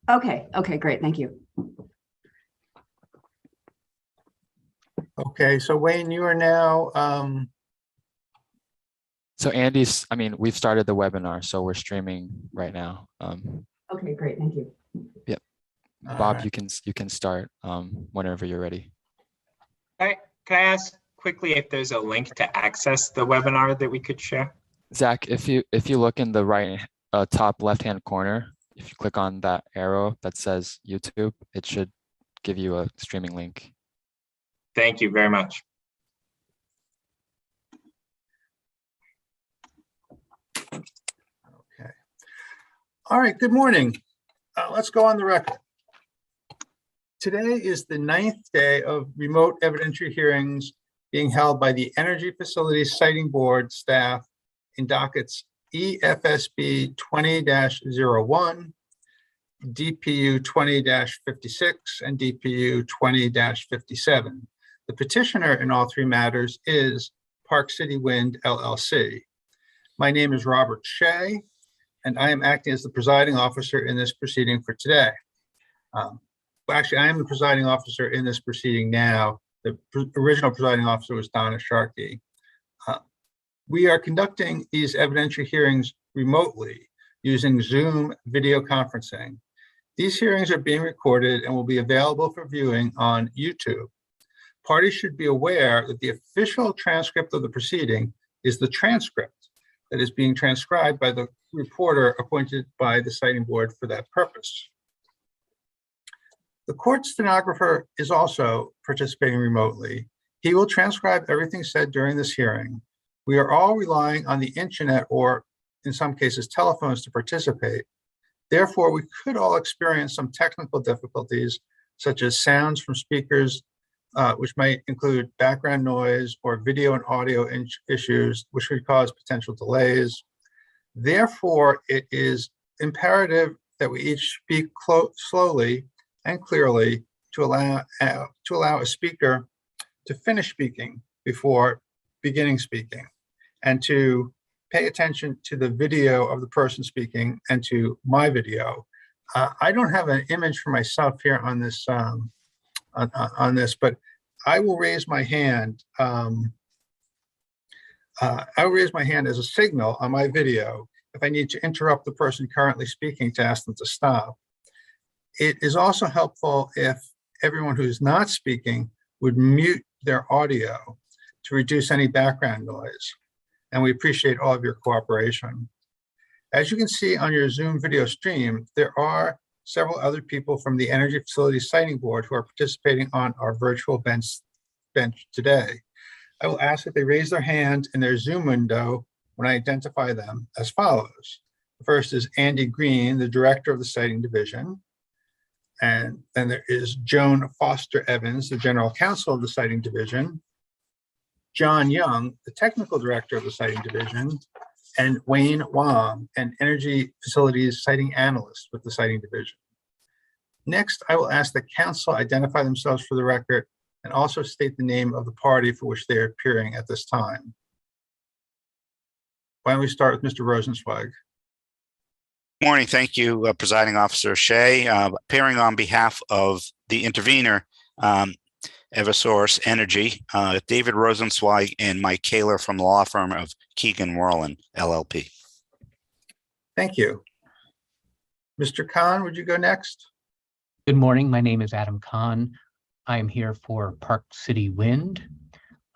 Okay, great. Thank you. Okay, so Wayne, you are now, So Andy's, we've started the webinar, so we're streaming right now. Okay, great. Thank you. Yep. All Bob, right. you can start whenever you're ready. Can I ask quickly if there's a link to access the webinar that we could share? Zach, if you look in the right top left-hand corner, if you click on that arrow that says YouTube, it should give you a streaming link. Thank you very much. Okay. All right, good morning. Let's go on the record. Today is the 9th day of remote evidentiary hearings being held by the Energy Facilities Siting Board staff in dockets EFSB 20-01, DPU 20-56, and DPU 20-57. The petitioner in all three matters is Park City Wind, LLC. My name is Robert Shea, and I am acting as the presiding officer in this proceeding for today. Actually, I am the presiding officer in this proceeding now. The original presiding officer was Donna Sharkey. We are conducting these evidentiary hearings remotely using Zoom video conferencing. These hearings are being recorded and will be available for viewing on YouTube. Parties should be aware that the official transcript of the proceeding is the transcript that is being transcribed by the reporter appointed by the Siting Board for that purpose. The court stenographer is also participating remotely. He will transcribe everything said during this hearing. We are all relying on the internet or, in some cases, telephones to participate. Therefore, we could all experience some technical difficulties, such as sounds from speakers, which might include background noise or video and audio issues, which could cause potential delays. Therefore, it is imperative that we each speak slowly and clearly to allow a speaker to finish speaking before beginning speaking, and to pay attention to the video of the person speaking and to my video. I don't have an image for myself here on this, but I will raise my hand. I will raise my hand as a signal on my video if I need to interrupt the person currently speaking to ask them to stop. It is also helpful if everyone who's not speaking would mute their audio to reduce any background noise. And we appreciate all of your cooperation. As you can see on your Zoom video stream, there are several other people from the Energy Facilities Siting Board who are participating on our virtual bench today. I will ask that they raise their hand in their Zoom window when I identify them as follows. The first is Andy Green, the director of the Siting Division. And then there is Joan Foster Evans, the general counsel of the Siting Division. John Young, the technical director of the Siting Division, and Wayne Wong, an energy facilities siting analyst with the Siting Division. Next, I will ask the council identify themselves for the record and also state the name of the party for which they are appearing at this time. Why don't we start with Mr. Rosenzweig? Morning. Thank you, Presiding Officer Shea. Appearing on behalf of the intervener, Eversource Energy, David Rosenzweig and Mike Kaler from the law firm of Keegan Worlin, LLP. Thank you. Mr. Khan, would you go next? Good morning. My name is Adam Khan. I am here for Park City Wind.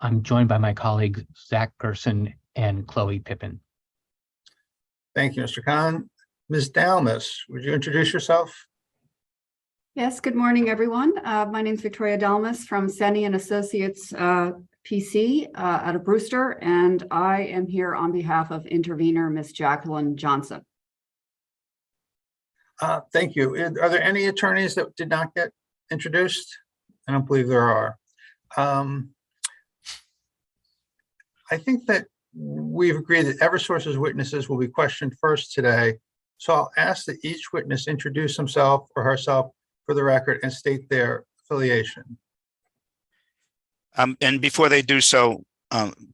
I'm joined by my colleagues Zach Gerson and Chloe Pippin. Thank you, Mr. Khan. Ms. Dalmas, would you introduce yourself? Yes, good morning, everyone. My name is Victoria Dalmas from Seni and Associates PC out of Brewster, and I am here on behalf of intervener Ms. Jacqueline Johnson. Thank you. Are there any attorneys that did not get introduced? I don't believe there are. I think that we've agreed that Eversource's witnesses will be questioned first today. So I'll ask that each witness introduce himself or herself for the record and state their affiliation. And before they do so,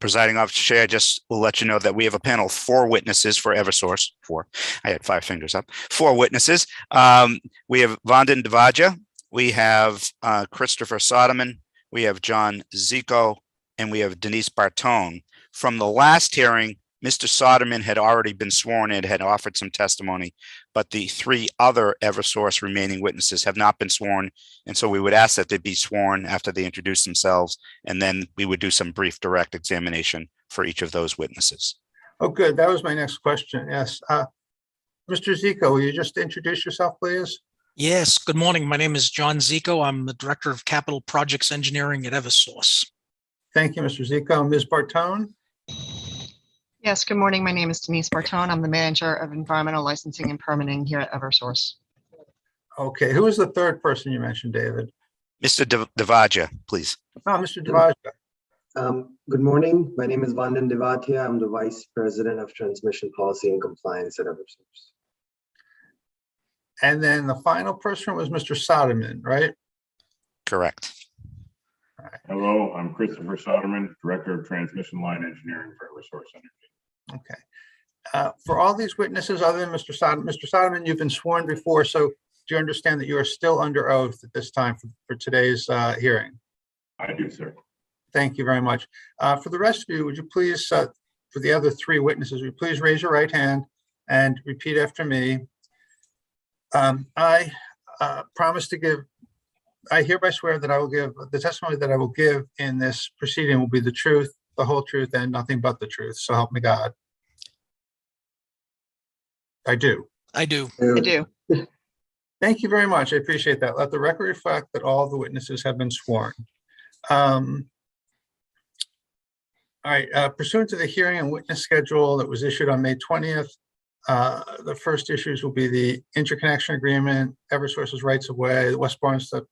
Presiding Officer Shea, I just will let you know that we have a panel of 4 witnesses for Eversource. 4. I had 5 fingers up. 4 witnesses. We have Vandana Devaja. We have Christopher Soderman. We have John Zico, and we have Denise Bartone. From the last hearing, Mr. Soderman had already been sworn in, had offered some testimony, but the 3 other Eversource remaining witnesses have not been sworn. And so we would ask that they be sworn after they introduce themselves, and then we would do some brief direct examination for each of those witnesses. Oh, good. That was my next question. Yes. Mr. Zico, will you just introduce yourself, please? Yes, good morning. My name is John Zico. I'm the Director of Capital Projects Engineering at Eversource. Thank you, Mr. Zico. Ms. Bartone? Yes, good morning. My name is Denise Bartone. I'm the Manager of Environmental Licensing and Permitting here at Eversource. Okay. Who was the third person you mentioned, David? Mr. Devaja, please. Oh, Mr. Devaja. Good morning. My name is Vandana Devatia. I'm the Vice President of Transmission Policy and Compliance at Eversource. And then the final person was Mr. Soderman, right? Correct. Hello, I'm Christopher Soderman, Director of Transmission Line Engineering for Eversource Energy. Okay. For all these witnesses, other than Mr. Soderman, you've been sworn before, so do you understand that you are still under oath at this time for today's hearing? I do, sir. Thank you very much. For the rest of you, would you please, for the other 3 witnesses, would you please raise your right hand and repeat after me? I promise to give, I hereby swear that I will give, the testimony that I will give in this proceeding will be the truth, the whole truth, and nothing but the truth. So help me God. I do. I do. I do. Thank you very much. I appreciate that. Let the record reflect that all the witnesses have been sworn. All right, pursuant to the hearing and witness schedule that was issued on May 20th, the first issues will be the interconnection agreement, Eversource's rights of way, the West Barnstable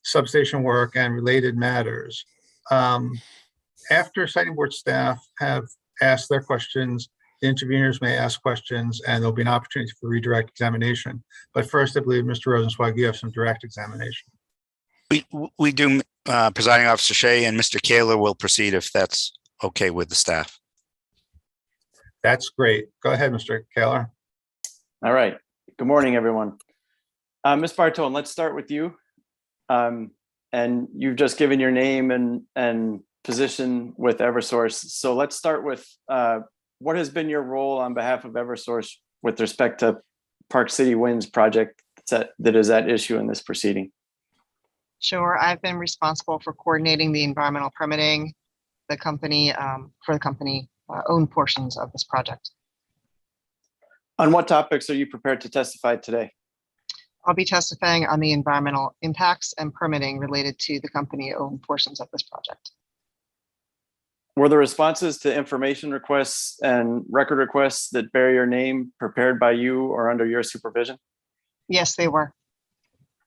substation work, and related matters. After siting board staff have asked their questions, the interveners may ask questions, and there'll be an opportunity for redirect examination. But first, I believe, Mr. Rosenzweig, you have some direct examination. We do, Presiding Officer Shea, and Mr. Kaler will proceed if that's okay with the staff. That's great. Go ahead, Mr. Kaler. All right. Good morning, everyone. Ms. Bartone, let's start with you. And you've just given your name and position with Eversource. So let's start with what has been your role on behalf of Eversource with respect to Park City Winds project that is at issue in this proceeding? Sure. I've been responsible for coordinating the environmental permitting, the company for the company owned portions of this project. On what topics are you prepared to testify today? I'll be testifying on the environmental impacts and permitting related to the company owned portions of this project. Were the responses to information requests and record requests that bear your name prepared by you or under your supervision? Yes, they were.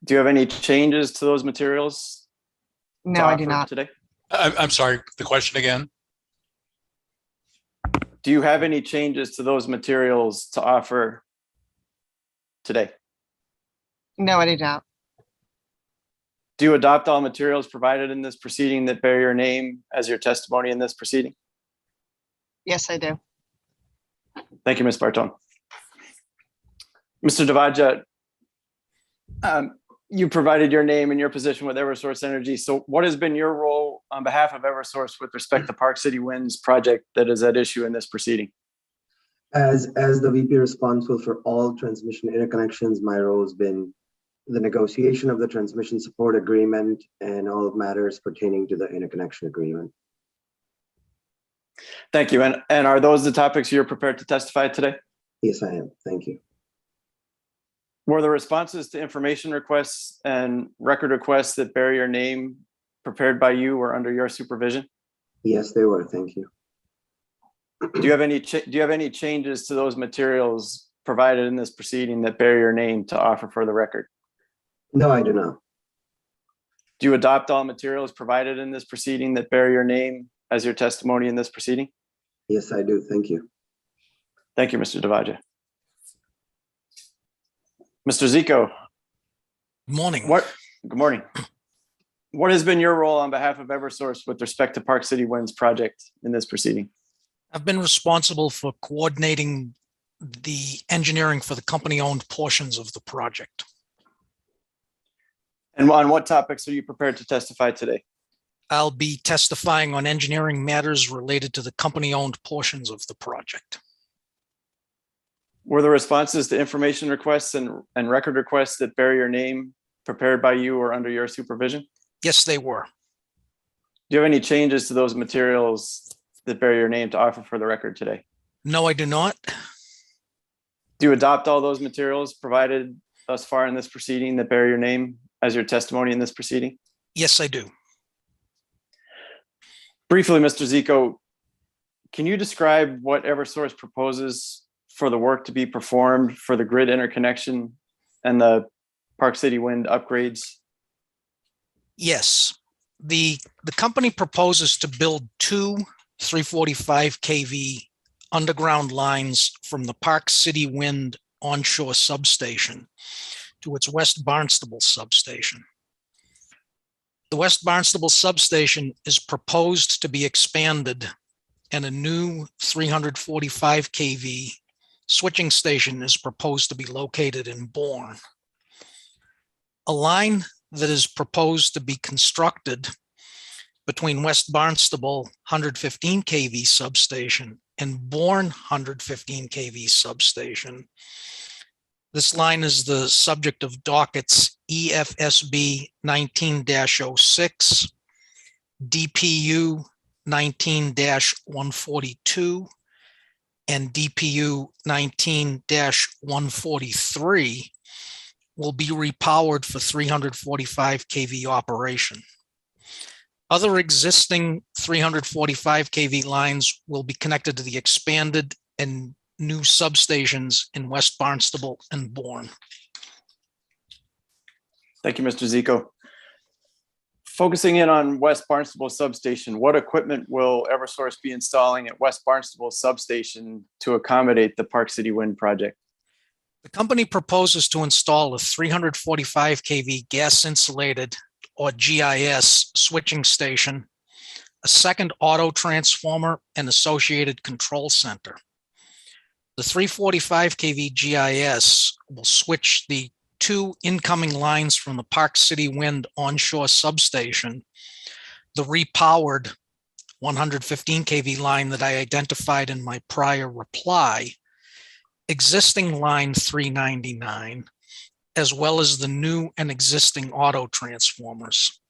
Do you have any changes to those materials? No, I do not. Today? I'm sorry, the question again? Do you have any changes to those materials to offer today? No, I do not. Do you adopt all materials provided in this proceeding that bear your name as your testimony in this proceeding? Yes, I do. Thank you, Ms. Bartone. Mr. Devaja, you provided your name and your position with Eversource Energy. So what has been your role on behalf of Eversource with respect to Park City Winds project that is at issue in this proceeding? As the VP responsible for all transmission interconnections, my role has been the negotiation of the transmission support agreement and all matters pertaining to the interconnection agreement. Thank you. And are those the topics you're prepared to testify today? Yes, I am. Thank you. Were the responses to information requests and record requests that bear your name prepared by you or under your supervision? Yes, they were. Thank you. Do you have any changes to those materials provided in this proceeding that bear your name to offer for the record? No, I do not. Do you adopt all materials provided in this proceeding that bear your name as your testimony in this proceeding? Yes, I do. Thank you. Thank you, Mr. Devaja. Mr. Zico. Morning. Good morning. What has been your role on behalf of Eversource with respect to Park City Wind's project in this proceeding? I've been responsible for coordinating the engineering for the company-owned portions of the project. And on what topics are you prepared to testify today? I'll be testifying on engineering matters related to the company-owned portions of the project. Were the responses to information requests and record requests that bear your name prepared by you or under your supervision? Yes, they were. Do you have any changes to those materials that bear your name to offer for the record today? No, I do not. Do you adopt all those materials provided thus far in this proceeding that bear your name as your testimony in this proceeding? Yes, I do. Briefly, Mr. Zico, can you describe what Eversource proposes for the work to be performed for the grid interconnection and the Park City Wind upgrades? Yes. The company proposes to build two 345 kV underground lines from the Park City Wind onshore substation to its West Barnstable substation. The West Barnstable substation is proposed to be expanded and a new 345 kV switching station is proposed to be located in Bourne. A line that is proposed to be constructed between West Barnstable 115 kV substation and Bourne 115 kV substation. This line is the subject of dockets EFSB 19-06, DPU 19-142, and DPU 19-143 will be repowered for 345 kV operation. Other existing 345 kV lines will be connected to the expanded and new substations in West Barnstable and Bourne. Thank you, Mr. Zico. Focusing in on West Barnstable substation, what equipment will Eversource be installing at West Barnstable substation to accommodate the Park City Wind project? The company proposes to install a 345 kV gas insulated or GIS switching station, a second auto transformer, and associated control center. The 345 kV GIS will switch the two incoming lines from the Park City Wind onshore substation, the repowered 115 kV line that I identified in my prior reply, existing line 399, as well as the new and existing auto transformers.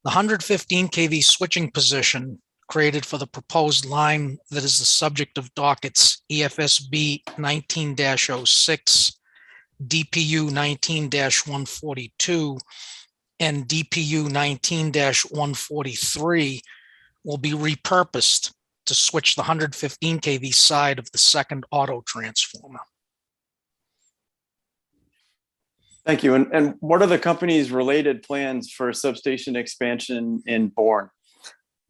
The 115 kV switching position created for the proposed line that is the subject of dockets EFSB 19-06, DPU 19-142, and DPU 19-143 will be repurposed to switch the 115 kV side of the second auto transformer. Thank you. And what are the company's related plans for substation expansion in Bourne?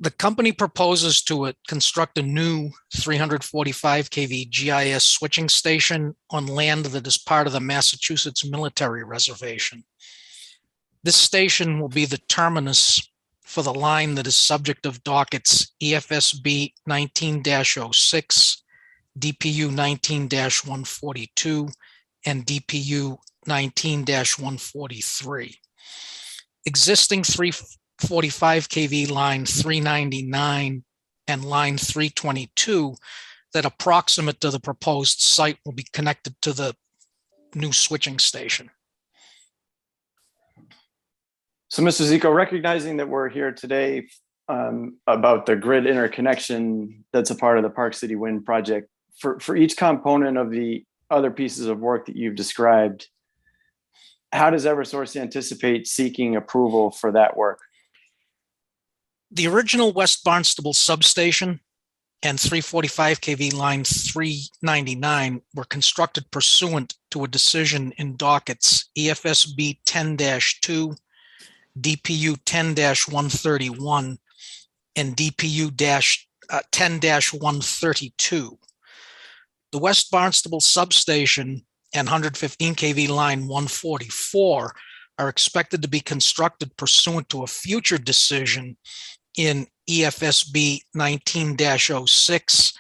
The company proposes to construct a new 345 kV GIS switching station on land that is part of the Massachusetts Military Reservation. This station will be the terminus for the line that is subject of dockets EFSB 19-06, DPU 19-142, and DPU 19-143. Existing 345 kV line 399 and line 322 that are proximate to the proposed site will be connected to the new switching station. So, Mr. Zico, recognizing that we're here today about the grid interconnection that's a part of the Park City Wind project, for each component of the other pieces of work that you've described, how does Eversource anticipate seeking approval for that work? The original West Barnstable substation and 345 kV line 399 were constructed pursuant to a decision in dockets EFSB 10-2, DPU 10-131, and DPU 10-132. The West Barnstable substation and 115 kV line 144 are expected to be constructed pursuant to a future decision in EFSB 19-06,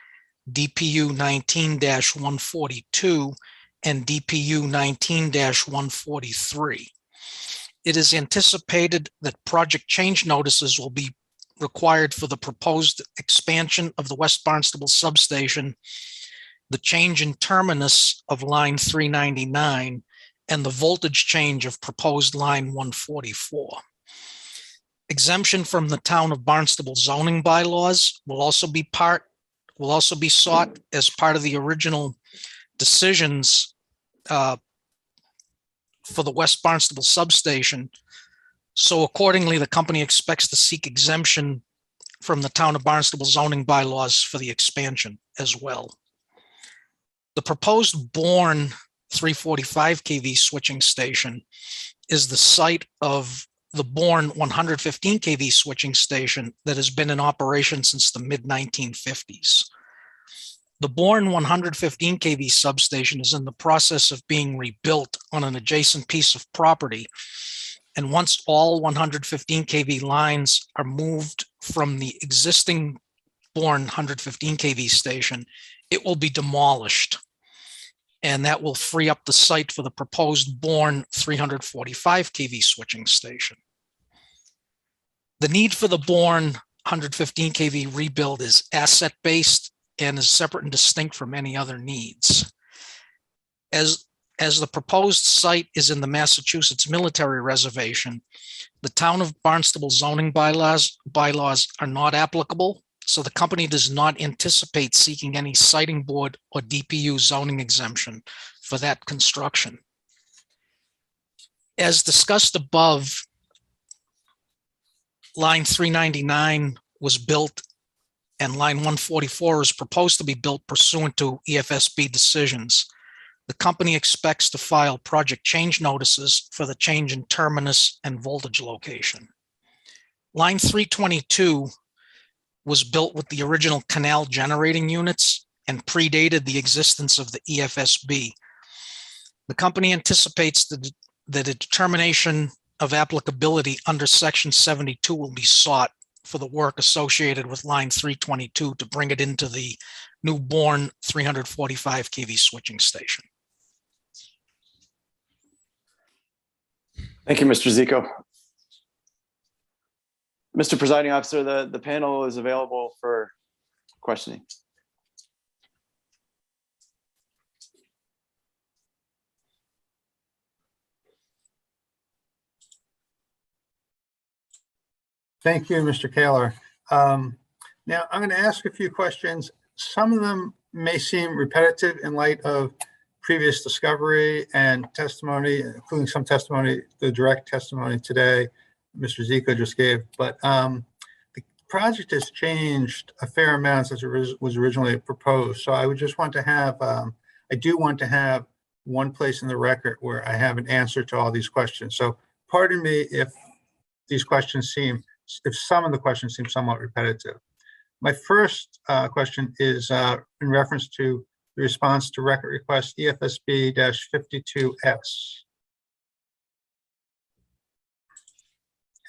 DPU 19-142, and DPU 19-143. It is anticipated that project change notices will be required for the proposed expansion of the West Barnstable substation, the change in terminus of line 399, and the voltage change of proposed line 144. Exemption from the town of Barnstable zoning bylaws will also be sought as part of the original decisions for the West Barnstable substation. So accordingly, the company expects to seek exemption from the town of Barnstable zoning bylaws for the expansion as well. The proposed Bourne 345 kV switching station is the site of the Bourne 115 kV switching station that has been in operation since the mid-1950s. The Bourne 115 kV substation is in the process of being rebuilt on an adjacent piece of property. And once all 115 kV lines are moved from the existing Bourne 115 kV station, it will be demolished. And that will free up the site for the proposed Bourne 345 kV switching station. The need for the Bourne 115 kV rebuild is asset-based and is separate and distinct from any other needs. As the proposed site is in the Massachusetts Military Reservation, the town of Barnstable zoning bylaws are not applicable, so the company does not anticipate seeking any siting board or DPU zoning exemption for that construction. As discussed above, line 399 was built and line 144 is proposed to be built pursuant to EFSB decisions. The company expects to file project change notices for the change in terminus and voltage location. Line 322 was built with the original canal generating units and predated the existence of the EFSB. The company anticipates that a determination of applicability under Section 72 will be sought for the work associated with line 322 to bring it into the new Bourne 345 kV switching station. Thank you, Mr. Zico. Mr. Presiding Officer, the panel is available for questioning. Thank you, Mr. Kaler. Now, I'm going to ask a few questions. Some of them may seem repetitive in light of previous discovery and testimony, including some testimony, the direct testimony today Mr. Zico just gave. But the project has changed a fair amount since it was originally proposed. So I would just want to have, I do want to have one place in the record where I have an answer to all these questions. So pardon me if these questions seem, if some of the questions seem somewhat repetitive. My first question is in reference to the response to record request EFSB-52S.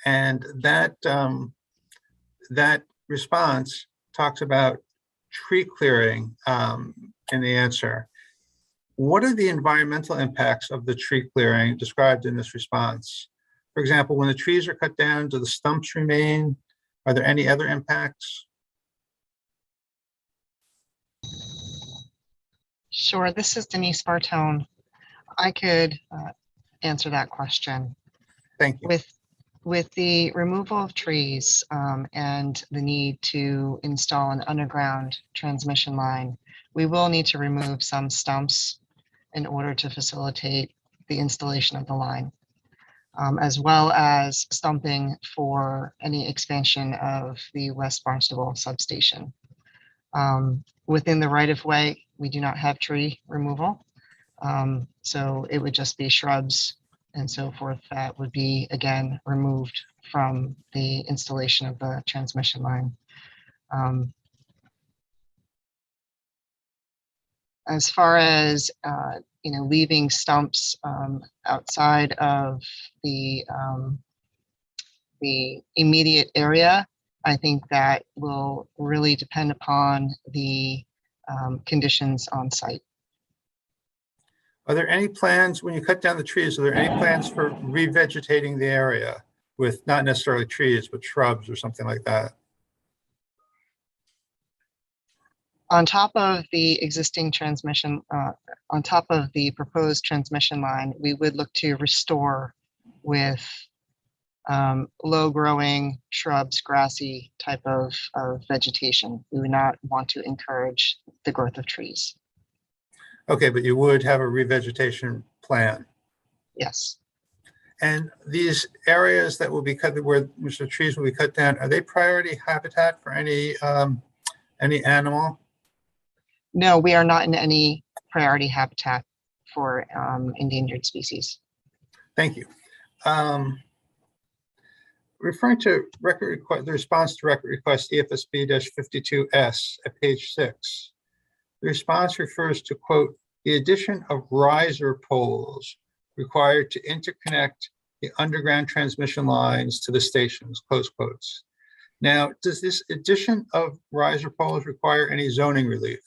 And that, that response talks about tree clearing in the answer. What are the environmental impacts of the tree clearing described in this response? For example, when the trees are cut down, do the stumps remain? Are there any other impacts? Sure, this is Denise Bartone. I could answer that question. Thank you. With the removal of trees and the need to install an underground transmission line, we will need to remove some stumps in order to facilitate the installation of the line, as well as stumping for any expansion of the West Barnstable substation. Within the right-of-way, we do not have tree removal, so it would just be shrubs and so forth that would be, again, removed from the installation of the transmission line. As far as leaving stumps outside of the immediate area, I think that will really depend upon the conditions on site. Are there any plans, when you cut down the trees, are there any plans for revegetating the area with not necessarily trees, but shrubs or something like that? On top of the existing transmission, on top of the proposed transmission line, we would look to restore with low-growing shrubs, grassy type of vegetation. We would not want to encourage the growth of trees. Okay, but you would have a revegetation plan. Yes. And these areas that will be cut, where the trees will be cut down, are they priority habitat for any animal? No, we are not in any priority habitat for endangered species. Thank you. Referring to record request, the response to record request EFSB-52S at page 6, the response refers to, quote, the addition of riser poles required to interconnect the underground transmission lines to the stations, close quotes. Now, does this addition of riser poles require any zoning relief?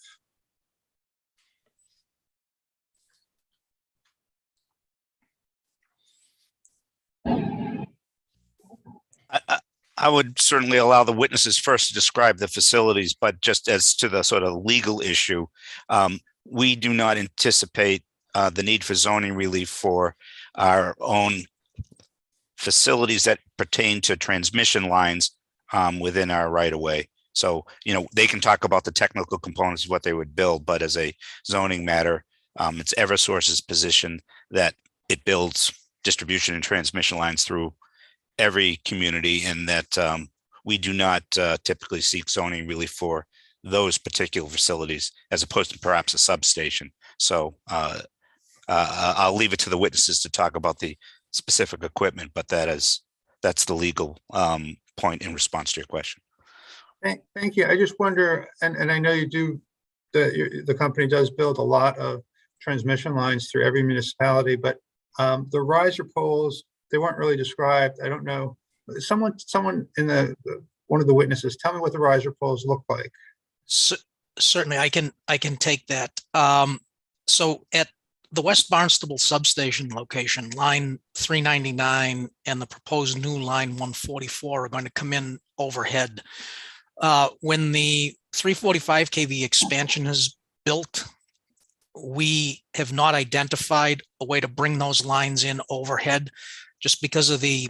I would certainly allow the witnesses first to describe the facilities, but just as to the sort of legal issue, we do not anticipate the need for zoning relief for our own facilities that pertain to transmission lines within our right of way. So, they can talk about the technical components of what they would build, but as a zoning matter, it's Eversource's position that it builds distribution and transmission lines through every community, and that we do not typically seek zoning relief for those particular facilities, as opposed to perhaps a substation. So I'll leave it to the witnesses to talk about the specific equipment, but that's the legal point in response to your question. Thank you. I just wonder, and I know you do, the company does build a lot of transmission lines through every municipality, but the riser poles, they weren't really described. I don't know. Someone in one of the witnesses, tell me what the riser poles look like. Certainly, I can take that. So at the West Barnstable substation location, line 399 and the proposed new line 144 are going to come in overhead. When the 345 kV expansion is built, we have not identified a way to bring those lines in overhead, just because of the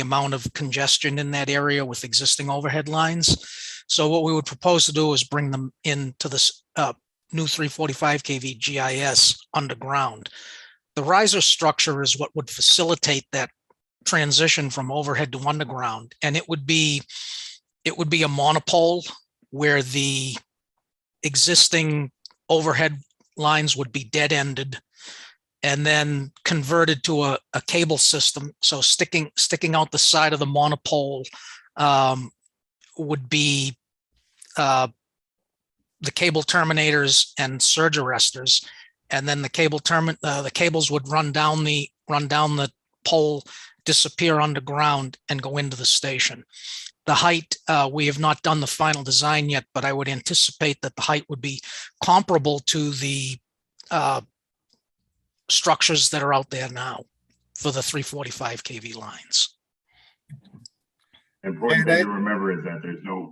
amount of congestion in that area with existing overhead lines. So what we would propose to do is bring them into this new 345 kV GIS underground. The riser structure is what would facilitate that transition from overhead to underground. And it would be a monopole where the existing overhead lines would be dead-ended and then converted to a cable system. So sticking out the side of the monopole would be the cable terminators and surge arresters, and then the cables would run down the pole, disappear underground, and go into the station. The height, we have not done the final design yet, but I would anticipate that the height would be comparable to the structures that are out there now for the 345 kV lines. Important thing to remember is that there's no,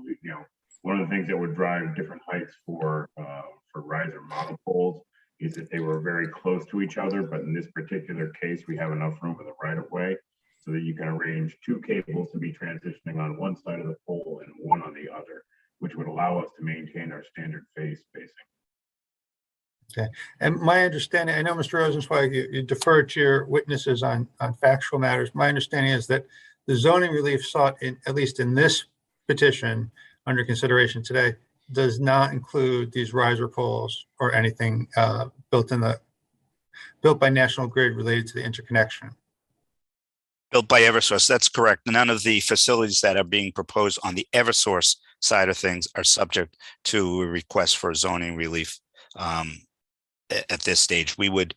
one of the things that would drive different heights for riser monopoles is that they were very close to each other. But in this particular case, we have enough room in the right of way so that you can arrange two cables to be transitioning on one side of the pole and one on the other, which would allow us to maintain our standard phase spacing. Okay, and my understanding, I know Mr. Rosenzweig, you deferred to your witnesses on factual matters. My understanding is that the zoning relief sought at least in this petition under consideration today does not include these riser poles or anything built by National Grid related to the interconnection. Built by Eversource, that's correct. None of the facilities that are being proposed on the Eversource side of things are subject to a request for zoning relief at this stage. We would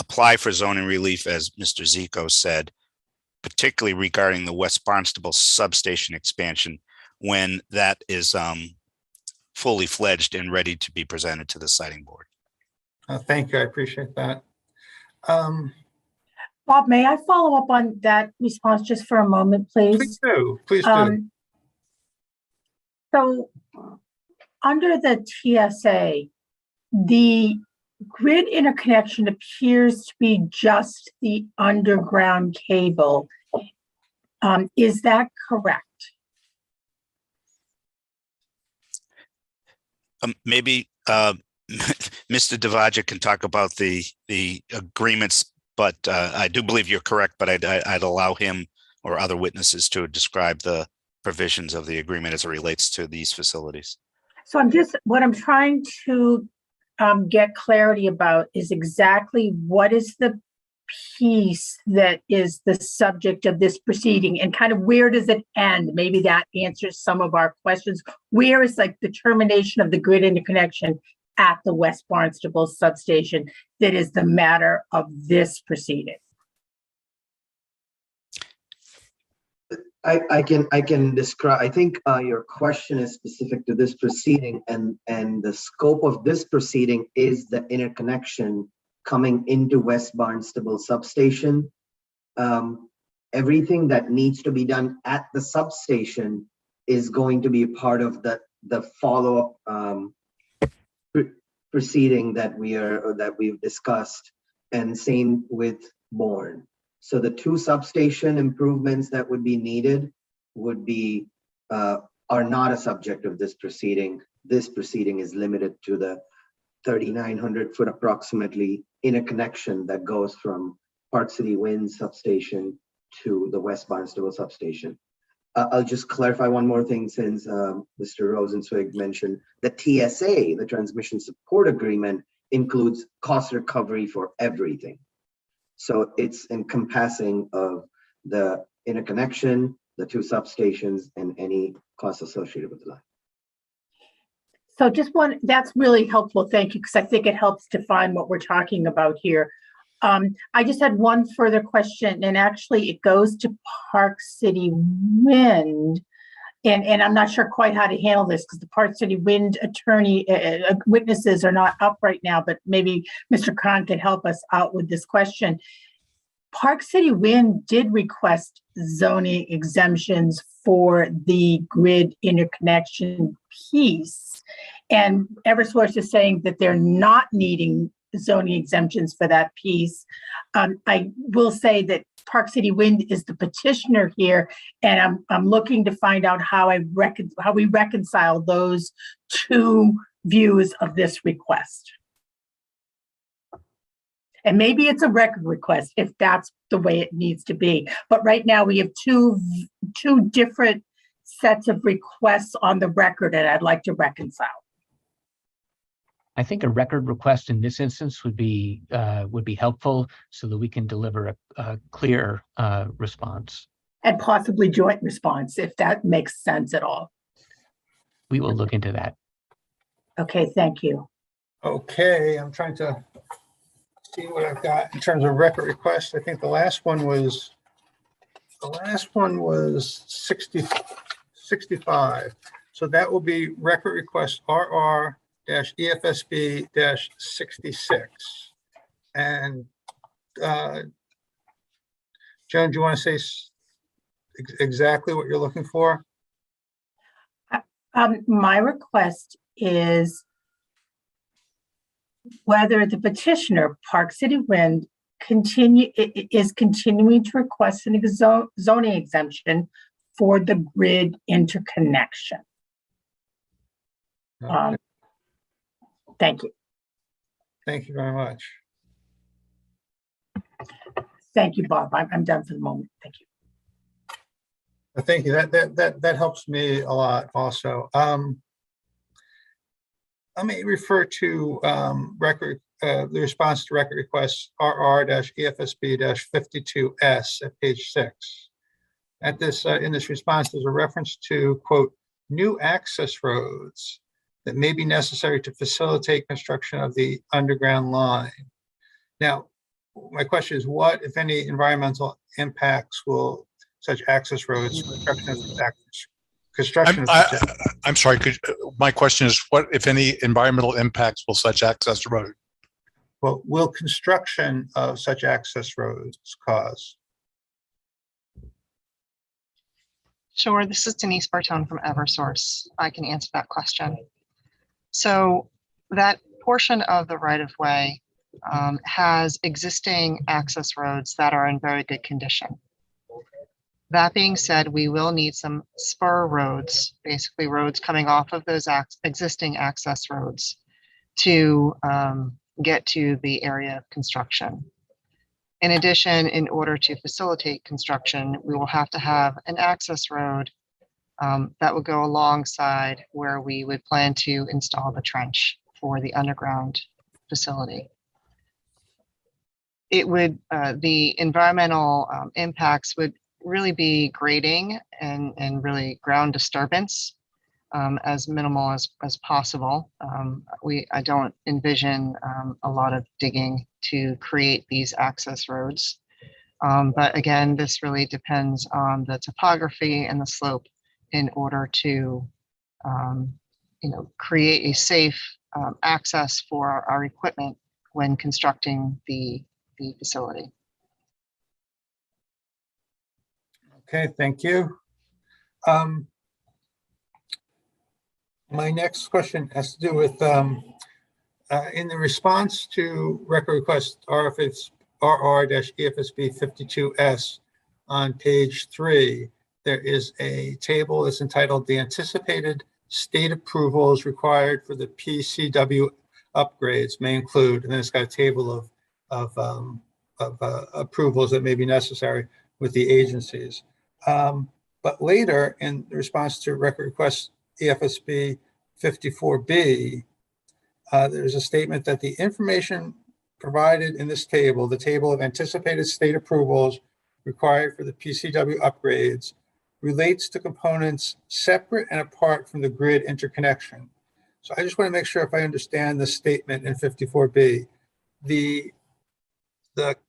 apply for zoning relief, as Mr. Zico said, particularly regarding the West Barnstable substation expansion, when that is fully fledged and ready to be presented to the siting board. Thank you. I appreciate that. Bob, may I follow up on that response just for a moment, Please please? do. Please do. So under the TSA, the grid interconnection appears to be just the underground cable. Is that correct? Maybe Mr. Devaja can talk about the agreements, but I do believe you're correct, but I'd allow him or other witnesses to describe the provisions of the agreement as it relates to these facilities. So what I'm trying to get clarity about is exactly what is the piece that is the subject of this proceeding and kind of where does it end? Maybe that answers some of our questions. Where is like the termination of the grid interconnection at the West Barnstable substation that is the matter of this proceeding? I can describe. I think your question is specific to this proceeding, and the scope of this proceeding is the interconnection coming into West Barnstable substation. Everything that needs to be done at the substation is going to be part of the follow-up proceeding that we've discussed, and same with Bourne. So the two substation improvements that would be needed would be are not a subject of this proceeding. This proceeding is limited to the 3,900 foot approximately interconnection that goes from Park City Wind substation to the West Barnstable substation. I'll just clarify one more thing, since Mr. Rosenzweig mentioned the TSA, the Transmission Support Agreement, includes cost recovery for everything. So it's encompassing of the interconnection, the two substations, and any costs associated with the line. So that's really helpful. Thank you, because I think it helps define what we're talking about here. I just had one further question, and actually it goes to Park City Wind. And I'm not sure quite how to handle this because the Park City Wind attorney witnesses are not up right now, but maybe Mr. Khan can help us out with this question. Park City Wind did request zoning exemptions for the grid interconnection piece. And Eversource is saying that they're not needing zoning exemptions for that piece. I will say that Park City Wind is the petitioner here, and I'm looking to find out how we reconcile those two views of this request. And maybe it's a record request if that's the way it needs to be. But right now we have two different sets of requests on the record, and I'd like to reconcile. I think a record request in this instance would be helpful so that we can deliver a clear response. And possibly joint response, if that makes sense at all. We will look into that. Okay, thank you. Okay, I'm trying to see what I've got in terms of record requests. I think the last one was 65. So that will be record request RR-EFSB-66. And Joan, do you want to say exactly what you're looking for? My request is whether the petitioner, Park City Wind, is continuing to request an zoning exemption for the grid interconnection. Okay. Thank you. Thank you very much. Thank you, Bob. I'm done for the moment. Thank you. Thank you. That helps me a lot also. Let me refer to the response to record request RR-EFSB-52S at page 6. At this in this response, there's a reference to, quote, new access roads that may be necessary to facilitate construction of the underground line. Now, my question is, what, if any, environmental impacts will such access roads, construction of such I'm sorry, my question is, what, if any, environmental impacts will such access road? Well, will construction of such access roads cause? Sure, this is Denise Bartone from Eversource. I can answer that question. So that portion of the right-of-way has existing access roads that are in very good condition. That being said, we will need some spur roads, basically roads coming off of those existing access roads to get to the area of construction. In addition, in order to facilitate construction, we will have to have an access road that would go alongside where we would plan to install the trench for the underground facility. It would, the environmental impacts would really be grading and really ground disturbance, as minimal as possible. I don't envision a lot of digging to create these access roads. But again, this really depends on the topography and the slope in order to create a safe access for our equipment when constructing the facility. Okay, thank you. My next question has to do with, in the response to record request RR-EFSB 52S on page 3, there is a table that's entitled "The Anticipated State Approvals Required for the PCW Upgrades May Include," and then it's got a table of approvals that may be necessary with the agencies. But later, in response to record request EFSB 54B, there's a statement that the information provided in this table, the table of anticipated state approvals required for the PCW upgrades, relates to components separate and apart from the grid interconnection. So I just want to make sure if I understand the statement in 54B, the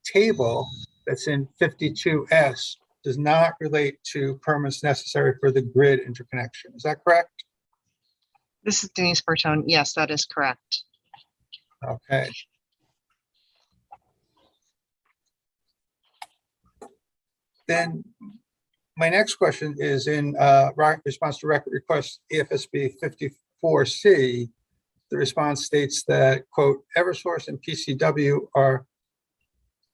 table that's in 52S does not relate to permits necessary for the grid interconnection. Is that correct? This is Denise Bertone. Yes, that is correct. Okay. Then my next question is in response to record request EFSB 54C. The response states that, quote, Eversource and PCW are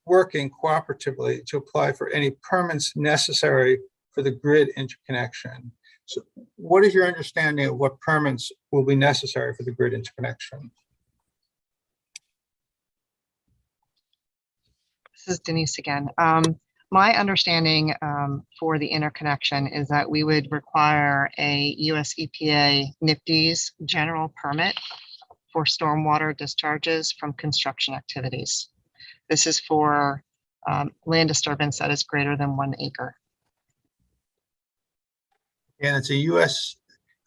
working cooperatively to apply for any permits necessary for the grid interconnection. So what is your understanding of what permits will be necessary for the grid interconnection? This is Denise again. My understanding for the interconnection is that we would require a US EPA NIPDES general permit for stormwater discharges from construction activities. This is for land disturbance that is greater than 1 acre. And it's a US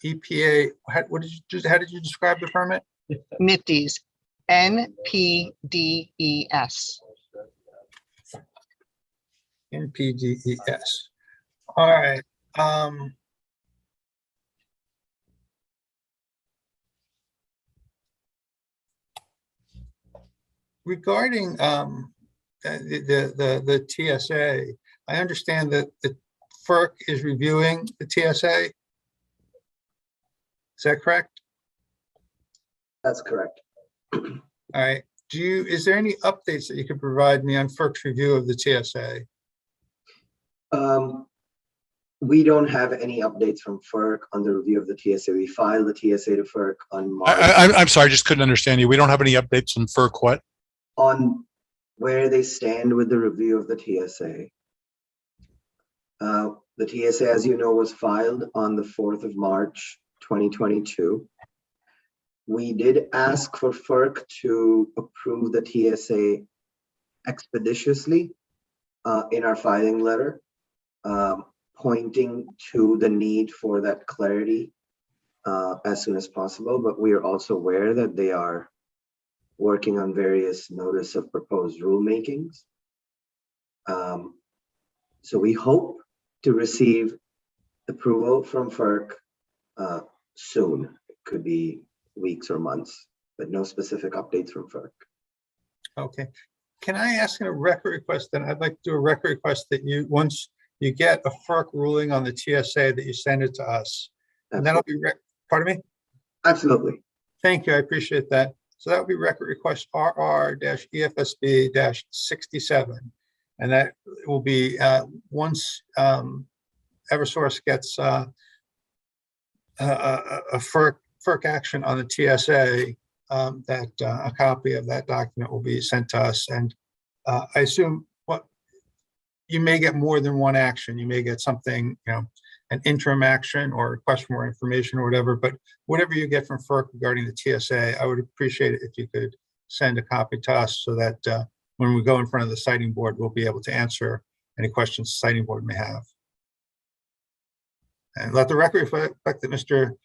EPA, how did you describe the permit? NIPDES, NPDES. NPDES. All right. Regarding the TSA, I understand that the FERC is reviewing the TSA. Is that correct? That's correct. All right. Is there any updates that you could provide me on FERC's review of the TSA? We don't have any updates from FERC on the review of the TSA. We filed the TSA to FERC on March. I'm sorry, I just couldn't understand you. We don't have any updates on FERC what? On where they stand with the review of the TSA. The TSA, as you know, was filed on the 4th of March, 2022. We did ask for FERC to approve the TSA expeditiously in our filing letter, pointing to the need for that clarity as soon as possible. But we are also aware that they are working on various notice of proposed rulemakings. So we hope to receive approval from FERC soon. It could be weeks or months, but no specific updates from FERC. Okay. Can I ask a record request? Then I'd like to do a record request that you, once you get a FERC ruling on the TSA, that you send it to us. And that'll be, pardon me? Absolutely. Thank you. I appreciate that. So that would be record request RR-EFSB-67. And that will be once Eversource gets a FERC action on the TSA, that a copy of that document will be sent to us. And I assume you may get more than one action. You may get something, an interim action or request for more information or whatever, but whatever you get from FERC regarding the TSA, I would appreciate it if you could send a copy to us so that when we go in front of the siting board, we'll be able to answer any questions the siting board may have. And let the record reflect that Mr.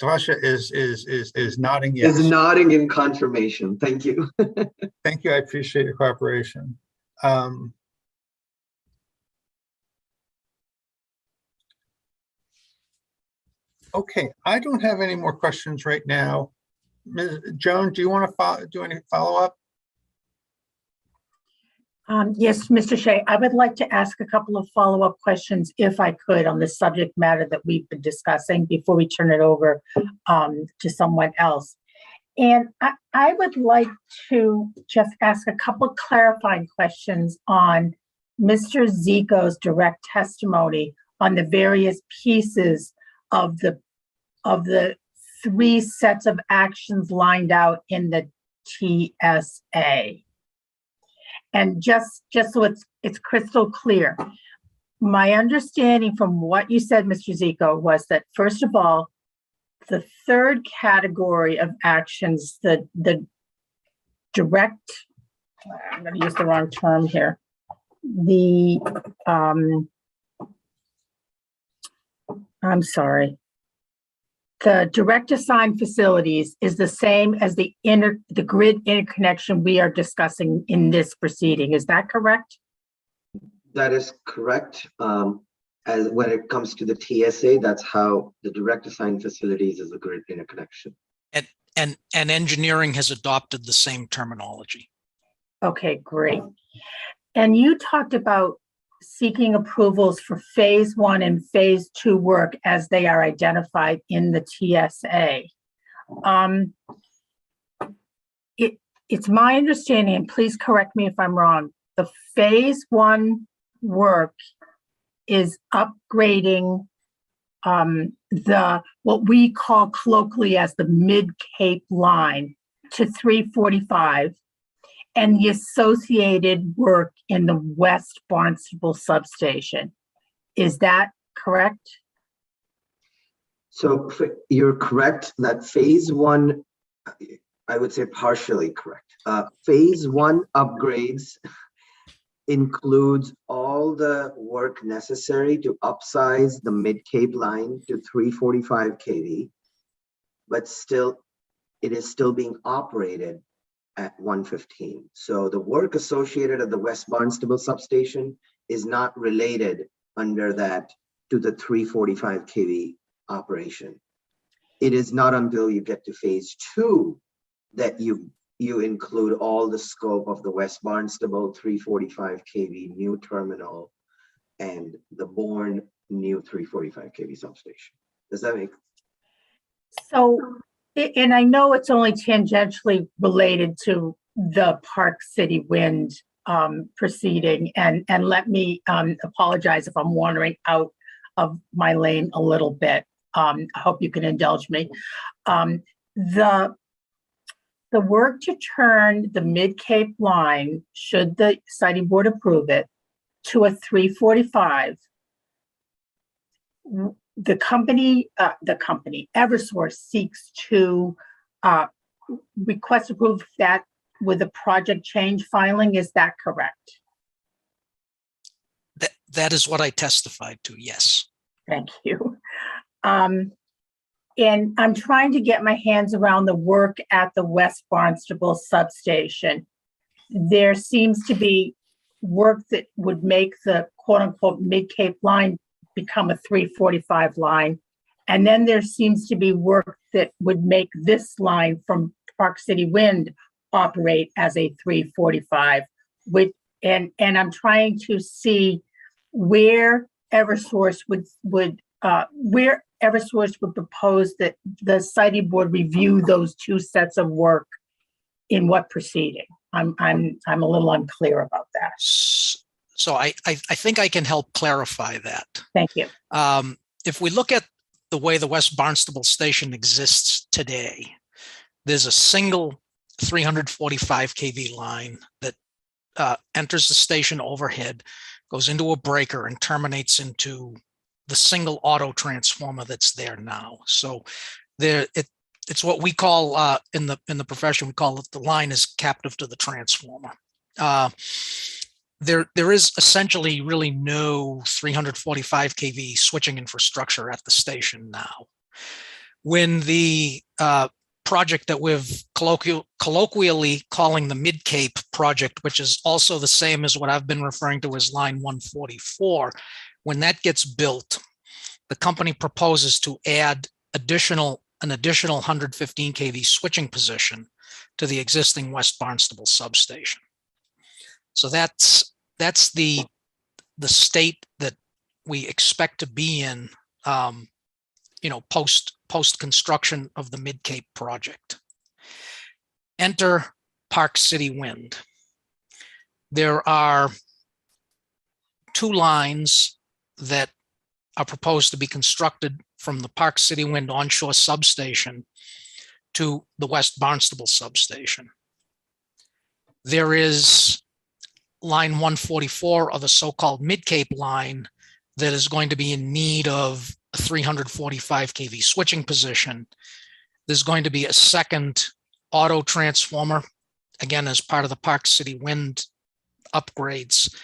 Tasha is nodding yes. Is nodding in confirmation. Thank you. Thank you. I appreciate your cooperation. Okay, I don't have any more questions right now. Ms. Joan, do you want to do any follow-up? Yes, Mr. Shea, I would like to ask a couple of follow-up questions, if I could, on the subject matter that we've been discussing before we turn it over to someone else. And I would like to just ask a couple of clarifying questions on Mr. Zico's direct testimony on the various pieces of the three sets of actions lined out in the TSA. And just so it's crystal clear, my understanding from what you said, Mr. Zico, was that first of all, the third category of actions, the direct, I'm going to use the wrong term here, the I'm sorry. The direct assigned facilities is the same as the grid interconnection we are discussing in this proceeding. Is that correct? That is correct. As when it comes to the TSA, that's how the direct assigned facilities is a grid interconnection. And engineering has adopted the same terminology. Okay, great. And you talked about seeking approvals for phase 1 and phase 2 work as they are identified in the TSA. It's my understanding, and please correct me if I'm wrong, the phase 1 work is upgrading what we call colloquially as the Mid-Cape line to 345, and the associated work in the West Barnstable substation. Is that correct? So you're correct that phase 1, I would say partially correct. Phase 1 upgrades includes all the work necessary to upsize the Mid-Cape line to 345 kV, but still, it is still being operated at 115. So the work associated at the West Barnstable substation is not related under that to the 345 kV operation. It is not until you get to phase 2 that you include all the scope of the West Barnstable 345 kV new terminal and the Bourne new 345 kV substation. Does that make sense? So, and I know it's only tangentially related to the Park City Wind proceeding, and let me apologize if I'm wandering out of my lane a little bit. I hope you can indulge me. The work to turn the Mid-Cape line, should the siting board approve it, to a 345, the company, Eversource, seeks to request approval of that with a project change filing. Is that correct? That is what I testified to, yes. Thank you. And I'm trying to get my hands around the work at the West Barnstable substation. There seems to be work that would make the quote unquote mid-Cape line become a 345 line. And then there seems to be work that would make this line from Park City Wind operate as a 345, and I'm trying to see where Eversource would propose that the siting board review those two sets of work in what proceeding. I'm a little unclear about that. So I think I can help clarify that. Thank you. If we look at the way the West Barnstable station exists today, there's a single 345 kV line that enters the station overhead, goes into a breaker and terminates into the single auto transformer that's there now. So it's what we call in the profession, we call it the line is captive to the transformer. There is essentially really no 345 kV switching infrastructure at the station now. When the project that we've colloquially calling the Mid-Cape project, which is also the same as what I've been referring to as line 144, when that gets built, the company proposes to add an additional 115 kV switching position to the existing West Barnstable substation. So that's the state that we expect to be in, post construction of the Mid-Cape project. Enter Park City Wind. There are two lines that are proposed to be constructed from the Park City Wind onshore substation to the West Barnstable substation. There is line 144, or the so-called Mid-Cape line, that is going to be in need of a 345 kV switching position. There's going to be a second auto transformer, again, as part of the Park City Wind upgrades,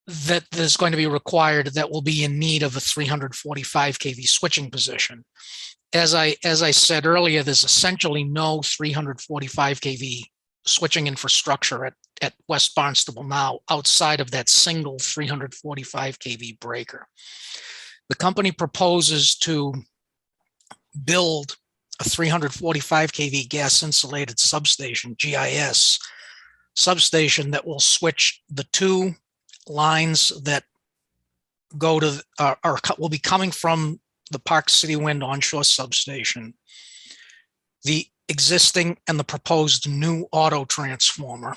that is going to be required, that will be in need of a 345 kV switching position. As I said earlier, there's essentially no 345 kV switching infrastructure at West Barnstable now outside of that single 345 kV breaker. The company proposes to build a 345 kV gas insulated substation, GIS substation, that will switch the two lines that go to will be coming from the Park City Wind onshore substation, the existing and the proposed new auto transformer,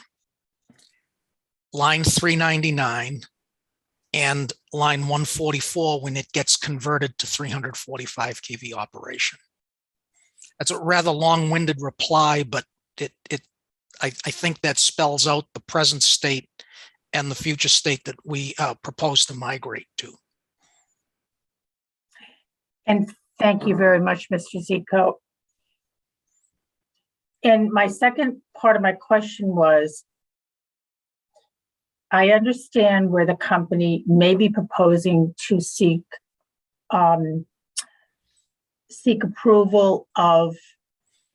line 399 and line 144 when it gets converted to 345 kV operation. That's a rather long-winded reply, but I think that spells out the present state and the future state that we propose to migrate to. And thank you very much, Mr. Zico. And my second part of my question was, I understand where the company may be proposing to seek approval of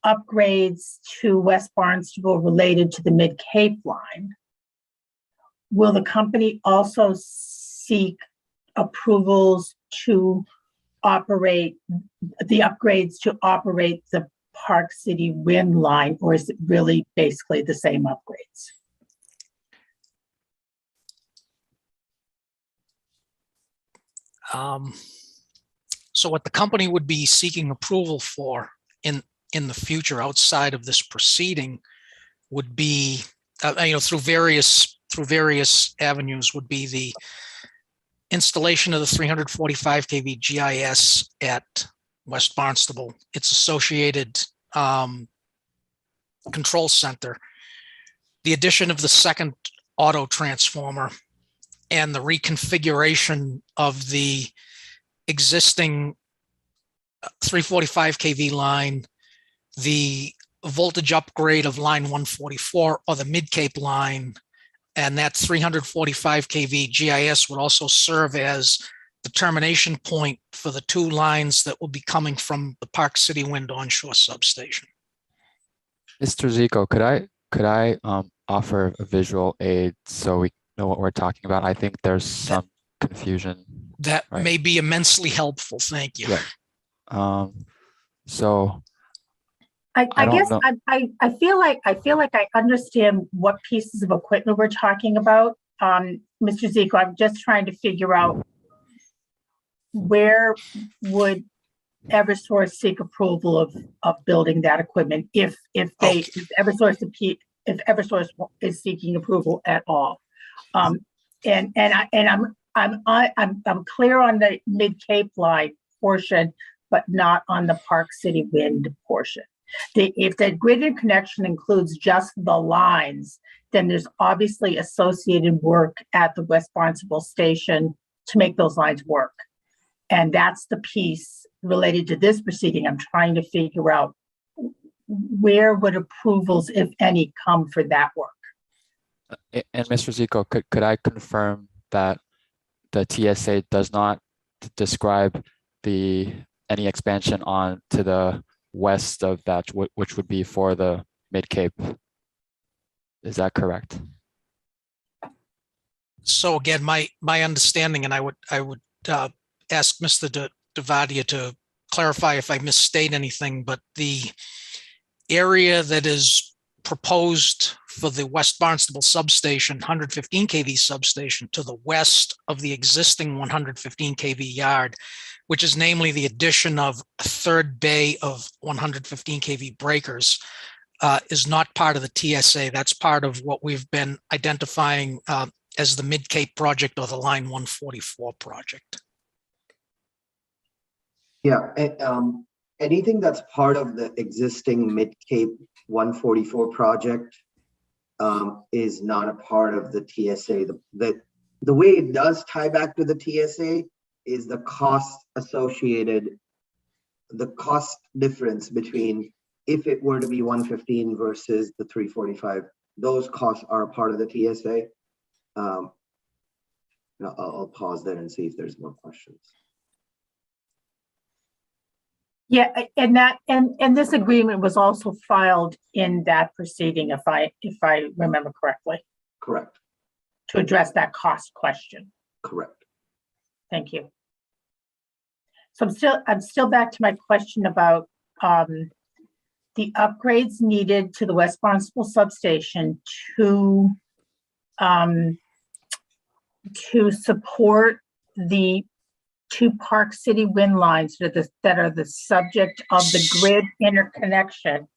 upgrades to West Barnstable related to the Mid-Cape line. Will the company also seek approvals to operate the upgrades to operate the Park City Wind line, or is it really basically the same upgrades? So what the company would be seeking approval for in the future outside of this proceeding would be, through various avenues, would be the installation of the 345 kV GIS at West Barnstable, its associated control center, the addition of the second auto transformer, and the reconfiguration of the existing 345 kV line, the voltage upgrade of line 144 or the Mid-Cape line, and that 345 kV GIS would also serve as the termination point for the two lines that will be coming from the Park City Wind onshore substation. Mr. Zico, could I offer a visual aid so we know what we're talking about? I think there's some confusion. That Right. may be immensely helpful. Thank you. Yeah. So I don't guess know. I feel like I understand what pieces of equipment we're talking about. Mr. Zico, I'm just trying to figure out where would Eversource seek approval of building that equipment if Eversource is seeking approval at all. And I'm clear on the Mid-Cape line portion, but not on the Park City Wind portion. If the grid connection includes just the lines, then there's obviously associated work at the West Barnstable station to make those lines work. And that's the piece related to this proceeding. I'm trying to figure out where would approvals, if any, come for that work. And Mr. Zico, could I confirm that the TSA does not describe any expansion on to the west of that, which would be for the Mid-Cape? Is that correct? So again, my understanding, and I would ask Mr. Devadia to clarify if I misstate anything, but the area that is proposed for the West Barnstable substation, 115 kV substation, to the west of the existing 115 kV yard, which is namely the addition of a third bay of 115 kV breakers, is not part of the TSA. That's part of what we've been identifying as the Mid-Cape project or the Line 144 project. Yeah, anything that's part of the existing Mid-Cape 144 project is not a part of the TSA. The way it does tie back to the TSA is the cost associated, the cost difference between if it were to be 115 versus the 345. Those costs are a part of the TSA. I'll pause there and see if there's more questions. Yeah, and this agreement was also filed in that proceeding, if I remember correctly. Correct. To address that cost question. Correct. Thank you. So I'm still back to my question about the upgrades needed to the West Barnstable substation to support the two Park City wind lines that are the subject of the grid interconnection.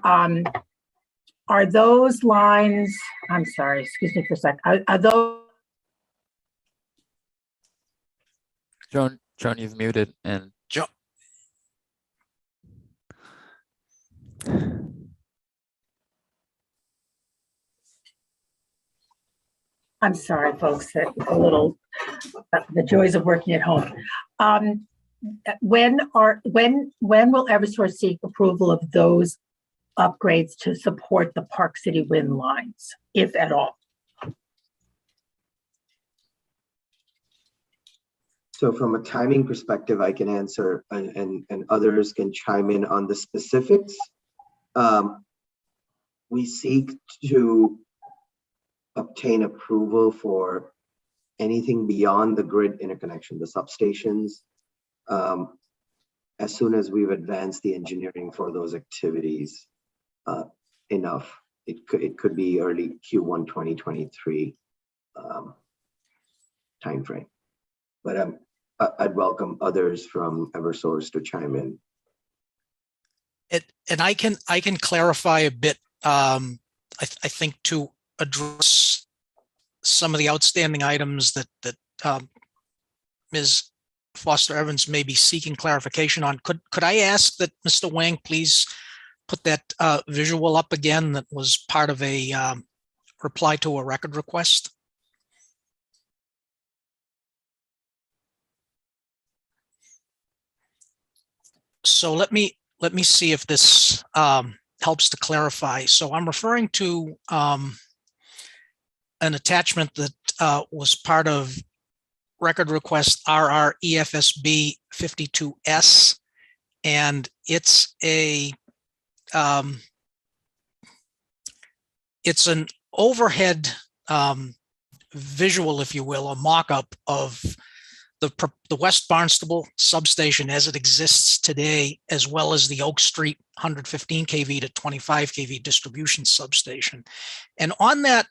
Are those lines, I'm sorry, excuse me for a sec, are those? Joan, you've muted and Joan. I'm sorry, folks, a little, the joys of working at home. When will Eversource seek approval of those upgrades to support the Park City wind lines, if at all? So from a timing perspective, I can answer and others can chime in on the specifics. We seek to obtain approval for anything beyond the grid interconnection, the substations, as soon as we've advanced the engineering for those activities enough. It could be early Q1 2023 timeframe. But I'd welcome others from Eversource to chime in. And I can clarify a bit. I think to address some of the outstanding items that Ms. Foster Evans may be seeking clarification on. Could I ask that Mr. Wang please put that visual up again that was part of a reply to a record request? So let me see if this helps to clarify. So I'm referring to an attachment that was part of record request RREFSB 52S, and it's it's an overhead visual, if you will, a mock-up of the West Barnstable substation as it exists today, as well as the Oak Street 115 kV to 25 kV distribution substation. And on that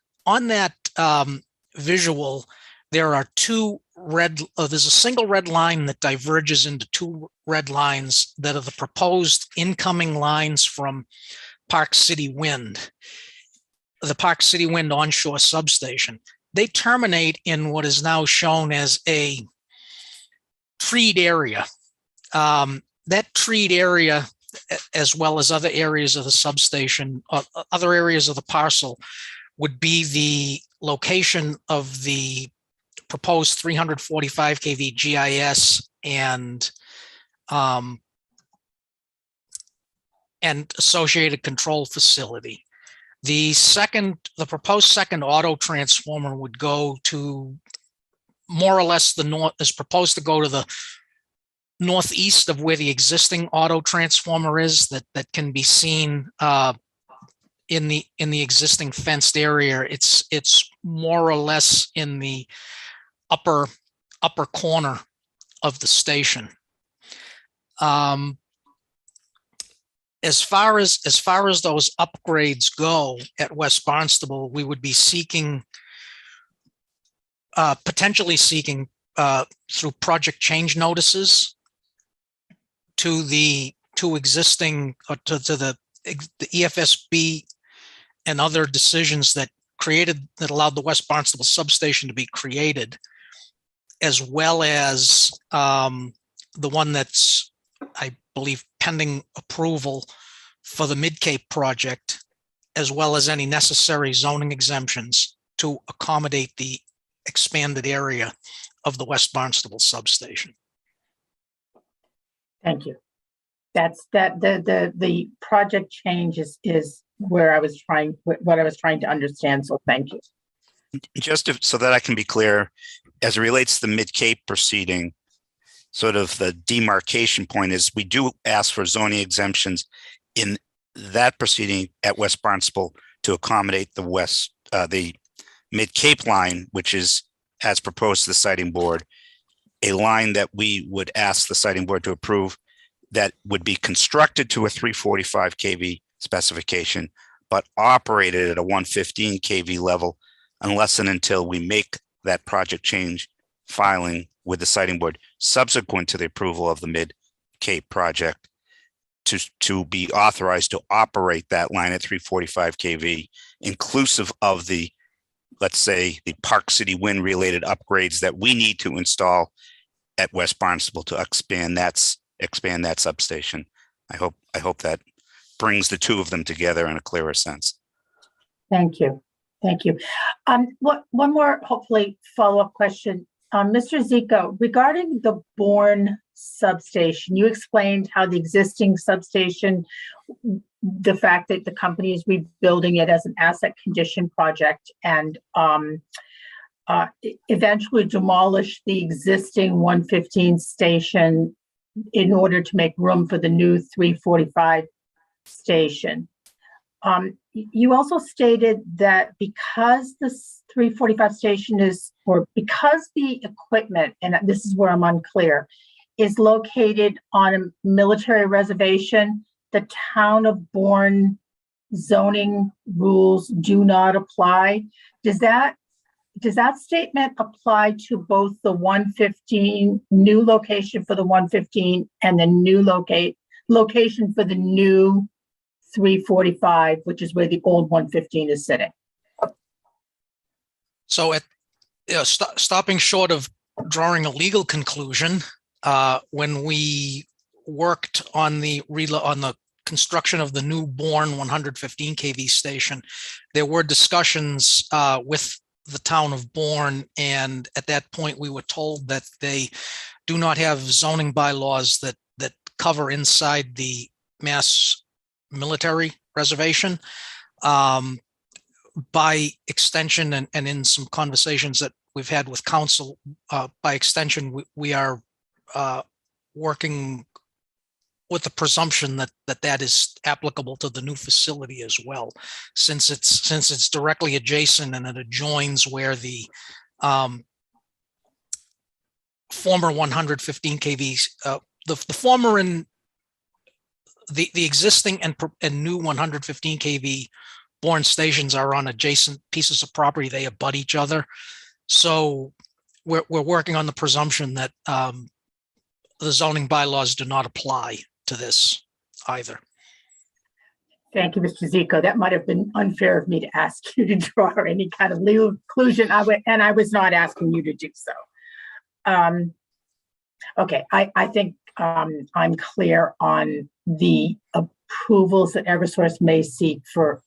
visual, there are there's a single red line that diverges into two red lines that are the proposed incoming lines from Park City Wind, the Park City Wind onshore substation. They terminate in what is now shown as a treed area. That treed area, as well as other areas of the substation, other areas of the parcel, would be the location of the proposed 345 kV GIS and associated control facility. The proposed second auto transformer would go to more or less the north, is proposed to go to the northeast of where the existing auto transformer is, that can be seen in the existing fenced area. It's more or less in the upper corner of the station. As far as those upgrades go at West Barnstable, we would be seeking, potentially seeking through project change notices to the existing, to the EFSB and other decisions that allowed the West Barnstable substation to be created, as well as the one that's, I believe, pending approval for the Mid-Cape project, as well as any necessary zoning exemptions to accommodate the expanded area of the West Barnstable substation. Thank you. The project change is where I was trying, what I was trying to understand. So thank you. So that I can be clear, as it relates to the Mid-Cape proceeding, sort of the demarcation point is we do ask for zoning exemptions in that proceeding at West Barnstable to accommodate the Mid-Cape line, which is, as proposed to the siting board, a line that we would ask the siting board to approve that would be constructed to a 345 kV specification, but operated at a 115 kV level unless and until we make that project change filing with the siting board subsequent to the approval of the Mid-Cape project to be authorized to operate that line at 345 kV, inclusive of the, let's say, the Park City Wind related upgrades that we need to install at West Barnstable to expand that substation. I hope that brings the two of them together in a clearer sense. Thank you. Thank you. One more, hopefully, follow-up question. Mr. Zico, regarding the Bourne substation, you explained how the existing substation, the fact that the company is rebuilding it as an asset condition project and eventually demolish the existing 115 station in order to make room for the new 345 station. You also stated that because this 345 station is, or because the equipment, and this is where I'm unclear, is located on a military reservation, the town of Bourne zoning rules do not apply. Does that statement apply to both the 115 new location for the 115 and the new location for the new 345, which is where the old 115 is sitting? So stopping short of drawing a legal conclusion, when we worked on the construction of the new Bourne 115 kV station, there were discussions with the town of Bourne, and at that point we were told that they do not have zoning bylaws that cover inside the Mass military reservation. By extension, and in some conversations that we've had with council. By extension, we are working with the presumption that is applicable to the new facility as well, since it's directly adjacent and it adjoins where the former 115 kV, the former and the existing and new 115 kV borne stations are on adjacent pieces of property. They abut each other. So we're working on the presumption that the zoning bylaws do not apply to this either. Thank you, Mr. Zico. That might have been unfair of me to ask you to draw any kind of legal conclusion. I was not asking you to do so. Okay, I think I'm clear on the approvals that Eversource may seek for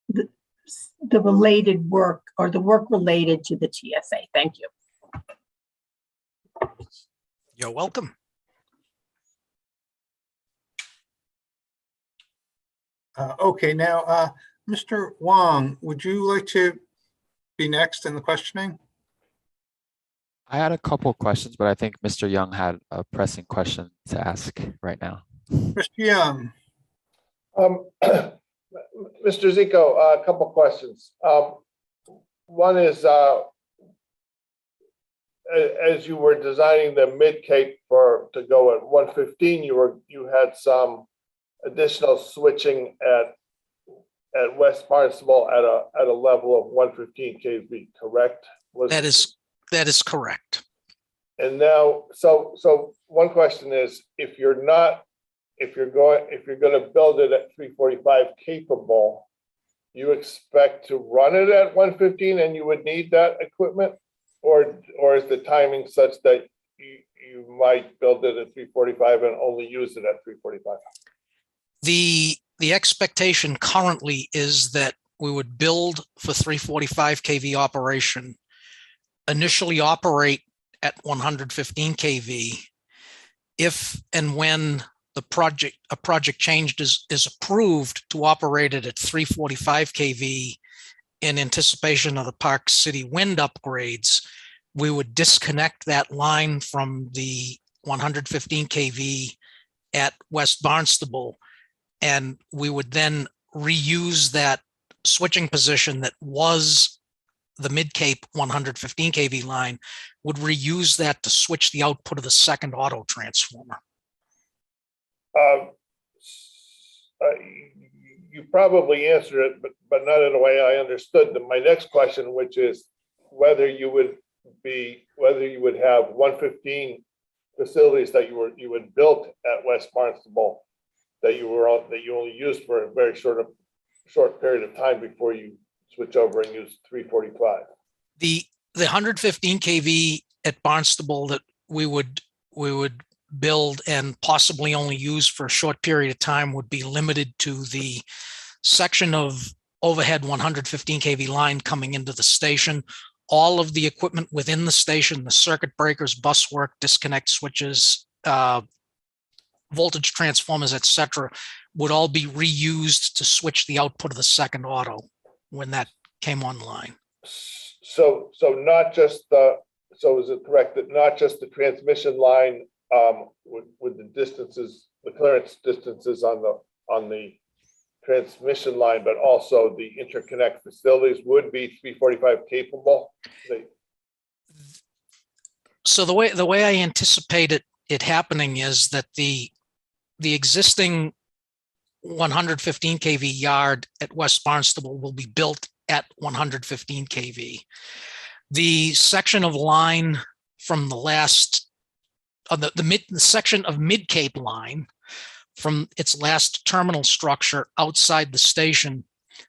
the related work or the work related to the TSA. Thank you. You're welcome. Okay, now, Mr. Wong, would you like to be next in the questioning? I had a couple of questions, but I think Mr. Young had a pressing question to ask right now. Mr. Young. Mr. Zico, a couple questions. One is, as you were designing the mid-cape to go at 115, you had some additional switching at West Barnstable at a level of 115 kV, correct? That is correct. And now, so one question is, if you're going to build it at 345 capable, you expect to run it at 115 and you would need that equipment, or is the timing such that you might build it at 345 and only use it at 345? The expectation currently is that we would build for 345 kV operation, initially operate at 115 kV. If and when a project change is approved to operate it at 345 kV in anticipation of the Park City wind upgrades, we would disconnect that line from the 115 kV at West Barnstable, and we would then reuse that switching position that was the mid-cape 115 kV line, would reuse that to switch the output of the second auto transformer. You probably answered it, but not in a way I understood. My next question, which is whether you would have 115 facilities that you had built at West Barnstable that you only used for a very short period of time before you switch over and use 345. The 115 kV at Barnstable that we would build and possibly only use for a short period of time would be limited to the section of overhead 115 kV line coming into the station. All of the equipment within the station, the circuit breakers, bus work, disconnect switches, voltage transformers, etc., would all be reused to switch the output of the second auto when that came online. So is it correct that not just the transmission line with the distances, the clearance distances on the transmission line, but also the interconnect facilities would be 345 capable? So the way I anticipate it happening is that the existing 115 kV yard at West Barnstable will be built at 115 kV. The section of line from the section of mid-cape line from its last terminal structure outside the station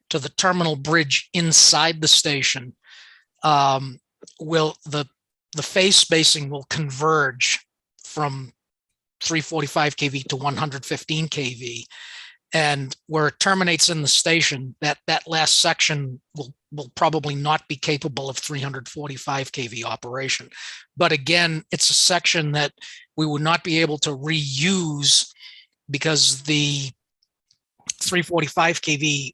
to the terminal bridge inside the station, the phase spacing will converge from 345 kV to 115 kV. And where it terminates in the station, that last section will probably not be capable of 345 kV operation. But again, it's a section that we would not be able to reuse because the 345 kV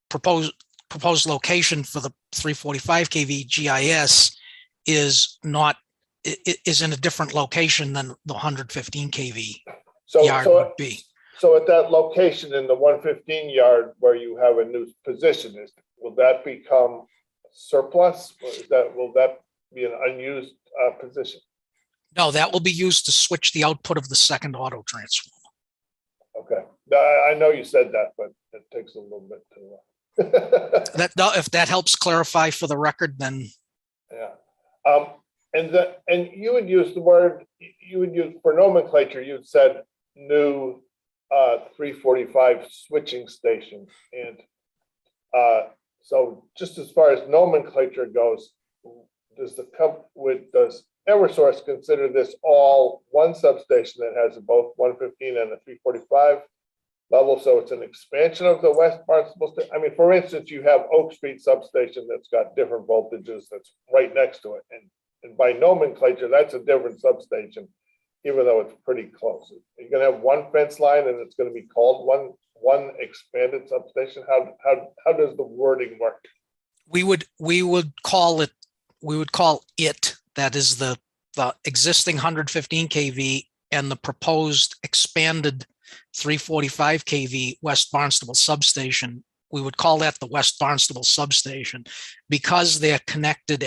proposed proposed location for the 345 kV GIS is not, is in a different location than the 115 kV yard would be. So at that location in the 115 yard where you have a new position, will that become surplus? Will that be an unused position? No, that will be used to switch the output of the second auto transformer. Okay, I know you said that, but it takes a little bit to. If that helps clarify for the record, then. Yeah. And you would use the word, for nomenclature, you said new 345 switching station. And so just as far as nomenclature goes, does Eversource consider this all one substation that has both 115 and a 345 level? So it's an expansion of the West Barnstable. I mean, for instance, you have Oak Street substation that's got different voltages that's right next to it. And by nomenclature, that's a different substation, even though it's pretty close. You're going to have one fence line and it's going to be called one expanded substation. How does the wording work? We would call it, that is the existing 115 kV and the proposed expanded 345 kV West Barnstable substation. We would call that the West Barnstable substation because they're connected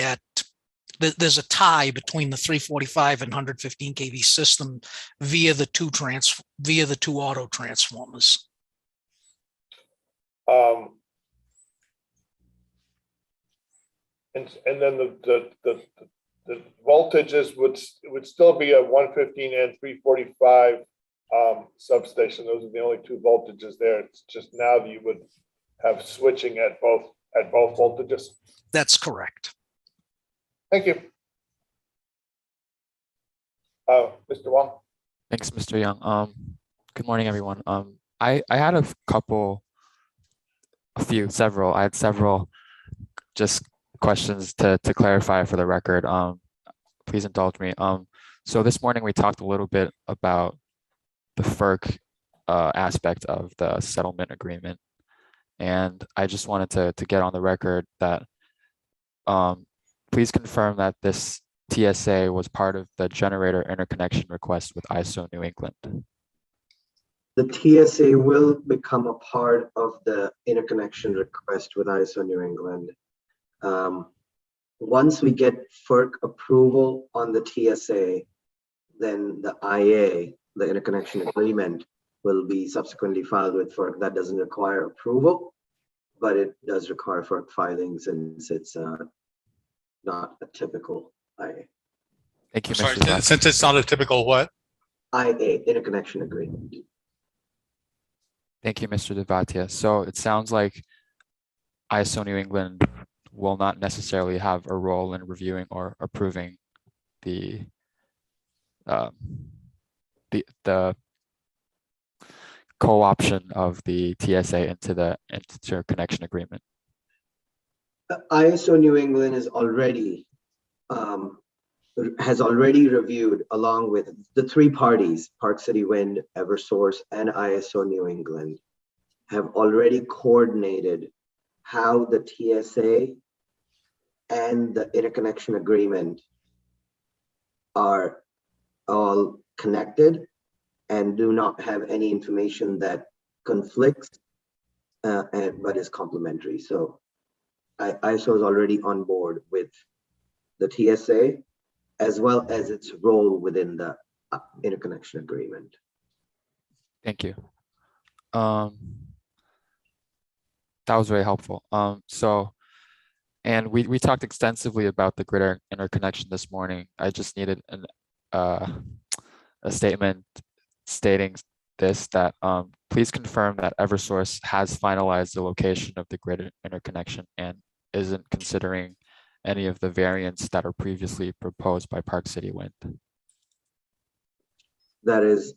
there's a tie between the 345 and 115 kV system via the two auto transformers. And then the voltages would still be a 115 and 345 substation. Those are the only two voltages there. It's just now that you would have switching at both voltages. That's correct. Thank you. Mr. Wong. Thanks, Mr. Young. Good morning, everyone. I had I had several just questions to clarify for the record. Please indulge me. So this morning we talked a little bit about the FERC aspect of the settlement agreement. And I just wanted to get on the record that please confirm that this TSA was part of the generator interconnection request with ISO New England. The TSA will become a part of the interconnection request with ISO New England. Once we get FERC approval on the TSA, then the IA, the interconnection agreement, will be subsequently filed with FERC. That doesn't require approval, but it does require FERC filings since it's not a typical IA. Thank you, Sorry, Mr. since it's not a typical what? IA, interconnection agreement. Thank you, Mr. Devatia. So it sounds like ISO New England will not necessarily have a role in reviewing or approving the co-option of the TSA into the interconnection agreement. ISO New England is has already reviewed, along with the three parties, Park City Wind, Eversource, and ISO New England, have already coordinated how the TSA and the interconnection agreement are all connected and do not have any information that conflicts, but is complementary. So ISO is already on board with the TSA as well as its role within the interconnection agreement. Thank you. That was very helpful. And we talked extensively about the grid interconnection this morning. I just needed a statement stating this, that please confirm that Eversource has finalized the location of the grid interconnection and isn't considering any of the variants that are previously proposed by Park City Wind. That is,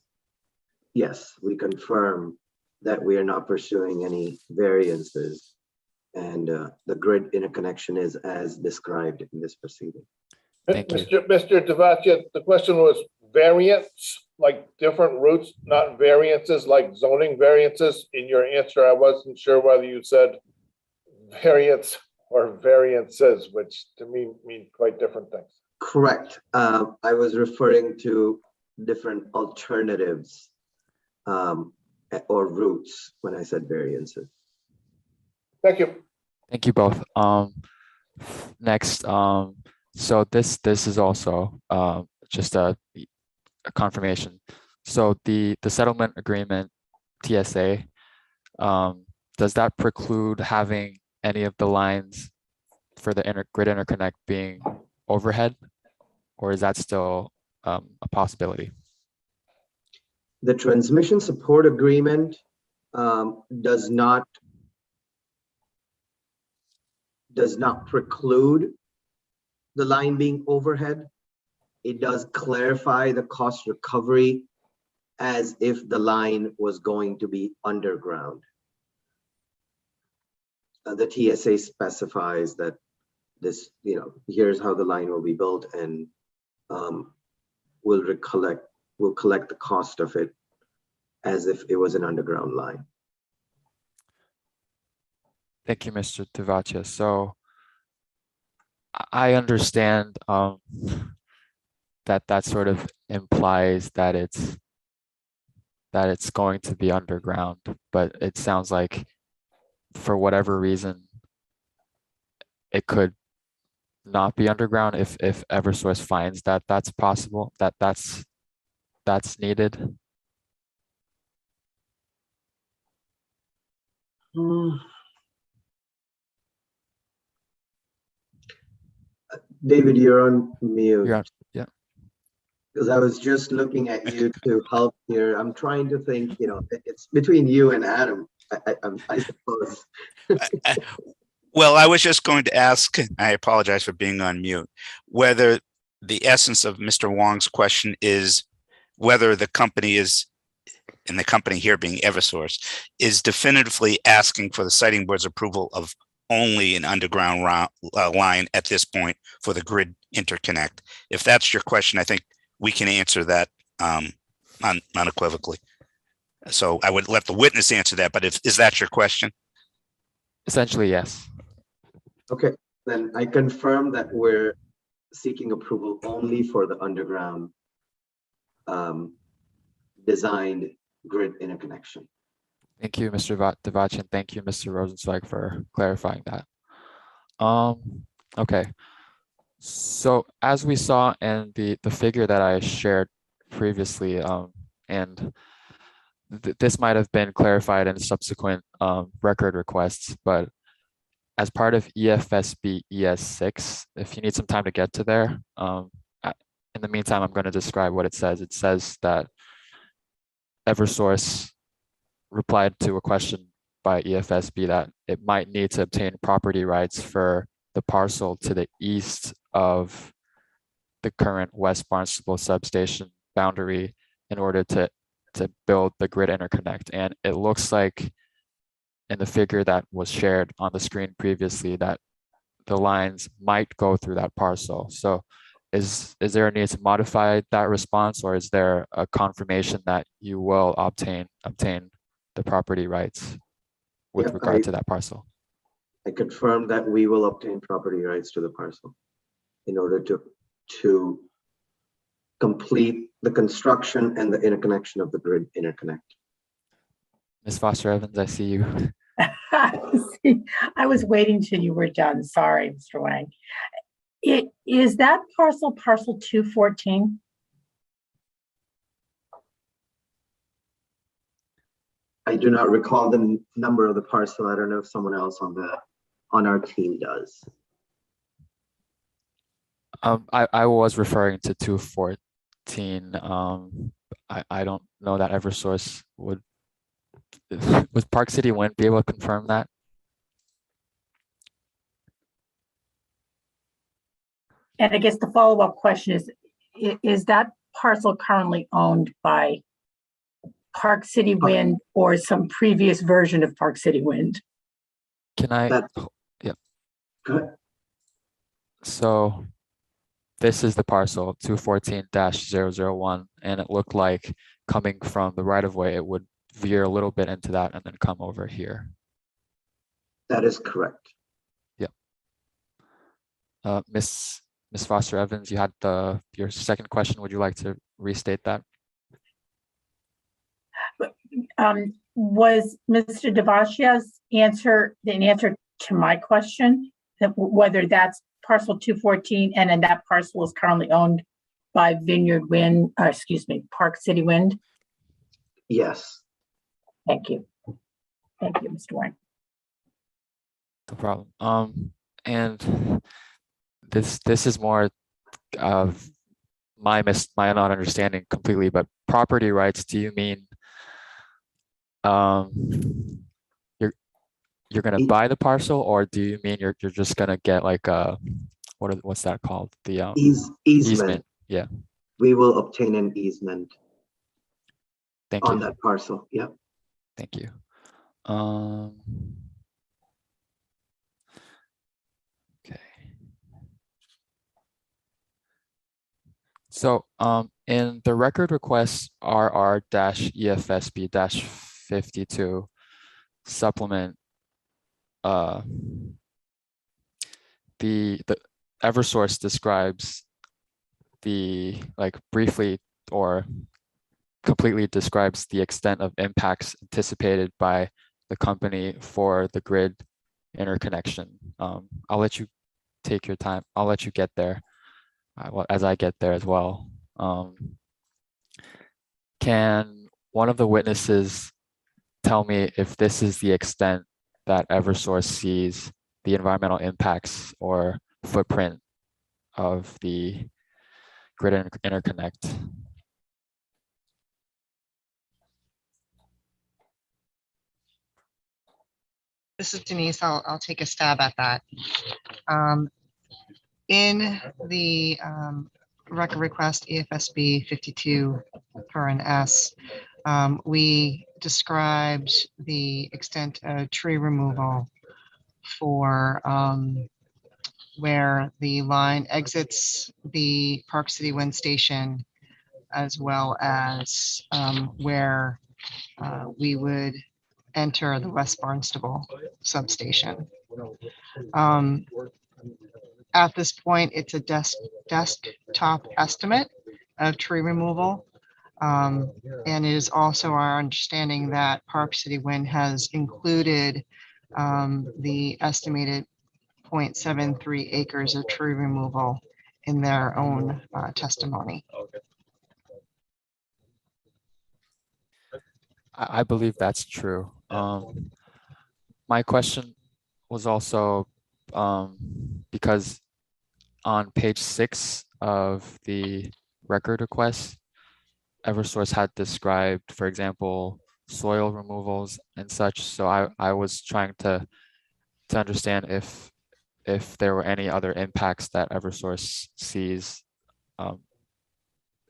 yes, we confirm that we are not pursuing any variances, and the grid interconnection is as described in this proceeding. Thank you. Mr. Devatia, the question was variants, like different routes, not variances like zoning variances. In your answer, I wasn't sure whether you said variance or variances, which to me mean quite different things. Correct. I was referring to different alternatives or routes when I said variances. Thank you. Thank you both. Next, so this is also just a confirmation. So the settlement agreement, TSA, does that preclude having any of the lines for the grid interconnect being overhead, or is that still a possibility? The transmission support agreement does not preclude the line being overhead. It does clarify the cost recovery as if the line was going to be underground. The TSA specifies that this, here's how the line will be built, and we'll collect the cost of it as if it was an underground line. Thank you, Mr. Tavacia. So I understand that sort of implies that it's going to be underground, but it sounds like for whatever reason it could not be underground if Eversource finds that that's possible, that's needed. David, you're on mute. Yeah. Because I was just looking at you to help here. I'm trying to think, it's between you and Adam, I suppose. Well, I was just going to ask, I apologize for being on mute, whether the essence of Mr. Wong's question is whether the company is, and the company here being Eversource, is definitively asking for the siting board's approval of only an underground line at this point for the grid interconnect. If that's your question, I think we can answer that unequivocally. So I would let the witness answer that, but is that your question? Essentially, yes. Okay, then I confirm that we're seeking approval only for the underground designed grid interconnection. Thank you, Mr. Tavacia, and thank you, Mr. Rosenzweig, for clarifying that. Okay, so as we saw in the figure that I shared previously, and this might have been clarified in subsequent record requests, but as part of EFSB ES6, if you need some time to get to there, in the meantime, I'm going to describe what it says. It says that Eversource replied to a question by EFSB that it might need to obtain property rights for the parcel to the east of the current West Barnstable substation boundary in order to build the grid interconnect. And it looks like in the figure that was shared on the screen previously that the lines might go through that parcel. So is there a need to modify that response, or is there a confirmation that you will obtain the property rights with regard to that parcel? I confirm that we will obtain property rights to the parcel in order to complete the construction and the interconnection of the grid interconnect. Ms. Foster Evans, I see you. I was waiting till you were done. Sorry, Mr. Wang. Is that parcel 214? I do not recall the number of the parcel. I don't know if someone else on our team does. I was referring to 214. I don't know that Eversource would Park City Wind be able to confirm that? And I guess the follow-up question is that parcel currently owned by Park City Wind or some previous version of Park City Wind? Can I? Yeah. Good. So this is the parcel 214-001, and it looked like coming from the right of way, it would veer a little bit into that and then come over here. That is correct. Miss Foster Evans, you had your second question. Would you like to restate that? Was Mr. Devashia's answer an answer to my question, that whether that's parcel 214 and then that parcel is currently owned by Vineyard Wind, Park City Wind? Yes. Thank you. Thank you, Mr. Wang. No problem. And this is more of my not understanding completely, but property rights, do you mean you're gonna buy the parcel, or do you mean you're just gonna get like a what's that called? The easement. Yeah. We will obtain an easement Thank you. on that parcel. Yep. Thank you. Okay. So in the record request RR-EFSB-52 supplement, the Eversource describes briefly or completely describes the extent of impacts anticipated by the company for the grid interconnection. I'll let you take your time. I'll let you get there as I get there as well. Can one of the witnesses tell me if this is the extent that Eversource sees the environmental impacts or footprint of the grid interconnect? This is Denise. I'll take a stab at that. In the record request EFSB 52 per an S, we described the extent of tree removal for where the line exits the Park City Wind Station, as well as where we would enter the West Barnstable substation. At this point, it's a desktop estimate of tree removal. And it is also our understanding that Park City Wind has included the estimated 0.73 acres of tree removal in their own testimony. I believe that's true. My question was also because on page 6 of the record request, Eversource had described, for example, soil removals and such. So I was trying to understand if there were any other impacts that Eversource sees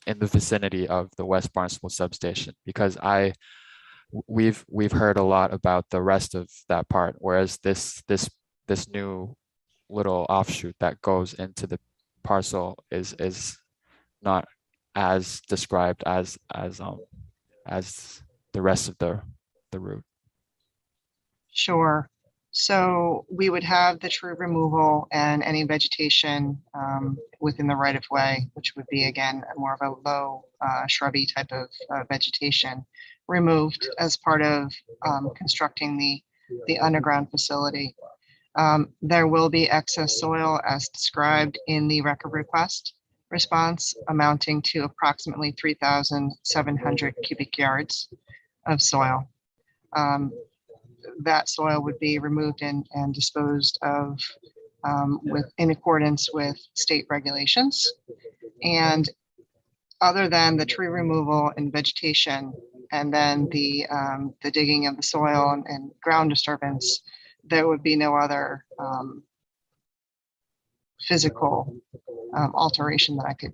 in the vicinity of the West Barnstable substation, because we've heard a lot about the rest of that part, whereas this new little offshoot that goes into the parcel is not as described as the rest of the route. Sure. So we would have the tree removal and any vegetation within the right of way, which would be again more of a low shrubby type of vegetation, removed as part of constructing the underground facility. There will be excess soil as described in the record request response, amounting to approximately 3,700 cubic yards of soil. That soil would be removed and disposed of in accordance with state regulations. And other than the tree removal and vegetation, and then the digging of the soil and ground disturbance, there would be no other physical alteration that I could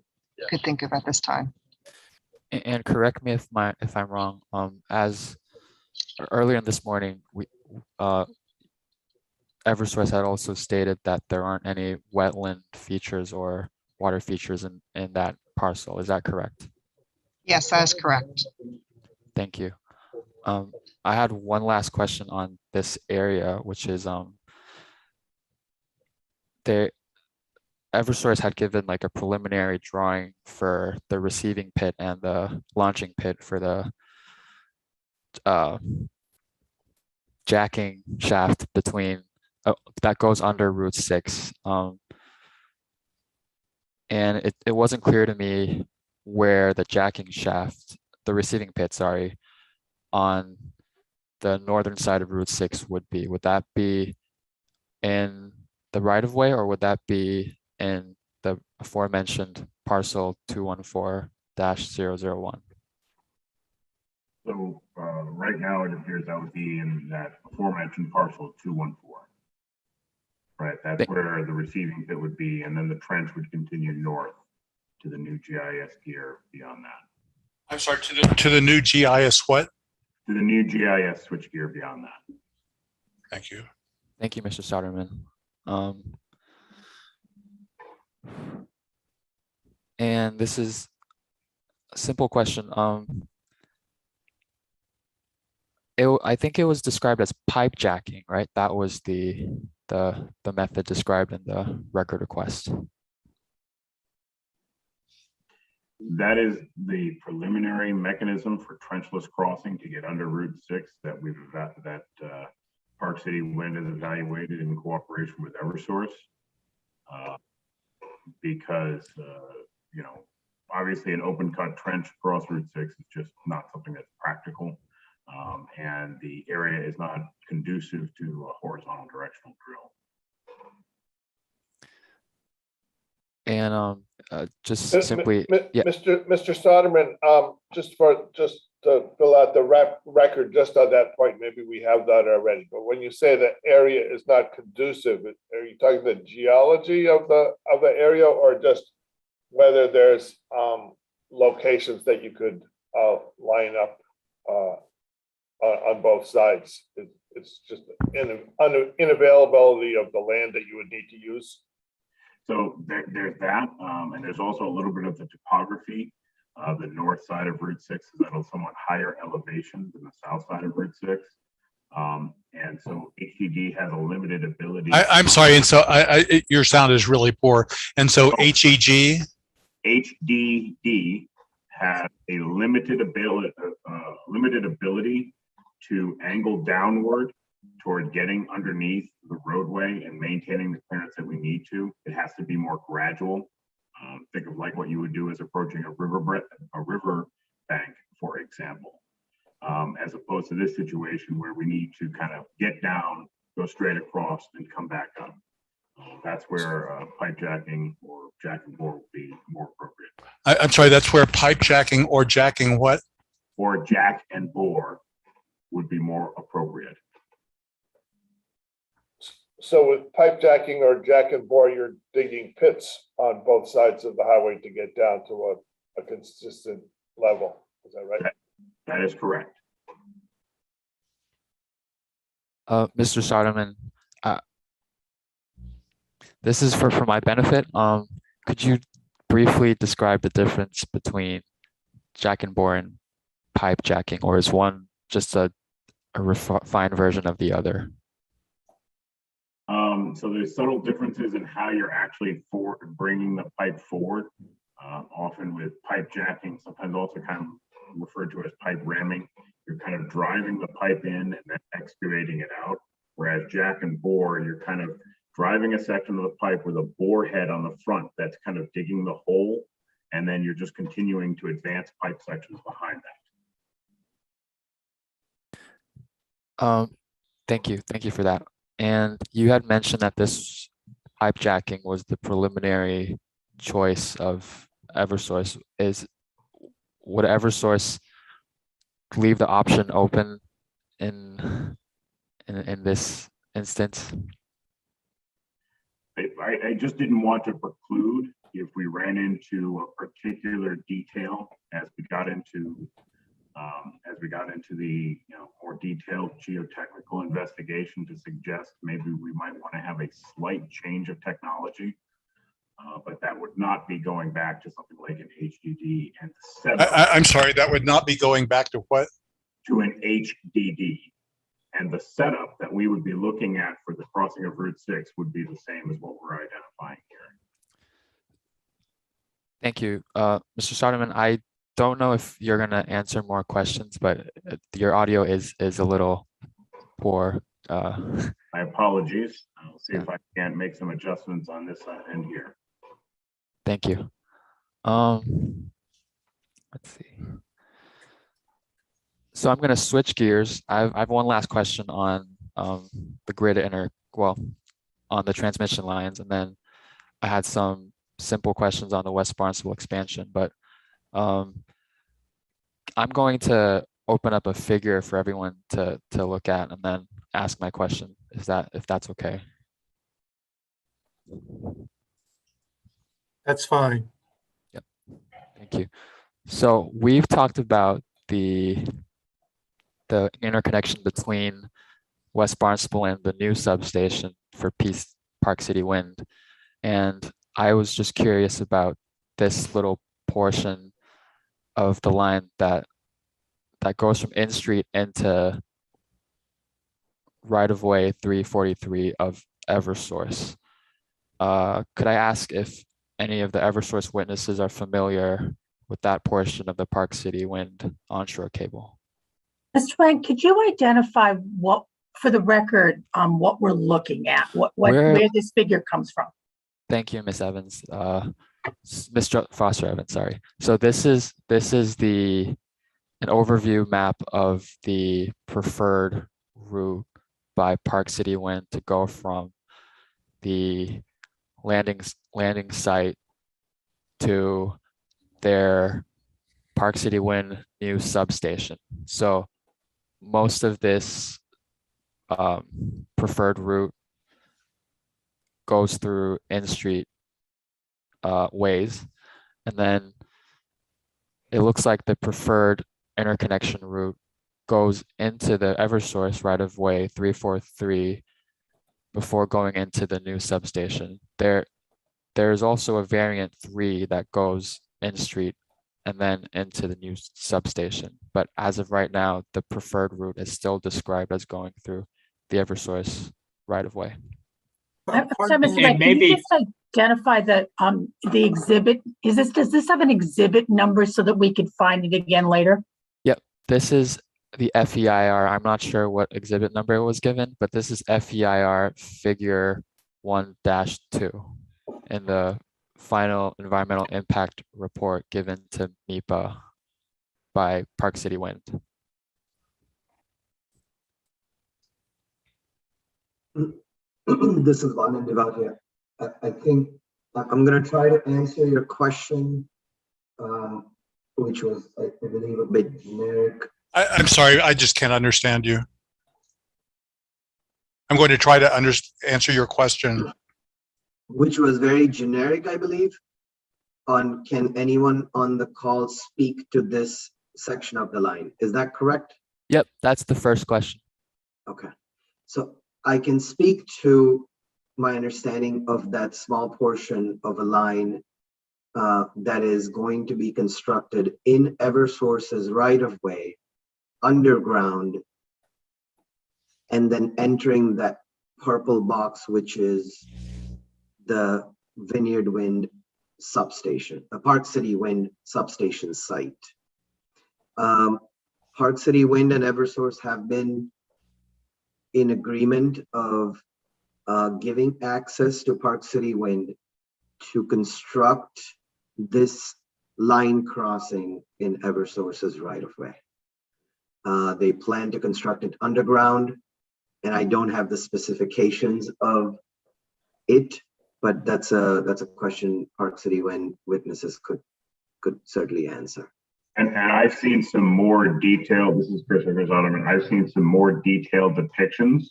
think of at this time. And correct me if I'm wrong. As earlier in this morning, Eversource had also stated that there aren't any wetland features or water features in that parcel. Is that correct? Yes, that is correct. Thank you. I had one last question on this area, which is Eversource had given like a preliminary drawing for the receiving pit and the launching pit for the jacking shaft between that goes under Route 6. And it wasn't clear to me where the jacking shaft, the receiving pit, sorry, on the northern side of Route 6 would be. Would that be in the right of way, or would that be in the aforementioned parcel 214-001? So right now it appears that would be in that aforementioned parcel 214. Right, that's where the receiving pit would be, and then the trench would continue north to the new GIS gear beyond that. I'm sorry, to the new GIS what? To the new GIS switch gear beyond that. Thank you. Thank you, Mr. Soderman. And this is a simple question. I think it was described as pipe jacking, right? That was the method described in the record request. That is the preliminary mechanism for trenchless crossing to get under Route 6 that Park City Wind has evaluated in cooperation with Eversource. Because you know, obviously an open cut trench across Route 6 is just not something that's practical. And the area is not conducive to a horizontal directional drill. And just simply, yeah. Mr. Soderman, just to fill out the record, just on that point, maybe we have that already, but when you say the area is not conducive, are you talking the geology of the area, or just whether there's locations that you could line up on both sides? It's just inavailability of the land that you would need to use. So there's that, and there's also a little bit of the topography. The north side of Route 6 is at a somewhat higher elevation than the south side of Route 6. And so HDD has a limited ability. I'm sorry, and so your sound is really poor. And so HDD has a limited ability to angle downward toward getting underneath the roadway and maintaining the clearance that we need to. It has to be more gradual. Think of like what you would do as approaching a river bank, for example, as opposed to this situation where we need to kind of get down, go straight across, and come back up. That's where pipe jacking or jack and bore would be more appropriate. I'm sorry, that's where pipe jacking or jacking what? Or jack and bore would be more appropriate. So with pipe jacking or jack and bore, you're digging pits on both sides of the highway to get down to a consistent level. Is that right? That is correct. Mr. Soderman, this is for my benefit. Could you briefly describe the difference between jack and bore and pipe jacking, or is one just a refined version of the other? So there's subtle differences in how you're actually bringing the pipe forward. Often with pipe jacking, sometimes also kind of referred to as pipe ramming, you're kind of driving the pipe in and then excavating it out. Whereas jack and bore, you're kind of driving a section of the pipe with a bore head on the front that's kind of digging the hole, and then you're just continuing to advance pipe sections behind that. Thank you for that. And you had mentioned that this pipe jacking was the preliminary choice of Eversource. Would Eversource leave the option open in this instance? I just didn't want to preclude if we ran into a particular detail as we got into the more detailed geotechnical investigation to suggest maybe we might want to have a slight change of technology, but that would not be going back to something like an HDD and setup. I'm sorry, that would not be going back to what? To an HDD, and the setup that we would be looking at for the crossing of Route 6 would be the same as what we're identifying here. Thank you. Mr. Soderman, I don't know if you're going to answer more questions, but your audio is a little poor. My apologies. I'll see if I can make some adjustments on this end here. Thank you. Let's see. So I'm going to switch gears. I have one last question on the grid on the transmission lines, and then I had some simple questions on the West Barnstable expansion. But I'm going to open up a figure for everyone to look at and then ask my question. If that's okay? That's fine. Yep. Thank you. So we've talked about the interconnection between West Barnstable and the new substation for Park City Wind. And I was just curious about this little portion of the line that goes from In Street into right-of-way 343 of Eversource. Could I ask if any of the Eversource witnesses are familiar with that portion of the Park City Wind onshore cable? Mr. Wang, could you identify what, for the record, what we're looking at, where this figure comes from? Thank you, Ms. Evans. Mr. Foster Evans, sorry. So this is an overview map of the preferred route by Park City Wind to go from the landing site to their Park City Wind new substation. So most of this preferred route goes through In Street ways, and then it looks like the preferred interconnection route goes into the Eversource right-of-way 343 before going into the new substation. There's also a variant 3 that goes In Street and then into the new substation. But as of right now, the preferred route is still described as going through the Eversource right-of-way. So, Mr. Wang, can you just identify the exhibit? Does this have an exhibit number so that we could find it again later? Yep, this is the FEIR. I'm not sure what exhibit number it was given, but this is FEIR figure 1-2 in the final environmental impact report given to MEPA by Park City Wind. This is Vanan Devat here. I think I'm going to try to answer your question, which was, I believe, a bit generic. I'm sorry, I just can't understand you. I'm going to try to answer your question. Which was very generic, I believe, on can anyone on the call speak to this section of the line? Is that correct? Yep, that's the first question. Okay, so I can speak to my understanding of that small portion of a line that is going to be constructed in Eversource's right-of-way underground, and then entering that purple box, which is the Vineyard Wind substation, a Park City Wind substation site. Park City Wind and Eversource have been in agreement of giving access to Park City Wind to construct this line crossing in Eversource's right-of-way. They plan to construct it underground, and I don't have the specifications of it, but that's a question Park City Wind witnesses could certainly answer. And I've seen some more detailed, this is Christopher Zoderman, I've seen some more detailed depictions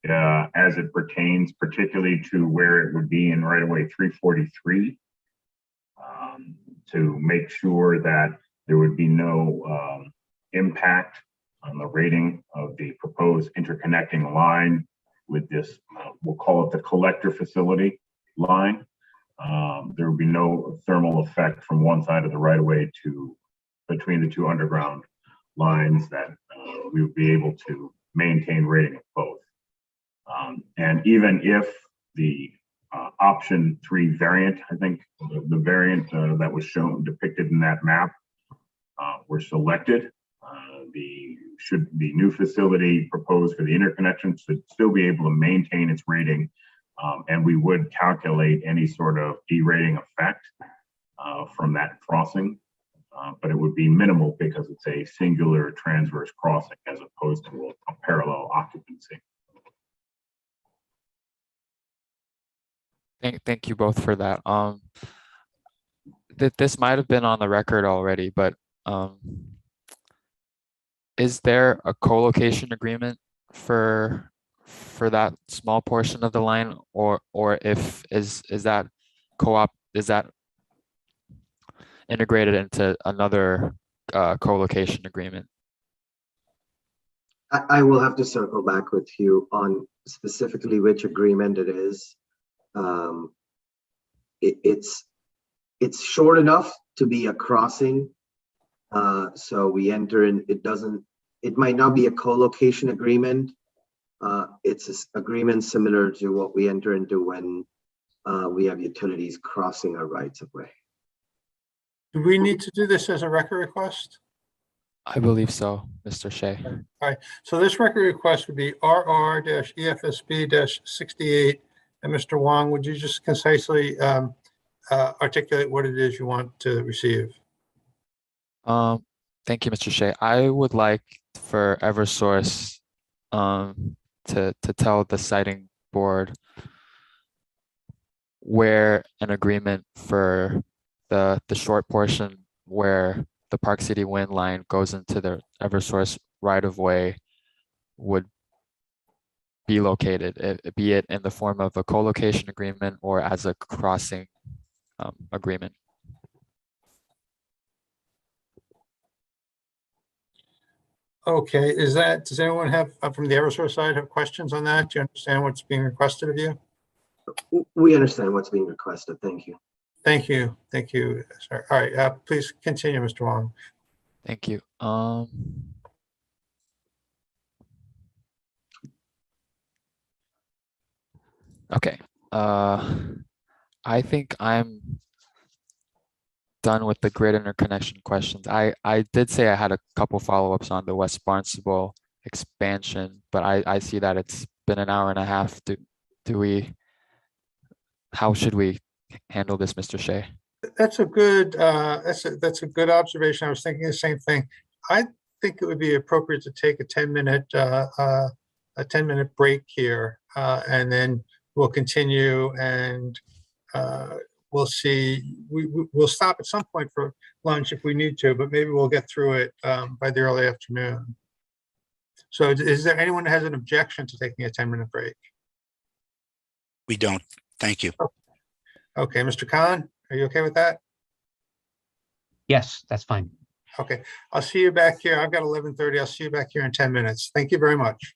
as it pertains particularly to where it would be in right-of-way 343 to make sure that there would be no impact on the rating of the proposed interconnecting line with this, we'll call it the collector facility line. There would be no thermal effect from one side of the right-of-way to between the two underground lines, that we would be able to maintain rating of both. And even if the option 3 variant. I think the variant that was shown depicted in that map were selected. The new facility proposed for the interconnection should still be able to maintain its rating, and we would calculate any sort of derating effect from that crossing, but it would be minimal because it's a singular transverse crossing as opposed to a parallel occupancy. Thank you both for that. This might have been on the record already, but is there a co-location agreement for that small portion of the line, or if is that co-op, is that integrated into another co-location agreement? I will have to circle back with you on specifically which agreement it is. It's short enough to be a crossing. So we enter in, it might not be a co-location agreement. It's an agreement similar to what we enter into when we have utilities crossing our rights of way. Do we need to do this as a record request? I believe so, Mr. Shea. All right, so this record request would be RR-EFSB-68. And Mr. Wong, would you just concisely articulate what it is you want to receive? Thank you, Mr. Shea. I would like for Eversource to tell the siting board where an agreement for the short portion where the Park City Wind line goes into the Eversource right-of-way would be located, be it in the form of a co-location agreement or as a crossing agreement. Okay, does anyone have, from the Eversource side, have questions on that? Do you understand what's being requested of you? We understand what's being requested. Thank you. Thank you. Thank you. Sorry. All right, please continue, Mr. Wong. Thank you. Okay. I think I'm done with the grid interconnection questions. I did say I had a couple follow-ups on the West Barnstable expansion, but I see that it's been an hour and a half. How should we handle this, Mr. Shea? That's a good that's a good observation. I was thinking the same thing. I think it would be appropriate to take a 10-minute break here, and then we'll continue, and we'll see. We'll stop at some point for lunch if we need to, but maybe we'll get through it by the early afternoon. So is there anyone that has an objection to taking a 10-minute break? We don't. Thank you. Okay, Mr. Khan, are you okay with that? Yes, that's fine. Okay, I'll see you back here. I've got 11:30. I'll see you back here in 10 minutes. Thank you very much.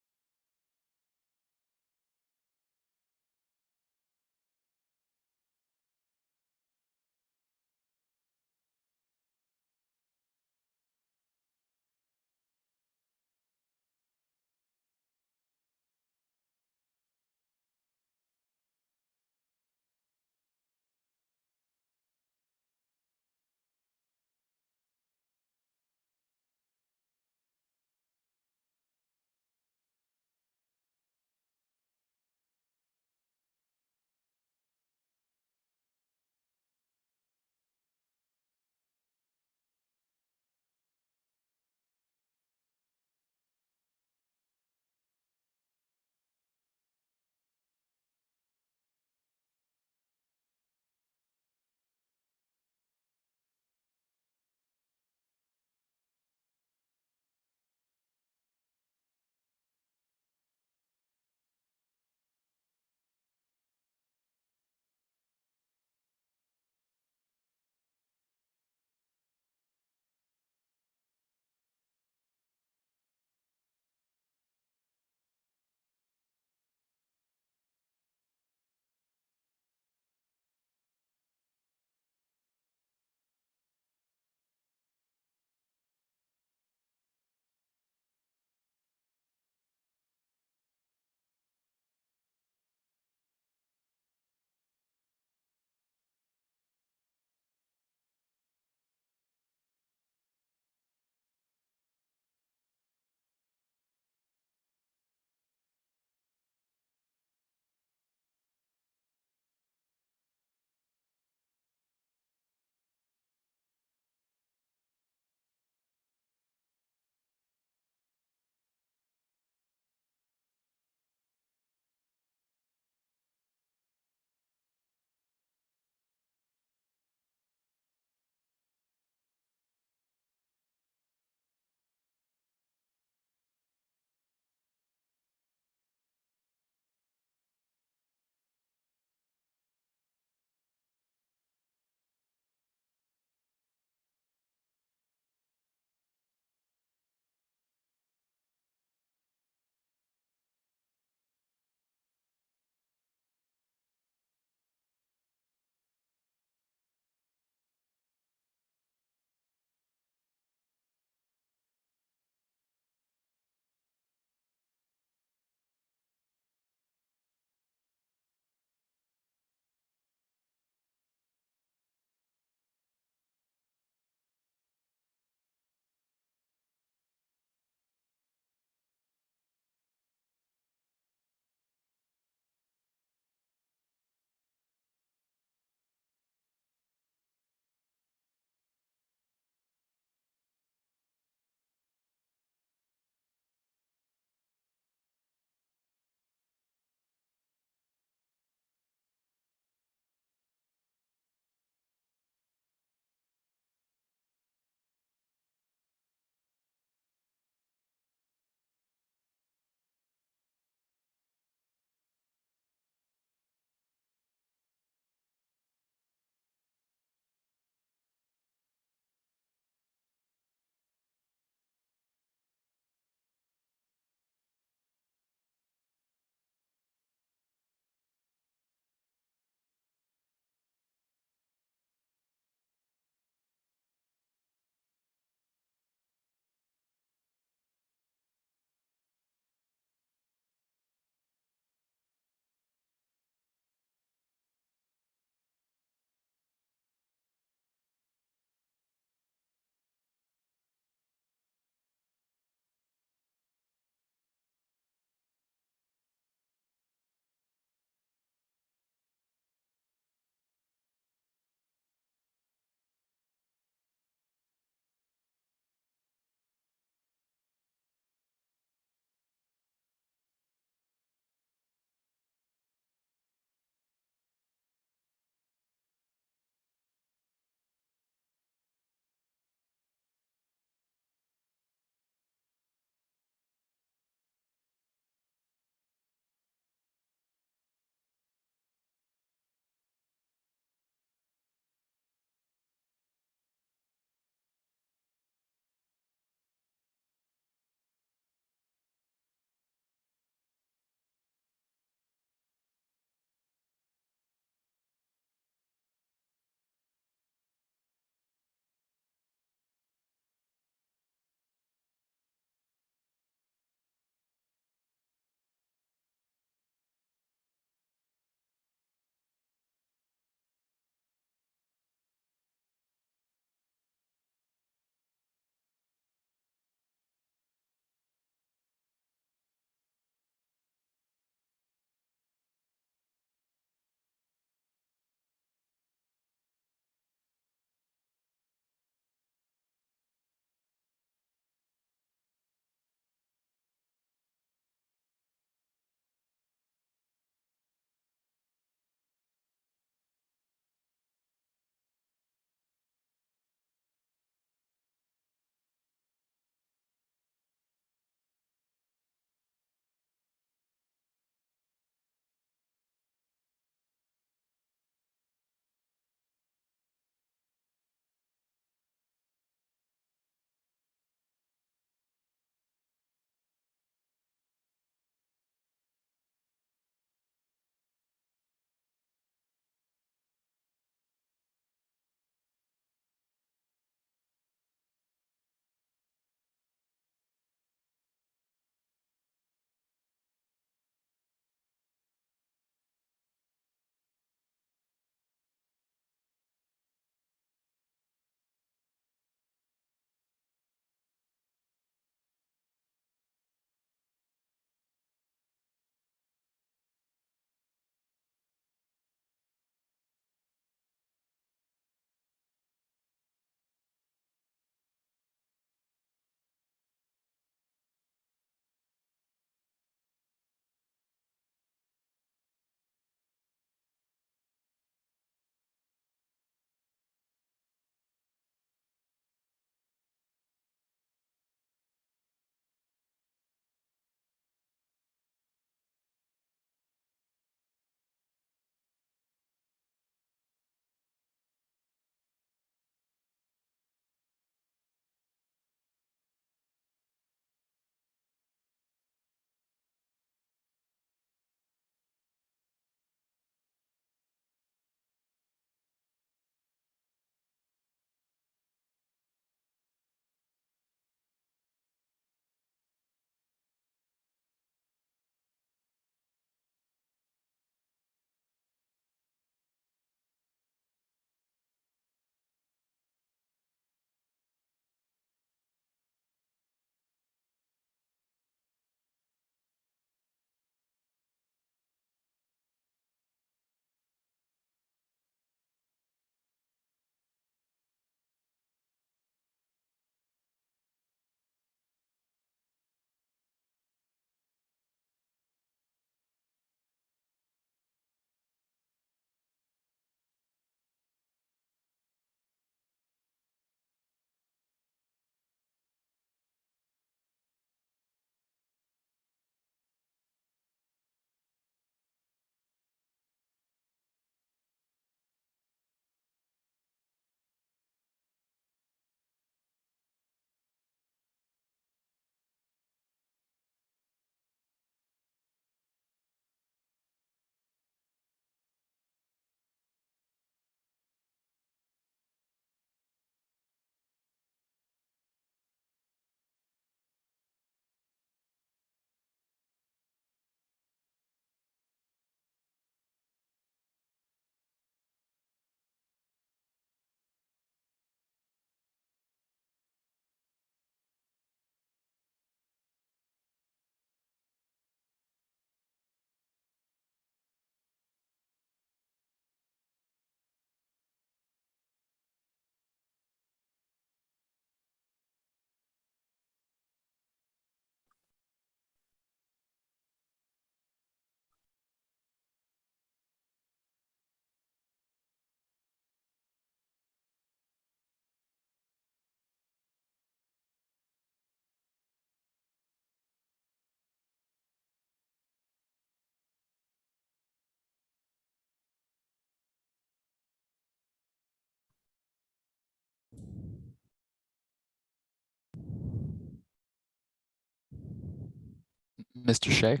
Mr. Shea?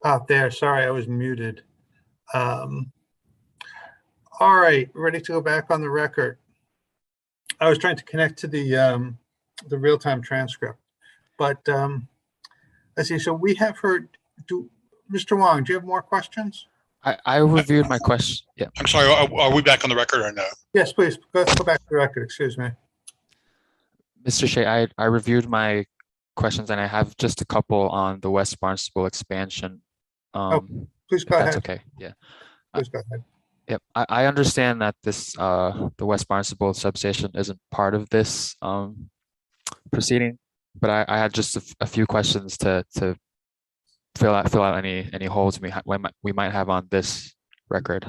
Out there, sorry, I was muted. All right, ready to go back on the record. I was trying to connect to the real-time transcript, but let's see. So we have heard. Mr. Wong, do you have more questions? I reviewed my question. Yeah. I'm sorry, are we back on the record or no? Yes, please. Let's go back to the record. Excuse me. Mr. Shea, I reviewed my questions and I have just a couple on the West Barnstable expansion. Please go ahead. That's okay. Yeah. Please go ahead. Yep. I understand that this the West Barnstable substation isn't part of this proceeding, but I had just a few questions to fill out any holes we might have on this record.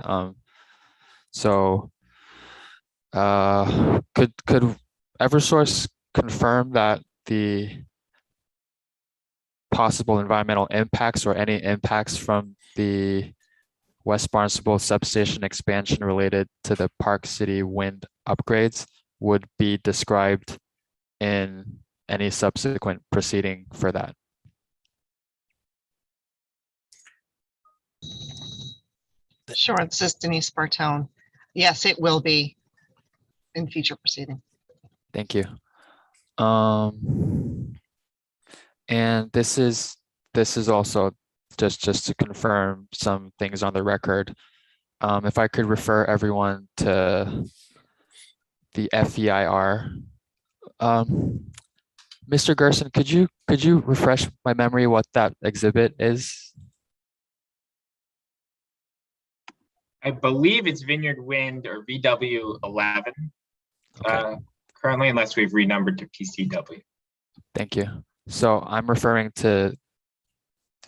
So could Eversource confirm that the possible environmental impacts or any impacts from the West Barnstable substation expansion related to the Park City wind upgrades would be described in any subsequent proceeding for that? Sure, it's just Denise Bartone. Yes, it will be in future proceeding. Thank you. And this is also just to confirm some things on the record. If I could refer everyone to the FEIR. Mr. Gerson, could you refresh my memory what that exhibit is? I believe it's Vineyard Wind or VW 11 currently, unless we've renumbered to PCW. Thank you. So I'm referring to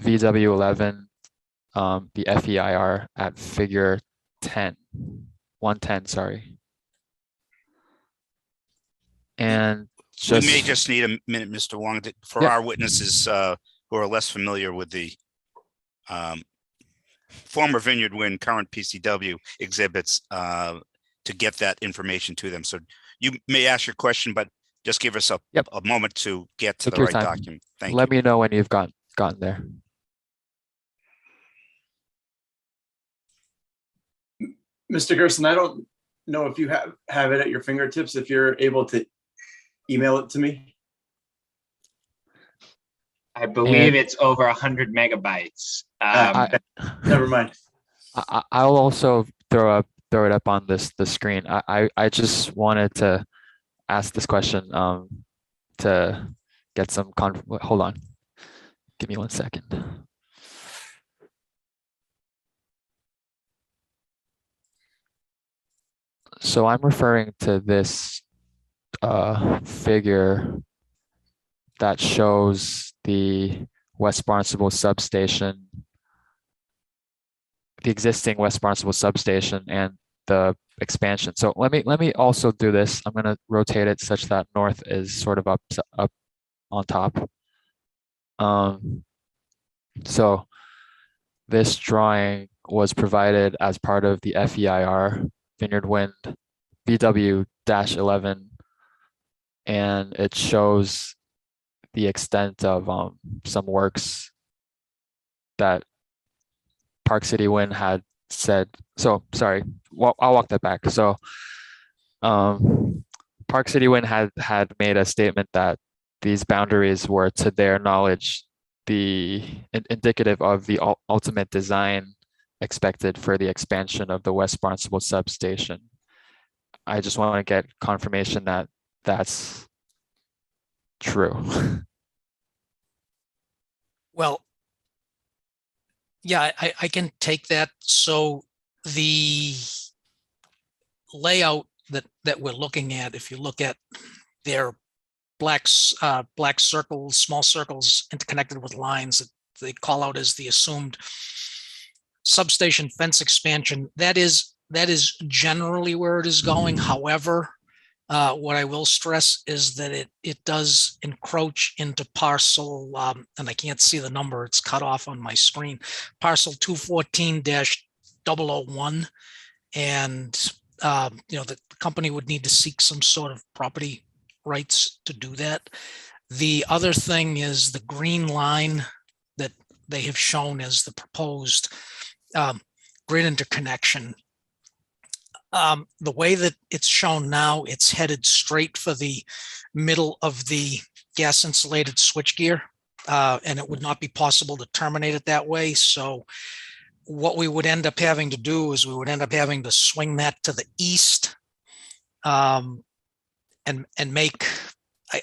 VW 11, the FEIR at figure 110, sorry. And we may just need a minute, Mr. Wong, for our witnesses who are less familiar with the former Vineyard Wind, current PCW exhibits to get that information to them. So you may ask your question, but just give us a moment to get to the right document. Thank you. Let me know when you've gotten there. Mr. Gerson, I don't know if you have it at your fingertips, if you're able to email it to me. I believe it's over 100 megabytes. Never mind. I'll also throw it up on the screen. I just wanted to ask this question to get some hold on. Give me 1 second. So I'm referring to this figure that shows the West Barnstable substation, the existing West Barnstable substation and the expansion. So let me also do this. I'm going to rotate it such that north is sort of up on top. So this drawing was provided as part of the FEIR Vineyard Wind VW-11, and it shows the extent of some works that Park City Wind had said. So sorry, well, I'll walk that back. So Park City Wind had made a statement that these boundaries were, to their knowledge, the indicative of the ultimate design expected for the expansion of the West Barnstable substation. I just want to get confirmation that that's true. Well, yeah, I can take that. So the layout that we're looking at, if you look at their black circles, small circles interconnected with lines that they call out as the assumed substation fence expansion, that is that is generally where it is going. However, what I will stress is that it does encroach into parcel, and I can't see the number, it's cut off on my screen, parcel 214-001. And, the company would need to seek some sort of property rights to do that. The other thing is the green line that they have shown as the proposed grid interconnection. The way that it's shown now, it's headed straight for the middle of the gas insulated switchgear, and it would not be possible to terminate it that way. So what we would end up having to do is we would end up having to swing that to the east, and make,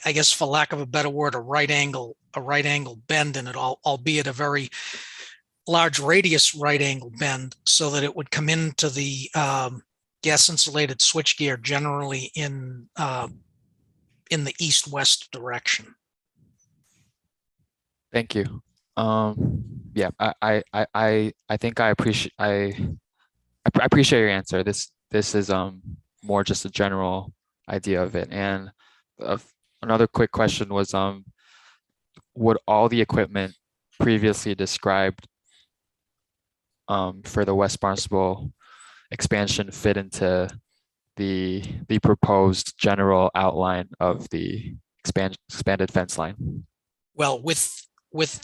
I guess, for lack of a better word, a right angle bend in it, albeit a very large radius right angle bend, so that it would come into the gas insulated switchgear generally in the east-west direction. Thank you. Yeah, I think I appreciate your answer. This is more just a general idea of it. And another quick question was, would all the equipment previously described for the West Barnstable expansion fit into the proposed general outline of the expanded fence line? Well, with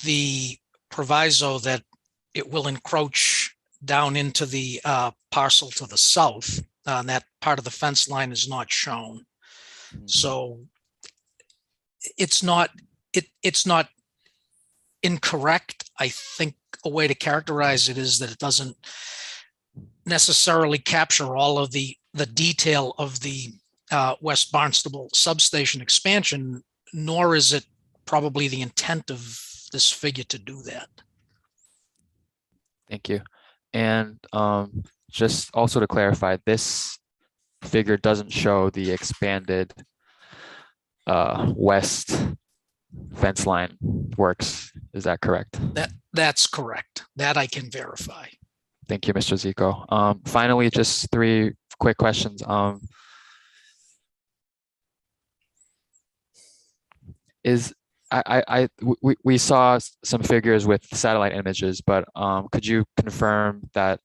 the proviso that it will encroach down into the parcel to the south, and that part of the fence line is not shown. So it's not incorrect. I think a way to characterize it is that it doesn't necessarily capture all of the detail of the West Barnstable substation expansion, nor is it probably the intent of this figure to do that. Thank you. And just also to clarify, this figure doesn't show the expanded west fence line works. Is that correct? That's correct. That I can verify. Thank you, Mr. Zico. Finally, just three quick questions. We saw some figures with satellite images, but could you confirm that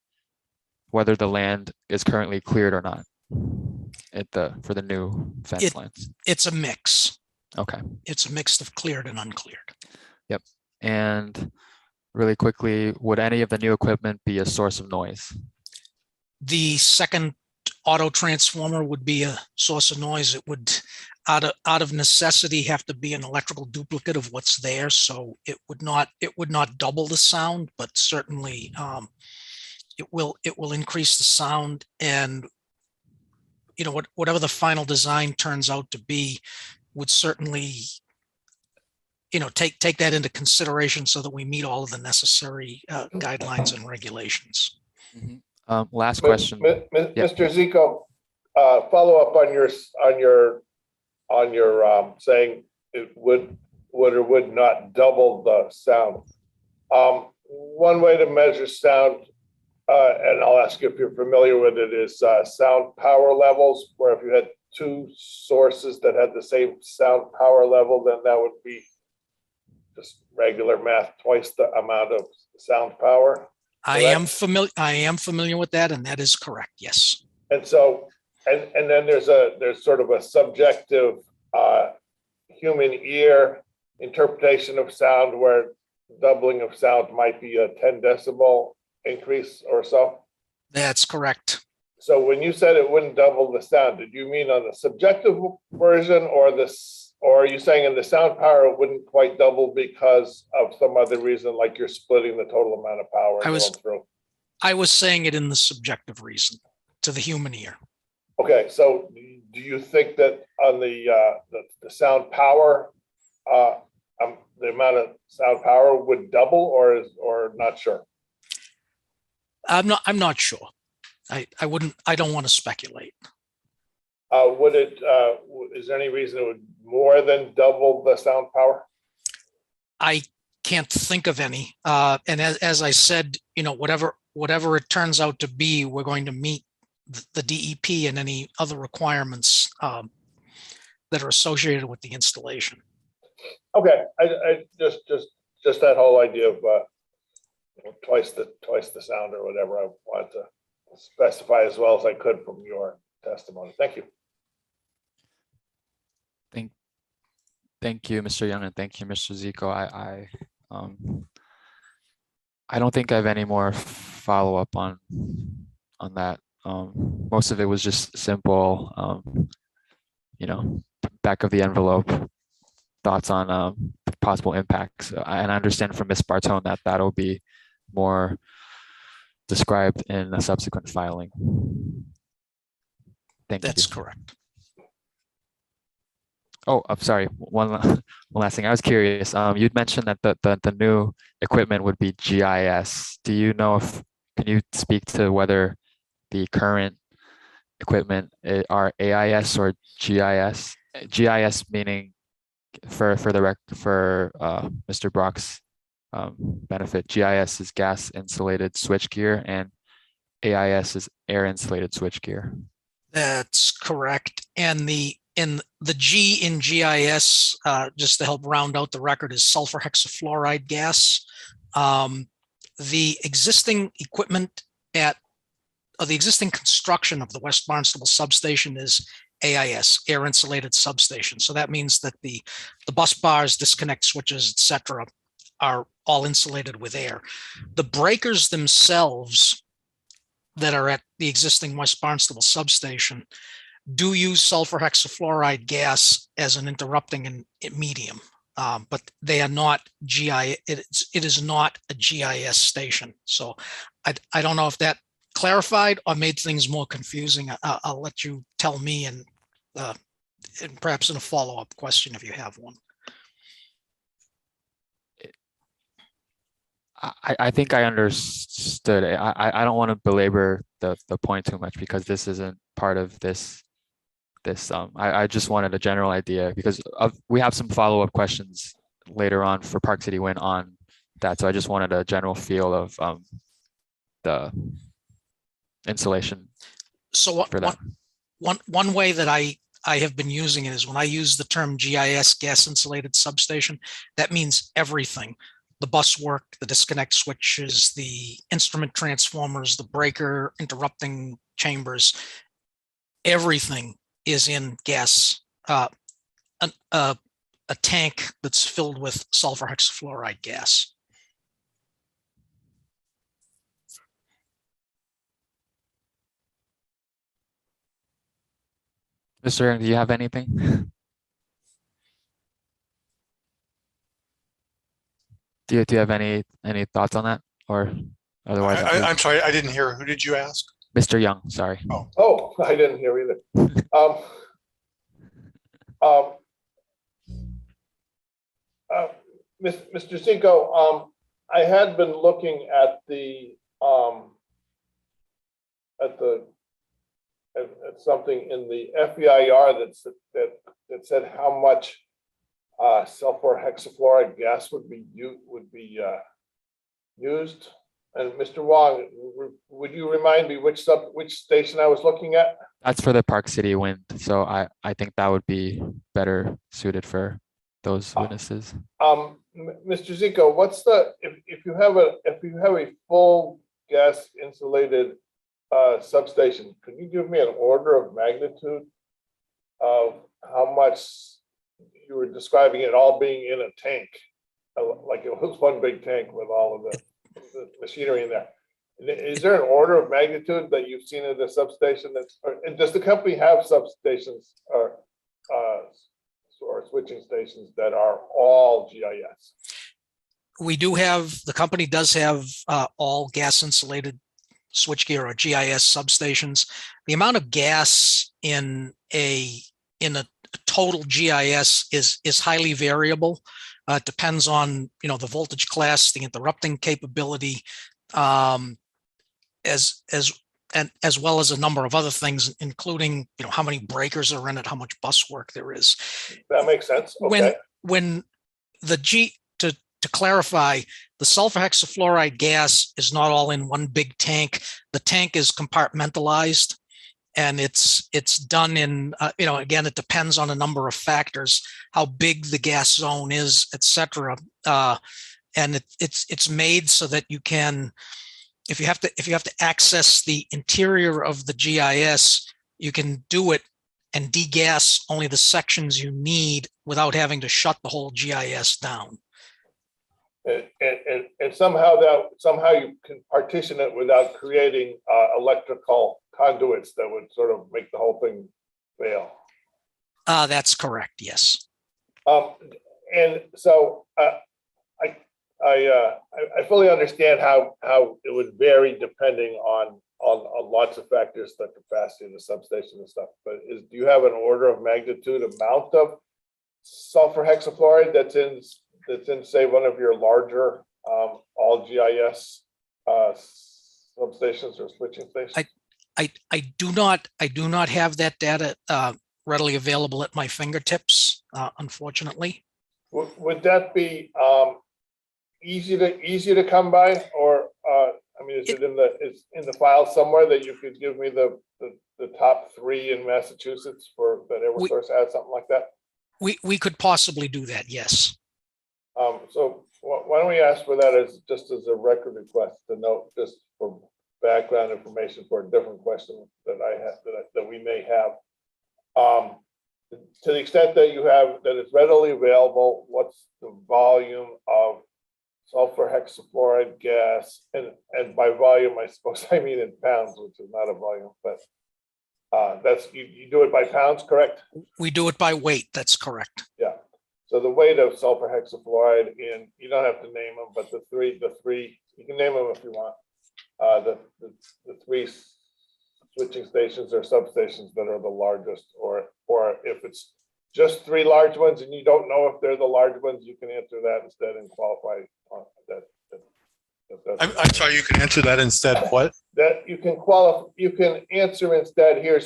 whether the land is currently cleared or not for the new fence lines? It's a mix. Okay. It's a mix of cleared and uncleared. Yep. And really quickly, would any of the new equipment be a source of noise? The second auto transformer would be a source of noise. It would, out of necessity, have to be an electrical duplicate of what's there. So it would not double the sound, but certainly it will increase the sound. And whatever the final design turns out to be, would certainly take that into consideration so that we meet all of the necessary guidelines and regulations. Mm-hmm. Last question. Mr. Zico, follow up on your saying it would or would not double the sound. One way to measure sound, and I'll ask you if you're familiar with it, is sound power levels, where if you had two sources that had the same sound power level, then that would be just regular math, twice the amount of sound power. I am familiar with that, and that is correct. Yes. And so, and then there's sort of a subjective human ear interpretation of sound, where doubling of sound might be a 10 decibel increase or so. That's correct. So when you said it wouldn't double the sound, did you mean on the subjective version, or are you saying in the sound power it wouldn't quite double because of some other reason, like you're splitting the total amount of power going through? I was saying it in the subjective reason to the human ear. Okay, so do you think that on the sound power, the amount of sound power would double, or not sure? I'm not sure. I don't want to speculate. Would it, is there any reason it would more than double the sound power? I can't think of any. And as I said, whatever it turns out to be, we're going to meet the DEP and any other requirements that are associated with the installation. Okay, I just that whole idea of twice the sound or whatever, I wanted to specify as well as I could from your testimony. Thank you. Thank you, Mr. Young, and thank you, Mr. Zico. I don't think I have any more follow-up on that. Most of it was just simple, back of the envelope thoughts on possible impacts. And I understand from Ms. Bartone that that'll be more described in a subsequent filing. Thank you. That's correct. Oh, I'm sorry. One last thing. I was curious. You'd mentioned that the new equipment would be GIS. Do you know can you speak to whether the current equipment are AIS or GIS? GIS meaning for Mr. Brock's benefit, GIS is gas insulated switchgear and AIS is air insulated switchgear. That's correct. And the G in GIS, just to help round out the record, is sulfur hexafluoride gas. The existing equipment the existing construction of the West Barnstable substation is AIS, air insulated substation. So that means that the bus bars, disconnect switches, etc., are all insulated with air. The breakers themselves that are at the existing West Barnstable substation do use sulfur hexafluoride gas as an interrupting medium, but they are not GIS. It is not a GIS station. So I don't know if that clarified or made things more confusing. I'll let you tell me, and perhaps in a follow-up question if you have one. I think I understood. I don't want to belabor the point too much because this isn't part of this. I just wanted a general idea because we have some follow-up questions later on for Park City Wind on that. So I just wanted a general feel of the insulation. So for that. One way that I have been using it is when I use the term GIS, gas insulated substation, that means everything. The bus work, the disconnect switches, the instrument transformers, the breaker interrupting chambers, everything is in gas, a tank that's filled with sulfur hexafluoride gas. Mr. Young, do you have anything? Do you have any thoughts on that, or otherwise? I'm sorry, I didn't hear. Who did you ask? Mr. Young, sorry. Oh, I didn't hear either. Mr. Zico, I had been looking at at something in the FEIR that said how much sulfur hexafluoride gas would be used. And Mr. Wong, would you remind me which station I was looking at? That's for the Park City Wind. So I think that would be better suited for those witnesses. Mr. Zico, what's if you have a full gas insulated substation, could you give me an order of magnitude of how much you were describing it all being in a tank, like it was one big tank with all of the machinery in there? Is there an order of magnitude that you've seen in the substation? And does the company have substations or switching stations that are all GIS? We do have, the company does have all gas insulated switchgear or GIS substations. The amount of gas in a total GIS is highly variable. It depends on the voltage class, the interrupting capability, as well as a number of other things, including how many breakers are in it, how much bus work there is. That makes sense. Okay. When the to clarify, the sulfur hexafluoride gas is not all in one big tank. The tank is compartmentalized. and it's done in, again, it depends on a number of factors, how big the gas zone is, et cetera. And it's made so that you can, if you have to access the interior of the GIS, you can do it and degas only the sections you need without having to shut the whole GIS down. And somehow you can partition it without creating electrical conduits that would sort of make the whole thing fail. That's correct. Yes. And so I fully understand how it would vary depending on lots of factors, the capacity of the substation and stuff. But do you have an order of magnitude amount of sulfur hexafluoride that's in say one of your larger all GIS substations or switching stations? I do not have that data readily available at my fingertips, unfortunately. Would that be easy to come by, or I mean, is it in the file somewhere that you could give me the top 3 in Massachusetts for that Eversource has, something like that? We could possibly do that. Yes. So why don't we ask for that as just as a record request to note, just for background information for a different question that I have that we may have. To the extent that you have that it's readily available, what's the volume of sulfur hexafluoride gas? And by volume, I suppose I mean in pounds, which is not a volume, but that's you do it by pounds, correct? We do it by weight. That's correct. Yeah. So the weight of sulfur hexafluoride in, you don't have to name them, but the three, you can name them if you want. The 3 switching stations or substations that are the largest, or if it's just 3 large ones and you don't know if they're the large ones, you can answer that instead and qualify that. I'm sorry, you can answer that instead. What? That you can qualify, you can answer instead, here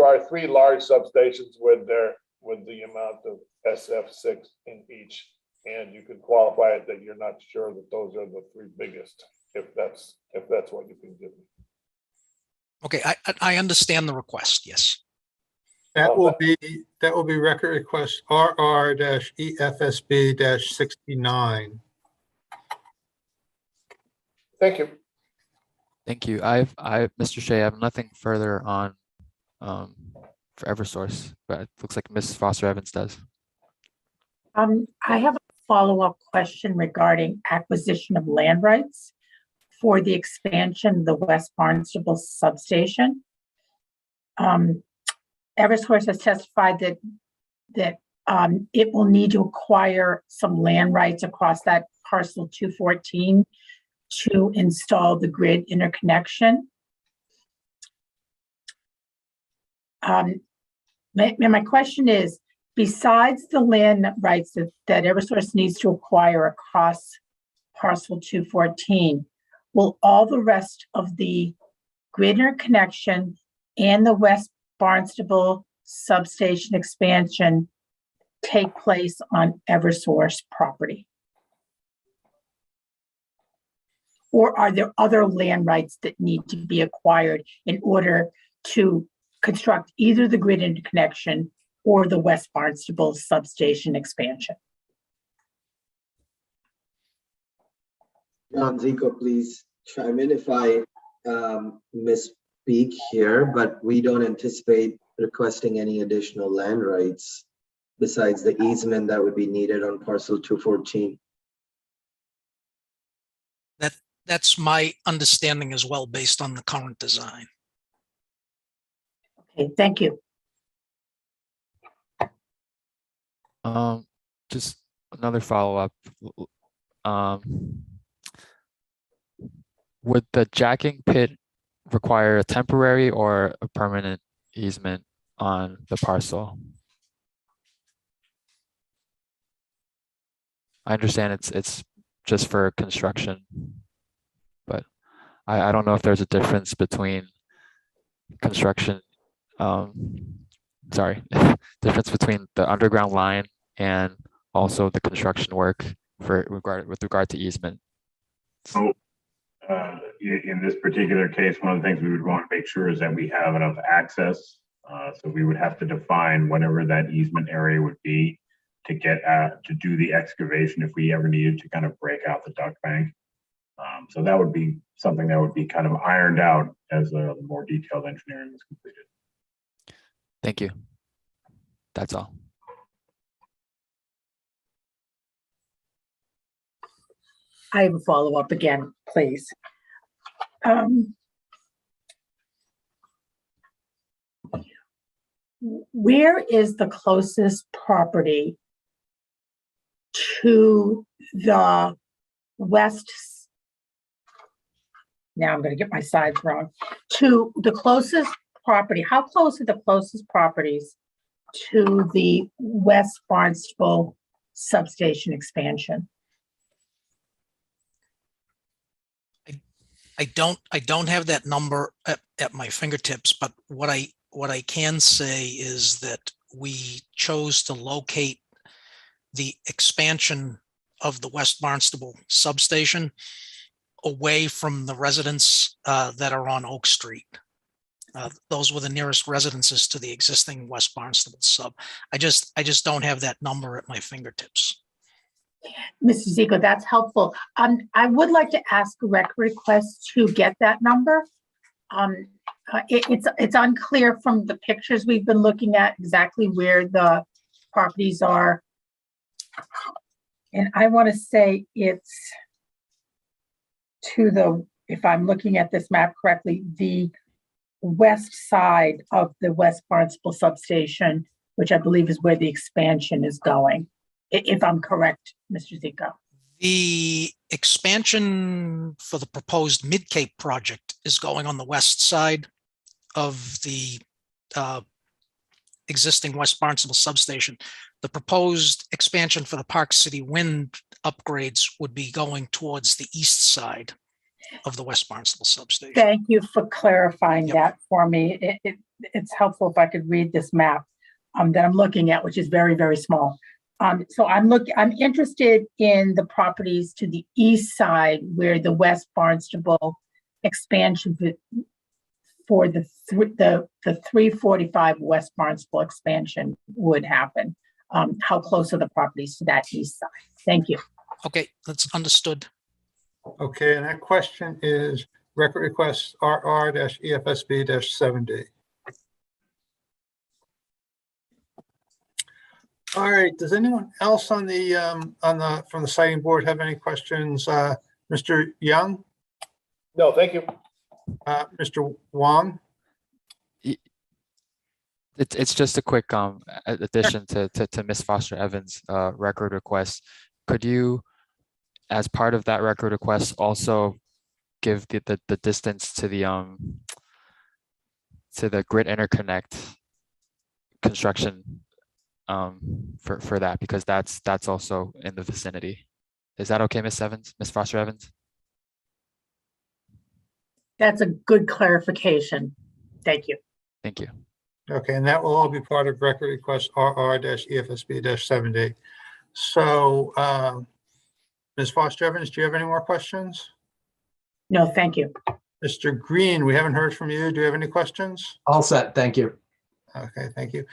are 3 large substations with the amount of SF6 in each, and you can qualify it that you're not sure that those are the 3 biggest, if that's what you can give me. Okay, I understand the request. Yes. That will be record request RR-EFSB-69. Thank you. Thank you. Mr. Shea, I have nothing further on for Eversource, but it looks like Ms. Foster Evans does. I have a follow-up question regarding acquisition of land rights for the expansion of the West Barnstable substation. Eversource has testified that it will need to acquire some land rights across that parcel 214 to install the grid interconnection. My question is, besides the land rights that Eversource needs to acquire across parcel 214, will all the rest of the grid interconnection and the West Barnstable substation expansion take place on Eversource property? Or are there other land rights that need to be acquired in order to construct either the grid interconnection or the West Barnstable substation expansion? John Zico, please chime in if I misspeak here, but we don't anticipate requesting any additional land rights besides the easement that would be needed on parcel 214. That's my understanding as well, based on the current design. Okay, thank you. Just another follow-up. Would the jacking pit require a temporary or a permanent easement on the parcel? I understand it's just for construction, but I don't know if there's a difference between construction, difference between the underground line and also the construction work with regard to easement. So In this particular case, one of the things we would want to make sure is that we have enough access. So we would have to define whatever that easement area would be to get to do the excavation if we ever needed to kind of break out the duct bank. So that would be something that would be kind of ironed out as the more detailed engineering was completed. Thank you. That's all. I have a follow-up again, please. Where is the closest property to the west? Now I'm going to get my sides wrong. To the closest property, how close are the closest properties to the West Barnstable substation expansion? I don't have that number at my fingertips, but what I can say is that we chose to locate the expansion of the West Barnstable substation away from the residents that are on Oak Street. Those were the nearest residences to the existing West Barnstable sub. I just don't have that number at my fingertips. Mr. Zico, that's helpful. I would like to ask a record request to get that number. It's unclear from the pictures we've been looking at exactly where the properties are. And I want to say it's to the, if I'm looking at this map correctly, the west side of the West Barnstable substation, which I believe is where the expansion is going. If I'm correct, Mr. Zico. The expansion for the proposed Mid-Cape project is going on the west side of the existing West Barnstable substation. The proposed expansion for the Park City Wind upgrades would be going towards the east side of the West Barnstable substation. Thank you for clarifying that for me. It's helpful if I could read this map that I'm looking at, which is very, very small. So I'm interested in the properties to the east side where the West Barnstable expansion for the 345 West Barnstable expansion would happen. How close are the properties to that east side? Thank you. Okay, that's understood. Okay, and that question is record request RR-EFSB-7D. All right, does anyone else on the from the siting board have any questions? Mr. Young? No, thank you. Mr. Wong? It's just a quick addition to Ms. Foster Evans' record request. Could you, as part of that record request, also give the distance to the grid interconnect construction for that, because that's also in the vicinity. Is that okay, Ms. Foster Evans? That's a good clarification. Thank you. Thank you. Okay, and that will all be part of record request RR-EFSB-7D. So, Ms. Foster Evans, do you have any more questions? No, thank you. Mr. Green, we haven't heard from you. Do you have any questions? All set. Thank you. Okay, thank you.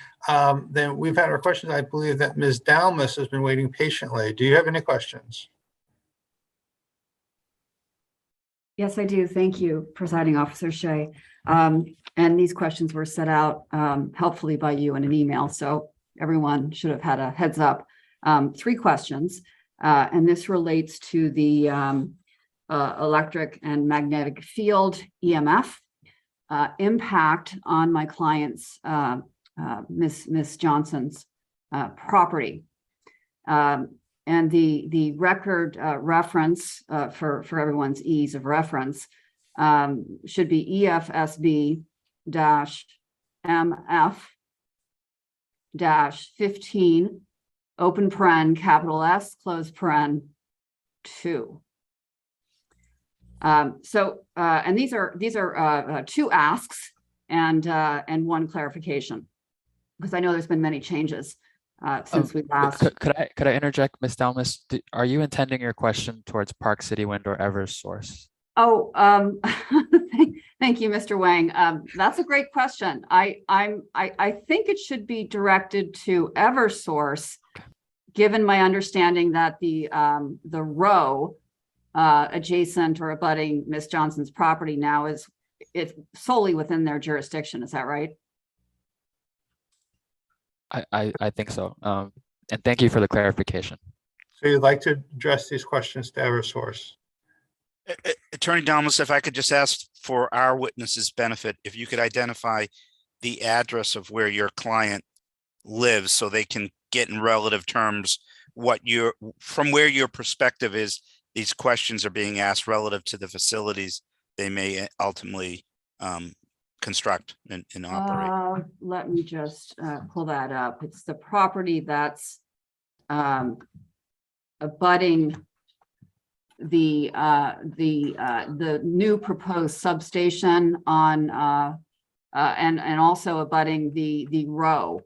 Then we've had our questions. I believe that Ms. Dalmas has been waiting patiently. Do you have any questions? Yes, I do. Thank you, Presiding Officer Shea. And these questions were set out helpfully by you in an email, so everyone should have had a heads up. 3 questions, and this relates to the electric and magnetic field EMF impact on my client's Miss Johnson's property. And the record reference for everyone's ease of reference should be EFSB-MF-15, open paren, capital S, close paren, 2. And these are 2 asks and 1 clarification, because I know there's been many changes since we last. Could I interject, Ms. Dalmas? Are you intending your question towards Park City Wind or Eversource? Oh, thank you, Mr. Wang. That's a great question. I think it should be directed to Eversource, given my understanding that the row adjacent or abutting Miss Johnson's property now it's solely within their jurisdiction. Is that right? I think so. And thank you for the clarification. So you'd like to address these questions to Eversource? Attorney Dahmus, if I could just ask for our witnesses' benefit, if you could identify the address of where your client lives so they can get in relative terms from where your perspective is, these questions are being asked relative to the facilities they may ultimately construct and operate. Let me just pull that up. It's the property that's abutting the new proposed substation on and also abutting the row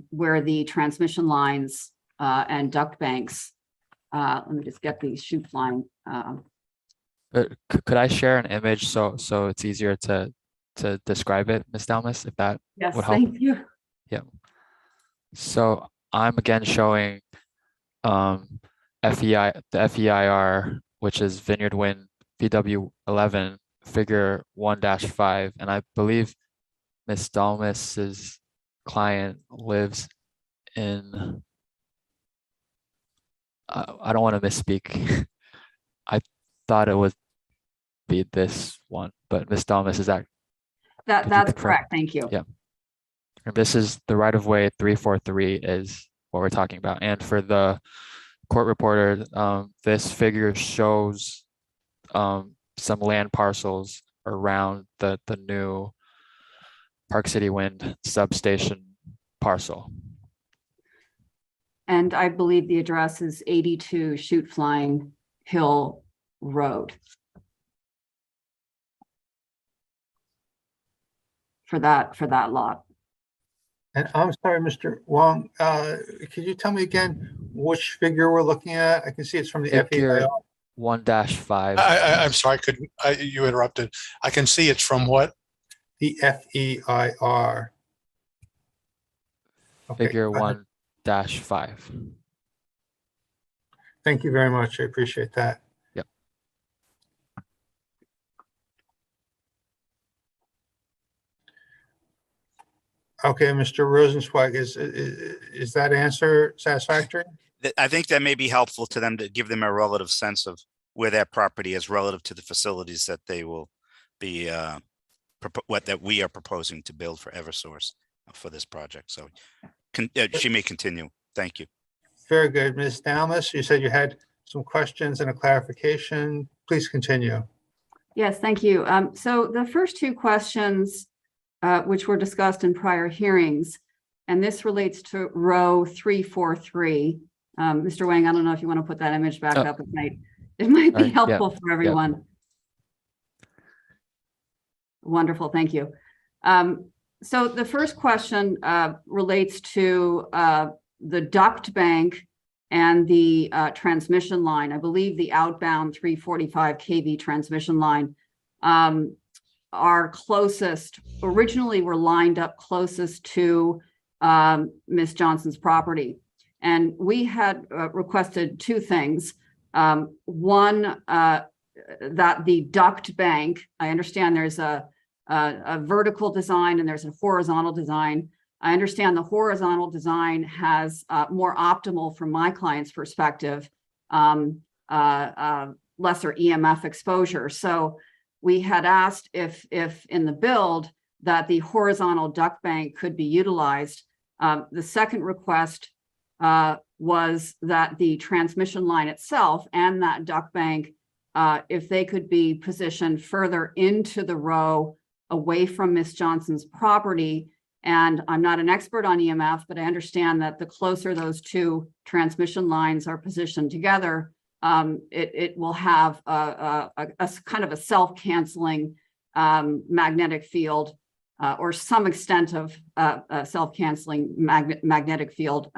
where the transmission lines and duct banks. Let me just get the chute line. Could I share an image so it's easier to describe it, Ms. Dalmas, if that Yes, would help? thank you. Yeah. So I'm again showing the FEIR, which is Vineyard Wind VW11 figure 1-5, and I believe Ms. Dalmas's client lives in. I don't want to misspeak. I thought it would be this one, but Ms. Dalmas, is that? That's correct. Thank you. Yeah. And this is the right of way 343 is what we're talking about. And for the court reporter, this figure shows some land parcels around the new Park City Wind substation parcel. And I believe the address is 82 Chute Flying Hill Road. For that lot. And I'm sorry, Mr. Wong, could you tell me again which figure we're looking at? I can see it's from the Figure FEIR. 1-5. I'm sorry, you interrupted. I can see it's from what? The FEIR. Okay, Figure go ahead. 1-5. Thank you very much. I appreciate that. Yep. Okay, Mr. Rosenzweig, is that answer satisfactory? I think that may be helpful to them to give them a relative sense of where that property is relative to the facilities that they will be that we are proposing to build for Eversource for this project. So she may continue. Thank you. Very good. Ms. Dalmas, you said you had some questions and a clarification. Please continue. Yes, thank you. So the first two questions, which were discussed in prior hearings, and this relates to row 343. Mr. Wang, I don't know if you want to put that image back up. It might be helpful for everyone. Yeah. Wonderful, thank you. So the first question relates to the duct bank and the transmission line. I believe the outbound 345 kV transmission line are closest, originally were lined up closest to Ms. Johnson's property. And we had requested two things. One, that the duct bank, I understand there's a vertical design and there's a horizontal design. I understand the horizontal design has more optimal from my client's perspective, lesser EMF exposure. So we had asked if in the build that the horizontal duct bank could be utilized. The second request was that the transmission line itself and that duct bank, if they could be positioned further into the row away from Ms. Johnson's property. And I'm not an expert on EMF, but I understand that the closer those two transmission lines are positioned together, it will have a kind of a self-canceling magnetic field or some extent of self-canceling magnetic field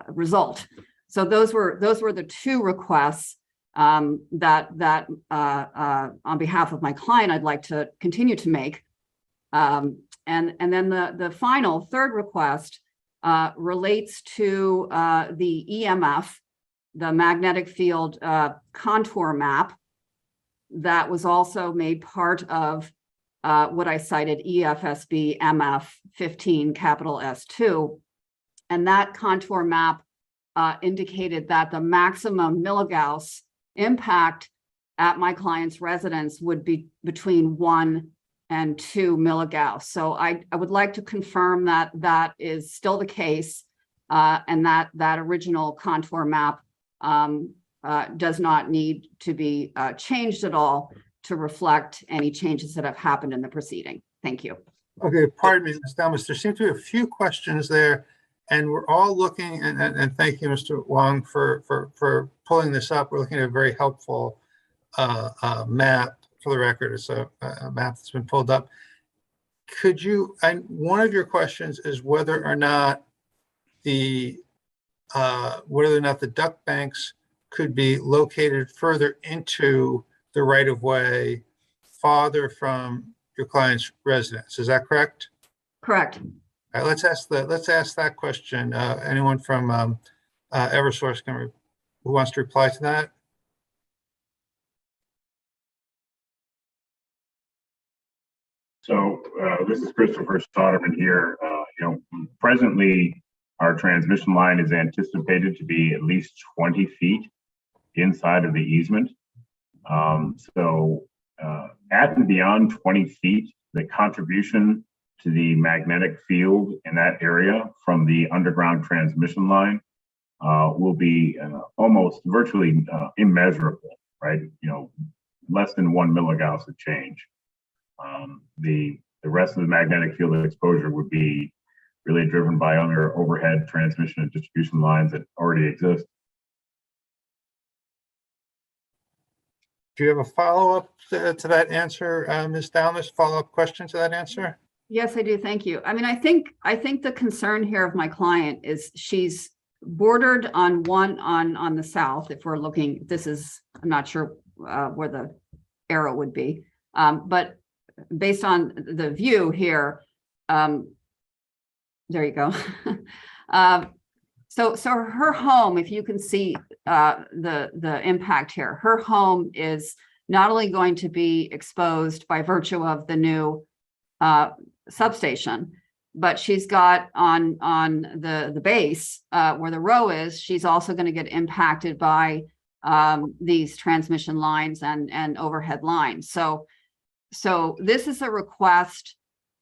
result. So those were the two requests. that on behalf of my client, I'd like to continue to make. And then the final third request relates to the EMF, the magnetic field contour map that was also made part of what I cited, EFSB MF 15 capital S2. And that contour map indicated that the maximum milligauss impact at my client's residence would be between 1 and 2 milligauss. So I would like to confirm that that is still the case, and that original contour map does not need to be changed at all to reflect any changes that have happened in the proceeding. Thank you. Okay, pardon me, Ms. Delmas. There seem to be a few questions there, and we're all looking, and thank you, Mr. Wong, for pulling this up. We're looking at a very helpful map. For the record, it's a map that's been pulled up. Could you, and one of your questions is whether or not the duct banks could be located further into the right-of-way, farther from your client's residence. Is that correct? Correct. All right, let's ask that question. Anyone from Eversource who wants to reply to that? So this is Christopher Soderman here. Presently, our transmission line is anticipated to be at least 20 feet inside of the easement. At and beyond 20 feet, the contribution to the magnetic field in that area from the underground transmission line will be almost virtually immeasurable, right? Less than 1 milligauss of change. The rest of the magnetic field exposure would be really driven by other overhead transmission and distribution lines that already exist. Do you have a follow-up to that answer, Ms. Dalmas? Follow-up question to that answer? Yes, I do. Thank you. I mean, I think the concern here of my client is she's bordered on on the south. If we're looking, I'm not sure where the arrow would be, but based on the view here, there you go. So her home, if you can see the impact here, her home is not only going to be exposed by virtue of the new substation, but she's got on the base where the row is, she's also going to get impacted by these transmission lines and overhead lines. So this is a request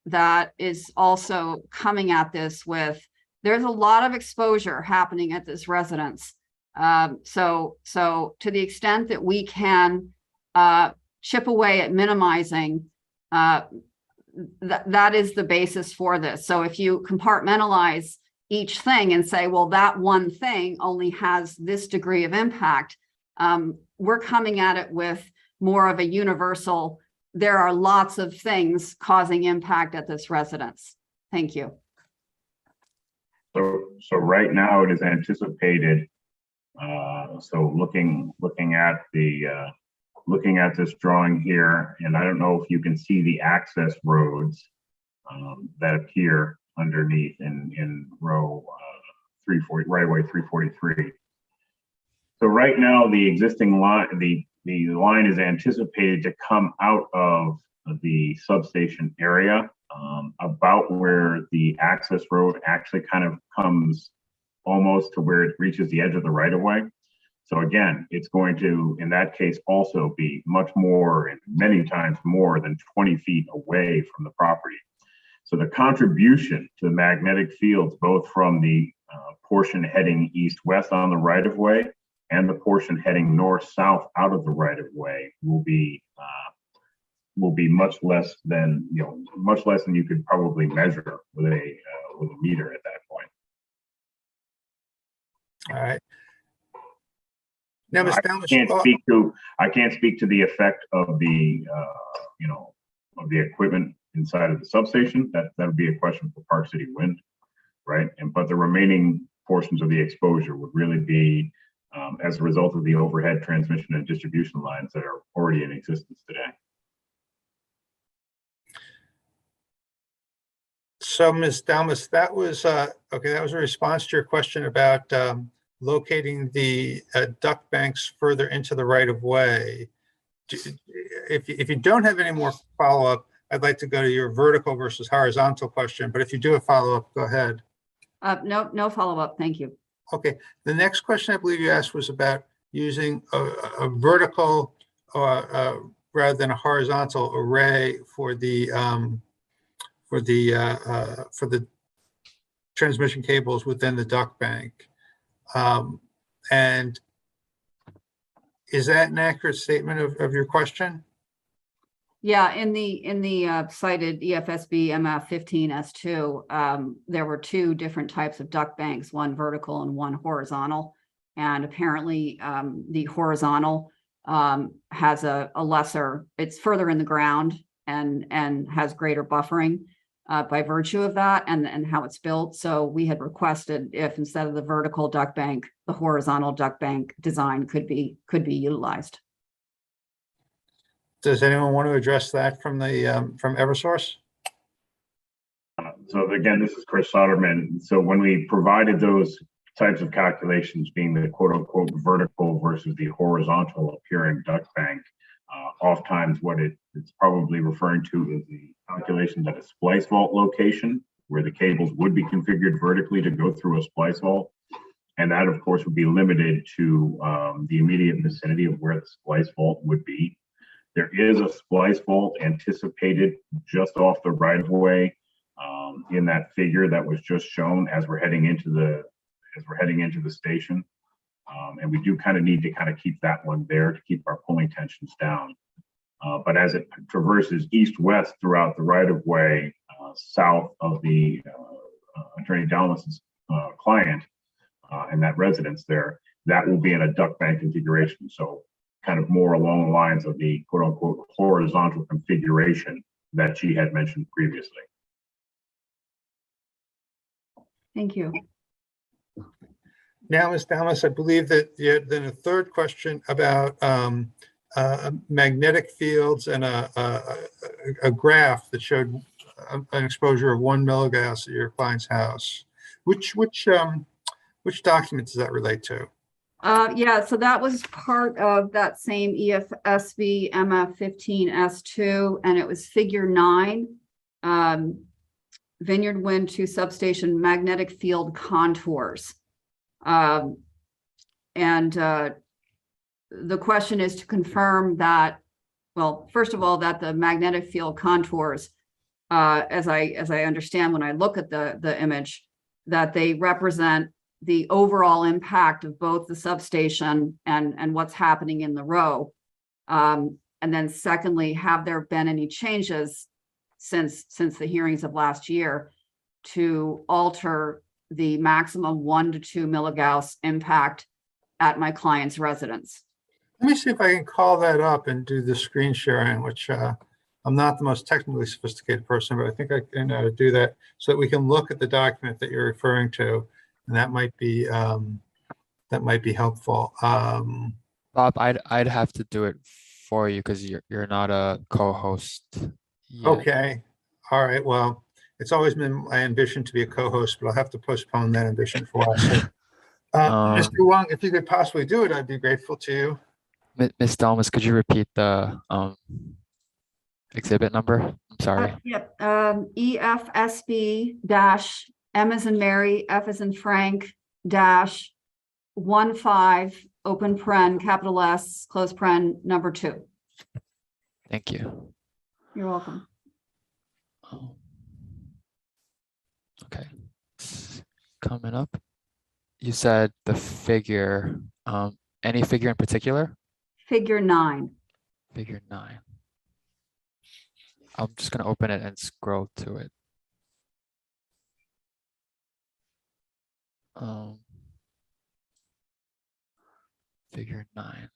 that is also coming at this with, there's a lot of exposure happening at this residence. So to the extent that we can chip away at minimizing, that is the basis for this. So if you compartmentalize each thing and say, well, that one thing only has this degree of impact, we're coming at it with more of a universal, there are lots of things causing impact at this residence. Thank you. So right now it is anticipated. So looking at this drawing here, and I don't know if you can see the access roads that appear underneath in row 340, right away 343. So right now the existing line, the line is anticipated to come out of the substation area about where the access road actually kind of comes almost to where it reaches the edge of the right of way. So again, it's going to, in that case, also be much more and many times more than 20 feet away from the property. So the contribution to the magnetic fields, both from the portion heading east-west on the right of way and the portion heading north-south out of the right of way, will be much less than you could probably measure with a meter at that point. All right. Now, Ms. Dalmas, I can't speak to the effect of the of the equipment inside of the substation. That would be a question for Park City Wind, right? But the remaining portions of the exposure would really be as a result of the overhead transmission and distribution lines that are already in existence today. So Ms. Dalmas, that was okay. That was a response to your question about locating the duct banks further into the right of way. If you don't have any more follow-up, I'd like to go to your vertical versus horizontal question. But if you do a follow-up, go ahead. No follow-up. Thank you. Okay. The next question I believe you asked was about using a vertical rather than a horizontal array for the transmission cables within the duct bank. And is that an accurate statement of your question? Yeah, in the cited EFSB MF15S2, there were two different types of duct banks, one vertical and one horizontal. And apparently the horizontal has a lesser, it's further in the ground and has greater buffering by virtue of that and how it's built. So we had requested if instead of the vertical duct bank, the horizontal duct bank design could be utilized. Does anyone want to address that from the from Eversource? So again, this is Chris Soderman. So when we provided those types of calculations, being the quote unquote vertical versus the horizontal appearing duct bank, oftentimes what it's probably referring to is the calculations at a splice vault location where the cables would be configured vertically to go through a splice vault. And that of course would be limited to the immediate vicinity of where the splice vault would be. There is a splice vault anticipated just off the right of way in that figure that was just shown as we're heading into the station. And we do kind of need to kind of keep that one there to keep our pulling tensions down. But as it traverses east-west throughout the right of way, south of the Attorney Dalmas's client and that residence there, that will be in a duct bank configuration. So kind of more along the lines of the quote unquote horizontal configuration that she had mentioned previously. Thank you. Now, Ms. Dalmas, I believe that then a third question about magnetic fields and a graph that showed an exposure of 1 milligauss at your client's house. Which document does that relate to? Yeah, so that was part of that same EFSB MF15S2, and it was figure 9, Vineyard Wind 2 substation magnetic field contours. The question is to confirm that, well, first of all, that the magnetic field contours, as I understand when I look at the image, that they represent the overall impact of both the substation and what's happening in the row. And then secondly, have there been any changes since the hearings of last year to alter the maximum 1 to 2 milligauss impact at my client's residence? Let me see if I can call that up and do the screen sharing, which I'm not the most technically sophisticated person, but I think I can do that so that we can look at the document that you're referring to. And that might be helpful. Bob, I'd have to do it for you because you're not a co-host yet. Okay. All right. Well, it's always been my ambition to be a co-host, but I'll have to postpone that ambition for a while. Mr. Wong, if you could possibly do it, I'd be grateful to you. Ms. Dalmas, could you repeat the exhibit number? I'm sorry. Yep. EFSB dash M as in Mary, F as in Frank, dash 15, open paren, capital S, close paren, number 2. Thank you. You're welcome. Okay. Coming up. You said the figure, any figure in particular? Figure 9. Figure 9. I'm just going to open it and scroll to it. Figure 9.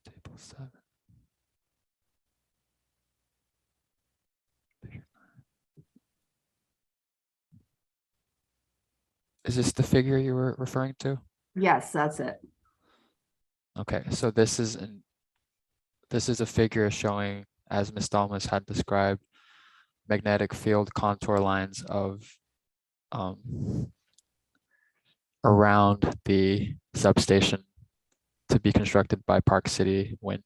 Table 7. Figure Is this the figure you were referring to? Yes, that's it. Okay, so this is a figure showing, as Ms. Dalmas had described, magnetic field contour lines of around the substation to be constructed by Park City Wind.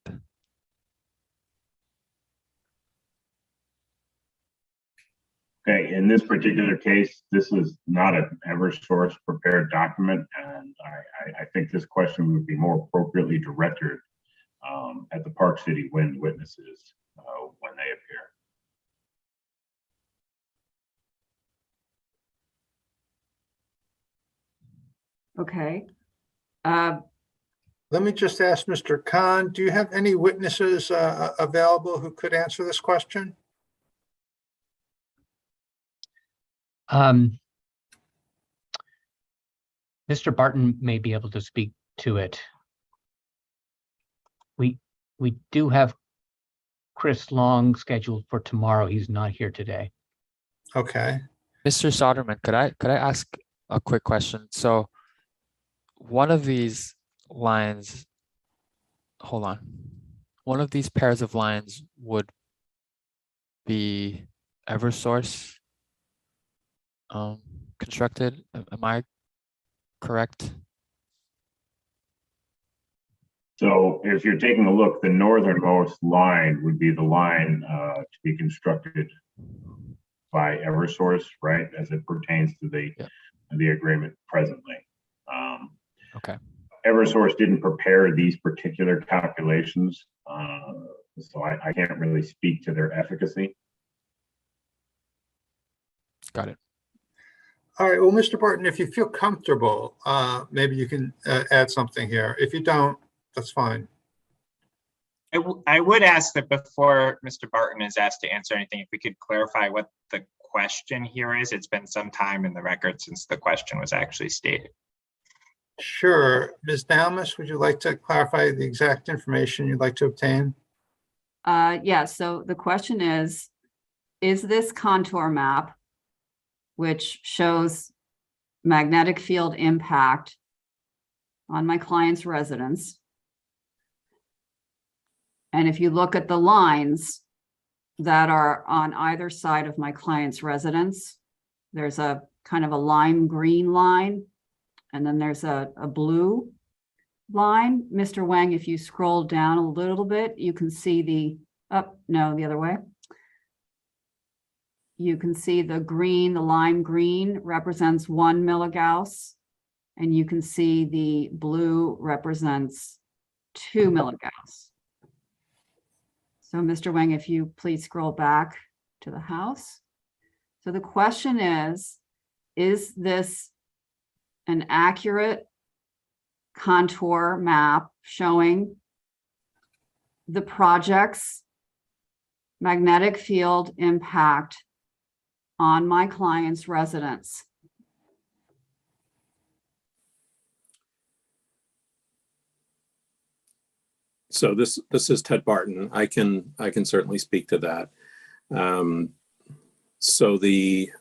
Okay, in this particular case, this is not an Eversource prepared document, and I think this question would be more appropriately directed at the Park City Wind witnesses when they appear. Okay. Let me just ask Mr. Khan, do you have any witnesses available who could answer this question? Mr. Barton may be able to speak to it. We do have Chris Long scheduled for tomorrow. He's not here today. Okay. Mr. Soderman, could I ask a quick question? So one of these lines, hold on. One of these pairs of lines would be Eversource constructed. Am I correct? So if you're taking a look, the northernmost line would be the line to be constructed by Eversource, right, as it pertains to the agreement presently. Okay. Eversource didn't prepare these particular calculations, so I can't really speak to their efficacy. Got it. All right. Well, Mr. Barton, if you feel comfortable, maybe you can add something here. If you don't, that's fine. I would ask that before Mr. Barton is asked to answer anything, if we could clarify what the question here is. It's been some time in the record since the question was actually stated. Sure. Ms. Dalmas, would you like to clarify the exact information you'd like to obtain? Yeah, so the question is this contour map, which shows magnetic field impact on my client's residence, and if you look at the lines that are on either side of my client's residence, there's a kind of a lime green line, and then there's a blue line. Mr. Wang, if you scroll down a little bit, you can see the the other way. You can see the green, the lime green represents 1 milligauss, and you can see the blue represents 2 milligauss. So Mr. Wang, if you please scroll back to the house. So the question is this an accurate contour map showing the project's magnetic field impact on my client's residence? So this is Ted Barton. I can certainly speak to that. So the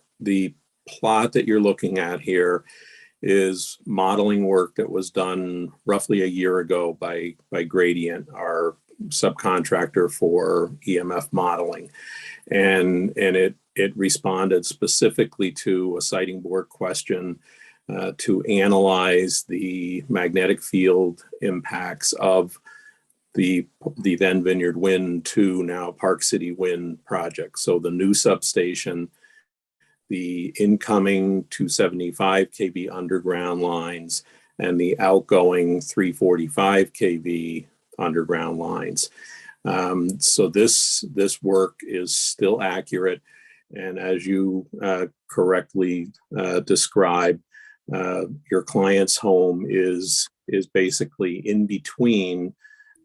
plot that you're looking at here is modeling work that was done roughly a year ago by Gradient, our subcontractor for EMF modeling, and it responded specifically to a siting board question to analyze the magnetic field impacts of the then Vineyard Wind to now Park City Wind project. So the new substation, the incoming 275 kV underground lines, and the outgoing 345 kV underground lines. So this work is still accurate. And as you correctly described, your client's home is basically in between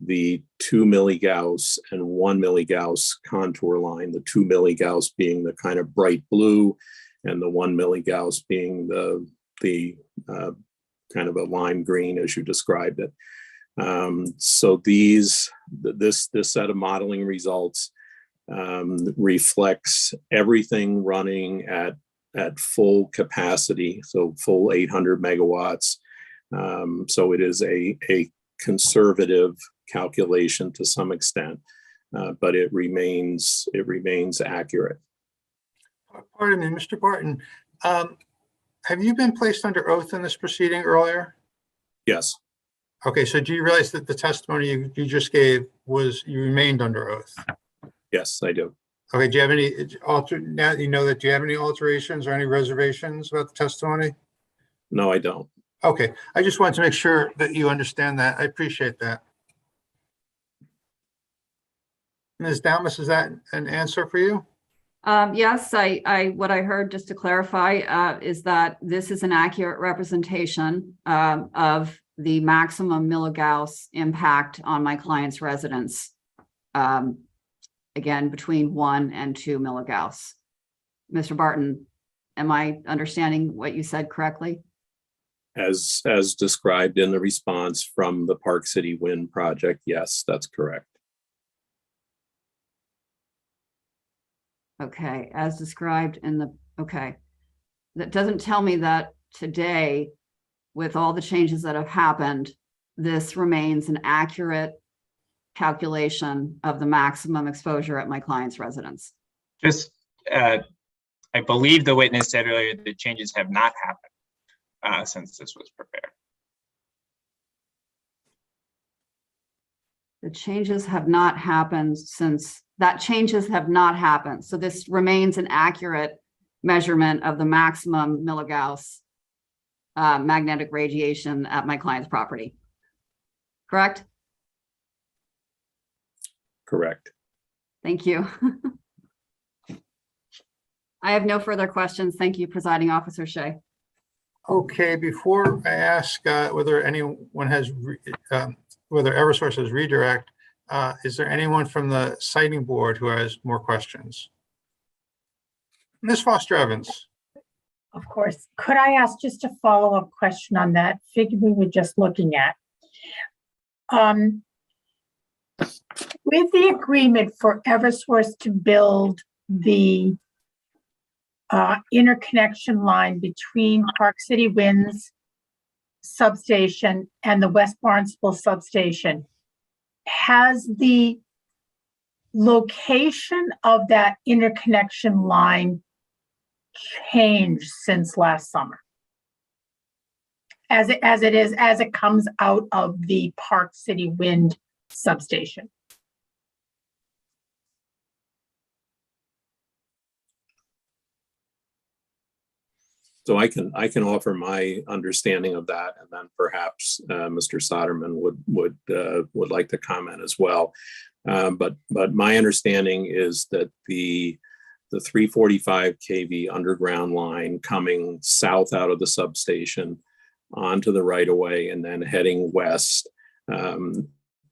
the 2 milligauss and 1 milligauss contour line, the 2 milligauss being the kind of bright blue and the 1 milligauss being the kind of a lime green as you described it. So this set of modeling results reflects everything running at at full capacity, so full 800 megawatts. So it is a conservative calculation to some extent, but it remains accurate. Pardon me, Mr. Barton. Have you been placed under oath in this proceeding earlier? Yes. Okay, so do you realize that the testimony you just gave was you remained under oath? Yes, I do. Okay, do you have any now you know that, do you have any alterations or any reservations about the testimony? No, I don't. Okay, I just wanted to make sure that you understand that. I appreciate that. Ms. Dalmas, is that an answer for you? Yes, what I heard, just to clarify, is that this is an accurate representation of the maximum milligauss impact on my client's residence. Again, between 1 and 2 milligauss. Mr. Barton, am I understanding what you said correctly? As described in the response from the Park City Wind project, yes, that's correct. Okay, as described in the, okay. That doesn't tell me that today, with all the changes that have happened, this remains an accurate calculation of the maximum exposure at my client's residence. Just, I believe the witness said earlier that changes have not happened since this was prepared. The changes have not happened since that changes have not happened. So this remains an accurate measurement of the maximum milligauss magnetic radiation at my client's property. Correct? Correct. Thank you. I have no further questions. Thank you, Presiding Officer Shea. Okay, before I ask whether anyone has, whether Eversource has redirect, is there anyone from the siting board who has more questions? Ms. Foster Evans. Of course. Could I ask just a follow-up question on that figure we were just looking at? With the agreement for Eversource to build the interconnection line between Park City Winds substation and the West Barnstable substation, has the location of that interconnection line changed since last summer? As it comes out of the Park City Wind substation? So I can offer my understanding of that, and then perhaps Mr. Soderman would like to comment as well. But my understanding is that the 345 kV underground line coming south out of the substation onto the right of way and then heading west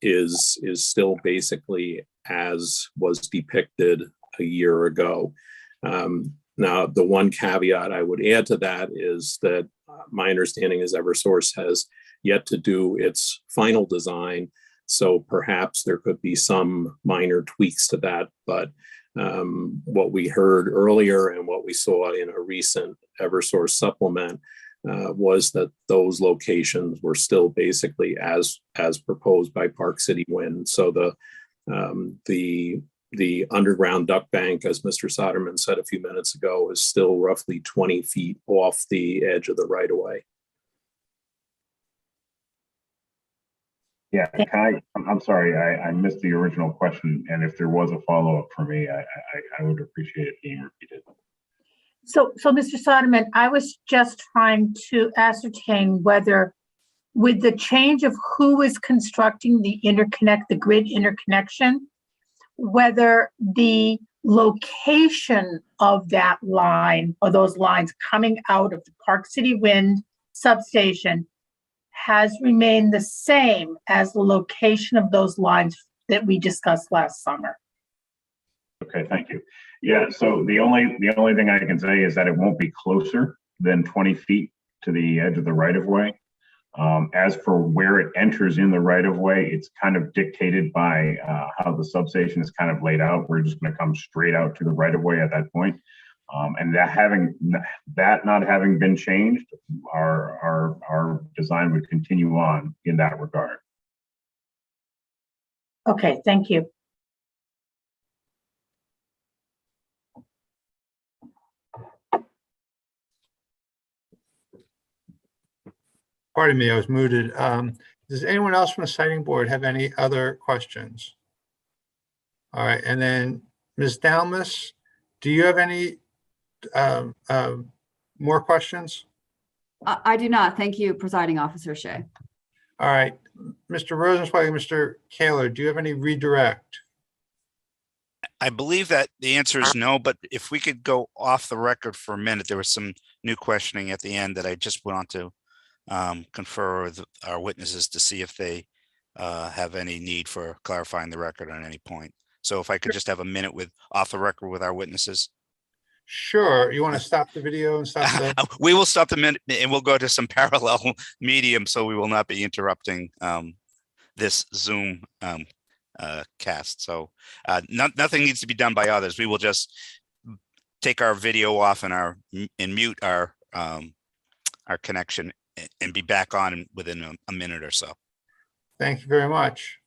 is still basically as was depicted a year ago. Now, the one caveat I would add to that is that my understanding is Eversource has yet to do its final design, so perhaps there could be some minor tweaks to that. But what we heard earlier and what we saw in a recent Eversource supplement was that those locations were still basically as proposed by Park City Wind. So the underground duct bank, as Mr. Soderman said a few minutes ago, is still roughly 20 feet off the edge of the right of way. Yeah, I'm sorry, I missed the original question, and if there was a follow-up for me, I would appreciate it being repeated. So Mr. Soderman, I was just trying to ascertain whether, with the change of who is constructing the grid interconnection, whether the location of that line or those lines coming out of the Park City Wind substation has remained the same as the location of those lines that we discussed last summer. Okay, thank you. Yeah, so the only thing I can say is that it won't be closer than 20 feet to the edge of the right of way. As for where it enters in the right of way, it's kind of dictated by how the substation is kind of laid out. We're just going to come straight out to the right of way at that point. And that not having been changed, our design would continue on in that regard. Okay, thank you. Pardon me, I was muted. Does anyone else from the siting board have any other questions? All right, and then Ms. Dalmas, do you have any more questions? I do not. Thank you, Presiding Officer Shea. All right, Mr. Rosenzweig, Mr. Kaler, do you have any redirect? I believe that the answer is no, but if we could go off the record for a minute, there was some new questioning at the end that I just want to confer with our witnesses to see if they have any need for clarifying the record on any point. So if I could just have a minute with off the record with our witnesses. Sure. You want to stop the video and stop the... We will stop the minute and we'll go to some parallel medium so we will not be interrupting this Zoom cast. So nothing needs to be done by others. We will just take our video off and mute our connection and be back on within a minute or so. Thank you very much.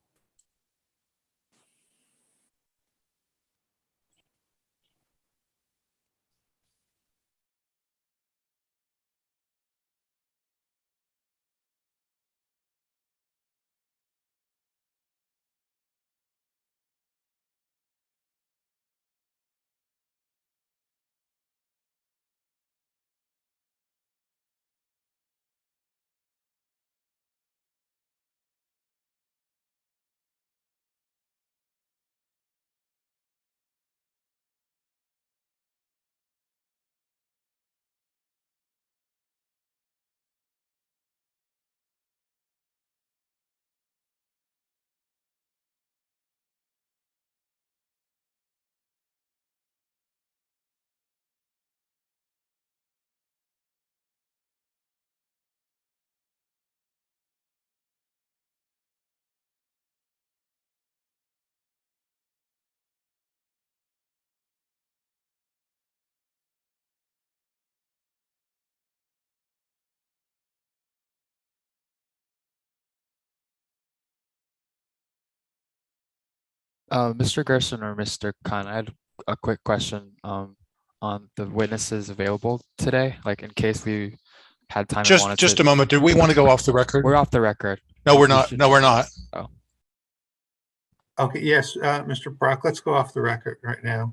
Mr. Gerson or Mr. Khan, I had a quick question on the witnesses available today, like in case we had time. Just a moment. Did we want to go off the record? We're off the record. No, we're not. No, we're not. Oh. Okay, yes, Mr. Brock, let's go off the record right now.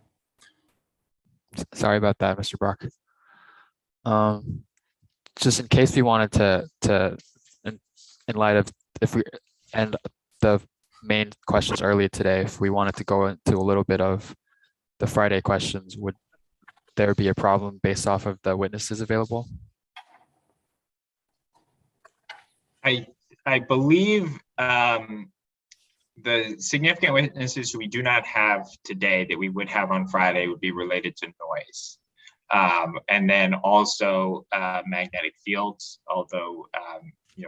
Sorry about that, Mr. Brock. Just in case we wanted to in light of if we end the main questions earlier today, if we wanted to go into a little bit of the Friday questions, would there be a problem based off of the witnesses available? I believe the significant witnesses we do not have today that we would have on Friday would be related to noise. And then also magnetic fields, although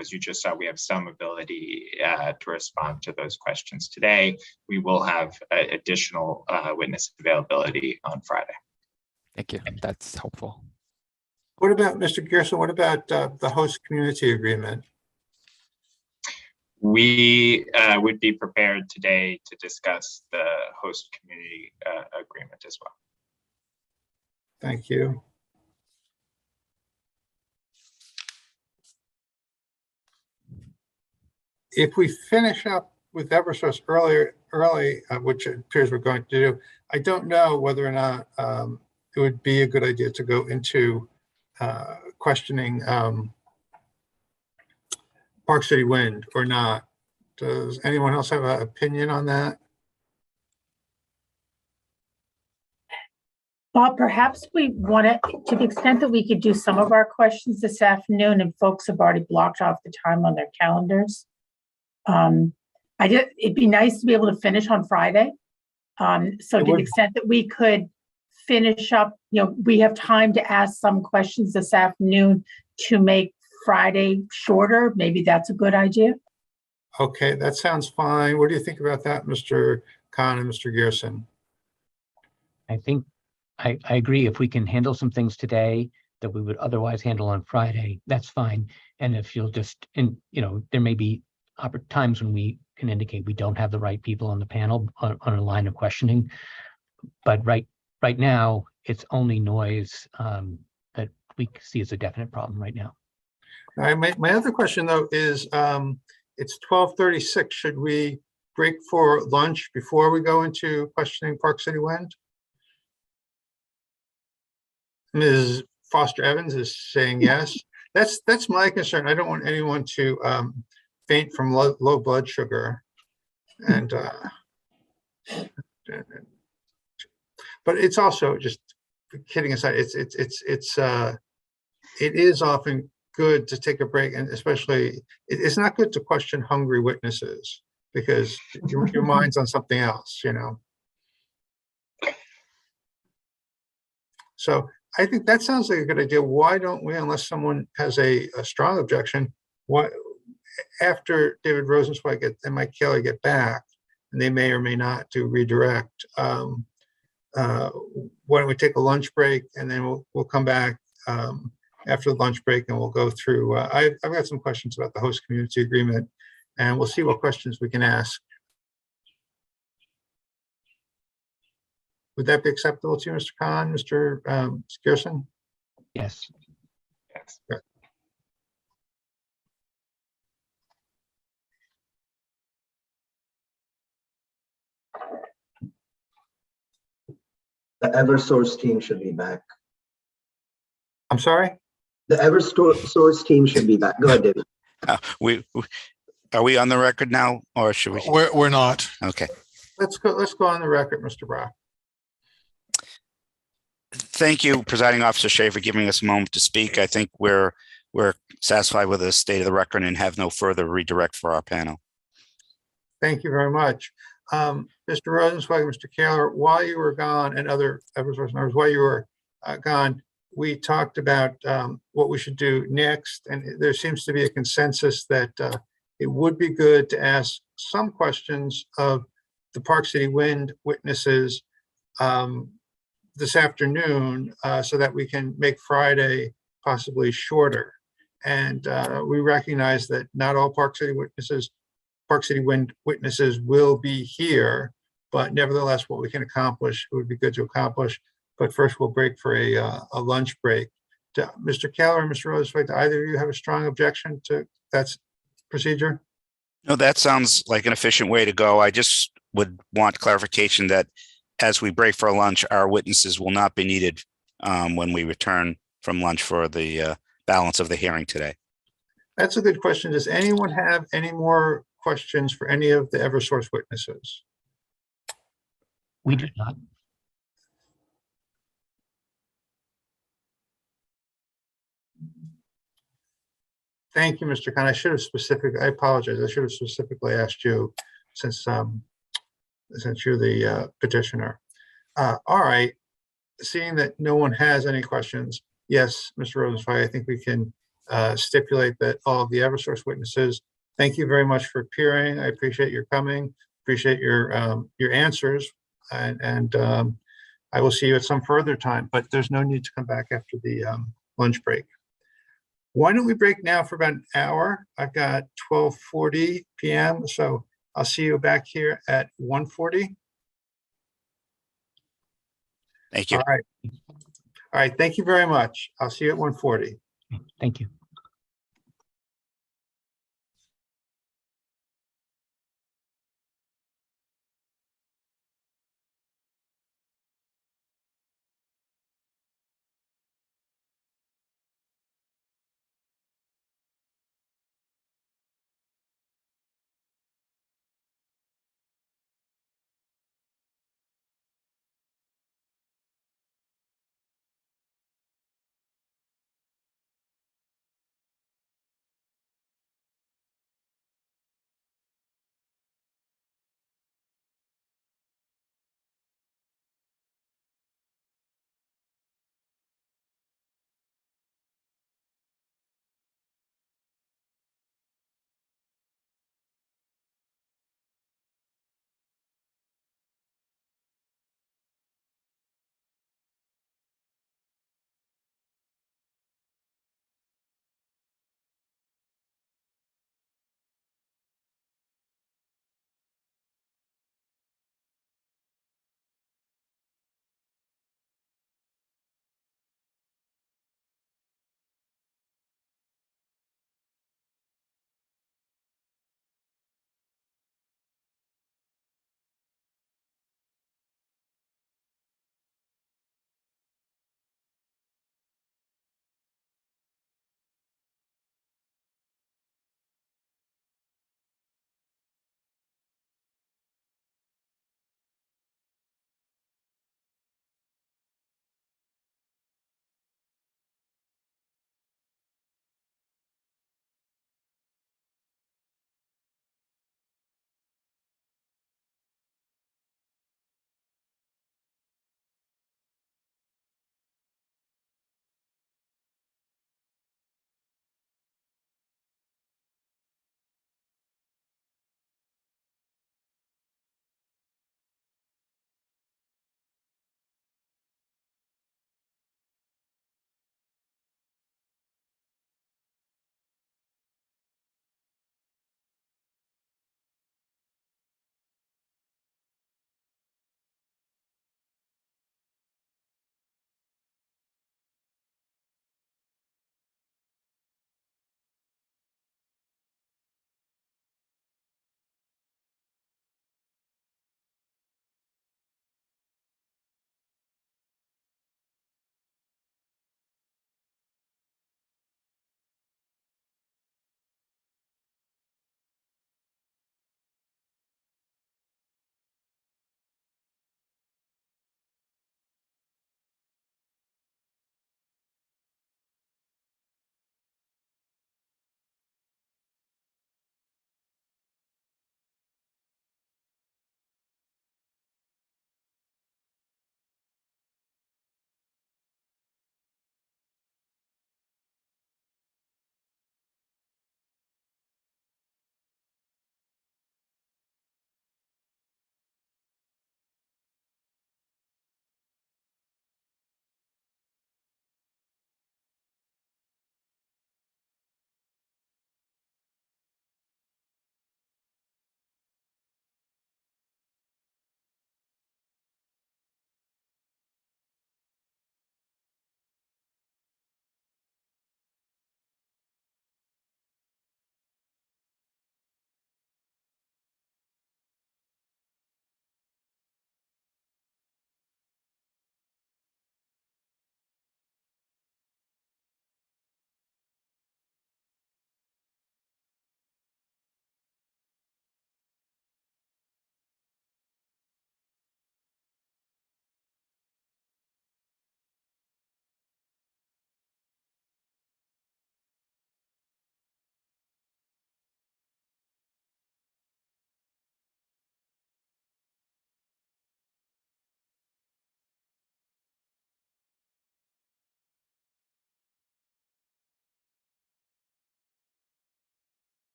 as you just saw, we have some ability to respond to those questions today. We will have additional witness availability on Friday. Thank you. That's helpful. What about, Mr. Gerson, what about the host community agreement? We would be prepared today to discuss the host community agreement as well. Thank you. If we finish up with Eversource early, which it appears we're going to do, I don't know whether or not it would be a good idea to go into questioning Park City Wind or not. Does anyone else have an opinion on that? Well, perhaps we want to the extent that we could do some of our questions this afternoon, and folks have already blocked off the time on their calendars. It'd be nice to be able to finish on Friday. So to the extent that we could finish up, we have time to ask some questions this afternoon to make Friday shorter. Maybe that's a good idea. Okay, that sounds fine. What do you think about that, Mr. Khan and Mr. Gerson? I think I agree. If we can handle some things today that we would otherwise handle on Friday, that's fine. And if you'll just, and there may be times when we can indicate we don't have the right people on the panel on a line of questioning. But right now, it's only noise that we see as a definite problem right now. All right, my other question though is, it's 12:36. Should we break for lunch before we go into questioning Park City Wind? Ms. Foster Evans is saying yes. That's my concern. I don't want anyone to faint from low blood sugar, and but it's also, just kidding aside, it is often good to take a break, and especially it's not good to question hungry witnesses because your mind's on something else, So I think that sounds like a good idea. Why don't we, unless someone has a strong objection, after David Rosenzweig and Mike Kelly get back, and they may or may not do redirect, why don't we take a lunch break, and then we'll come back after the lunch break, and we'll go through. I've got some questions about the host community agreement, and we'll see what questions we can ask. Would that be acceptable to you, Mr. Khan, Mr. Gerson? Yes. Yes. Okay. The Eversource team should be back. I'm sorry? The Eversource team should be back. Go ahead, David. Are we on the record now, or should we? We're not. Okay. Let's go on the record, Mr. Brock. Thank you, Presiding Officer Shea, for giving us a moment to speak. I think we're satisfied with the state of the record and have no further redirect for our panel. Thank you very much. Mr. Rosenzweig, Mr. Kaler, while you were gone, and other Eversource members, while you were gone, we talked about what we should do next, and there seems to be a consensus that it would be good to ask some questions of the Park City Wind witnesses this afternoon, so that we can make Friday possibly shorter. And we recognize that not all Park City Wind witnesses will be here, but nevertheless, what we can accomplish, it would be good to accomplish. But first, we'll break for a lunch break. Mr. Keller and Mr. Rosenzweig, do either of you have a strong objection to that procedure? No, that sounds like an efficient way to go. I just would want clarification that as we break for lunch, our witnesses will not be needed when we return from lunch for the balance of the hearing today. That's a good question. Does anyone have any more questions for any of the Eversource witnesses? We do not. Thank you, Mr. Khan. I apologize. I should have specifically asked you since you're the petitioner. All right. Seeing that no one has any questions, yes, Mr. Rosenzweig, I think we can stipulate that all of the Eversource witnesses, thank you very much for appearing. I appreciate your coming, appreciate your answers, and I will see you at some further time, but there's no need to come back after the lunch break. Why don't we break now for about an hour? I've got 12:40 p.m., so I'll see you back here at 1:40. Thank you. All right. All right. Thank you very much. I'll see you at 1:40. Thank you.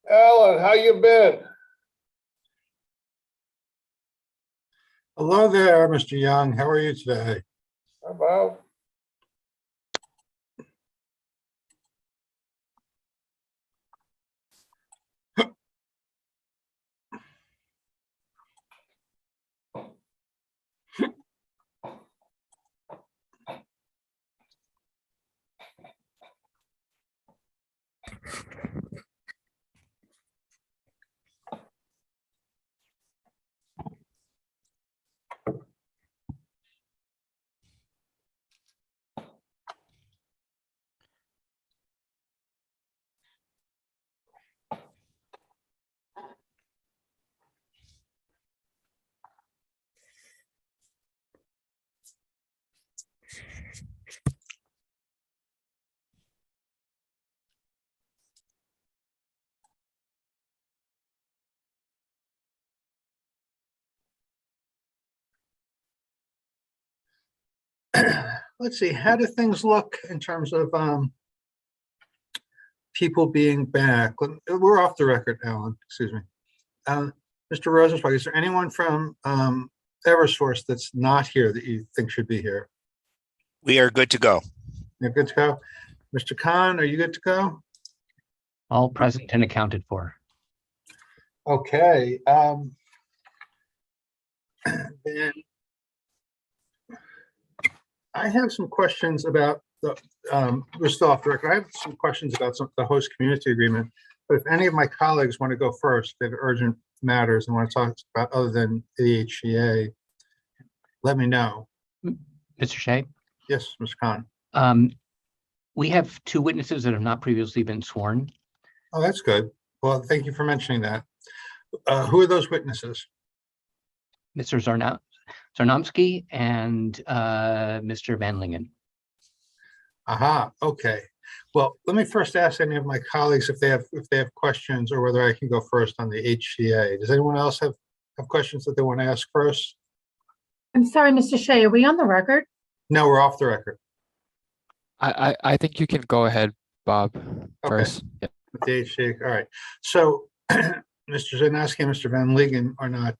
Alan, how you been? Hello there, Mr. Young. How are you today? About let's see, how do things look in terms of people being back? We're off the record, Alan, excuse me. Mr. Rosenzweig, is there anyone from Eversource that's not here that you think should be here? We are good to go. You're good to go? Mr. Khan, are you good to go? All present and accounted for. Okay. Then I have some questions about the, we're still off the record. I have some questions about the host community agreement, but if any of my colleagues want to go first, they have urgent matters and want to talk about other than the HCA, let me know. Mr. Shea? Yes, Mr. Khan. We have two witnesses that have not previously been sworn. Oh, that's good. Well, thank you for mentioning that. Who are those witnesses? Mr. Zarnomsky and Mr. Van Lingen. Aha, okay. Well, let me first ask any of my colleagues if they have questions or whether I can go first on the HCA. Does anyone else have questions that they want to ask first? I'm sorry, Mr. Shea, are we on the record? No, we're off the record. I think you can go ahead, Bob, first. Okay. Yeah. With the HCA, all right. So Mr. Zarnomsky and Mr. Van Lingen are not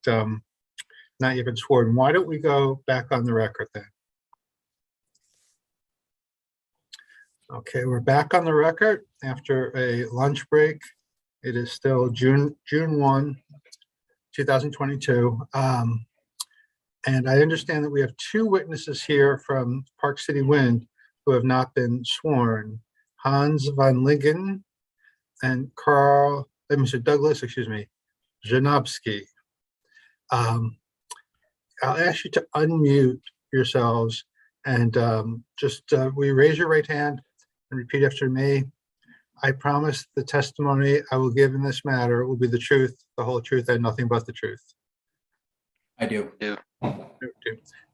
yet been sworn. Why don't we go back on the record then? Okay, we're back on the record after a lunch break. It is still June 1, 2022. And I understand that we have two witnesses here from Park City Wind who have not been sworn. Hans Van Lingen and Mr. Douglas, excuse me, Janowski. I'll ask you to unmute yourselves and will you raise your right hand and repeat after me? I promise the testimony I will give in this matter will be the truth, the whole truth, and nothing but the truth. I do.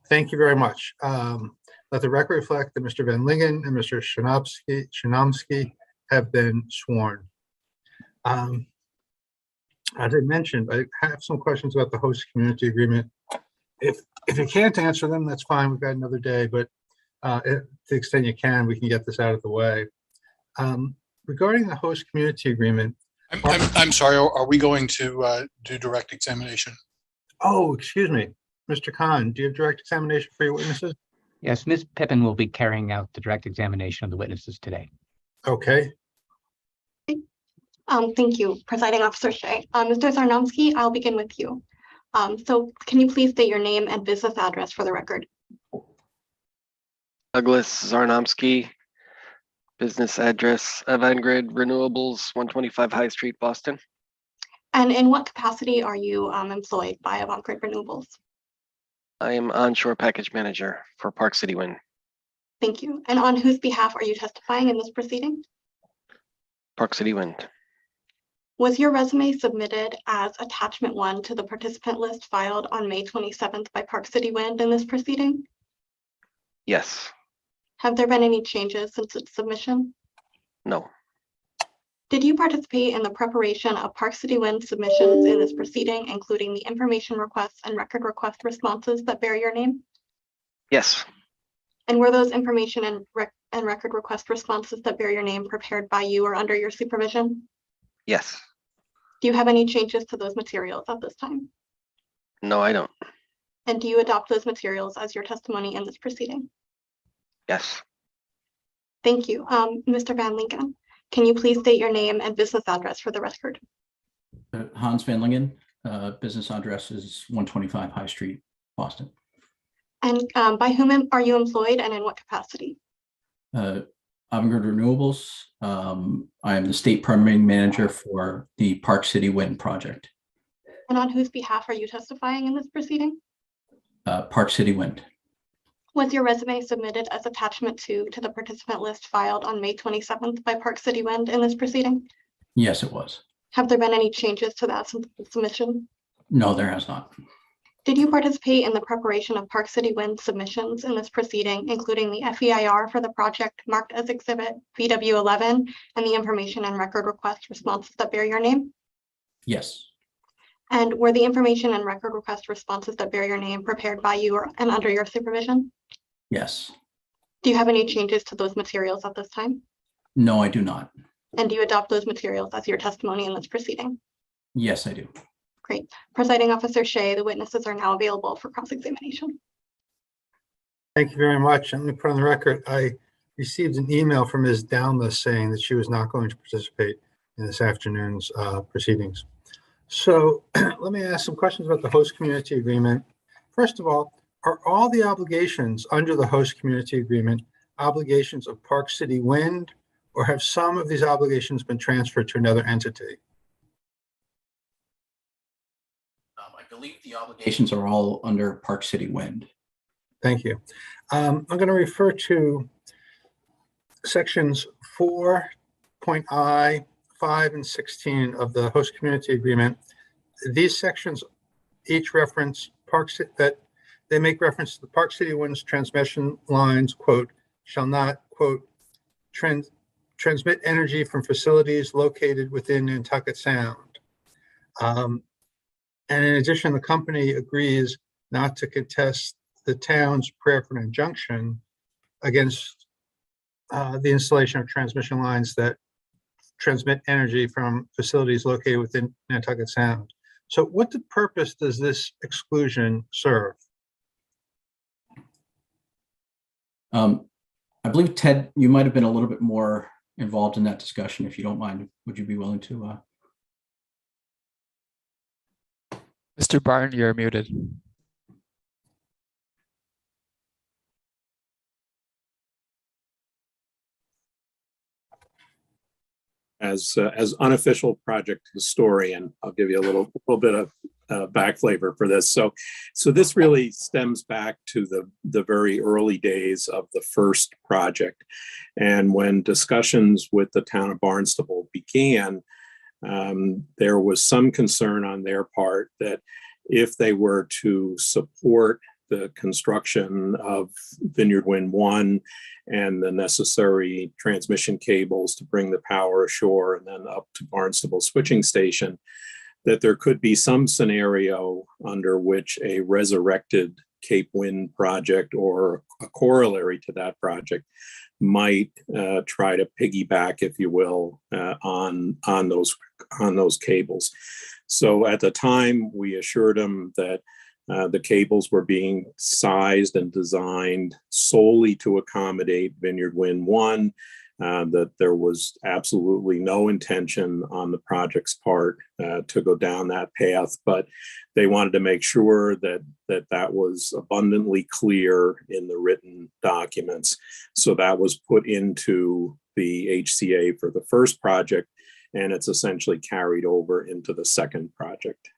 Thank you very much. Let the record reflect that Mr. Van Lingen and Mr. Szynomski have been sworn. As I mentioned, I have some questions about the host community agreement. If you can't answer them, that's fine. We've got another day, but to the extent you can, we can get this out of the way. Regarding the host community agreement. I'm sorry, are we going to do direct examination? Oh, excuse me. Mr. Khan, do you have direct examination for your witnesses? Yes, Ms. Pippin will be carrying out the direct examination of the witnesses today. Okay. Thank you, Presiding Officer Shea. Mr. Zarnomsky, I'll begin with you. So can you please state your name and business address for the record? Douglas Zarnomsky, business address Avangrid Renewables, 125 High Street, Boston. And in what capacity are you employed by Avangrid Renewables? I am onshore package manager for Park City Wind. Thank you. And on whose behalf are you testifying in this proceeding? Park City Wind. Was your resume submitted as attachment 1 to the participant list filed on May 27th by Park City Wind in this proceeding? Yes. Have there been any changes since its submission? No. Did you participate in the preparation of Park City Wind submissions in this proceeding, including the information requests and record request responses that bear your name? Yes. And were those information and record request responses that bear your name prepared by you or under your supervision? Yes. Do you have any changes to those materials at this time? No, I don't. And do you adopt those materials as your testimony in this proceeding? Yes. Thank you. Mr. Van Linken, can you please state your name and business address for the record? Hans Van Lingen, business address is 125 High Street, Boston. And by whom are you employed and in what capacity? Avangrid Renewables. I am the state permitting manager for the Park City Wind project. And on whose behalf are you testifying in this proceeding? Park City Wind. Was your resume submitted as attachment to the participant list filed on May 27th by Park City Wind in this proceeding? Yes, it was. Have there been any changes to that submission? No, there has not. Did you participate in the preparation of Park City Wind submissions in this proceeding, including the FEIR for the project marked as Exhibit VW11 and the information and record request responses that bear your name? Yes. And were the information and record request responses that bear your name prepared by you and under your supervision? Yes. Do you have any changes to those materials at this time? No, I do not. And do you adopt those materials as your testimony in this proceeding? Yes, I do. Great. Presiding Officer Shea, the witnesses are now available for cross-examination. Thank you very much. Let me put on the record, I received an email from Ms. Downless saying that she was not going to participate in this afternoon's proceedings. So let me ask some questions about the host community agreement. First of all, are all the obligations under the host community agreement obligations of Park City Wind, or have some of these obligations been transferred to another entity? I believe the obligations are all under Park City Wind. Thank you. I'm going to refer to sections 4.I, 5, and 16 of the host community agreement. These sections each reference that they make reference to the Park City Wind's transmission lines, quote, shall not, quote, transmit energy from facilities located within Nantucket Sound. And in addition, the company agrees not to contest the town's prayer for an injunction against the installation of transmission lines that transmit energy from facilities located within Nantucket Sound. So what purpose does this exclusion serve? I believe, Ted, you might have been a little bit more involved in that discussion. If you don't mind, would you be willing to? Mr. Barton, you're muted. As unofficial project historian, I'll give you a little bit of back flavor for this. So this really stems back to the very early days of the first project, and when discussions with the town of Barnstable began, there was some concern on their part that if they were to support the construction of Vineyard Wind 1 and the necessary transmission cables to bring the power ashore and then up to Barnstable switching station, that there could be some scenario under which a resurrected Cape Wind project or a corollary to that project might try to piggyback, if you will, on those cables. So at the time, we assured them that the cables were being sized and designed solely to accommodate Vineyard Wind 1, that there was absolutely no intention on the project's part to go down that path, but they wanted to make sure that was abundantly clear in the written documents. So that was put into the HCA for the first project, and it's essentially carried over into the second project.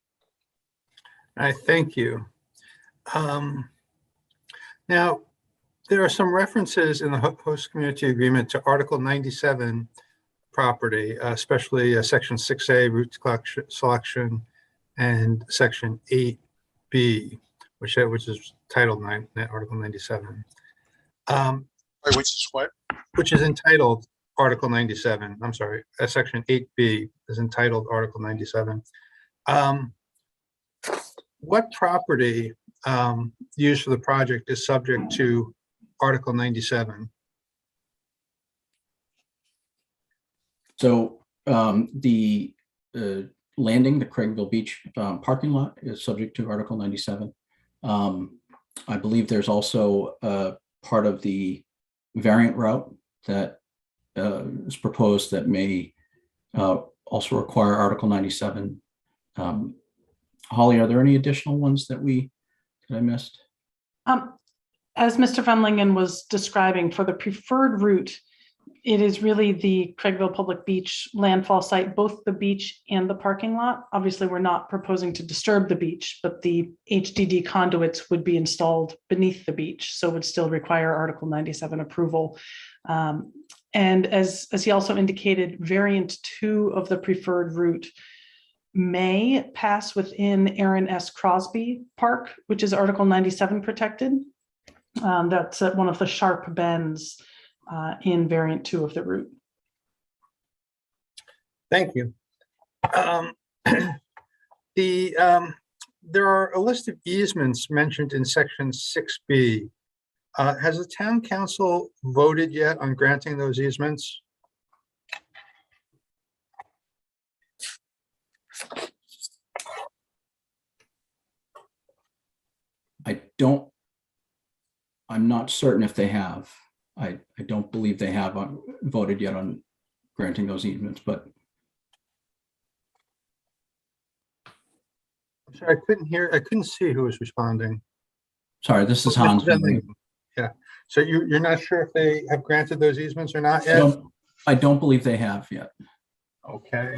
I thank you. Now, there are some references in the host community agreement to Article 97 property, especially Section 6A route selection and Section 8B, which is Title 9, Article 97. Which is what? Which is entitled Article 97. I'm sorry, Section 8B is entitled Article 97. What property used for the project is subject to Article 97? So the landing, the Craigville Beach parking lot is subject to Article 97. I believe there's also part of the variant route that is proposed that may also require Article 97. Holly, are there any additional ones that I missed? As Mr. Van Lingen was describing, for the preferred route, it is really the Craigville Public Beach landfall site, both the beach and the parking lot. Obviously, we're not proposing to disturb the beach, but the HDD conduits would be installed beneath the beach, so would still require Article 97 approval. And as he also indicated, variant 2 of the preferred route may pass within Aaron S. Crosby Park, which is Article 97 protected. That's at one of the sharp bends in variant 2 of the route. Thank you. There are a list of easements mentioned in section 6B. Has the town council voted yet on granting those easements? I'm not certain if they have. I don't believe they have voted yet on granting those easements, but. I'm sorry, I couldn't see who was responding. Sorry, this is Hans. Yeah, so you're not sure if they have granted those easements or not yet? I don't believe they have yet. Okay.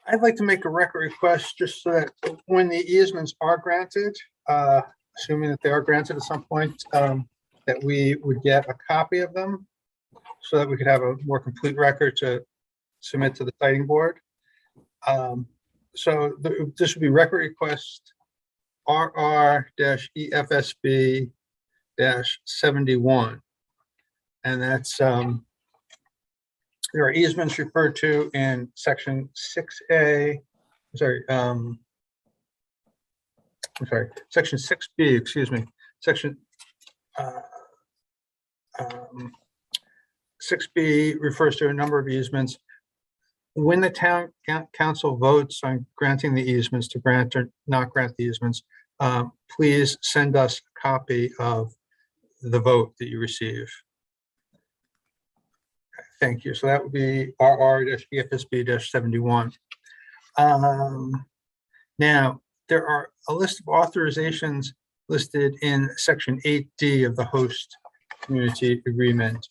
I'd like to make a record request just so that when the easements are granted, assuming that they are granted at some point, that we would get a copy of them so that we could have a more complete record to submit to the siting board. So this would be record request RR-EFSB-71. And that's there are easements referred to in section 6A, section 6B, excuse me, section 6B refers to a number of easements. When the town council votes on granting the easements, to grant or not grant the easements, please send us a copy of the vote that you receive. Thank you. So that would be RR-EFSB-71. Now, there are a list of authorizations listed in section 8D of the host community agreement.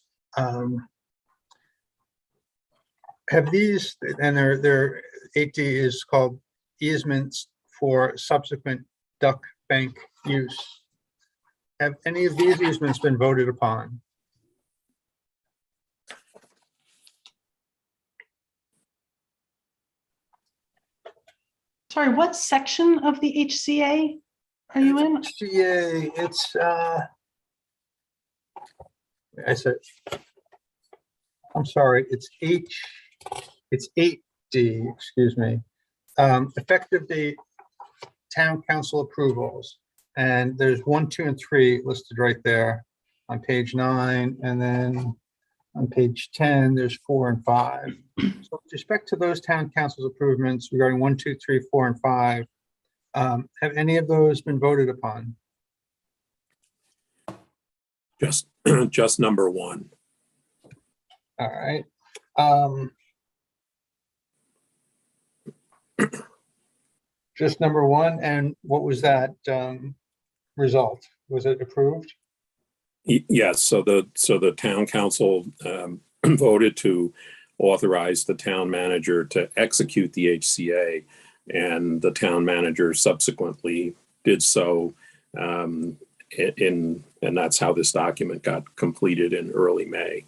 Have these, and their 8D is called easements for subsequent duck bank use. Have any of these easements been voted upon? Sorry, what section of the HCA are you in? HCA, it's I said, I'm sorry, it's 8D, excuse me. Effective date, town council approvals. And there's 1, 2, and 3 listed right there on page 9. And then on page 10, there's 4 and 5. So with respect to those town council's improvements regarding 1, 2, 3, 4, and 5, have any of those been voted upon? Just number 1. All right. Just number 1, and what was that result? Was it approved? Yes. So the town council voted to authorize the town manager to execute the HCA, and the town manager subsequently did so. And that's how this document got completed in early May.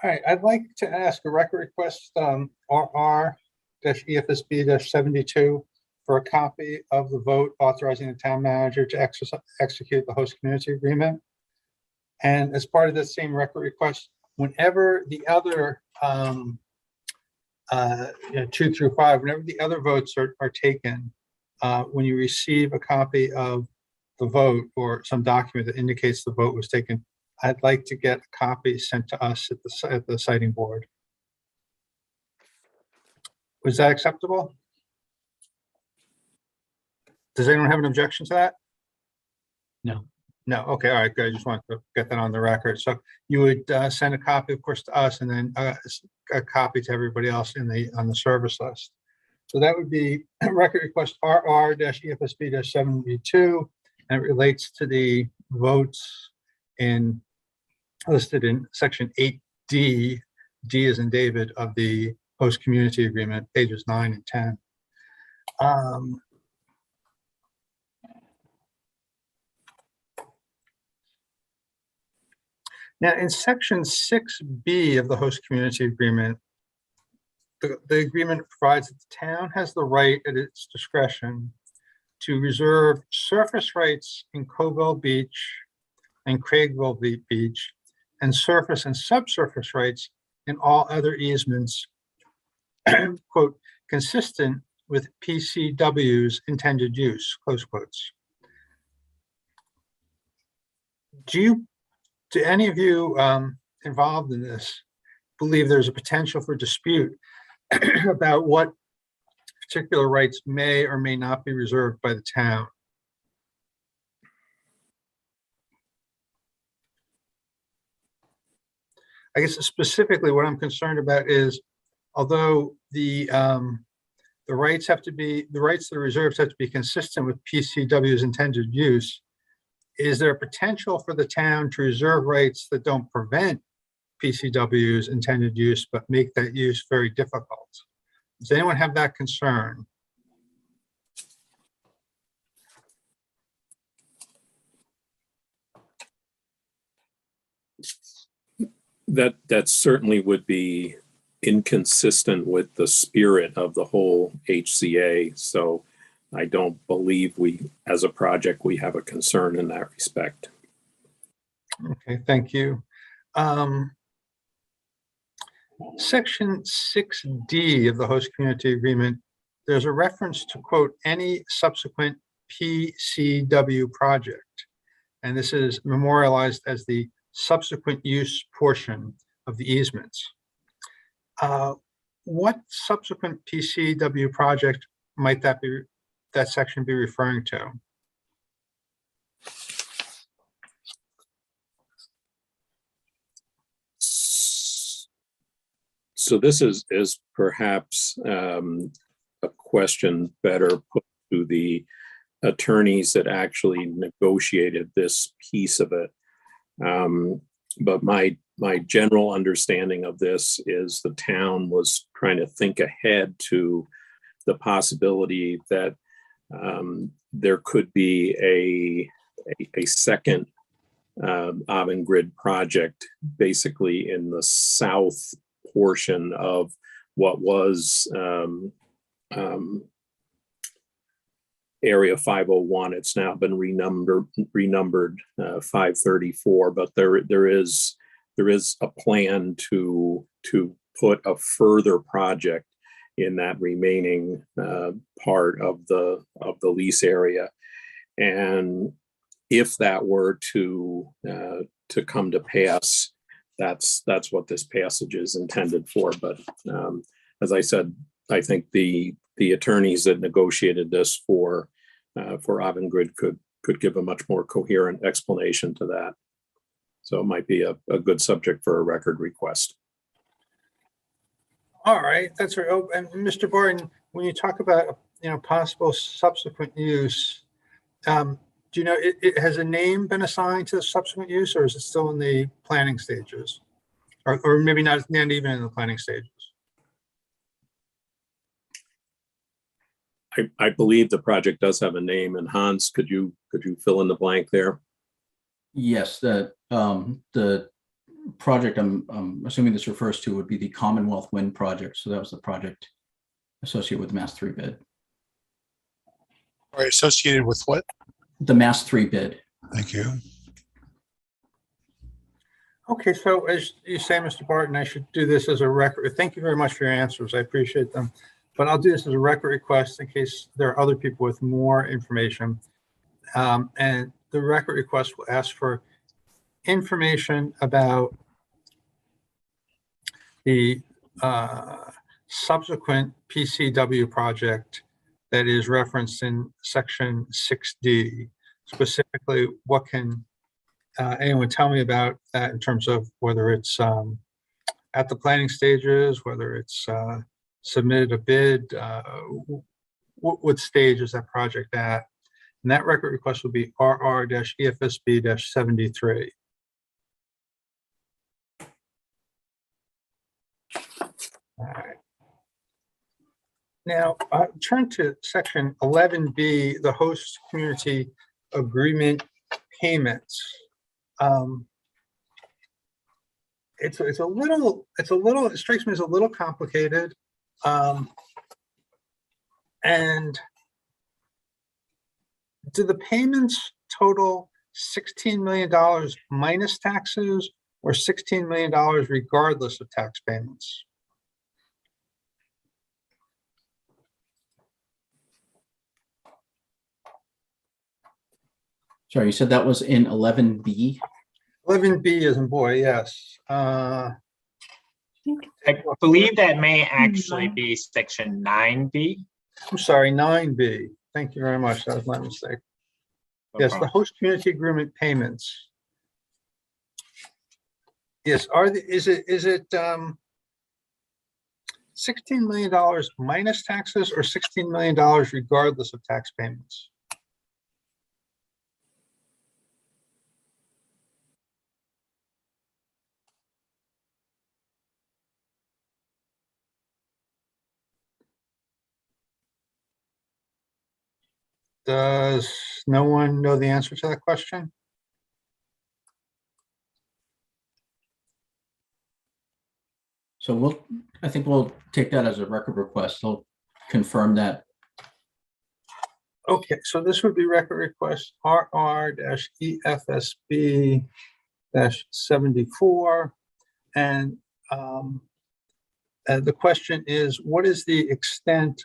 All right, I'd like to ask a record request, RR-EFSB-72, for a copy of the vote authorizing the town manager to execute the host community agreement. And as part of the same record request, whenever the other 2 through 5, whenever the other votes are taken, when you receive a copy of the vote or some document that indicates the vote was taken, I'd like to get a copy sent to us at the siting board. Was that acceptable? Does anyone have an objection to that? No. No, okay, all right, good. I just wanted to get that on the record. So you would send a copy, of course, to us, and then a copy to everybody else on the service list. So that would be record request RR-EFSB-7B2, and it relates to the votes listed in section 8D, D as in David, of the host community agreement, pages 9 and 10. Now, in section 6B of the host community agreement, the agreement provides that the town has the right at its discretion to reserve surface rights in Covell Beach and Craigville Beach, and surface and subsurface rights in all other easements, quote, consistent with PCW's intended use, close quotes. Do any of you involved in this believe there's a potential for dispute about what particular rights may or may not be reserved by the town? I guess specifically what I'm concerned about is, although the rights the reserves have to be consistent with PCW's intended use, is there a potential for the town to reserve rights that don't prevent PCW's intended use, but make that use very difficult? Does anyone have that concern? That certainly would be inconsistent with the spirit of the whole HCA. So I don't believe we, as a project, we have a concern in that respect. Okay, thank you. Section 6D of the host community agreement, there's a reference to, quote, any subsequent PCW project. And this is memorialized as the subsequent use portion of the easements. What subsequent PCW project might that section be referring to? So this is perhaps a question better put to the attorneys that actually negotiated this piece of it. But my general understanding of this is the town was trying to think ahead to the possibility that there could be a second Avangrid project, basically in the south portion of what was Area 501. It's now been renumbered 534, but there is a plan to put a further project in that remaining part of the lease area. And if that were to come to pass, that's what this passage is intended for. But as I said, I think the attorneys that negotiated this for Avangrid could give a much more coherent explanation to that. So it might be a good subject for a record request. All right, that's right. Oh, and Mr. Barton, when you talk about possible subsequent use, do you know has a name been assigned to the subsequent use, or is it still in the planning stages, or maybe not even in the planning stages? I believe the project does have a name, and Hans, could you fill in the blank there? Yes, the project I'm assuming this refers to would be the Commonwealth Wind Project. So that was the project associated with the Mass 3 bid. All right, associated with what? The Mass 3 bid. Thank you. Okay, so as you say, Mr. Barton, I should do this as a record. Thank you very much for your answers. I appreciate them. But I'll do this as a record request in case there are other people with more information. And the record request will ask for information about the subsequent PCW project that is referenced in section 6D. Specifically, what can anyone tell me about that in terms of whether it's at the planning stages, whether it's submitted a bid, what stage is that project at? And that record request will be RR-EFSB-73. All right. Now, turn to section 11B, the host community agreement payments. It strikes me as a little complicated. And do the payments total $16 million minus taxes or $16 million regardless of tax payments? Sorry, you said that was in 11B? 11B is in boy, yes. I believe that may actually be section 9B. I'm sorry, 9B. Thank you very much. That was my mistake. No Yes, problem. the host community agreement payments. Yes, is it $16 million minus taxes or $16 million regardless of tax payments? Does no one know the answer to that question? So I think we'll take that as a record request. They'll confirm that. Okay, so this would be record request RR-EFSB-74. And the question is, what is the extent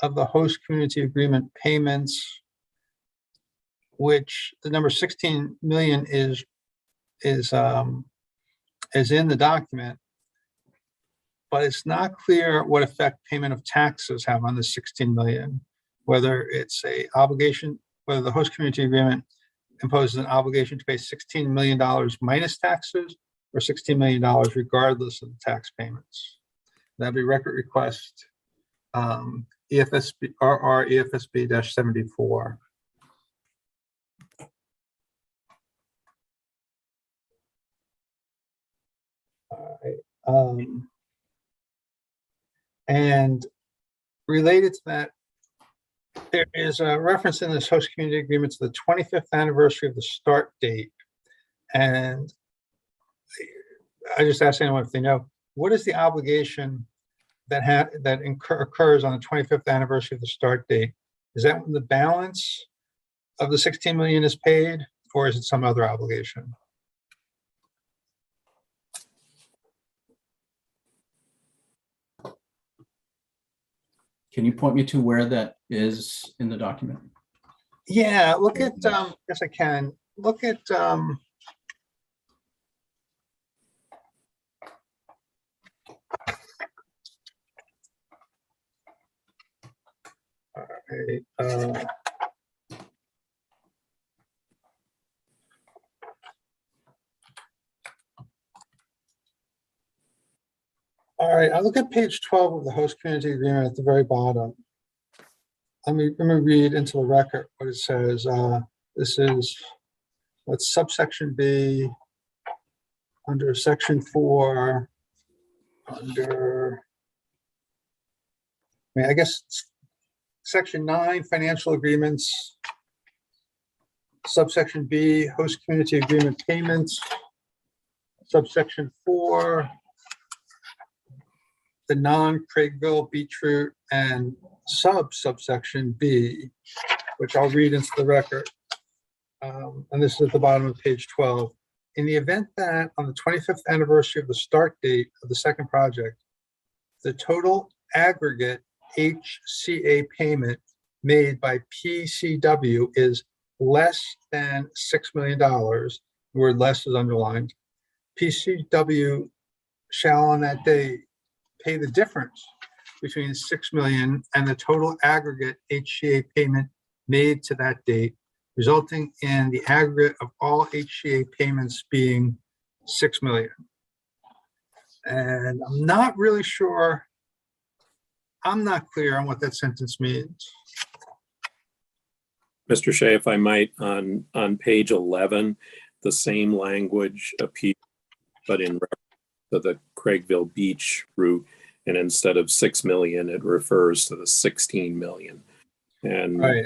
of the host community agreement payments, which the number 16 million is in the document, but it's not clear what effect payment of taxes have on the 16 million, whether it's a obligation, whether the host community agreement imposes an obligation to pay $16 million minus taxes or $16 million regardless of the tax payments. That'd be record request EFSB RR-EFSB-74. All right. And related to that, there is a reference in this host community agreement to the 25th anniversary of the start date. And I just asked anyone if they know, what is the obligation that occurs on the 25th anniversary of the start date? Is that when the balance of the 16 million is paid, or is it some other obligation? Can you point me to where that is in the document? Yeah, look at, yes, I can. Look at, all right, I look at page 12 of the host community agreement at the very bottom. Let me read into the record what it says. This is what's subsection B under section 4 under, I guess section 9, financial agreements, subsection B, host community agreement payments, subsection 4, the non-Craigville beach route, and subsection B, which I'll read into the record. And this is at the bottom of page 12. In the event that on the 25th anniversary of the start date of the second project, the total aggregate HCA payment made by PCW is less than $6 million, word less is underlined. PCW shall on that day pay the difference between 6 million and the total aggregate HCA payment made to that date, resulting in the aggregate of all HCA payments being 6 million. And I'm not really sure, I'm not clear on what that sentence means. Mr. Shea, if I might, on page 11, the same language appears, but in reference to the Craigville Beach route, and instead of 6 million, it refers to the 16 million. And Right.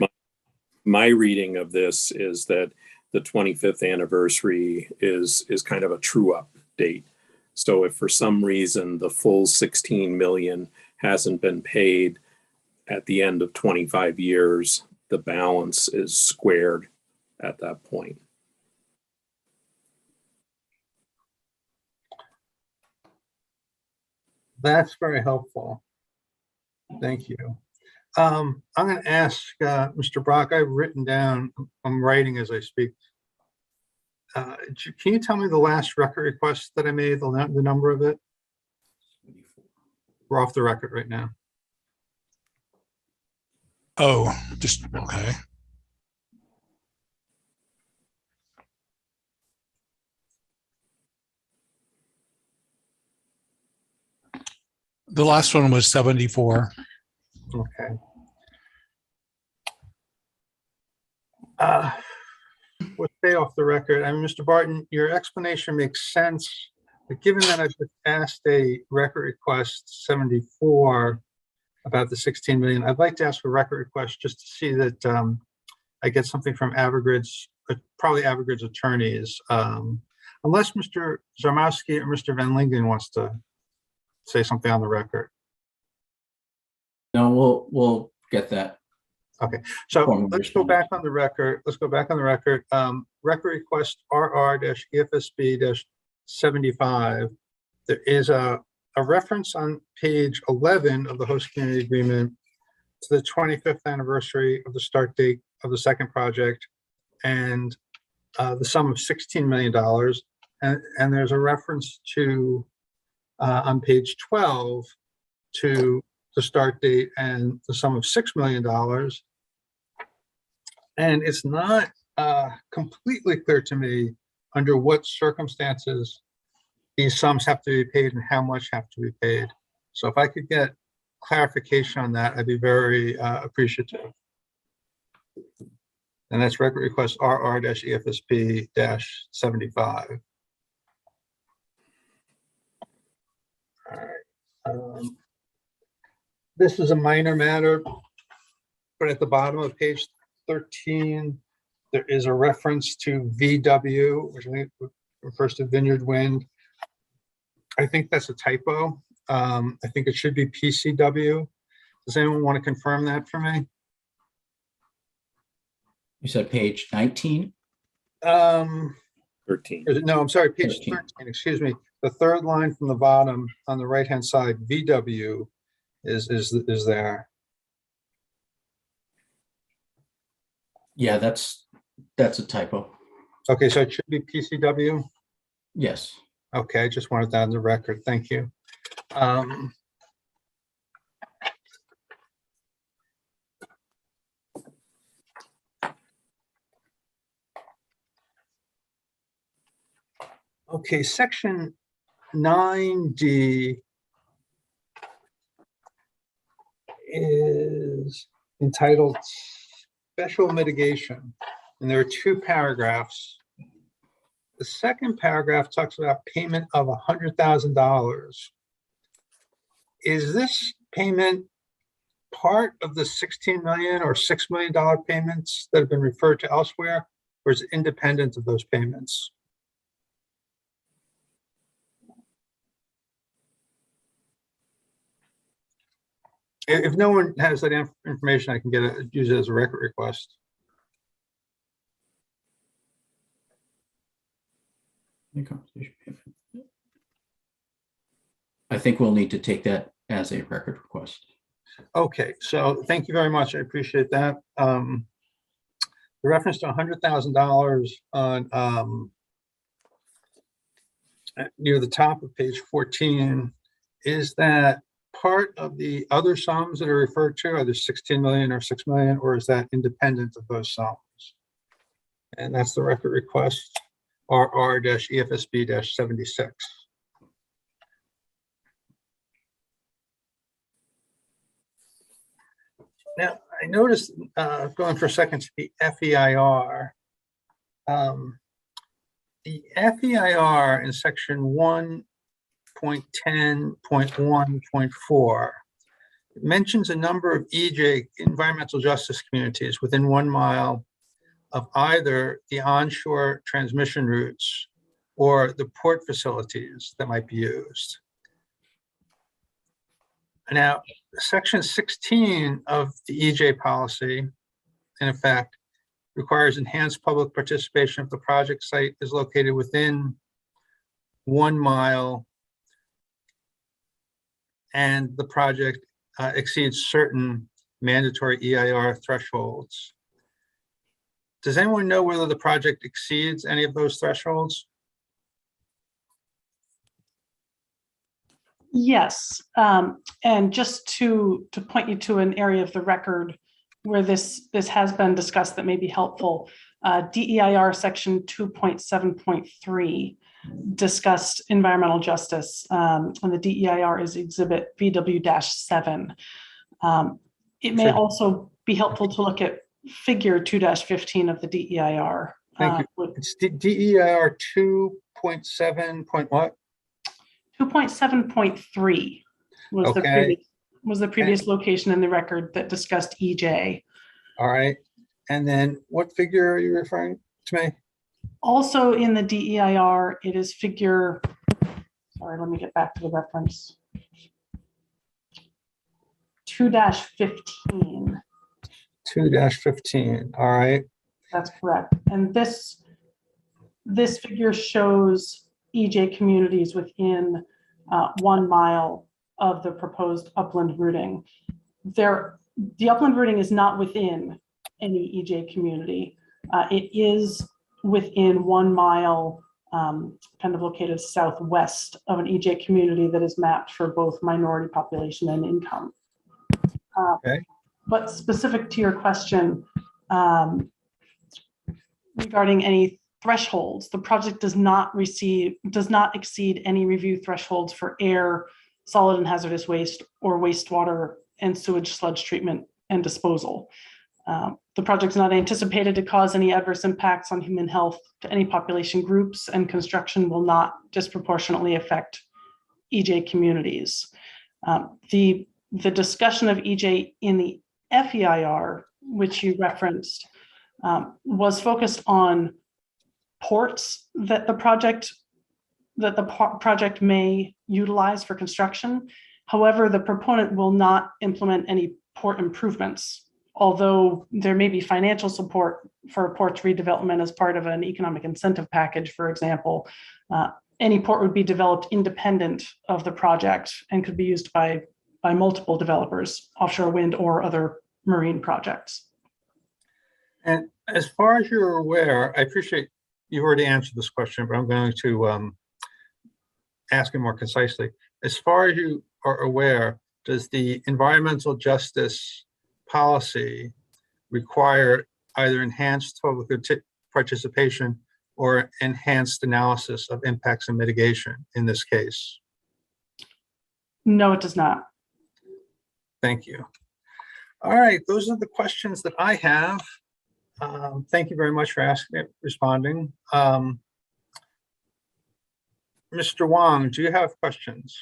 my reading of this is that the 25th anniversary is kind of a true up date. So if for some reason the full 16 million hasn't been paid at the end of 25 years, the balance is squared at that point. That's very helpful. Thank you. I'm going to ask Mr. Brock, I've written down, I'm writing as I speak. Can you tell me the last record request that I made, the number of it? We're off the record right now. Oh, just, okay. The last one was 74. Okay. We'll stay off the record. I mean, Mr. Barton, your explanation makes sense, but given that I've just asked a record request 74 about the 16 million, I'd like to ask a record request just to see that I get something from Avangrid's, probably Avangrid's attorneys, unless Mr. Zarmowski or Mr. Van Lingen wants to say something on the record. No, we'll get that. Okay, so let's go back on the record. Let's go back on the record. Record request RR-EFSB-75. There is a reference on page 11 of the host community agreement to the 25th anniversary of the start date of the second project and the sum of $16 million. And there's a reference to on page 12 to the start date and the sum of $6 million. And it's not completely clear to me under what circumstances these sums have to be paid and how much have to be paid. So if I could get clarification on that, I'd be very appreciative. And that's record request RR-EFSP-75. All right. This is a minor matter, but at the bottom of page 13, there is a reference to VW, which I think refers to Vineyard Wind. I think that's a typo. I think it should be PCW. Does anyone want to confirm that for me? You said page 19? 13. No, I'm sorry, page 13, excuse me. The third line from the bottom on the right-hand side, VW is there. Yeah, that's a typo. Okay, so it should be PCW? Yes. Okay, I just wanted that on the record. Thank you. Okay, section 9D is entitled Special Mitigation, and there are two paragraphs. The second paragraph talks about payment of $100,000. Is this payment part of the 16 million or $6 million payments that have been referred to elsewhere, or is it independent of those payments? If no one has that information, I can use it as a record request. I think we'll need to take that as a record request. Okay, so thank you very much. I appreciate that. The reference to $100,000 on near the top of page 14, is that part of the other sums that are referred to, either 16 million or 6 million, or is that independent of those sums? And that's the record request RR-EFSB-76. Now, I noticed, going for a second to the FEIR, the FEIR in section 1.10.1.4 mentions a number of EJ, environmental justice communities, within 1 mile of either the onshore transmission routes or the port facilities that might be used. Now, section 16 of the EJ policy, in effect, requires enhanced public participation if the project site is located within 1 mile and the project exceeds certain mandatory EIR thresholds. Does anyone know whether the project exceeds any of those thresholds? Yes, and just to point you to an area of the record where this has been discussed that may be helpful, DEIR section 2.7.3 discussed environmental justice, and the DEIR is exhibit VW-7. It may also be helpful to look at figure 2-15 of the DEIR. Thank you. It's DEIR 2.7. What? 2.7.3 was the previous location in the record that discussed EJ. All right. And then what figure are you referring to me? Also in the DEIR, it is figure, sorry, let me get back to the reference. 2-15. 2-15. All right. That's correct. And this figure shows EJ communities within 1 mile of the proposed upland routing. The upland routing is not within any EJ community. It is within 1 mile, kind of located southwest of an EJ community that is mapped for both minority population and income. Okay. But specific to your question regarding any thresholds, the project does not exceed any review thresholds for air, solid and hazardous waste, or wastewater and sewage sludge treatment and disposal. The project is not anticipated to cause any adverse impacts on human health to any population groups, and construction will not disproportionately affect EJ communities. The discussion of EJ in the FEIR, which you referenced, was focused on ports that the project may utilize for construction. However, the proponent will not implement any port improvements, although there may be financial support for ports redevelopment as part of an economic incentive package, for example. Any port would be developed independent of the project and could be used by multiple developers, offshore wind or other marine projects. And as far as you're aware, I appreciate you've already answered this question, but I'm going to ask it more concisely. As far as you are aware, does the environmental justice policy require either enhanced public participation or enhanced analysis of impacts and mitigation in this case? No, it does not. Thank you. All right, those are the questions that I have. Thank you very much for responding. Mr. Wong, do you have questions?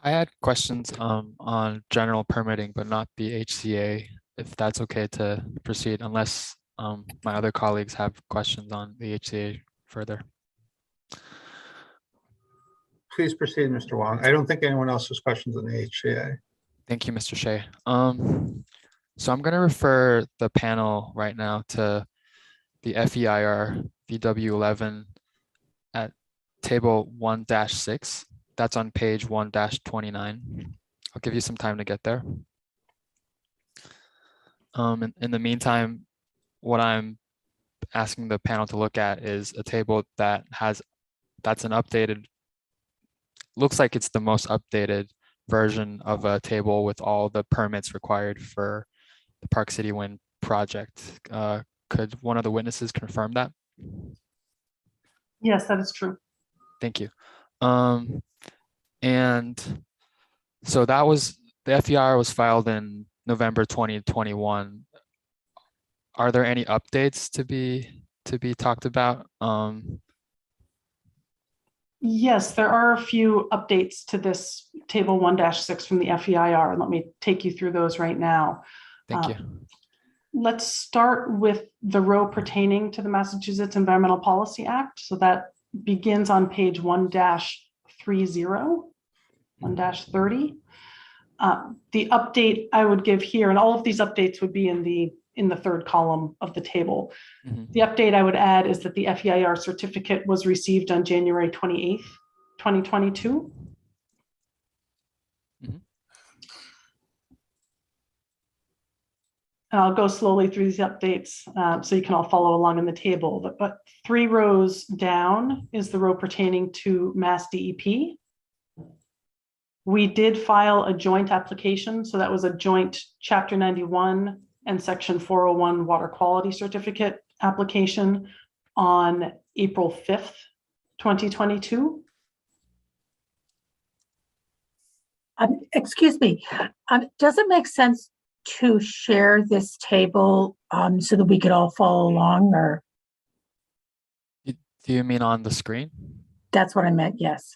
I had questions on general permitting, but not the HCA, if that's okay to proceed, unless my other colleagues have questions on the HCA further. Please proceed, Mr. Wong. I don't think anyone else has questions on the HCA. Thank you, Mr. Shea. So I'm going to refer the panel right now to the FEIR VW11 at table 1-6. That's on page 1-29. I'll give you some time to get there. In the meantime, what I'm asking the panel to look at is a table that has that's an updated, looks like it's the most updated version of a table with all the permits required for the Park City Wind project. Could one of the witnesses confirm that? Yes, that is true. Thank you. And so that was, the FER was filed in November 2021. Are there any updates to be talked about? Yes, there are a few updates to this table 1-6 from the FEIR. Let me take you through those right now. Thank you. Let's start with the row pertaining to the Massachusetts Environmental Policy Act. So that begins on page 1-30, 1-30. The update I would give here, and all of these updates would be in the third column of the table. The update I would add is that the FEIR certificate was received on January 28th, 2022. And I'll go slowly through these updates so you can all follow along in the table. But 3 rows down is the row pertaining to Mass DEP. We did file a joint application. So that was a joint Chapter 91 and Section 401 water quality certificate application on April 5th, 2022. Excuse me, does it make sense to share this table so that we could all follow along, or? Do you mean on the screen? That's what I meant, yes.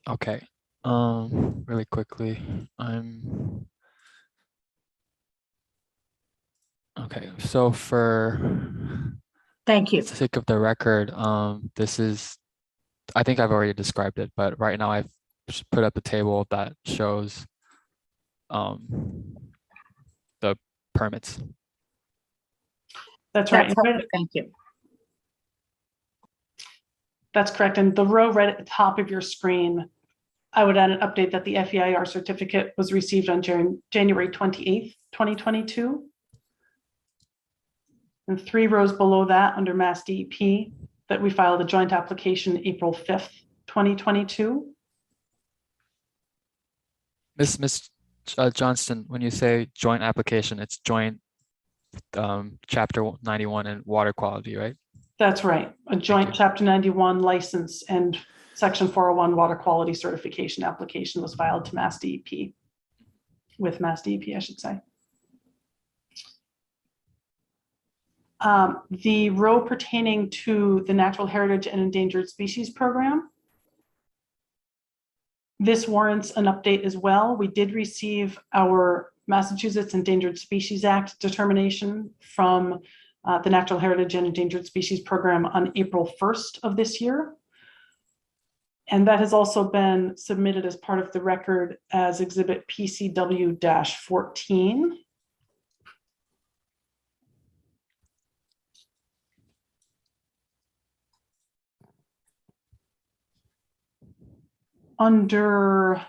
Okay. Really quickly, okay, so thank you. For the sake of the record, this is, I think I've already described it, but right now I've just put up a table that shows the permits. That's right. Thank you. That's correct. And the row right at the top of your screen, I would add an update that the FEIR certificate was received on January 28th, 2022. And 3 rows below that under Mass DEP that we filed a joint application April 5th, 2022. Miss Johnston, when you say joint application, it's joint Chapter 91 and water quality, right? That's right. A joint Chapter 91 license and Section 401 water quality certification application was filed to Mass DEP, with Mass DEP, I should say. The row pertaining to the Natural Heritage and Endangered Species Program. This warrants an update as well. We did receive our Massachusetts Endangered Species Act determination from the Natural Heritage and Endangered Species Program on April 1st of this year. And that has also been submitted as part of the record as Exhibit PCW-14. Under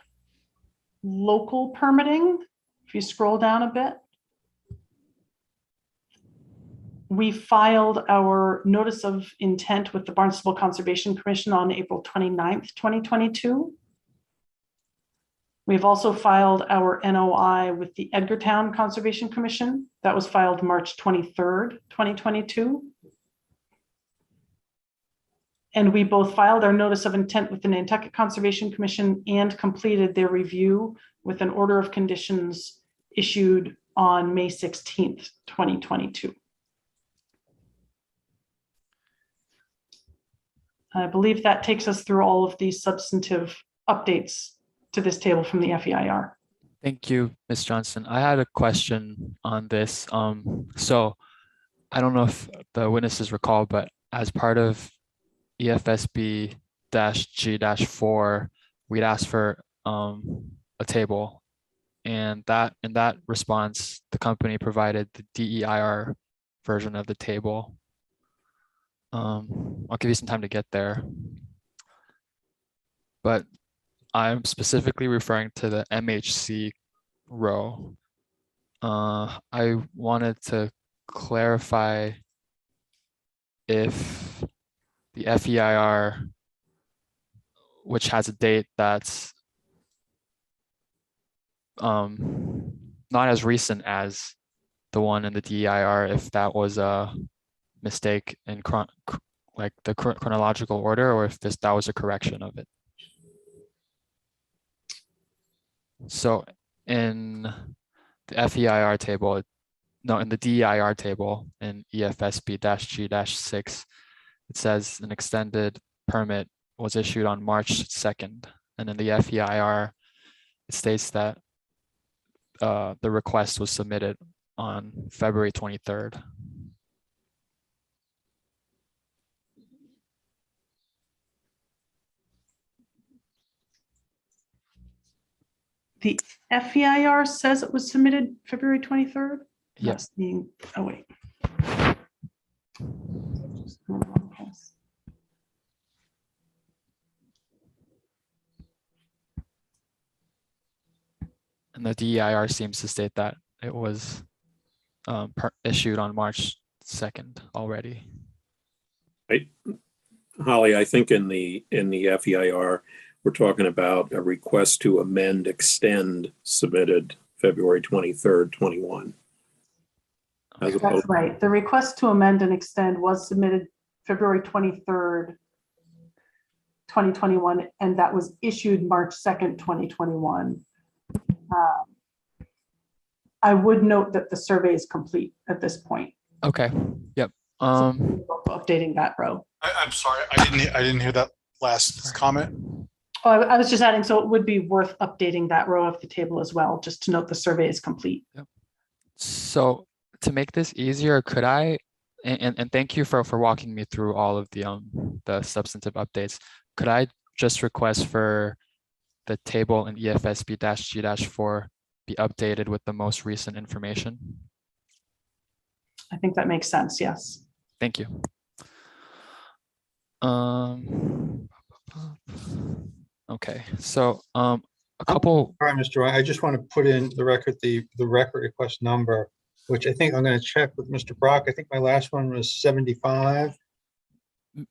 local permitting, if you scroll down a bit, we filed our notice of intent with the Barnstable Conservation Commission on April 29th, 2022. We've also filed our NOI with the Edgartown Conservation Commission. That was filed March 23rd, 2022. And we both filed our notice of intent with the Nantucket Conservation Commission and completed their review with an order of conditions issued on May 16th, 2022. I believe that takes us through all of these substantive updates to this table from the FEIR. Thank you, Ms. Johnson. I had a question on this. So I don't know if the witnesses recall, but as part of EFSB-G-4, we'd asked for a table, and in that response, the company provided the DEIR version of the table. I'll give you some time to get there, but I'm specifically referring to the MHC row. I wanted to clarify if the FEIR which has a date that's not as recent as the one in the DEIR, if that was a mistake in like the chronological order, or if that was a correction of it. So in the FEIR table, no, in the DEIR table in EFSB-G-6, it says an extended permit was issued on March 2nd. And in the FEIR, it states that the request was submitted on February 23rd. The FEIR says it was submitted February 23rd. Yes. Oh, wait. And the DEIR seems to state that it was issued on March 2nd already. Right. Holly, I think in the FEIR, we're talking about a request to amend, extend submitted February 23rd, 21. That's right. The request to amend and extend was submitted February 23rd, 2021, and that was issued March 2nd, 2021. I would note that the survey is complete at this point. Okay. Yep. Updating that row. I'm sorry, I didn't hear that last comment. Oh, I was just adding, so it would be worth updating that row of the table as well, just to note the survey is complete. Yep. So to make this easier, could I, and thank you for walking me through all of the substantive updates. Could I just request for the table in EFSB-G-4 be updated with the most recent information? I think that makes sense, yes. Thank you. Okay, so a couple. All right, Mr. Ryan, I just want to put in the record, the record request number, which I think I'm going to check with Mr. Brock. I think my last one was 75.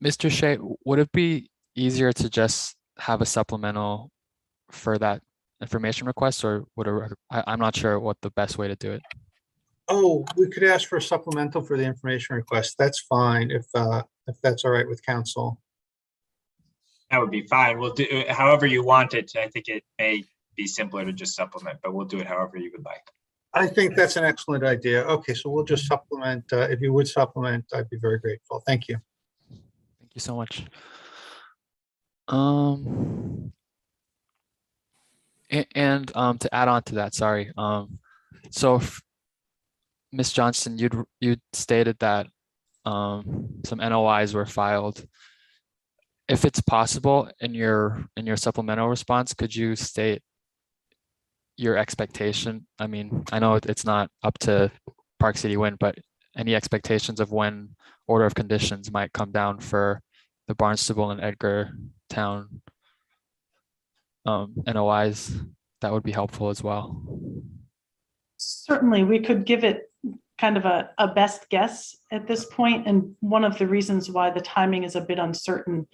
Mr. Shea, would it be easier to just have a supplemental for that information request, or would I'm not sure what the best way to do it. Oh, we could ask for a supplemental for the information request. That's fine if that's all right with council. That would be fine. We'll do it however you want it. I think it may be simpler to just supplement, but we'll do it however you would like. I think that's an excellent idea. Okay, so we'll just supplement. If you would supplement, I'd be very grateful. Thank you. Thank you so much. And to add on to that, sorry. So Ms. Johnston, you'd stated that some NOIs were filed. If it's possible in your supplemental response, could you state your expectation? I mean, I know it's not up to Park City Wind, but any expectations of when order of conditions might come down for the Barnstable and Edgartown NOIs, that would be helpful as well. Certainly, we could give it kind of a best guess at this point. And one of the reasons why the timing is a bit uncertain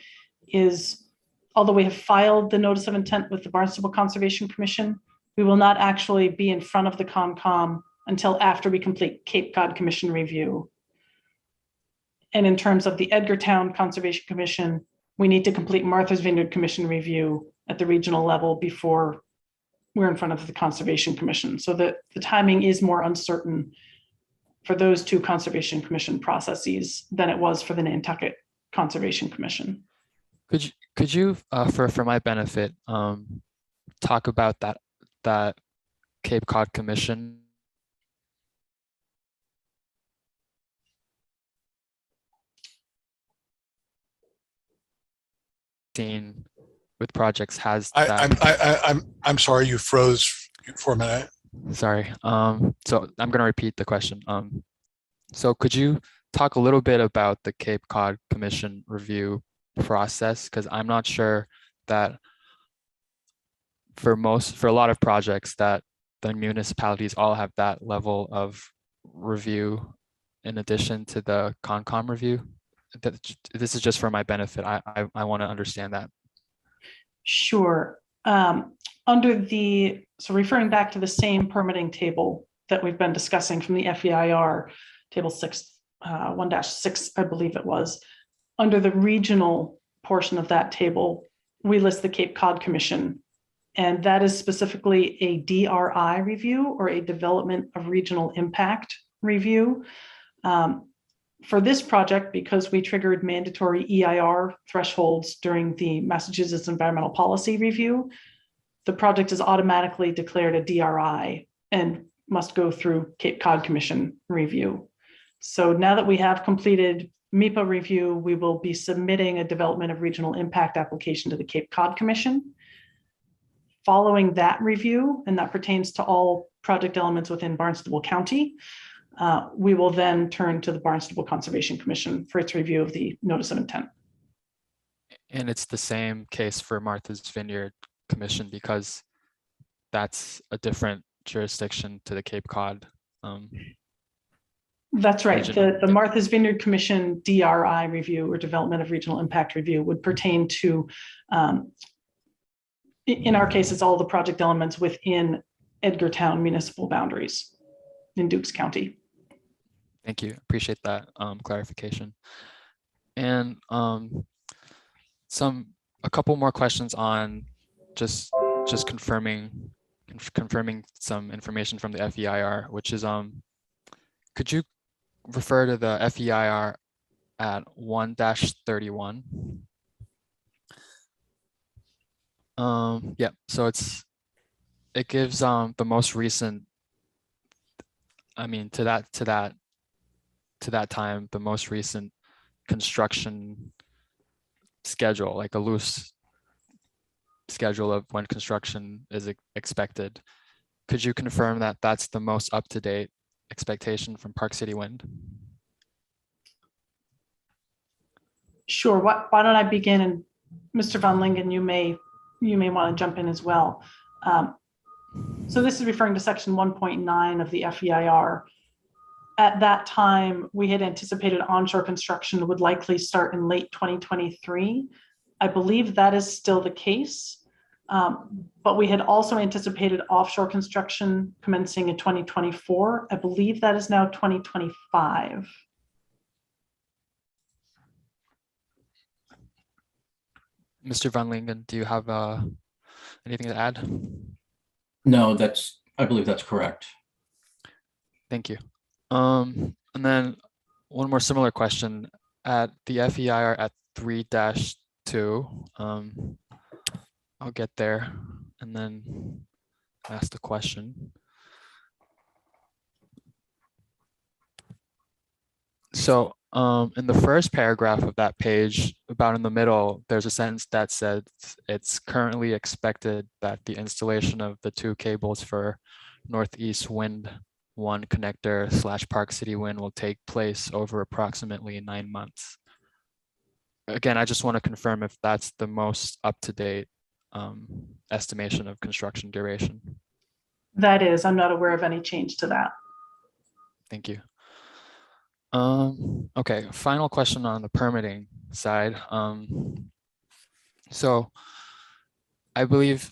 is, although we have filed the notice of intent with the Barnstable Conservation Commission, we will not actually be in front of the CONCOM until after we complete Cape Cod Commission review. And in terms of the Edgartown Conservation Commission, we need to complete Martha's Vineyard Commission review at the regional level before we're in front of the Conservation Commission. So the timing is more uncertain for those two Conservation Commission processes than it was for the Nantucket Conservation Commission. Could you for my benefit, talk about that Cape Cod Commission? Seen with projects has that. I'm sorry, you froze for a minute. Sorry. So I'm going to repeat the question. So could you talk a little bit about the Cape Cod Commission review process? Because I'm not sure that for a lot of projects that the municipalities all have that level of review in addition to the CONCOM review. This is just for my benefit. I want to understand that. Sure. So referring back to the same permitting table that we've been discussing from the FEIR, table 1-6, I believe it was, under the regional portion of that table, we list the Cape Cod Commission, and that is specifically a DRI review, or a Development of Regional Impact review. For this project, because we triggered mandatory EIR thresholds during the Massachusetts Environmental Policy Review, the project is automatically declared a DRI and must go through Cape Cod Commission review. So now that we have completed MEPA review, we will be submitting a Development of Regional Impact application to the Cape Cod Commission. Following that review, and that pertains to all project elements within Barnstable County, we will then turn to the Barnstable Conservation Commission for its review of the notice of intent. And it's the same case for Martha's Vineyard Commission, because that's a different jurisdiction to the Cape Cod. That's right. Regional. The Martha's Vineyard Commission DRI review, or Development of Regional Impact review, would pertain to, in our case, it's all the project elements within Edgartown municipal boundaries in Dukes County. Thank you. Appreciate that clarification. And a couple more questions on just confirming some information from the FEIR, which is could you refer to the FEIR at 1-31? Yeah, so it gives the most recent, I mean, to that time, the most recent construction schedule, like a loose schedule of when construction is expected. Could you confirm that that's the most up-to-date expectation from Park City Wind? Sure. Why don't I begin, and Mr. Van Lingen, you may want to jump in as well. So this is referring to section 1.9 of the FEIR. At that time, we had anticipated onshore construction would likely start in late 2023. I believe that is still the case, but we had also anticipated offshore construction commencing in 2024. I believe that is now 2025. Mr. Van Lingen, do you have anything to add? No, I believe that's correct. Thank you. And then one more similar question at the FEIR at 3-2. I'll get there and then ask the question. So in the first paragraph of that page, about in the middle, there's a sentence that says it's currently expected that the installation of the 2 cables for Northeast Wind 1 connector / Park City Wind will take place over approximately 9 months. Again, I just want to confirm if that's the most up-to-date estimation of construction duration. That is, I'm not aware of any change to that. Thank you. Okay, final question on the permitting side. So I believe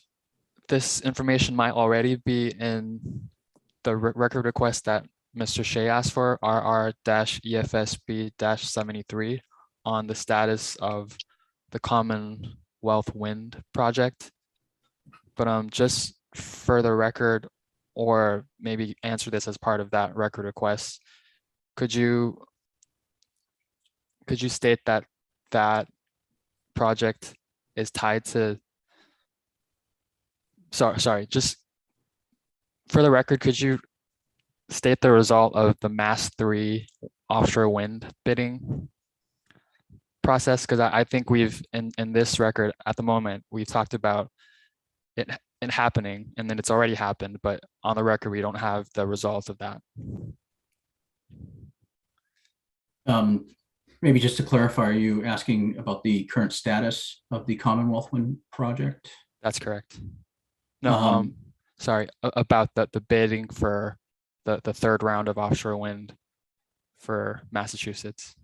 this information might already be in the record request that Mr. Shea asked for, RR-EFSB-73, on the status of the Commonwealth Wind project. But just for the record, or maybe answer this as part of that record request, could you state that that project is tied to, sorry, just for the record, could you state the result of the MASS 3 offshore wind bidding process? Because I think we've, in this record at the moment, we've talked about it happening, and then it's already happened, but on the record, we don't have the results of that. Maybe just to clarify, are you asking about the current status of the Commonwealth Wind project? That's correct. No, sorry, about the bidding for the 3rd round of offshore wind for Massachusetts.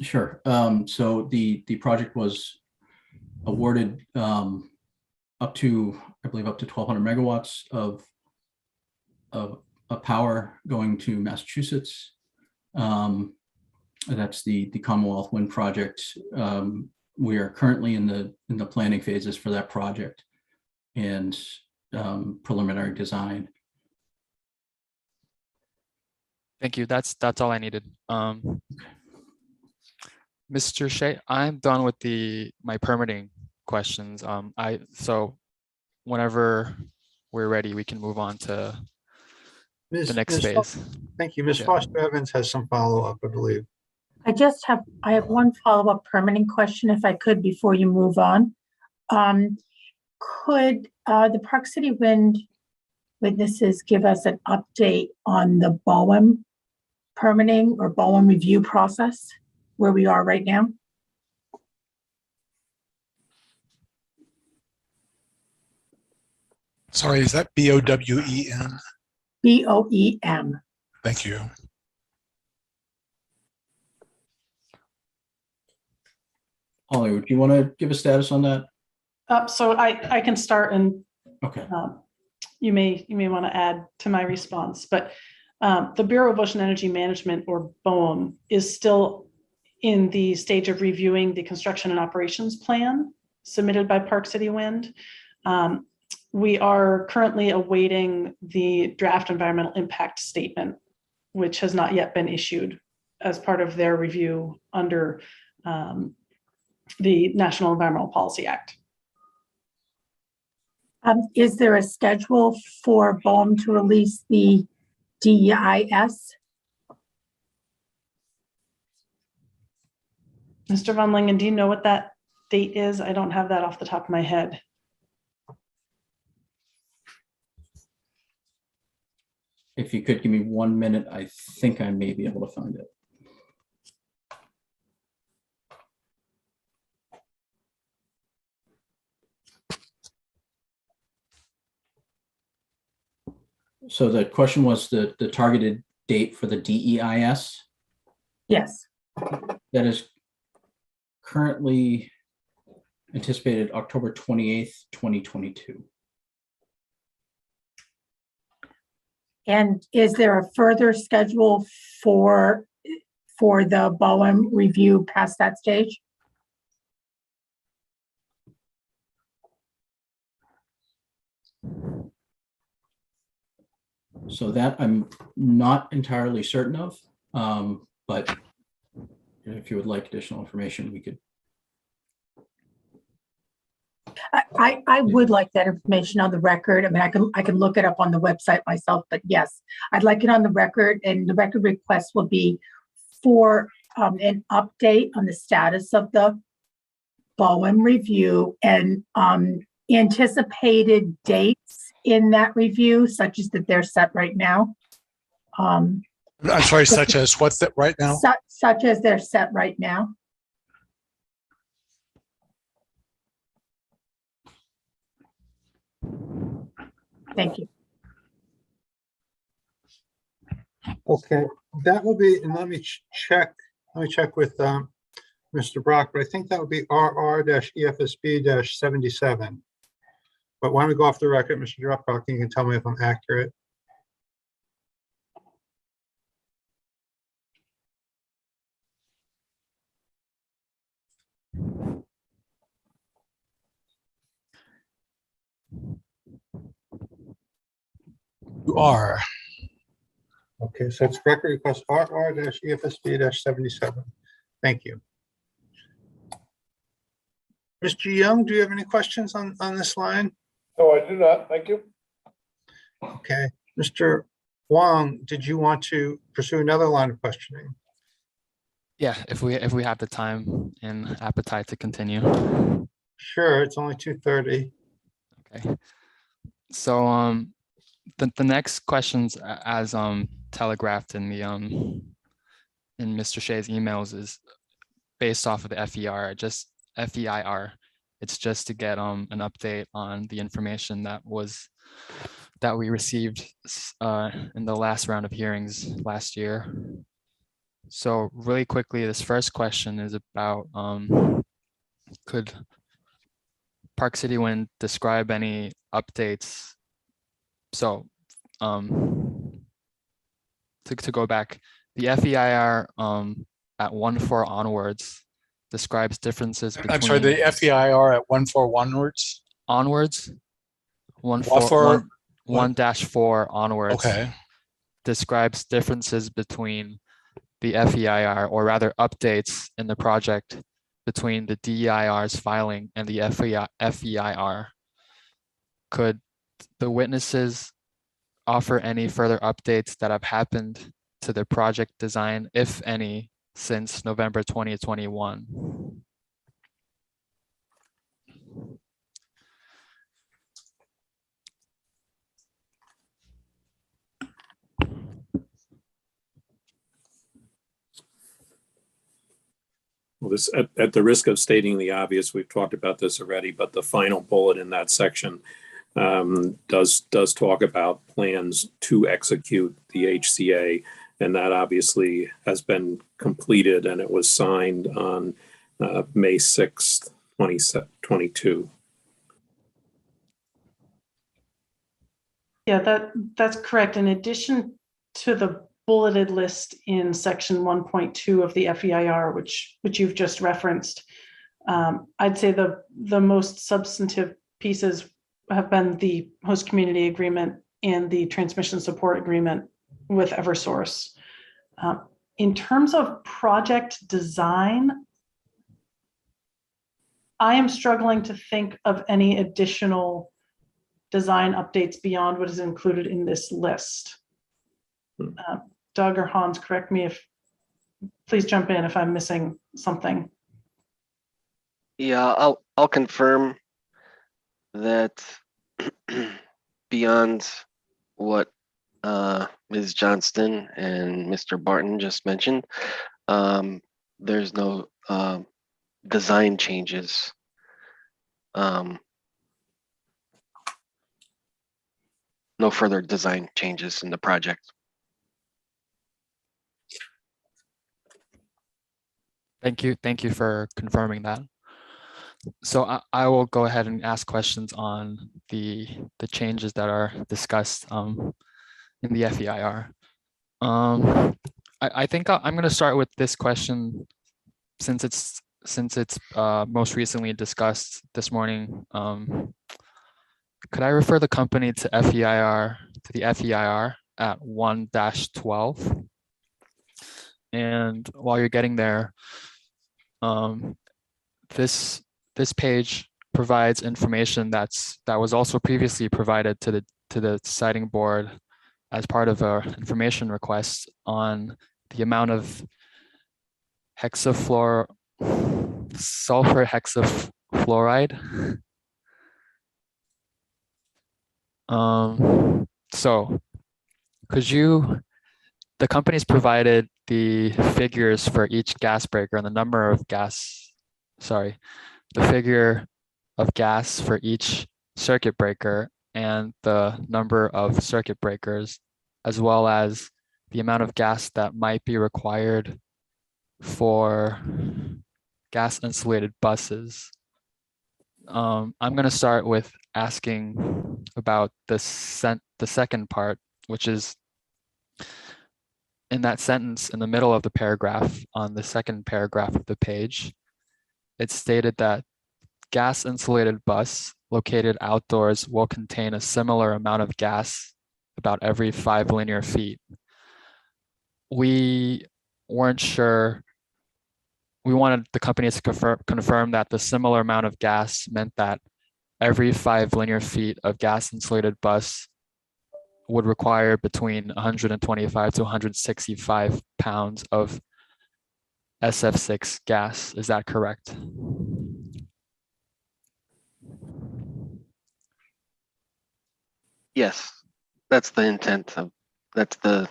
Sure. So the project was awarded up to, I believe, up to 1,200 megawatts of power going to Massachusetts. That's the Commonwealth Wind Project. We are currently in the planning phases for that project and preliminary design. Thank you. That's all I needed. Mr. Shea, I'm done with my permitting questions. So whenever we're ready, we can move on to the next phase. Thank you. Ms. Yeah. Foster Evans has some follow-up, I believe. I have one follow-up permitting question, if I could, before you move on. Could the Park City Wind witnesses give us an update on the BOEM permitting or BOEM review process, where we are right now? Sorry, is that BOWEN? BOEM. Thank you. Holly, would you want to give a status on that? So I can start, and Okay. You may want to add to my response, but the Bureau of Ocean Energy Management, or BOEM, is still in the stage of reviewing the construction and operations plan submitted by Park City Wind. We are currently awaiting the draft environmental impact statement, which has not yet been issued as part of their review under the National Environmental Policy Act. Is there a schedule for BOEM to release the DEIS? Mr. Van Lingen, do you know what that date is? I don't have that off the top of my head. If you could give me 1 minute, I think I may be able to find it. So the question was the targeted date for the DEIS? Yes. That is currently anticipated October 28th, 2022. And is there a further schedule for the BOEM review past that stage? So that I'm not entirely certain of, but if you would like additional information, we could. I would like that information on the record. I mean, I can look it up on the website myself, but yes, I'd like it on the record, and the record request will be for an update on the status of the BOEM review and anticipated dates in that review, such as that they're set right now. I'm sorry, such as what's that right now? Such as they're set right now. Thank you. Okay, that will be, and let me check with Mr. Brock, but I think that would be RR-EFSB-77. But why don't we go off the record, Mr. Brock, you can tell me if I'm accurate. You are. Okay, so it's record request RR-EFSB-77. Thank you. Mr. Young, do you have any questions on this line? No, I do not. Thank you. Okay, Mr. Wong, did you want to pursue another line of questioning? Yeah, if we have the time and appetite to continue. Sure, it's only 2:30. Okay. So the next questions, as telegraphed in the in Mr. Shea's emails, is based off of the FEIR. It's just to get an update on the information that we received in the last round of hearings last year. So really quickly, this first question is about could Park City Wind describe any updates? So to go back, the FEIR at 1.4 onwards describes differences between. I'm sorry, the FEIR at 1.4 onwards? Onwards, 1.4 1-4 onwards. Okay. Describes differences between the FEIR, or rather updates in the project between the DEIR's filing and the FEIR. Could the witnesses offer any further updates that have happened to the project design, if any, since November 2021? Well, this, at the risk of stating the obvious, we've talked about this already, but the final bullet in that section does talk about plans to execute the HCA, and that obviously has been completed, and it was signed on May 6th, 2022. Yeah, that's correct. In addition to the bulleted list in section 1.2 of the FEIR, which you've just referenced, I'd say the most substantive pieces have been the host community agreement and the transmission support agreement with Eversource. In terms of project design, I am struggling to think of any additional design updates beyond what is included in this list. Doug or Hans, correct me please jump in if I'm missing something. Yeah, I'll confirm that beyond what Ms. Johnston and Mr. Barton just mentioned, there's no design changes. No further design changes in the project. Thank you for confirming that. So I will go ahead and ask questions on the changes that are discussed in the FEIR. I think I'm going to start with this question since it's most recently discussed this morning. Could I refer the company to the FEIR at 1-12? And while you're getting there, this page provides information that was also previously provided to the siting board as part of our information request on the amount of sulfur hexafluoride. So the company's provided the figures for each gas breaker and the number of the figure of gas for each circuit breaker and the number of circuit breakers, as well as the amount of gas that might be required for gas insulated buses. I'm going to start with asking about the second part, which is in that sentence in the middle of the paragraph on the second paragraph of the page. It's stated that gas insulated bus located outdoors will contain a similar amount of gas about every 5 linear feet. We weren't sure. We wanted the company to confirm that the similar amount of gas meant that every 5 linear feet of gas insulated bus would require between 125 to 165 pounds of SF6 gas. Is that correct? Yes, that's the intent of, that's the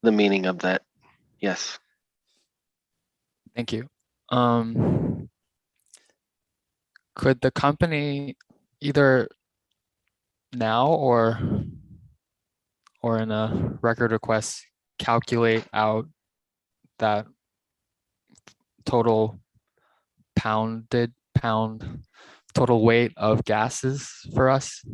meaning of that. Yes. Thank you. Could the company either now or in a record request calculate out that total pound total weight of gases for us?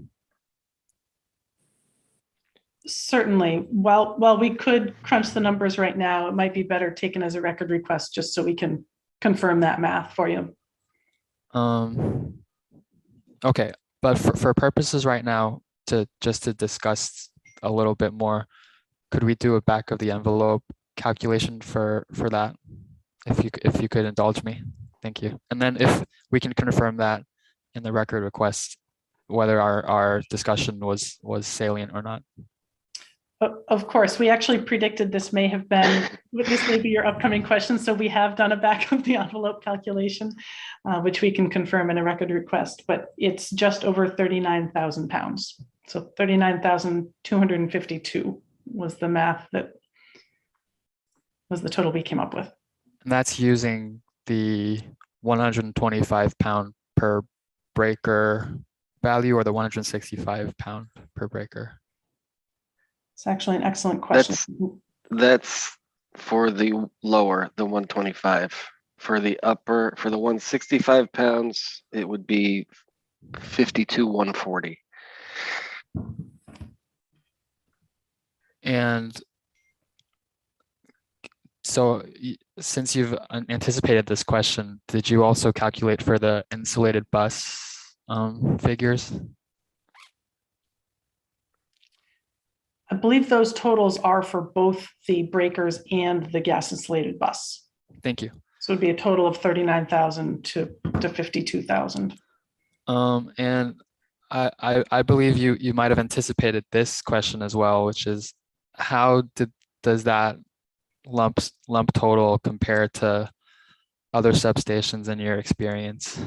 Certainly. While we could crunch the numbers right now, it might be better taken as a record request just so we can confirm that math for you. Okay, but for purposes right now, to discuss a little bit more, could we do a back of the envelope calculation for that? If you could indulge me, thank you. And then if we can confirm that in the record request, whether our discussion was salient or not. Of course, we actually predicted this may be your upcoming question. So we have done a back of the envelope calculation, which we can confirm in a record request, but it's just over 39,000 pounds. So 39,252 was the math that was the total we came up with. And that's using the 125 pound per breaker value or the 165 pound per breaker? It's actually an excellent question. That's for the lower, the 125. For the upper, for the 165 pounds, it would be 52,140. And so since you've anticipated this question, did you also calculate for the insulated bus figures? I believe those totals are for both the breakers and the gas insulated bus. Thank you. So it'd be a total of 39,000 to 52,000. And I believe you might have anticipated this question as well, which is how does that lump total compare to other substations in your experience?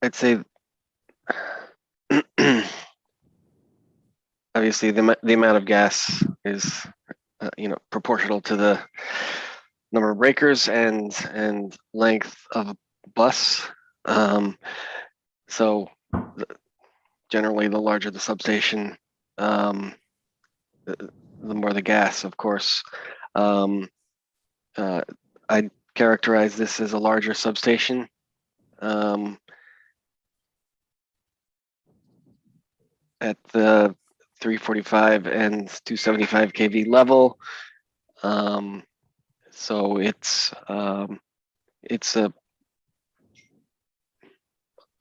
I'd say obviously the amount of gas is proportional to the number of breakers and length of a bus. So generally, the larger the substation, the more the gas, of course. I'd characterize this as a larger substation. At the 345 and 275 kV level. So it's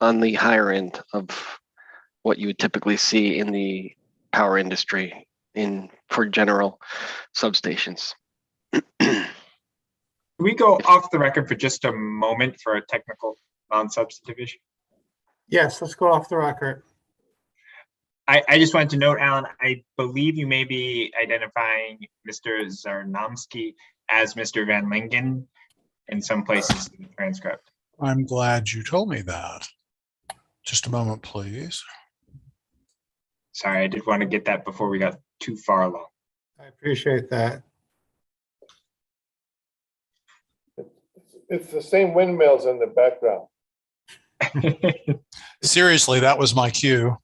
on the higher end of what you would typically see in the power industry for general substations. Can we go off the record for just a moment for a technical non-substantive issue? Yes, let's go off the record. I just wanted to note, Alan, I believe you may be identifying Mr. Zarnomsky as Mr. Van Lingen in some places in the transcript. I'm glad you told me that. Just a moment, please. Sorry, I did want to get that before we got too far along. I appreciate that. It's the same windmills in the background. Seriously, that was my cue.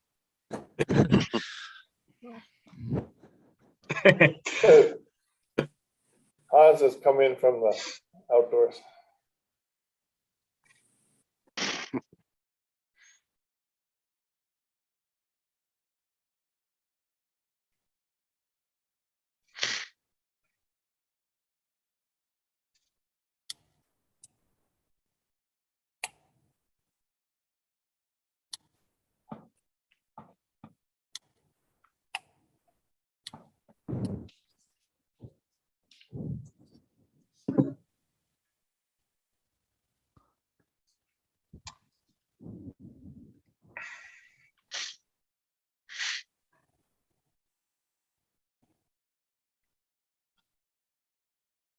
Hans has come in from the outdoors.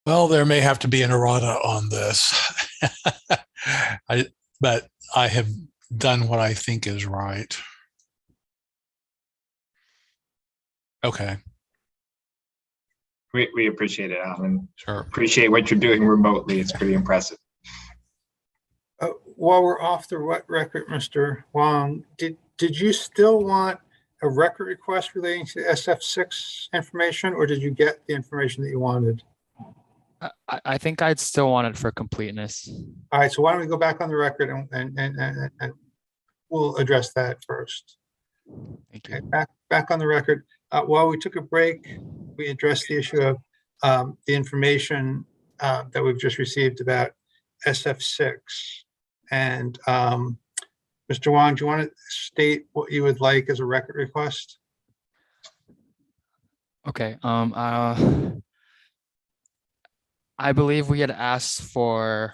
Well, there may have to be an errata on this. But I have done what I think is right. Okay. We appreciate it, Alan. Sure. Appreciate what you're doing remotely. It's pretty impressive. While we're off the record, Mr. Wong, did you still want a record request relating to the SF6 information, or did you get the information that you wanted? I think I'd still want it for completeness. All right, so why don't we go back on the record and we'll address that first. Thank you. Okay, back on the record. While we took a break, we addressed the issue of the information that we've just received about SF6. And Mr. Wong, do you want to state what you would like as a record request? Okay. I believe we had asked for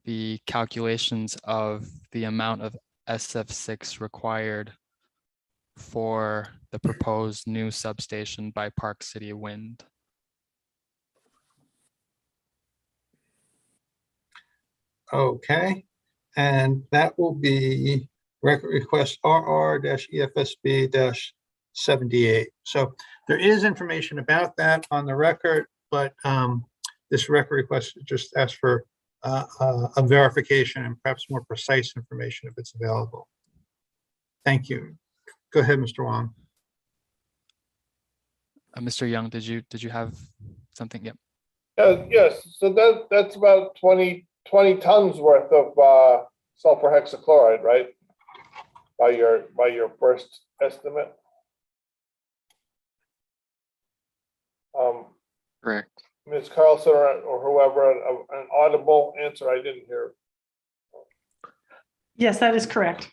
the calculations of the amount of SF6 required for the proposed new substation by Park City Wind. Okay, and that will be record request RR-EFSB-78. So there is information about that on the record, but this record request just asks for a verification and perhaps more precise information if it's available. Thank you. Go ahead, Mr. Wong. Mr. Young, did you have something? Yep. Yes, so that's about 20 tons worth of sulfur hexachloride, right? By your first estimate. Correct. Ms. Carlson or whoever, an audible answer I didn't hear. Yes, that is correct.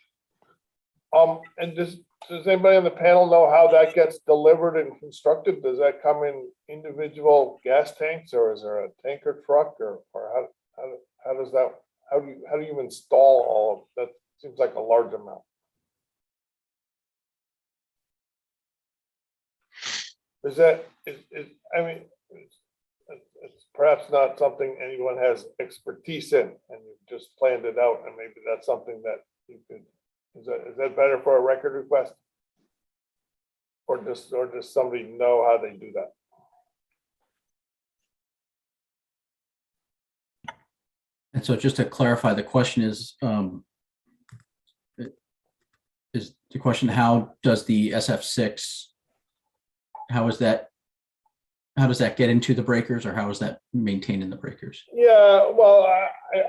And does anybody on the panel know how that gets delivered and constructed? Does that come in individual gas tanks, or is there a tanker truck, or how does that, how do you install all of that? Seems like a large amount. I mean, it's perhaps not something anyone has expertise in, and you've just planned it out, and maybe that's something that you could. Is that better for a record request, or does somebody know how they do that? And so just to clarify, the question is the question, how does the SF6, how does that get into the breakers, or how is that maintained in the breakers? Yeah, well,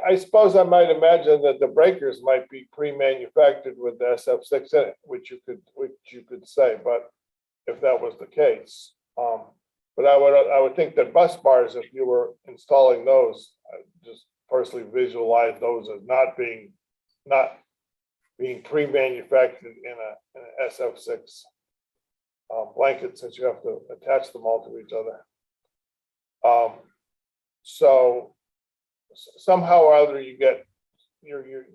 I suppose I might imagine that the breakers might be pre-manufactured with the SF6 in it, which you could say, but if that was the case, but I would think that bus bars, if you were installing those, I just personally visualize those as not being pre-manufactured in an SF6 blanket, since you have to attach them all to each other. So somehow or other you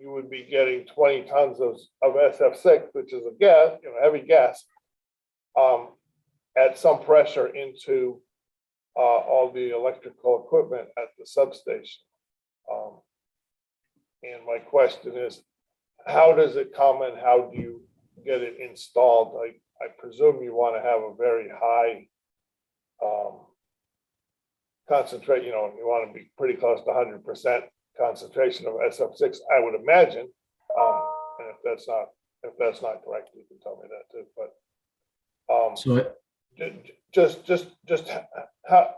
would be getting 20 tons of SF6, which is a gas, heavy gas, at some pressure into all the electrical equipment at the substation. And my question is, how does it come and how do you get it installed? I presume you want to have a very high concentrate, you want to be pretty close to 100% concentration of SF6, I would imagine. And if that's not correct, you can tell me that too. But So just how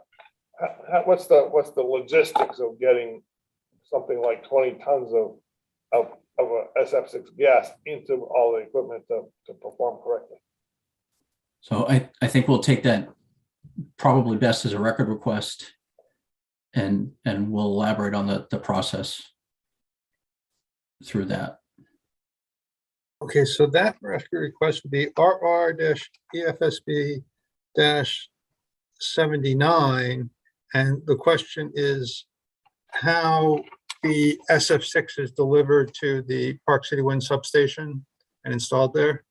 what's the logistics of getting something like 20 tons of a SF6 gas into all the equipment to perform correctly? So I think we'll take that probably best as a record request, and we'll elaborate on the process through that. Okay, so that record request would be RR-EFSB-79, and the question is how the SF6 is delivered to the Park City Wind substation and installed there?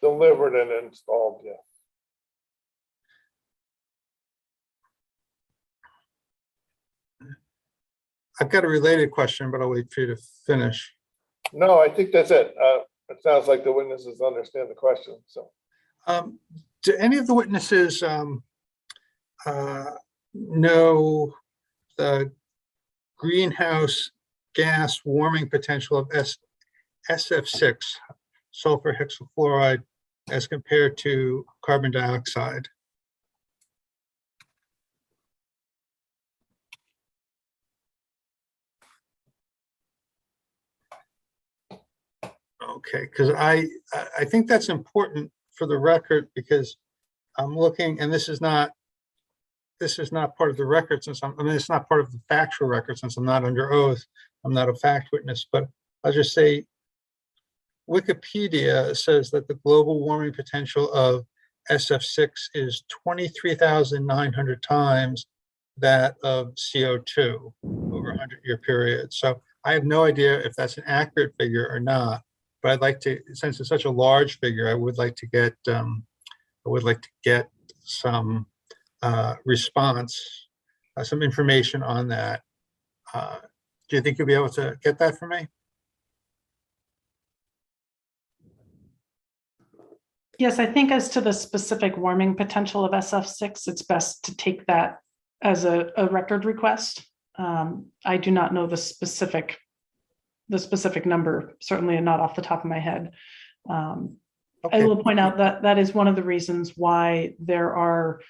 Delivered and installed, yeah. I've got a related question, but I'll wait for you to finish. No, I think that's it. It sounds like the witnesses understand the question. So, do any of the witnesses know the greenhouse gas warming potential of SF6, sulfur hexafluoride, as compared to carbon dioxide? Okay, because I think that's important for the record, because I'm looking, and this is not part of the record, since it's not part of the factual record, since I'm not under oath. I'm not a fact witness, but I'll just say Wikipedia says that the global warming potential of SF6 is 23,900 times that of CO2 over a 100-year period. So I have no idea if that's an accurate figure or not, but I'd like to, since it's such a large figure, I would like to get some response, some information on that. Do you think you'll be able to get that for me? Yes, I think as to the specific warming potential of SF6, it's best to take that as a record request. I do not know the specific number, certainly not off the top of my head. I will point out that that is one of the reasons why there are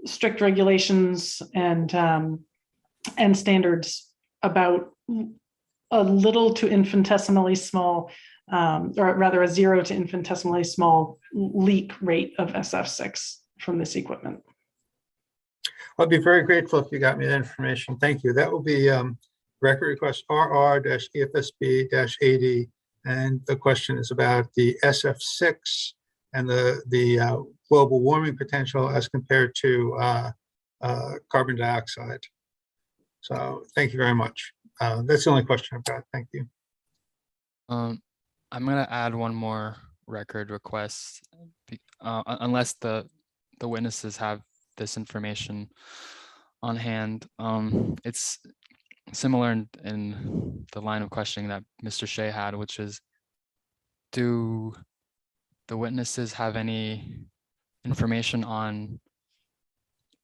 strict regulations and standards about a little to infinitesimally small, or rather a 0 to infinitesimally small leak rate of SF6 from this equipment. I'd be very grateful if you got me that information. Thank you. That will be record request RR-EFSB-80. And the question is about the SF6 and the global warming potential as compared to carbon dioxide. So thank you very much. That's the only question I've got. Thank you. I'm gonna add one more record request, unless the witnesses have this information on hand. It's similar in the line of questioning that Mr. Shea had, which is, do the witnesses have any information on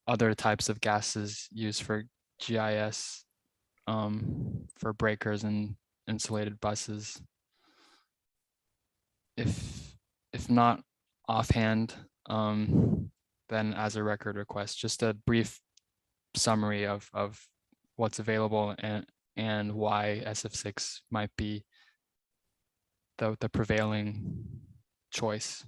other types of gases used for GIS, for breakers and insulated buses? If not offhand, then as a record request, just a brief summary of what's available and why SF6 might be the prevailing choice.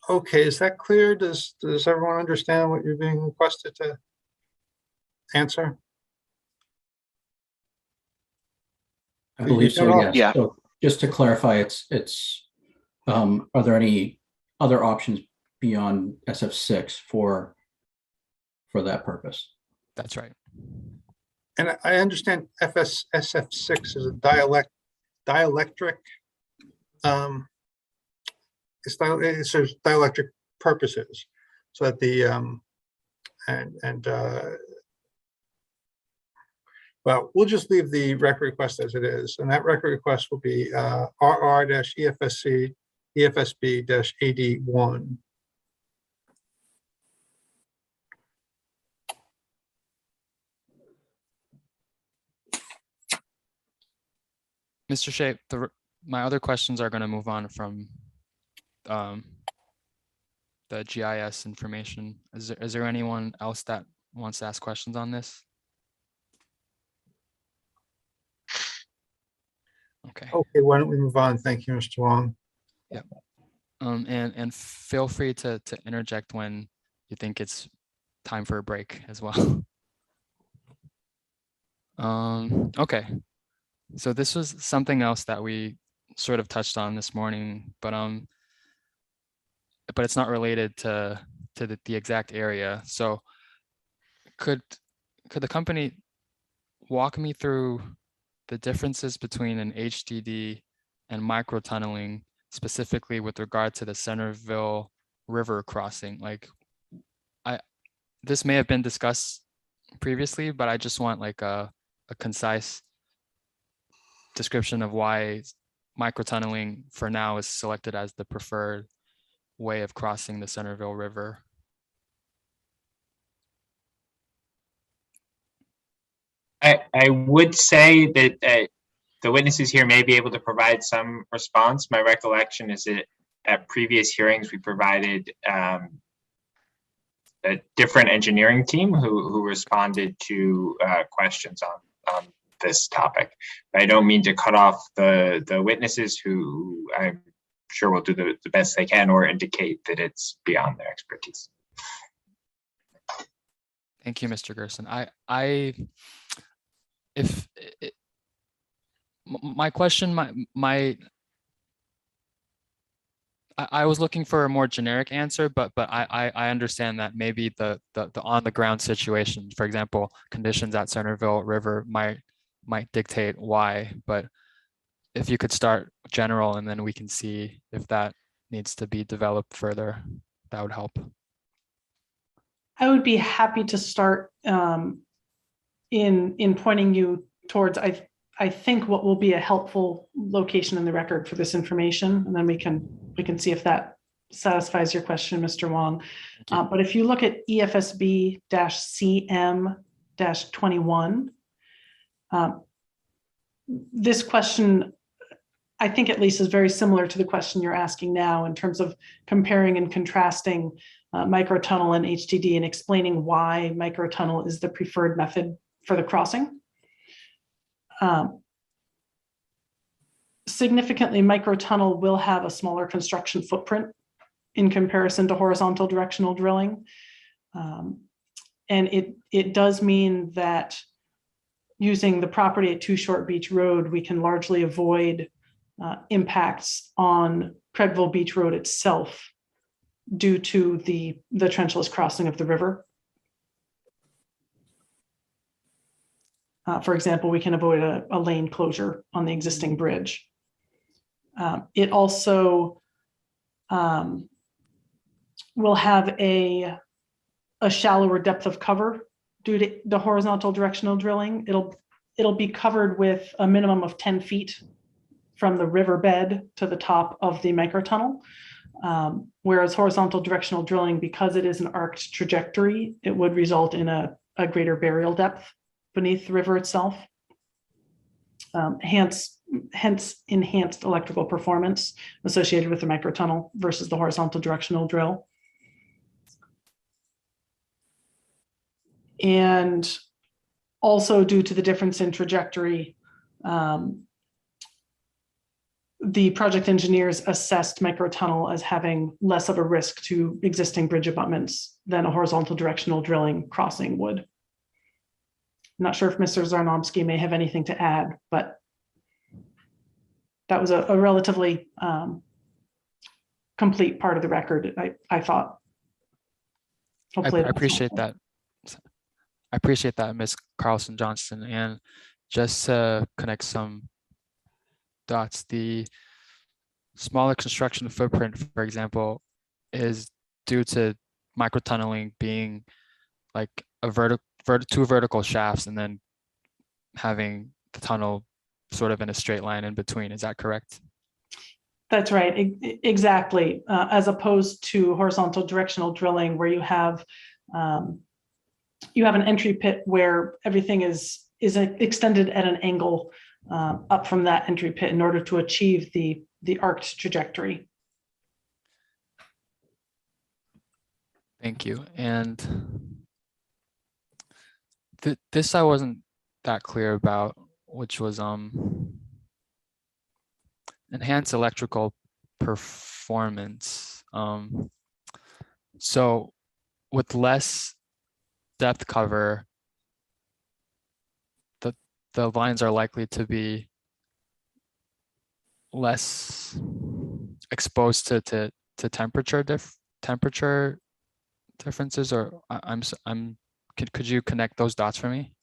Okay, is that clear? Does everyone understand what you're being requested to answer? I believe so, yes. Yeah. So just to clarify, it's are there any other options beyond SF6 for that purpose? That's right. And I understand SF6 is a dielectric. It serves dielectric purposes, so that the well, we'll just leave the record request as it is, and that record request will be RR-EFSB-81. Mr. Shea, my other questions are going to move on from the GIS information. Is there anyone else that wants to ask questions on this? Okay. Okay, why don't we move on? Thank you, Mr. Wong. Yeah. And feel free to interject when you think it's time for a break as well. Okay. So this was something else that we sort of touched on this morning, but it's not related to the exact area. So could the company walk me through the differences between an HDD and microtunneling, specifically with regard to the Centerville River crossing? Like, this may have been discussed previously, but I just want like a concise description of why microtunneling for now is selected as the preferred way of crossing the Centerville River. I would say that the witnesses here may be able to provide some response. My recollection is that at previous hearings, we provided a different engineering team who responded to questions on this topic. I don't mean to cut off the witnesses who I'm sure will do the best they can or indicate that it's beyond their expertise. Thank you, Mr. Gerson. My question, I was looking for a more generic answer, but I understand that maybe the on the ground situation, for example, conditions at Centerville River might dictate why. But if you could start general, and then we can see if that needs to be developed further, that would help. I would be happy to start in pointing you towards, I think, what will be a helpful location in the record for this information, and then we can see if that satisfies your question, Mr. Wong. But if you look at EFSB-CM-21, this question, I think at least, is very similar to the question you're asking now in terms of comparing and contrasting microtunnel and HTD and explaining why microtunnel is the preferred method for the crossing. Significantly, microtunnel will have a smaller construction footprint in comparison to horizontal directional drilling. And it does mean that using the property at Two Short Beach Road, we can largely avoid impacts on Craigville Beach Road itself due to the trenchless crossing of the river. For example, we can avoid a lane closure on the existing bridge. It also will have a shallower depth of cover due to the horizontal directional drilling. It'll be covered with a minimum of 10 feet from the riverbed to the top of the microtunnel. Whereas horizontal directional drilling, because it is an arced trajectory, it would result in a greater burial depth beneath the river itself. Hence enhanced electrical performance associated with the microtunnel versus the horizontal directional drill. And also due to the difference in trajectory, the project engineers assessed microtunnel as having less of a risk to existing bridge abutments than a horizontal directional drilling crossing would. I'm not sure if Mr. Zarnowski may have anything to add, but that was a relatively complete part of the record, I thought. Hopefully I appreciate that. I appreciate that, Ms. Carlson Johnston. And just to connect some dots, the smaller construction footprint, for example, is due to microtunneling being like two vertical shafts and then having the tunnel sort of in a straight line in between. Is that correct? That's right, exactly. As opposed to horizontal directional drilling, where you have an entry pit where everything is extended at an angle up from that entry pit in order to achieve the arced trajectory. Thank you. And this I wasn't that clear about, which was enhanced electrical performance. So with less depth cover, the lines are likely to be less exposed to temperature differences, or could you connect those dots for me?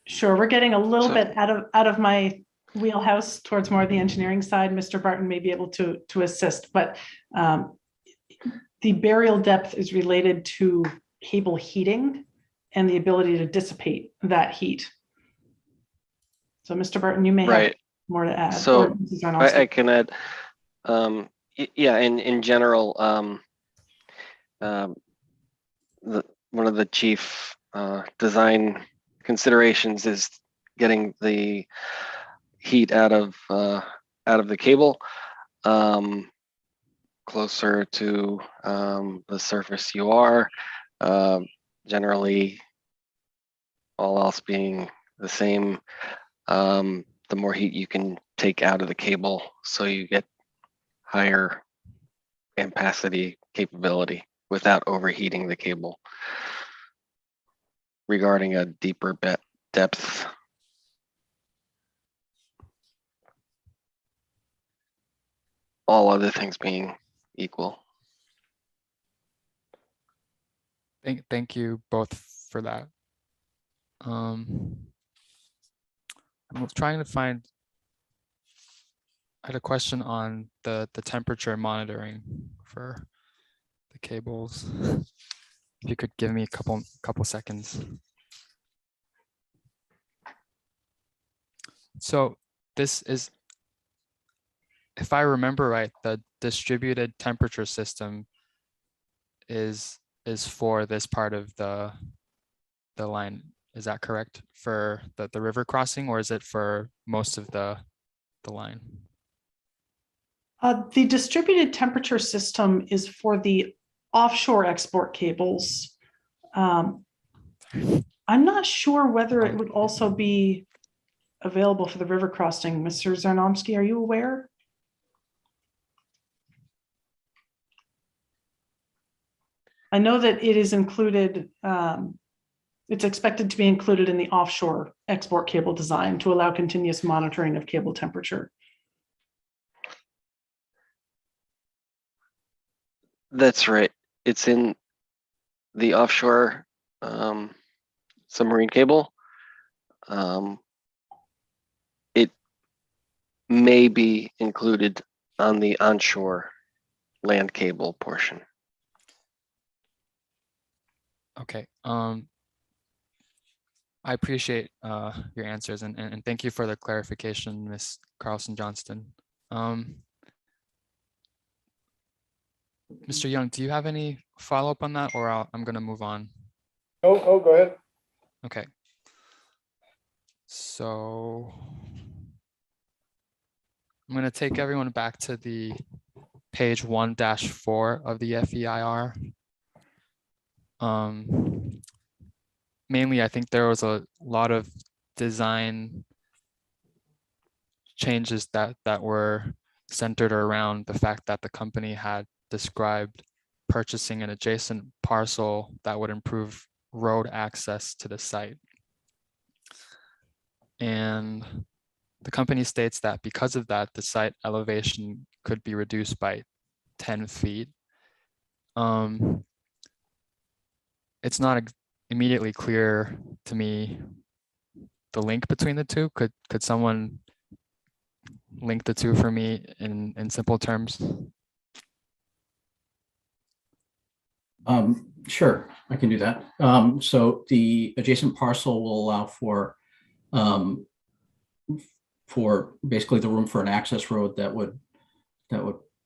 Sure, we're getting a little bit out of my wheelhouse towards more of the engineering side. Mr. Barton may be able to assist, but the burial depth is related to cable heating and the ability to dissipate that heat. So Mr. Barton, you may have more to add. So I can add, Yeah, in general, one of the chief design considerations is getting the heat out of the cable closer to the surface you are. Generally, all else being the same, the more heat you can take out of the cable, so you get higher ampacity capability without overheating the cable. Regarding a deeper depth, all other things being equal. Thank you both for that. I'm trying to find. I had a question on the temperature monitoring for the cables. If you could give me a couple seconds. So this is, if I remember right, the distributed temperature system is for this part of the line. Is that correct, for the river crossing, or is it for most of the line? The distributed temperature system is for the offshore export cables. I'm not sure whether it would also be available for the river crossing. Mr. Zarnomsky, are you aware? I know that it is included, it's expected to be included in the offshore export cable design to allow continuous monitoring of cable temperature. That's right. It's in the offshore submarine cable. It may be included on the onshore land cable portion. Okay. I appreciate your answers, and thank you for the clarification, Ms. Carlson Johnston. Mr. Young, do you have any follow-up on that, or I'm going to move on? Oh, go ahead. Okay. So I'm going to take everyone back to the page 1-4 of the FEIR. Mainly, I think there was a lot of design changes that were centered around the fact that the company had described purchasing an adjacent parcel that would improve road access to the site. And the company states that because of that, the site elevation could be reduced by 10 feet. It's not immediately clear to me the link between the two. Could someone link the two for me in simple terms? Sure, I can do that. So the adjacent parcel will allow for basically the room for an access road that would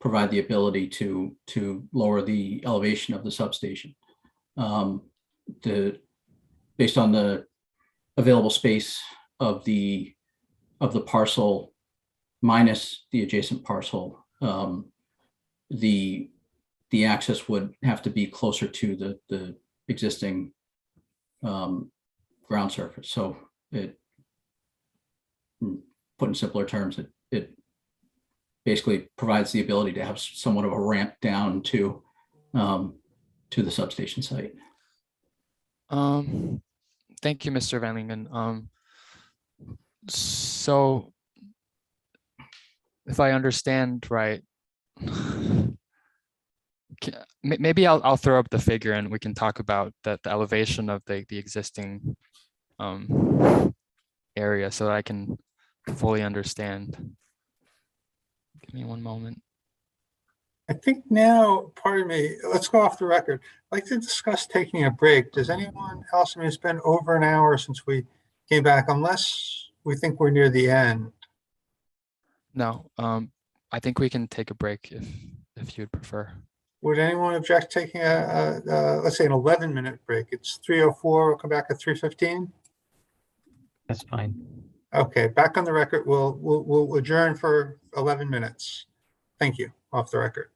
provide the ability to lower the elevation of the substation. Based on the available space of the parcel minus the adjacent parcel, the access would have to be closer to the existing ground surface. So put in simpler terms, it basically provides the ability to have somewhat of a ramp down to the substation site. Thank you, Mr. Van Lingen. So if I understand right, maybe I'll throw up the figure and we can talk about the elevation of the existing area so that I can fully understand. Give me one moment. I think now, pardon me, let's go off the record. I'd like to discuss taking a break. Does anyone else, I mean, it's been over an hour since we came back, unless we think we're near the end. No, I think we can take a break if if you'd prefer. Would anyone object to taking let's say an 11-minute break? It's 3:04. We'll come back at 3:15. That's fine. Okay, back on the record. We'll adjourn for 11 minutes. Thank you. Off the record.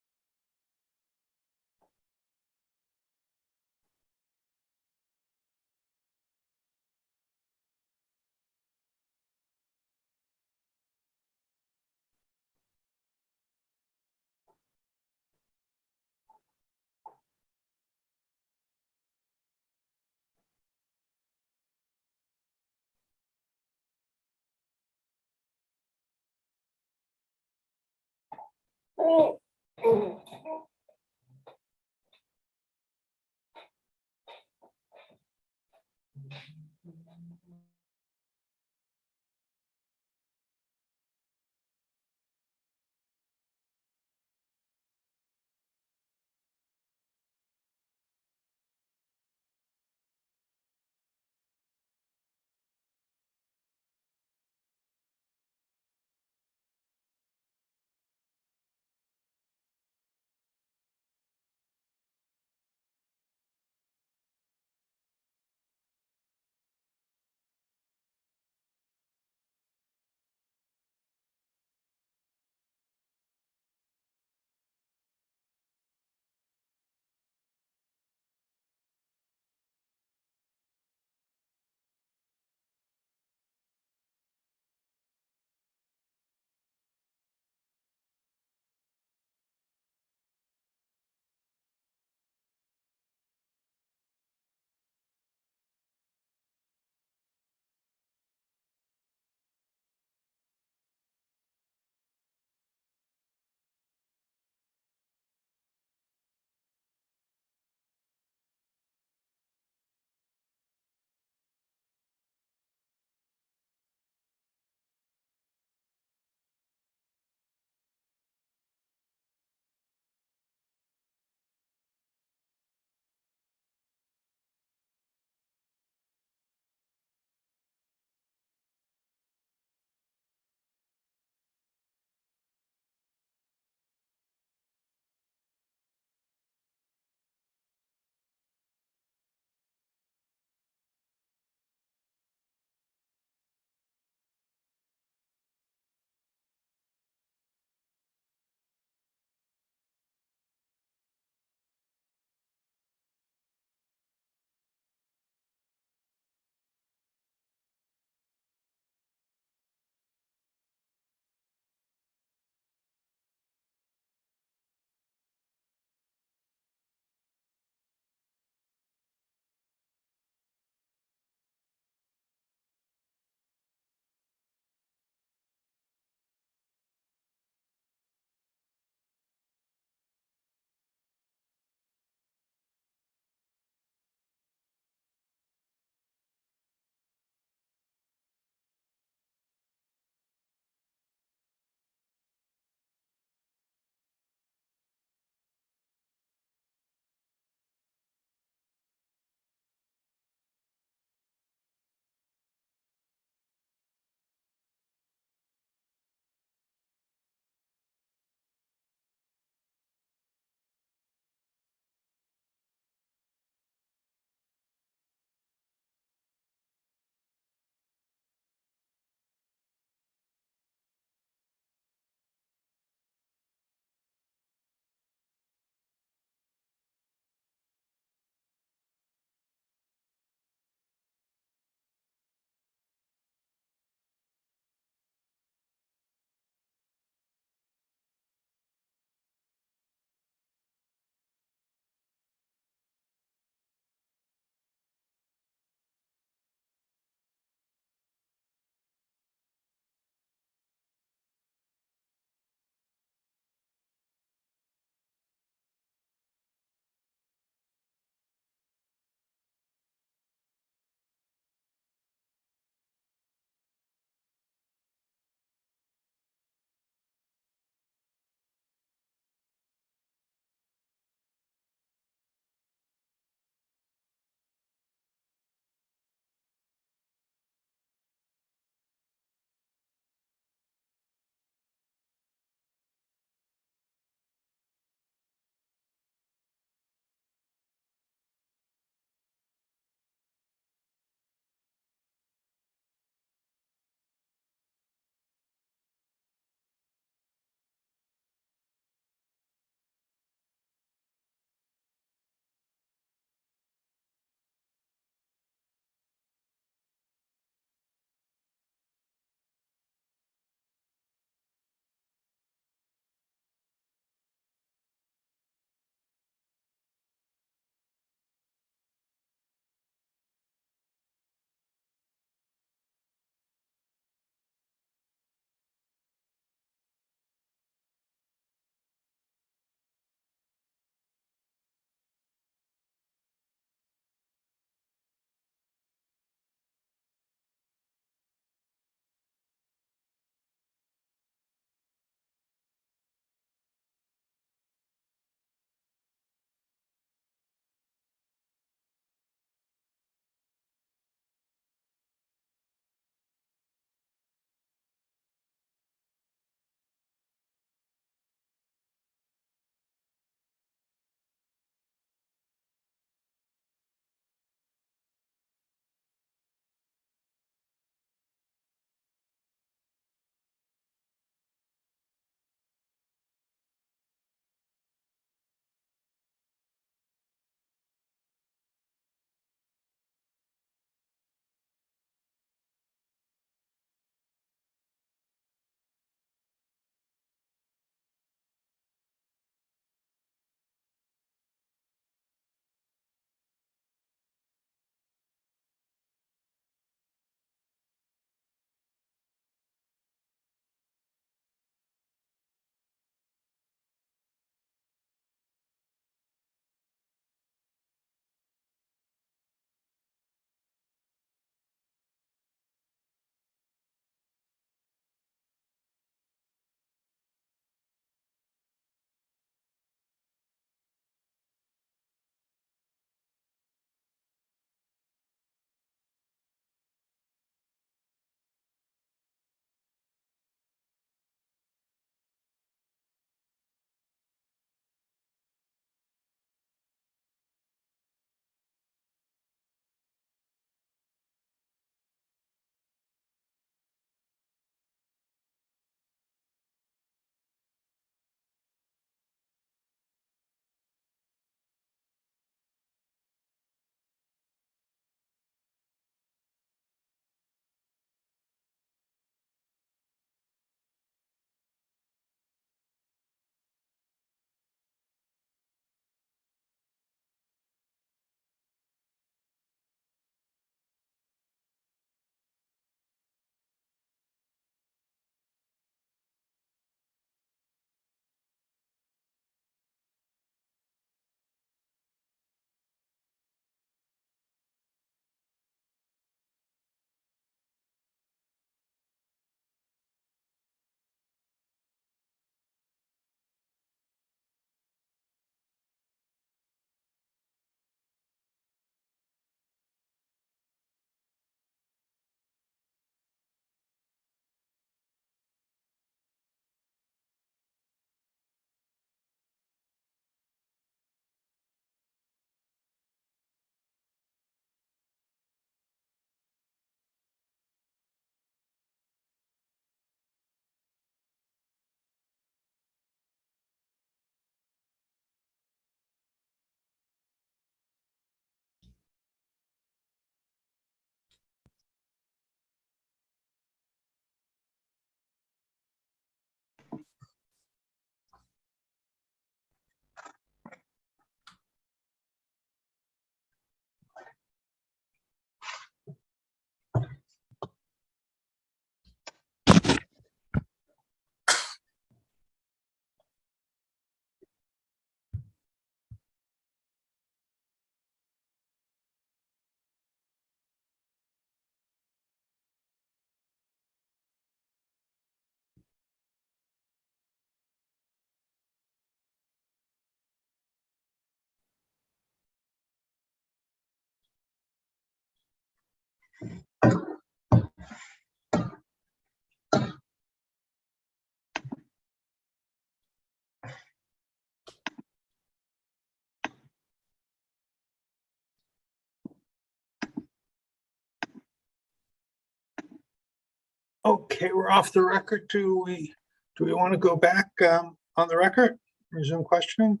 Okay, we're off the record. Do we want to go back on the record? Resume questioning?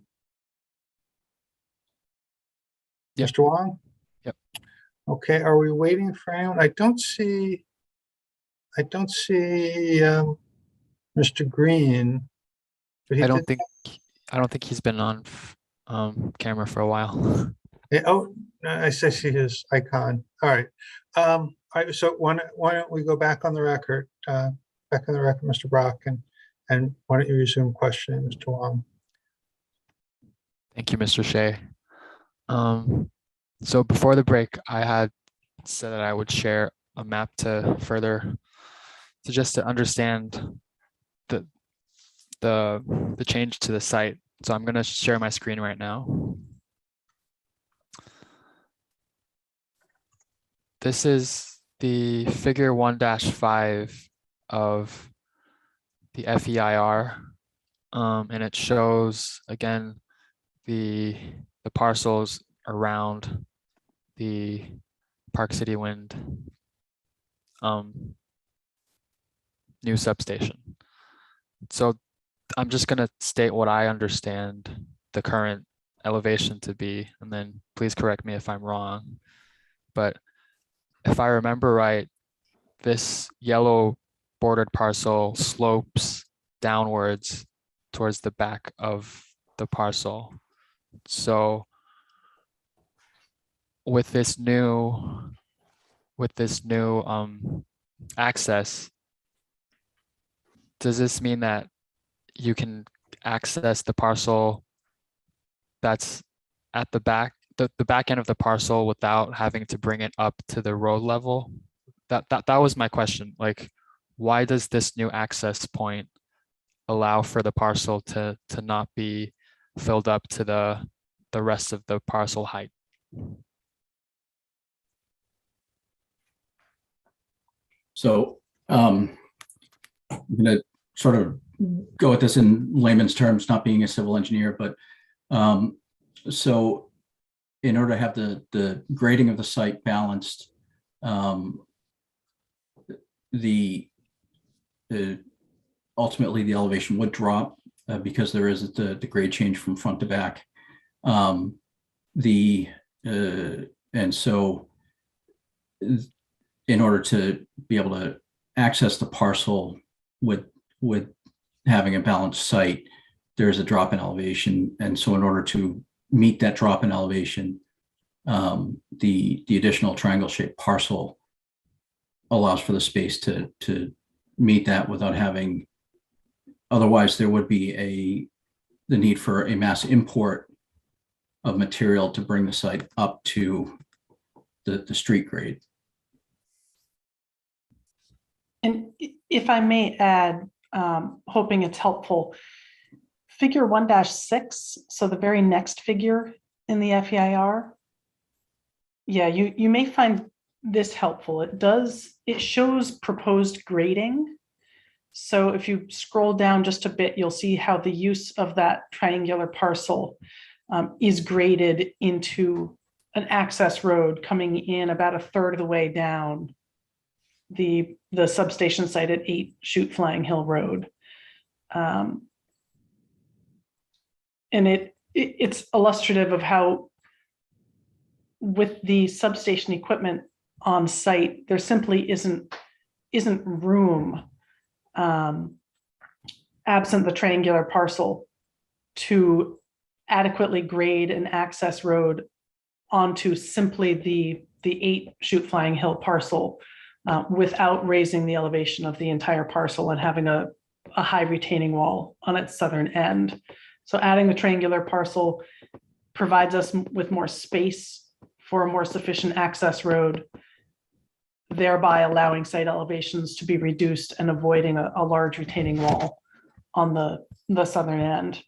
Yep. Mr. Wong? Yep. Okay, are we waiting for anyone? I don't see Mr. Green. But he I did- don't think he's been on camera for a while. Yeah, oh, I see his icon. All right. All right, so why don't we go back on the record, Mr. Brock, and why don't you resume questioning, Mr. Wong? Thank you, Mr. Shea. So before the break, I had said that I would share a map to just to understand the change to the site. So I'm going to share my screen right now. This is the figure 1-5 of the FEIR, and it shows again the parcels around the Park City Wind new substation. So I'm just going to state what I understand the current elevation to be, and then please correct me if I'm wrong. But if I remember right, this yellow bordered parcel slopes downwards towards the back of the parcel. So with this new access, does this mean that you can access the parcel that's at the back, the back end of the parcel without having to bring it up to the road level? That was my question. Like, why does this new access point allow for the parcel to not be filled up to the rest of the parcel height? So I'm going to sort of go at this in layman's terms, not being a civil engineer, but so in order to have the grading of the site balanced, ultimately the elevation would drop because there is the grade change from front to back. And so in order to be able to access the parcel with having a balanced site, there's a drop in elevation. And so in order to meet that drop in elevation, the additional triangle shaped parcel allows for the space to meet that without having, otherwise there would be the need for a mass import of material to bring the site up to the street grade. And if I may add, hoping it's helpful, figure 1-6, so the very next figure in the FEIR, yeah, you may find this helpful. It shows proposed grading. So if you scroll down just a bit, you'll see how the use of that triangular parcel is graded into an access road coming in about a third of the way down the substation site at 8 Chute Flying Hill Road. And it's illustrative of how with the substation equipment on site, there simply isn't room, absent the triangular parcel, to adequately grade an access road onto simply the 8 Chute Flying Hill parcel without raising the elevation of the entire parcel and having a high retaining wall on its southern end. So adding the triangular parcel provides us with more space for a more sufficient access road, thereby allowing site elevations to be reduced and avoiding a large retaining wall on the southern end.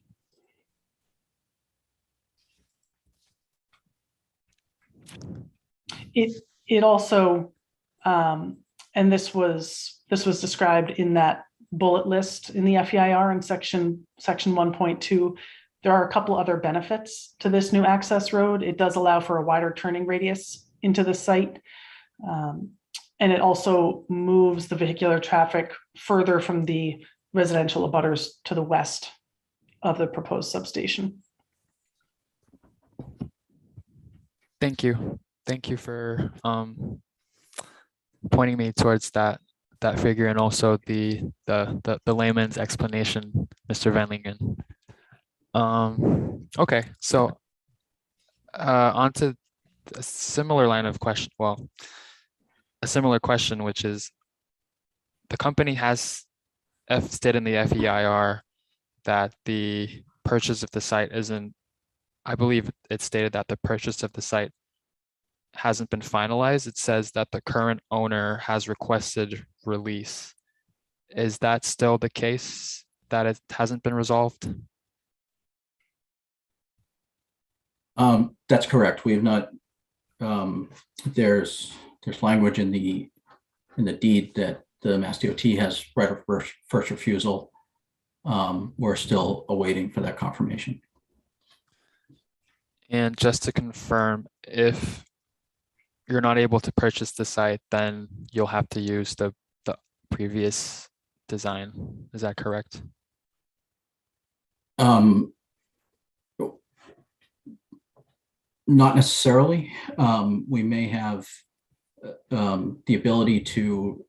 It also, and this was described in that bullet list in the FEIR in section 1.2. There are a couple other benefits to this new access road. It does allow for a wider turning radius into the site. And it also moves the vehicular traffic further from the residential abutters to the west of the proposed substation. Thank you. Thank you for pointing me towards that figure and also the layman's explanation, Mr. Van Lingen. Okay, so on to a similar line of question. Well, a similar question, which is the company has stated in the FEIR that the purchase of the site isn't, I believe it stated that the purchase of the site hasn't been finalized. It says that the current owner has requested release. Is that still the case, that it hasn't been resolved? That's correct. We have not, there's language in the deed that the Mass DOT has right of first refusal. We're still awaiting for that confirmation. And just to confirm, if you're not able to purchase the site, then you'll have to use the previous design. Is that correct? Not necessarily. We may have the ability to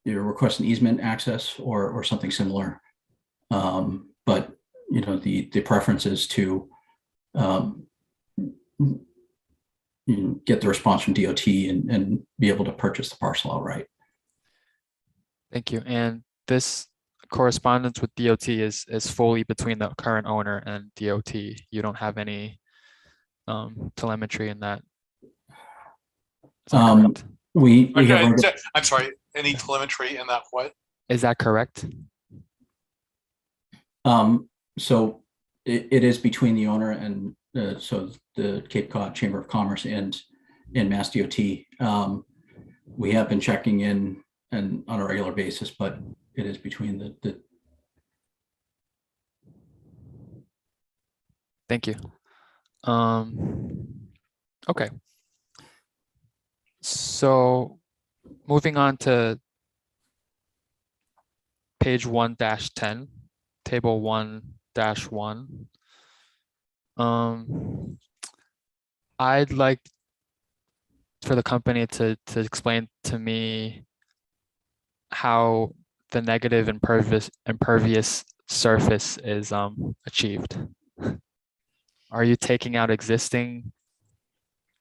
request an easement access or something similar. But you know, the preference is to get the response from DOT and be able to purchase the parcel outright. Thank you. And this correspondence with DOT is fully between the current owner and DOT. You don't have any telemetry in that. Is that correct? We Okay, have I'm sorry, any telemetry in that what? Is that correct? So it is between the owner and so the Cape Cod Chamber of Commerce and Mass DOT. We have been checking in and on a regular basis, but it is between the. Thank you. Okay. So moving on to page 1-10, table 1-1. I'd like for the company to explain to me how the negative impervious surface is achieved. Are you taking out existing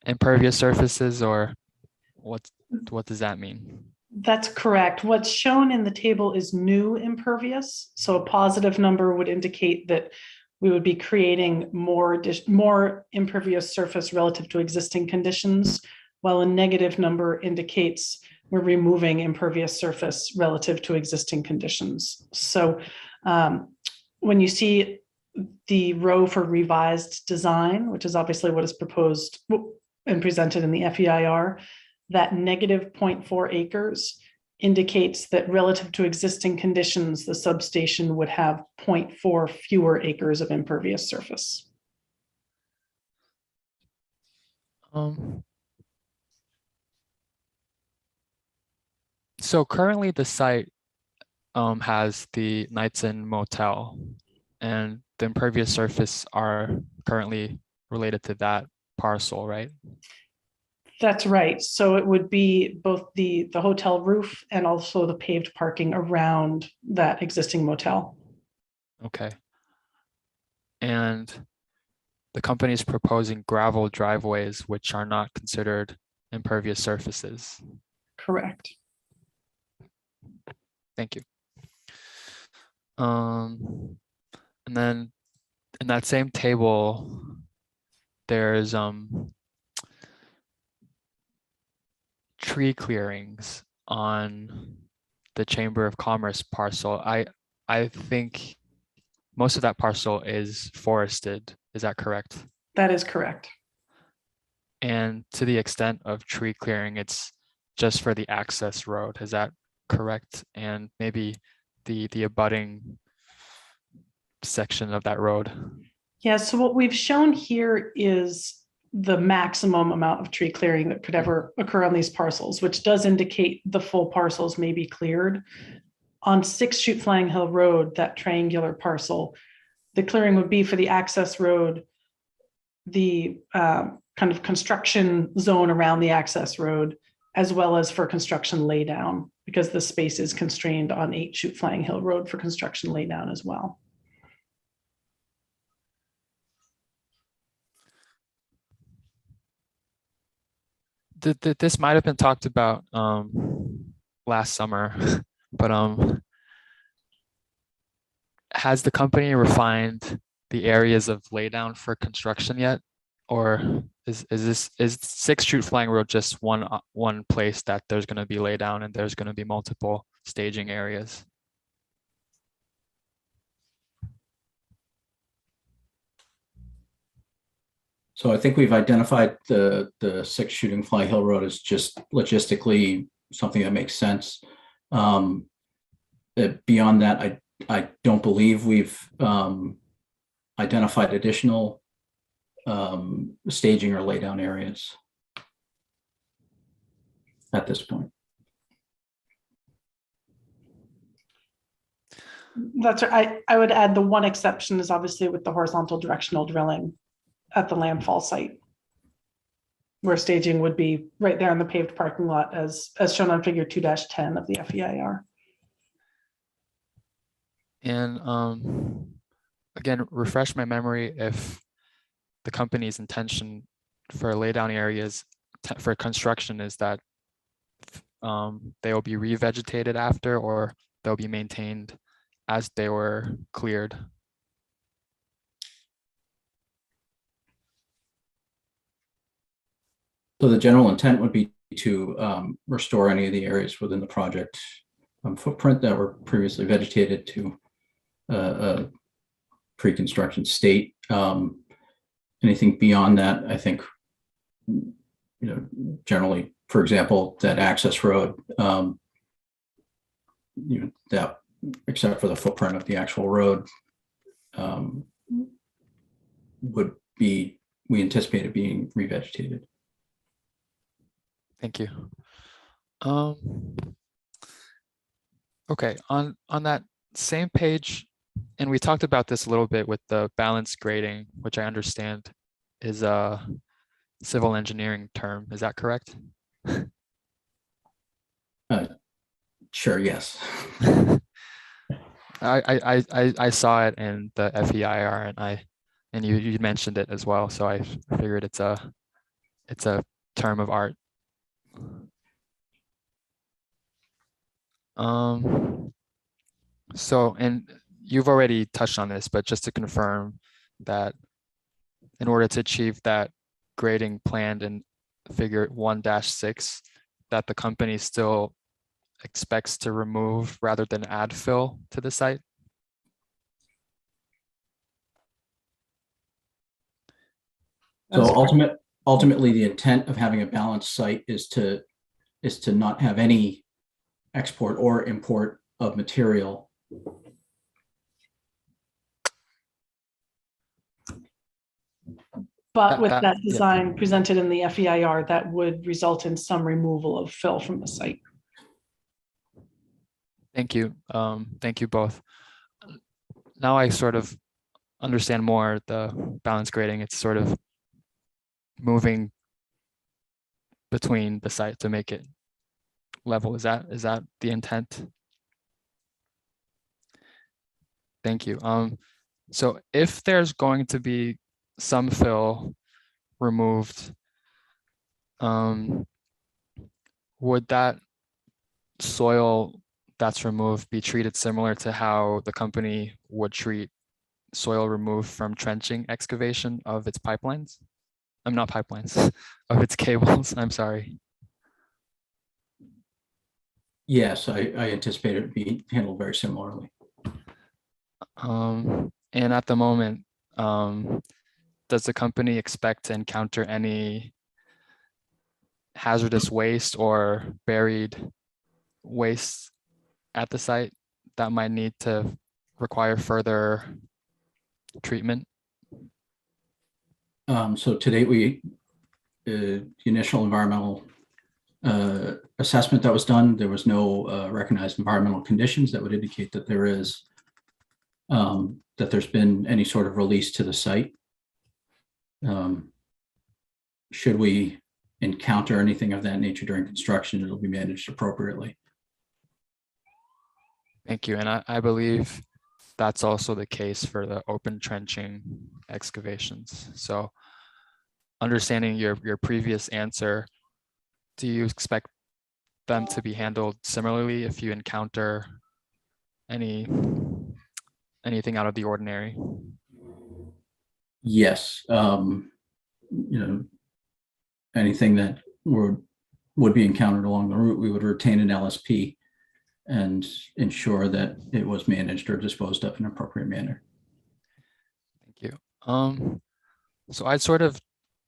impervious surfaces, or what does that mean? That's correct. What's shown in the table is new impervious. So a positive number would indicate that we would be creating more impervious surface relative to existing conditions, while a negative number indicates we're removing impervious surface relative to existing conditions. So when you see the row for revised design, which is obviously what is proposed and presented in the FEIR, that negative 0.4 acres indicates that relative to existing conditions, the substation would have 0.4 fewer acres of impervious surface. So currently the site has the Nights Inn Motel, and the impervious surface are currently related to that parcel, right? That's right. So it would be both the hotel roof and also the paved parking around that existing motel. Okay. And the company is proposing gravel driveways, which are not considered impervious surfaces. Correct. Thank you. And then in that same table, there's tree clearings on the Chamber of Commerce parcel. I think most of that parcel is forested. Is that correct? That is correct. And to the extent of tree clearing, it's just for the access road. Is that correct? And maybe the abutting section of that road. Yeah, so what we've shown here is the maximum amount of tree clearing that could ever occur on these parcels, which does indicate the full parcels may be cleared. On 6 Chute Flying Hill Road, that triangular parcel, the clearing would be for the access road, the kind of construction zone around the access road, as well as for construction laydown, because the space is constrained on 8 Chute Flying Hill Road for construction laydown as well. This might have been talked about last summer, but has the company refined the areas of laydown for construction yet, or is 6 Chute Flying Road just one place that there's going to be laydown and there's going to be multiple staging areas? So I think we've identified the 6 Shooting Fly Hill Road as just logistically something that makes sense. Beyond that, I don't believe we've identified additional staging or laydown areas at this point. That's right. I would add the one exception is obviously with the horizontal directional drilling at the landfall site, where staging would be right there in the paved parking lot as shown on figure 2-10 of the FEIR. And again, refresh my memory if the company's intention for laydown areas for construction is that they will be revegetated after, or they'll be maintained as they were cleared. So the general intent would be to restore any of the areas within the project footprint that were previously vegetated to a pre-construction state. Anything beyond that, I think, generally, for example, that access road, that except for the footprint of the actual road, would be, we anticipate it being revegetated. Thank you. Okay, on that same page, and we talked about this a little bit with the balance grading, which I understand is a civil engineering term. Is that correct? Sure, yes. I saw it in the FEIR, and you mentioned it as well, so I figured it's a term of art. So, and you've already touched on this, but just to confirm that in order to achieve that grading planned in figure 1-6, that the company still expects to remove rather than add fill to the site? So ultimately, the intent of having a balanced site is to not have any export or import of material. But with that design presented in the FEIR, that would result in some removal of fill from the site. Thank you. Thank you both. Now I sort of understand more the balance grading. It's sort of moving between the site to make it level. Is that the intent? Thank you. So if there's going to be some fill removed, would that soil that's removed be treated similar to how the company would treat soil removed from trenching excavation of its pipelines? I'm not pipelines, of its cables, I'm sorry. Yes, I anticipate it be handled very similarly. And at the moment, does the company expect to encounter any hazardous waste or buried waste at the site that might need to require further treatment? So to date, we initial environmental assessment that was done, there was no recognized environmental conditions that would indicate that there's been any sort of release to the site. Should we encounter anything of that nature during construction, it'll be managed appropriately. Thank you. And I believe that's also the case for the open trenching excavations. So understanding your previous answer, do you expect them to be handled similarly if you encounter anything out of the ordinary? Yes. Anything that would be encountered along the route, we would retain an LSP and ensure that it was managed or disposed of in an appropriate manner. Thank you. So I sort of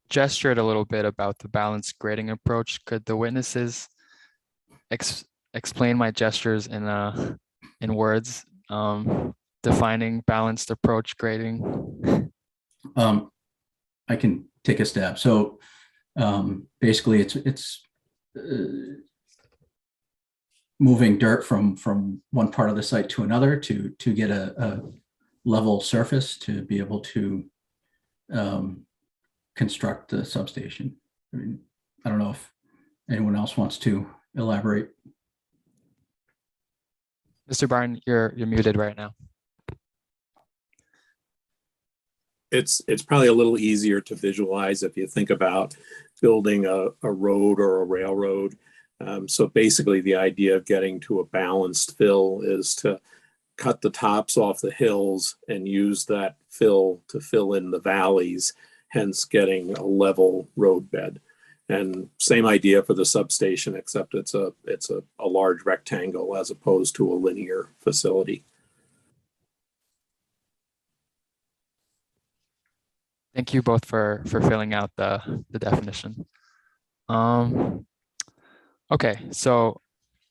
gestured a little bit about the balanced grading approach. Could the witnesses explain my gestures in words, defining balanced approach grading? I can take a stab. So basically it's moving dirt from one part of the site to another to get a level surface to be able to construct the substation. I mean, I don't know if anyone else wants to elaborate. Mr. Barton, you're muted right now. It's probably a little easier to visualize if you think about building a road or a railroad. So basically the idea of getting to a balanced fill is to cut the tops off the hills and use that fill to fill in the valleys, hence getting a level road bed. And same idea for the substation, except it's a large rectangle as opposed to a linear facility. Thank you both for filling out the definition. Okay, so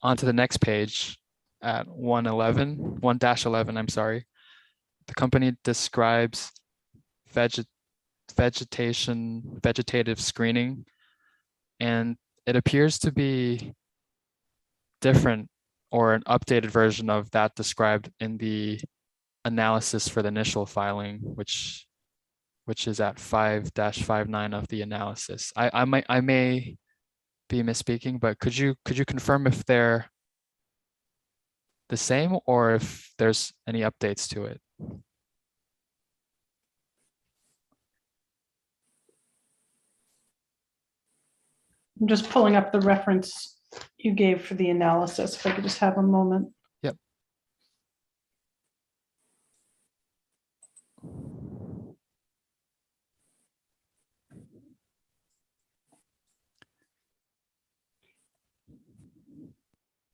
on to the next page at 1-11, I'm sorry. The company describes vegetative screening, and it appears to be different or an updated version of that described in the analysis for the initial filing, which is at 5-59 of the analysis. I may be misspeaking, but could you confirm if they're the same or if there's any updates to it? I'm just pulling up the reference you gave for the analysis, if I could just have a moment. Yep.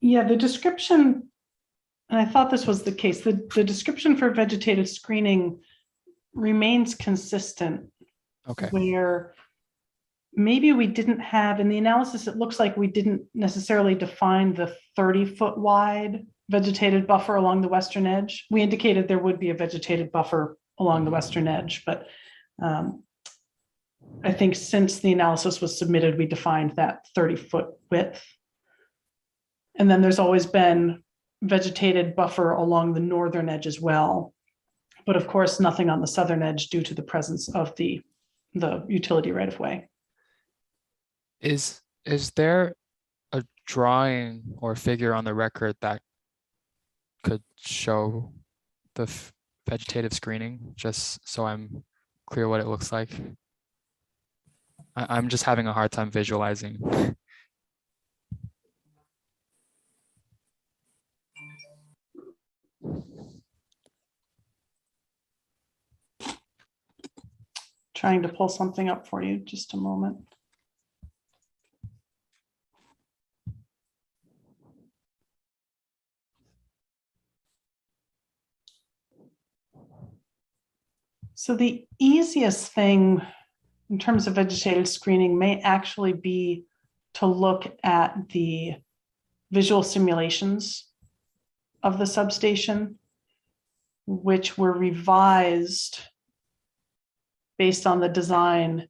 Yeah, the description, and I thought this was the case, the description for vegetative screening remains consistent. Okay. Where maybe we didn't have, in the analysis, it looks like we didn't necessarily define the 30-foot wide vegetated buffer along the western edge. We indicated there would be a vegetated buffer along the western edge, but I think since the analysis was submitted, we defined that 30-foot width. And then there's always been vegetated buffer along the northern edge as well. But of course, nothing on the southern edge due to the presence of the utility right of way. Is there a drawing or figure on the record that could show the vegetative screening, just so I'm clear what it looks like? I'm just having a hard time visualizing. Trying to pull something up for you, just a moment. So the easiest thing in terms of vegetative screening may actually be to look at the visual simulations of the substation, which were revised based on the design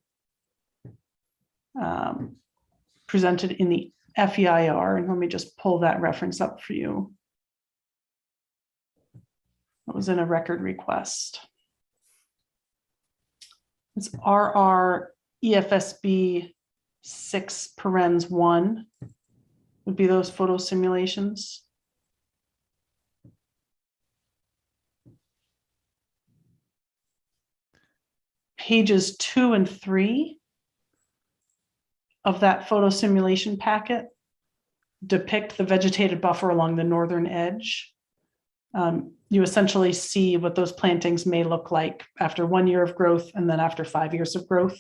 presented in the FEIR, and let me just pull that reference up for you. It was in a record request. It's RR EFSB 6(1) would be those photo simulations. Pages 2 and 3 of that photo simulation packet depict the vegetated buffer along the northern edge. You essentially see what those plantings may look like after 1 year of growth and then after 5 years of growth.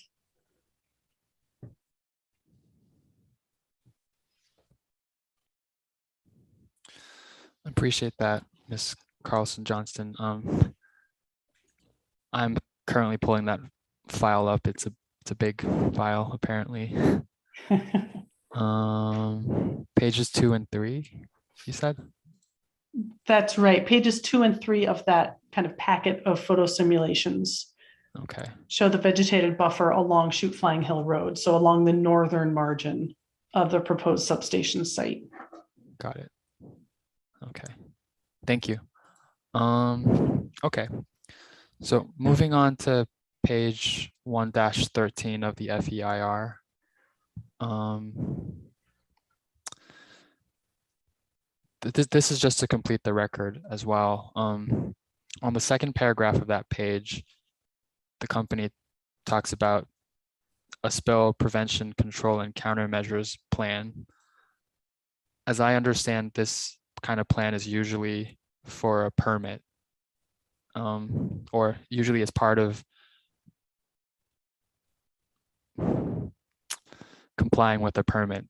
Appreciate that, Ms. Carlson Johnston. I'm currently pulling that file up. It's a big file apparently. Pages 2 and 3, you said? That's right. Pages 2 and 3 of that kind of packet of photo simulations. Okay. Show the vegetated buffer along Shoot Flying Hill Road, so along the northern margin of the proposed substation site. Got it. Okay. Thank you. Okay. So moving on to page 1-13 of the FEIR. This is just to complete the record as well. On the second paragraph of that page, the company talks about a spill prevention, control, and countermeasures plan. As I understand, this kind of plan is usually for a permit, or usually as part of complying with a permit.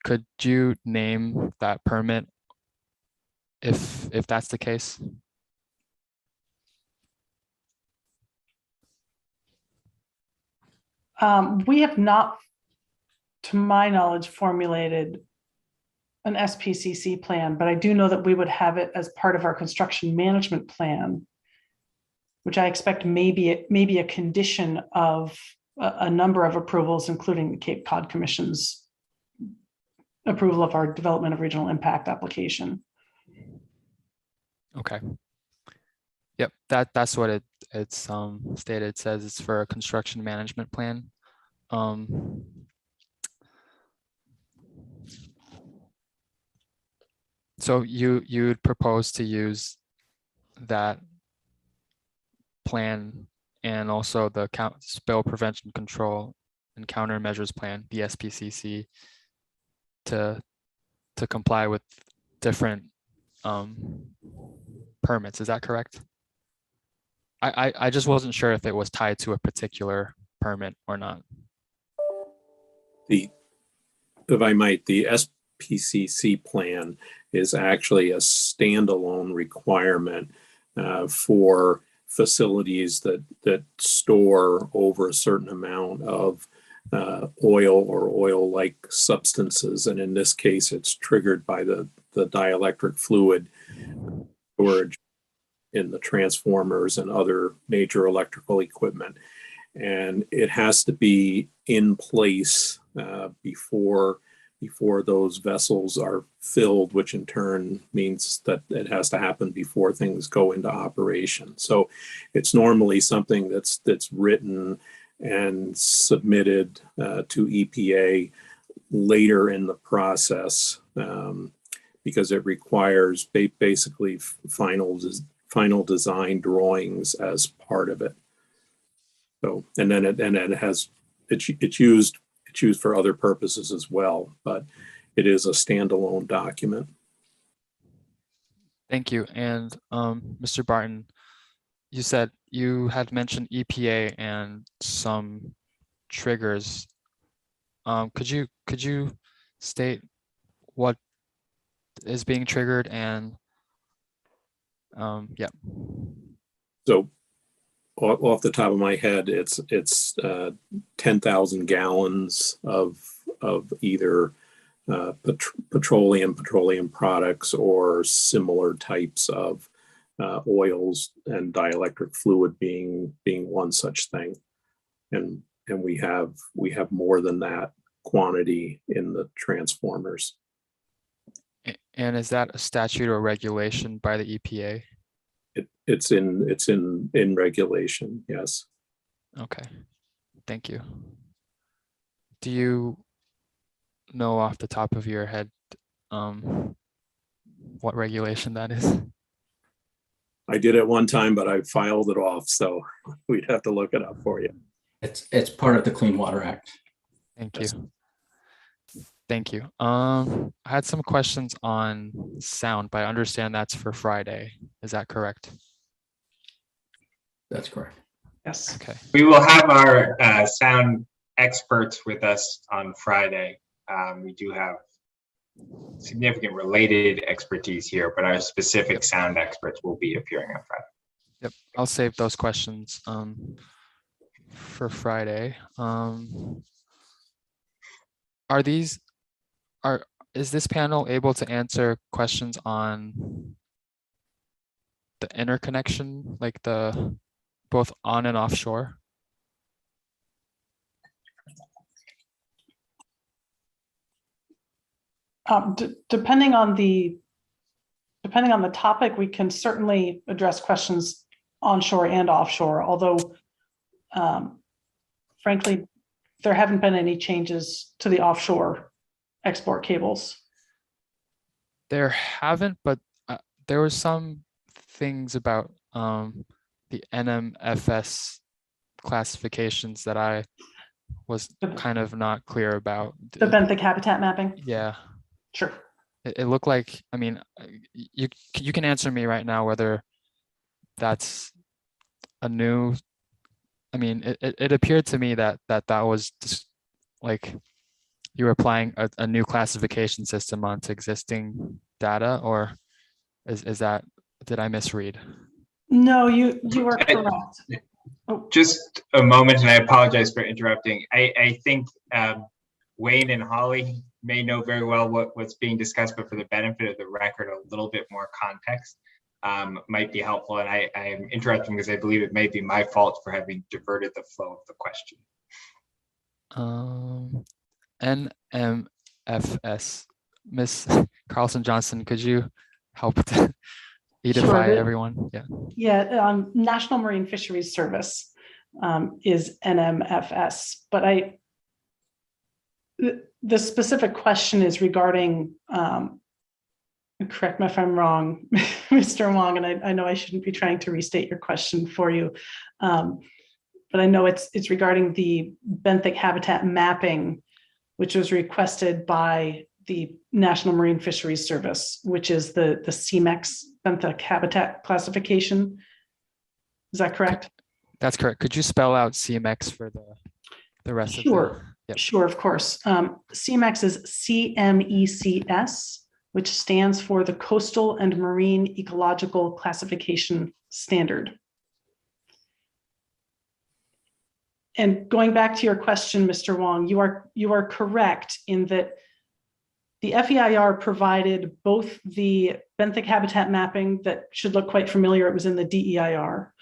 Could you name that permit if that's the case? We have not, to my knowledge, formulated an SPCC plan, but I do know that we would have it as part of our construction management plan, which I expect may be a condition of a number of approvals, including the Cape Cod Commission's approval of our development of regional impact application. Okay. Yep, that's what it's stated. It says it's for a construction management plan. So you'd propose to use that plan and also the spill prevention, control, and countermeasures plan, the SPCC, to comply with different permits. Is that correct? I just wasn't sure if it was tied to a particular permit or not. If I might, the SPCC plan is actually a standalone requirement for facilities that store over a certain amount of oil or oil-like substances. And in this case, it's triggered by the dielectric fluid storage in the transformers and other major electrical equipment. And it has to be in place before those vessels are filled, which in turn means that it has to happen before things go into operation. So it's normally something that's written and submitted to EPA later in the process because it requires basically final design drawings as part of it. So and then it's used for other purposes as well, but it is a standalone document. Thank you. And Mr. Barton, you said you had mentioned EPA and some triggers. Could you state what is being triggered and yeah. So off the top of my head, it's 10,000 gallons of either petroleum products or similar types of oils, and dielectric fluid being one such thing. And we have more than that quantity in the transformers. And is that a statute or regulation by the EPA? It's in regulation, yes. Okay, thank you. Do you know off the top of your head what regulation that is? I did at one time, but I filed it off, so we'd have to look it up for you. It's part of the Clean Water Act. Thank you. Thank you. I had some questions on sound, but I understand that's for Friday. Is that correct? That's correct. Yes. Okay. We will have our sound experts with us on Friday. We do have significant related expertise here, but our specific sound experts will be appearing on Friday. Yep, I'll save those questions for Friday. Is this panel able to answer questions on the interconnection, like the both on and offshore? Depending on the topic, we can certainly address questions onshore and offshore, although frankly, there haven't been any changes to the offshore export cables. There haven't, but there were some things about the NMFS classifications that I was kind of not clear about. The benthic habitat mapping? Yeah. Sure. It looked like, I mean, you can answer me right now whether that's a new, I mean, it appeared to me that was just like you were applying a new classification system onto existing data, or is that, did I misread? No, you are correct. Just a moment, and I apologize for interrupting. I think Wayne and Holly may know very well what's being discussed, but for the benefit of the record, a little bit more context might be helpful. And I am interrupting because I believe it may be my fault for having diverted the flow of the question. NMFS. Miss Carlson Johnson, could you help to edify Sure. everyone? Yeah. Yeah, National Marine Fisheries Service is NMFS, but the specific question is regarding, correct me if I'm wrong, Mr. Wong, and I know I shouldn't be trying to restate your question for you, but I know it's regarding the benthic habitat mapping, which was requested by the National Marine Fisheries Service, which is the CMEX benthic habitat classification. Is that correct? That's correct. Could you spell out CMX for the rest of the? Sure. Yep. Sure, of course. CMEX is CMECS, which stands for the Coastal and Marine Ecological Classification Standard. And going back to your question, Mr. Wong, you are correct in that the FEIR provided both the benthic habitat mapping that should look quite familiar. It was in the DEIR,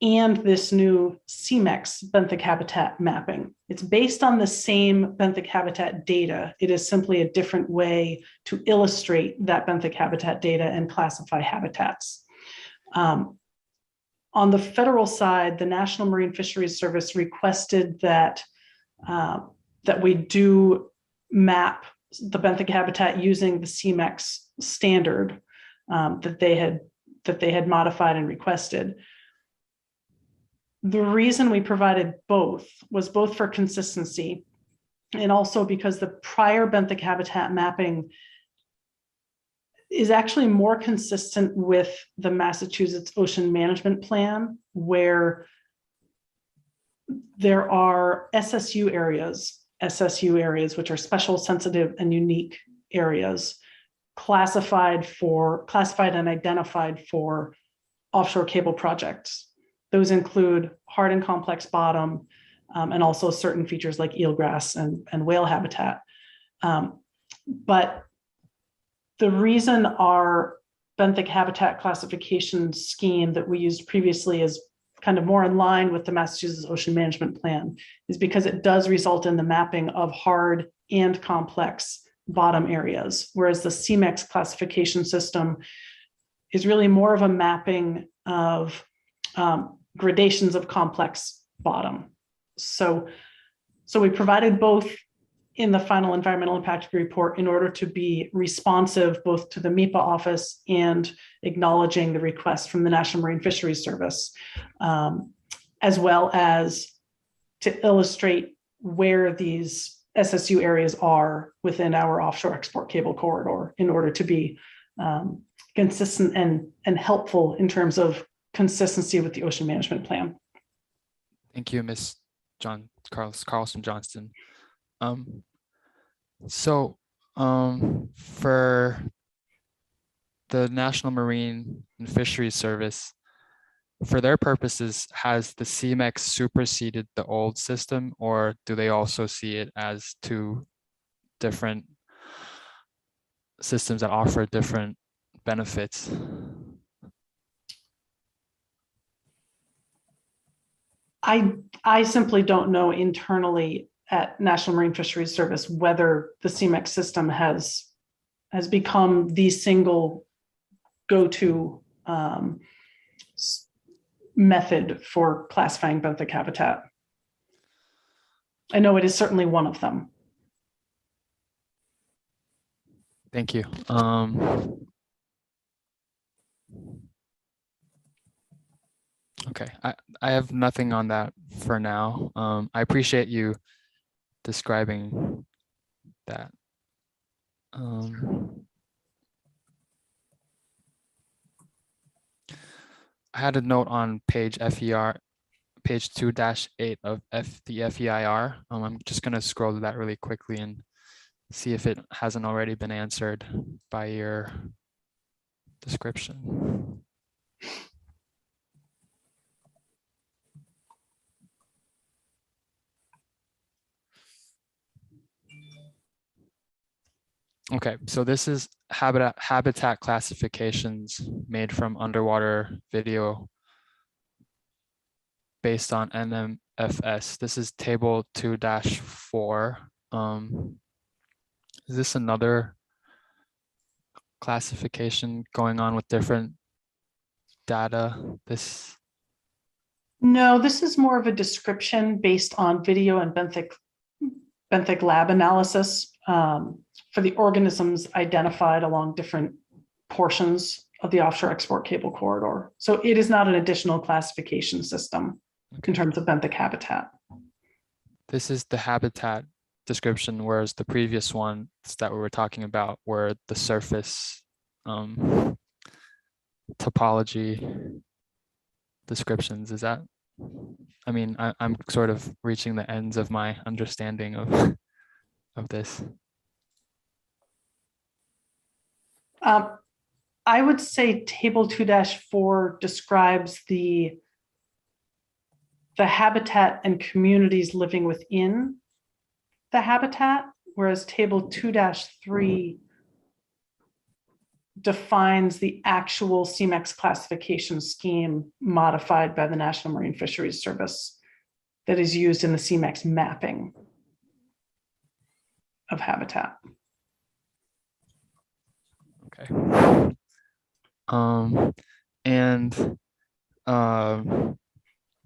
and this new CMEX benthic habitat mapping. It's based on the same benthic habitat data. It is simply a different way to illustrate that benthic habitat data and classify habitats. On the federal side, the National Marine Fisheries Service requested that we do map the benthic habitat using the CMEX standard that they had modified and requested. The reason we provided both was both for consistency and also because the prior benthic habitat mapping is actually more consistent with the Massachusetts Ocean Management Plan, where there are SSU areas, which are special, sensitive, and unique areas classified and identified for offshore cable projects. Those include hard and complex bottom, and also certain features like eelgrass and whale habitat. But the reason our benthic habitat classification scheme that we used previously is kind of more in line with the Massachusetts Ocean Management Plan is because it does result in the mapping of hard and complex bottom areas, whereas the CMEX classification system is really more of a mapping of gradations of complex bottom. So we provided both in the final environmental impact report in order to be responsive both to the MEPA office and acknowledging the request from the National Marine Fisheries Service, as well as to illustrate where these SSU areas are within our offshore export cable corridor in order to be consistent and helpful in terms of consistency with the ocean management plan. Thank you, Ms. Carlson Johnston. For the National Marine and Fisheries Service, for their purposes, has the CMEX superseded the old system, or do they also see it as two different systems that offer different benefits? I simply don't know internally at National Marine Fisheries Service whether the CMEX system has become the single go-to method for classifying benthic habitat. I know it is certainly one of them. Thank you. Okay, I have nothing on that for now. I appreciate you describing that. I had a note on page FER, page 2-8 of the FEIR. I'm just going to scroll to that really quickly and see if it hasn't already been answered by your description. Okay, so this is habitat classifications made from underwater video based on NMFS. This is table 2-4. Is this another classification going on with different data? No, this is more of a description based on video and benthic lab analysis for the organisms identified along different portions of the offshore export cable corridor. So it is not an additional classification system in terms of benthic habitat. This is the habitat description, whereas the previous ones that we were talking about were the surface topology descriptions. Is that, I mean, I'm sort of reaching the ends of my understanding of this. I would say table 2-4 describes the habitat and communities living within the habitat, whereas table 2-3 defines the actual CMEX classification scheme modified by the National Marine Fisheries Service that is used in the CMEX mapping of habitat. Okay.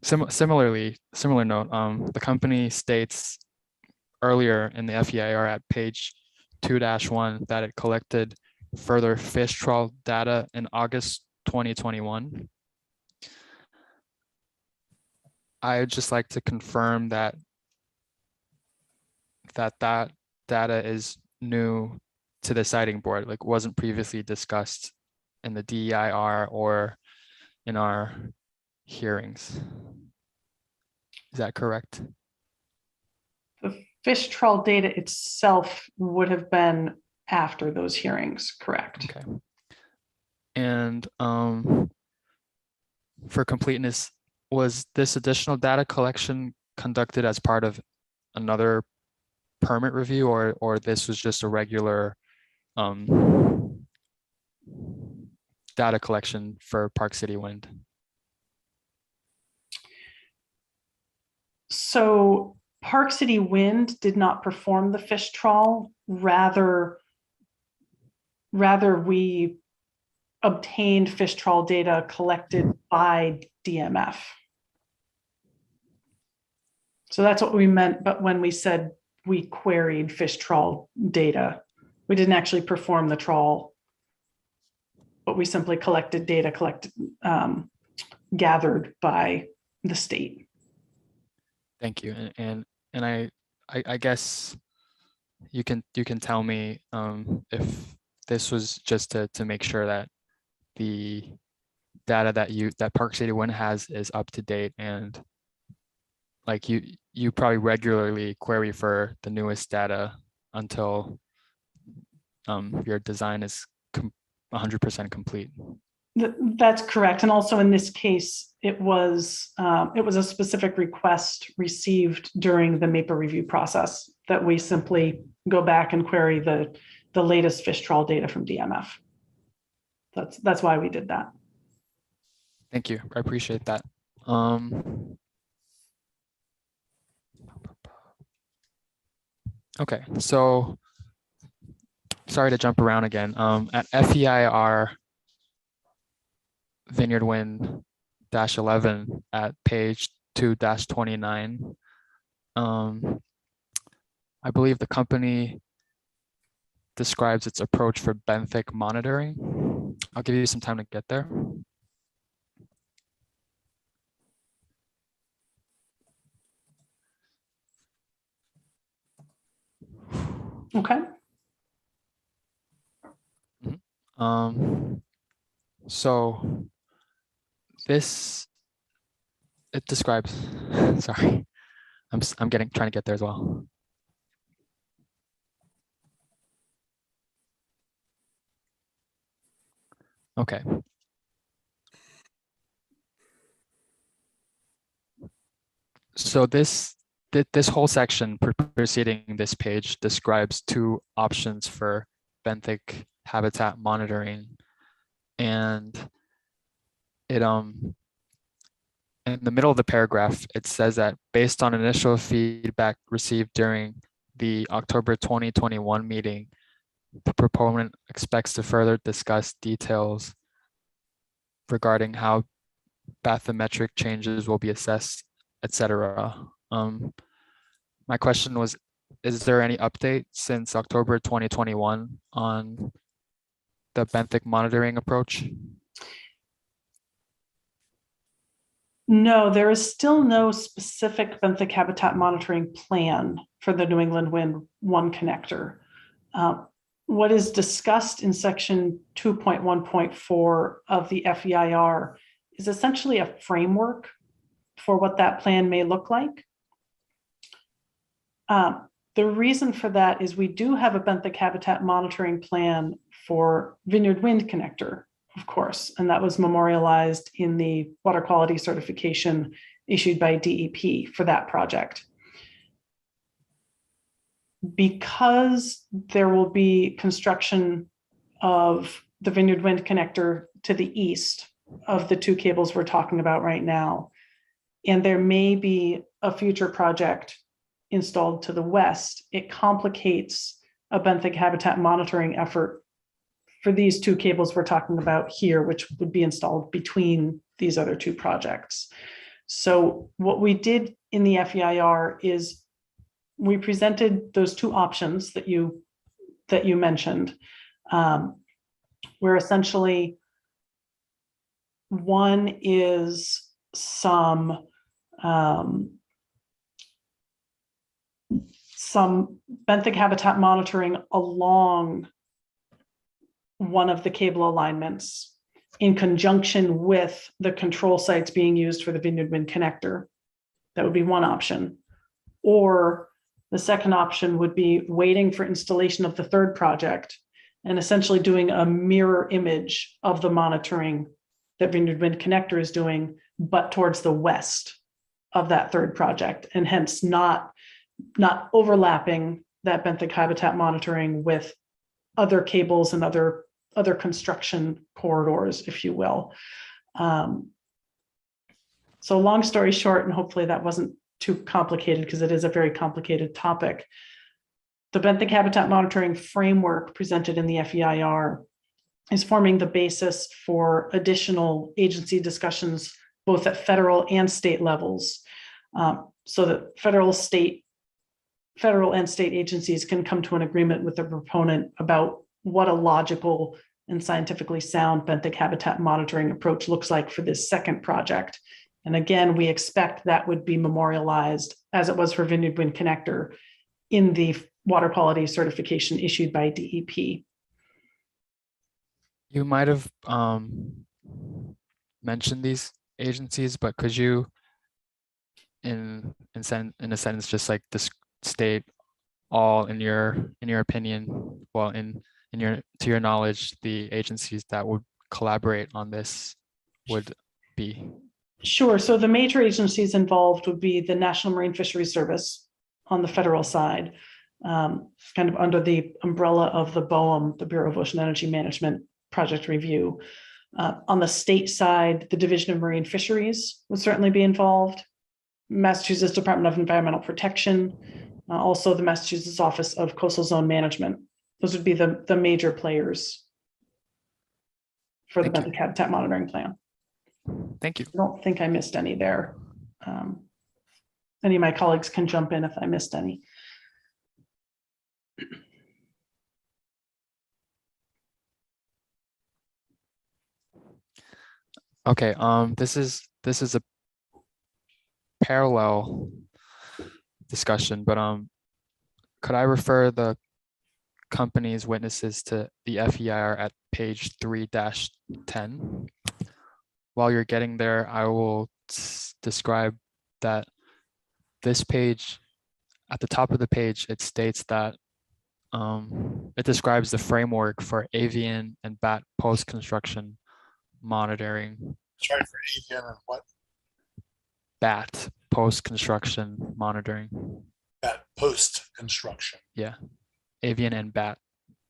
Similar note, the company states earlier in the FEIR at page 2-1 that it collected further fish trawl data in August 2021. I would just like to confirm that data is new to the siting board, like wasn't previously discussed in the DEIR or in our hearings. Is that correct? The fish trawl data itself would have been after those hearings, correct? Okay. And for completeness, was this additional data collection conducted as part of another permit review, or this was just a regular data collection for Park City Wind? So Park City Wind did not perform the fish trawl. Rather we obtained fish trawl data collected by DMF. So that's what we meant, but when we said we queried fish trawl data, we didn't actually perform the trawl, but we simply collected data gathered by the state. Thank you. And I guess you can tell me if this was just to make sure that the data that Park City Wind has is up to date, and like you probably regularly query for the newest data until your design is 100% complete. That's correct. And also in this case, it was a specific request received during the MAPA review process that we simply go back and query the latest fish trawl data from DMF. That's why we did that. Thank you. I appreciate that. Okay, so sorry to jump around again. At FEIR Vineyard Wind -11 at page 2-29, I believe the company describes its approach for benthic monitoring. I'll give you some time to get there. Okay. So this, it describes, sorry, I'm trying to get there as well. Okay. So this whole section preceding this page describes two options for benthic habitat monitoring, and it in the middle of the paragraph it says that based on initial feedback received during the October 2021 meeting, the proponent expects to further discuss details regarding how bathymetric changes will be assessed, etc. My question was, is there any update since October 2021 on the benthic monitoring approach? No, there is still no specific benthic habitat monitoring plan for the New England Wind 1 connector. What is discussed in section 2.1.4 of the FEIR is essentially a framework for what that plan may look like. The reason for that is we do have a benthic habitat monitoring plan for Vineyard Wind connector, of course, and that was memorialized in the water quality certification issued by DEP for that project. Because there will be construction of the Vineyard Wind connector to the east of the two cables we're talking about right now, and there may be a future project installed to the west, it complicates a benthic habitat monitoring effort for these two cables we're talking about here, which would be installed between these other two projects. So what we did in the FEIR is we presented those two options that you mentioned, where essentially one is some benthic habitat monitoring along one of the cable alignments in conjunction with the control sites being used for the Vineyard Wind connector. That would be one option. Or the second option would be waiting for installation of the third project and essentially doing a mirror image of the monitoring that Vineyard Wind connector is doing, but towards the west of that third project, and hence not overlapping that benthic habitat monitoring with other cables and other construction corridors, if you will. So long story short, and hopefully that wasn't too complicated because it is a very complicated topic. The benthic habitat monitoring framework presented in the FEIR is forming the basis for additional agency discussions, both at federal and state levels, so that federal and state agencies can come to an agreement with the proponent about what a logical and scientifically sound benthic habitat monitoring approach looks like for this second project. And again, we expect that would be memorialized, as it was for Vineyard Wind Connector, in the water quality certification issued by DEP. You might have mentioned these agencies, but could you, in a sentence, just like this state all in your opinion, well, to your knowledge, the agencies that would collaborate on this would be? Sure. So the major agencies involved would be the National Marine Fisheries Service on the federal side, kind of under the umbrella of the BOEM, the Bureau of Ocean Energy Management Project Review. On the state side, the Division of Marine Fisheries would certainly be involved. Massachusetts Department of Environmental Protection, also the Massachusetts Office of Coastal Zone Management. Those would be the major players for the benthic habitat monitoring plan. Thank you. I don't think I missed any there. Any of my colleagues can jump in if I missed any. Okay, this is a parallel discussion, but could I refer the company's witnesses to the FEIR at page 3-10? While you're getting there, I will describe that this page, at the top of the page, it states that it describes the framework for avian and bat post-construction monitoring. Sorry, for avian and what? Bat post-construction monitoring. Bat post-construction. Yeah, avian and bat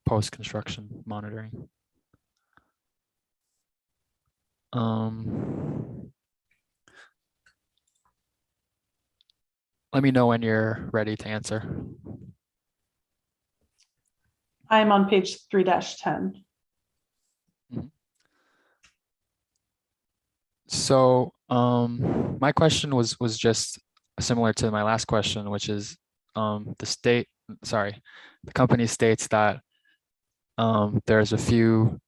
post-construction monitoring. Let me know when you're ready to answer. I'm on page 3-10. So my question was just similar to my last question, which is the company states that there's a few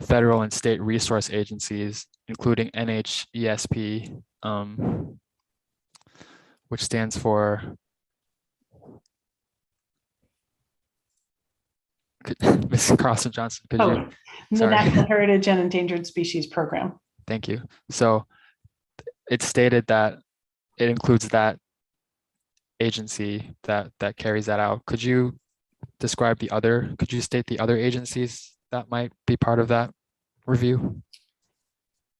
federal and state resource agencies, including NHESP, which stands for Ms. Carlson Johnson. Could you? The Sorry. National Heritage and Endangered Species Program. Thank you. So it stated that it includes that agency that carries that out. Could you describe the other? Could you state the other agencies that might be part of that review?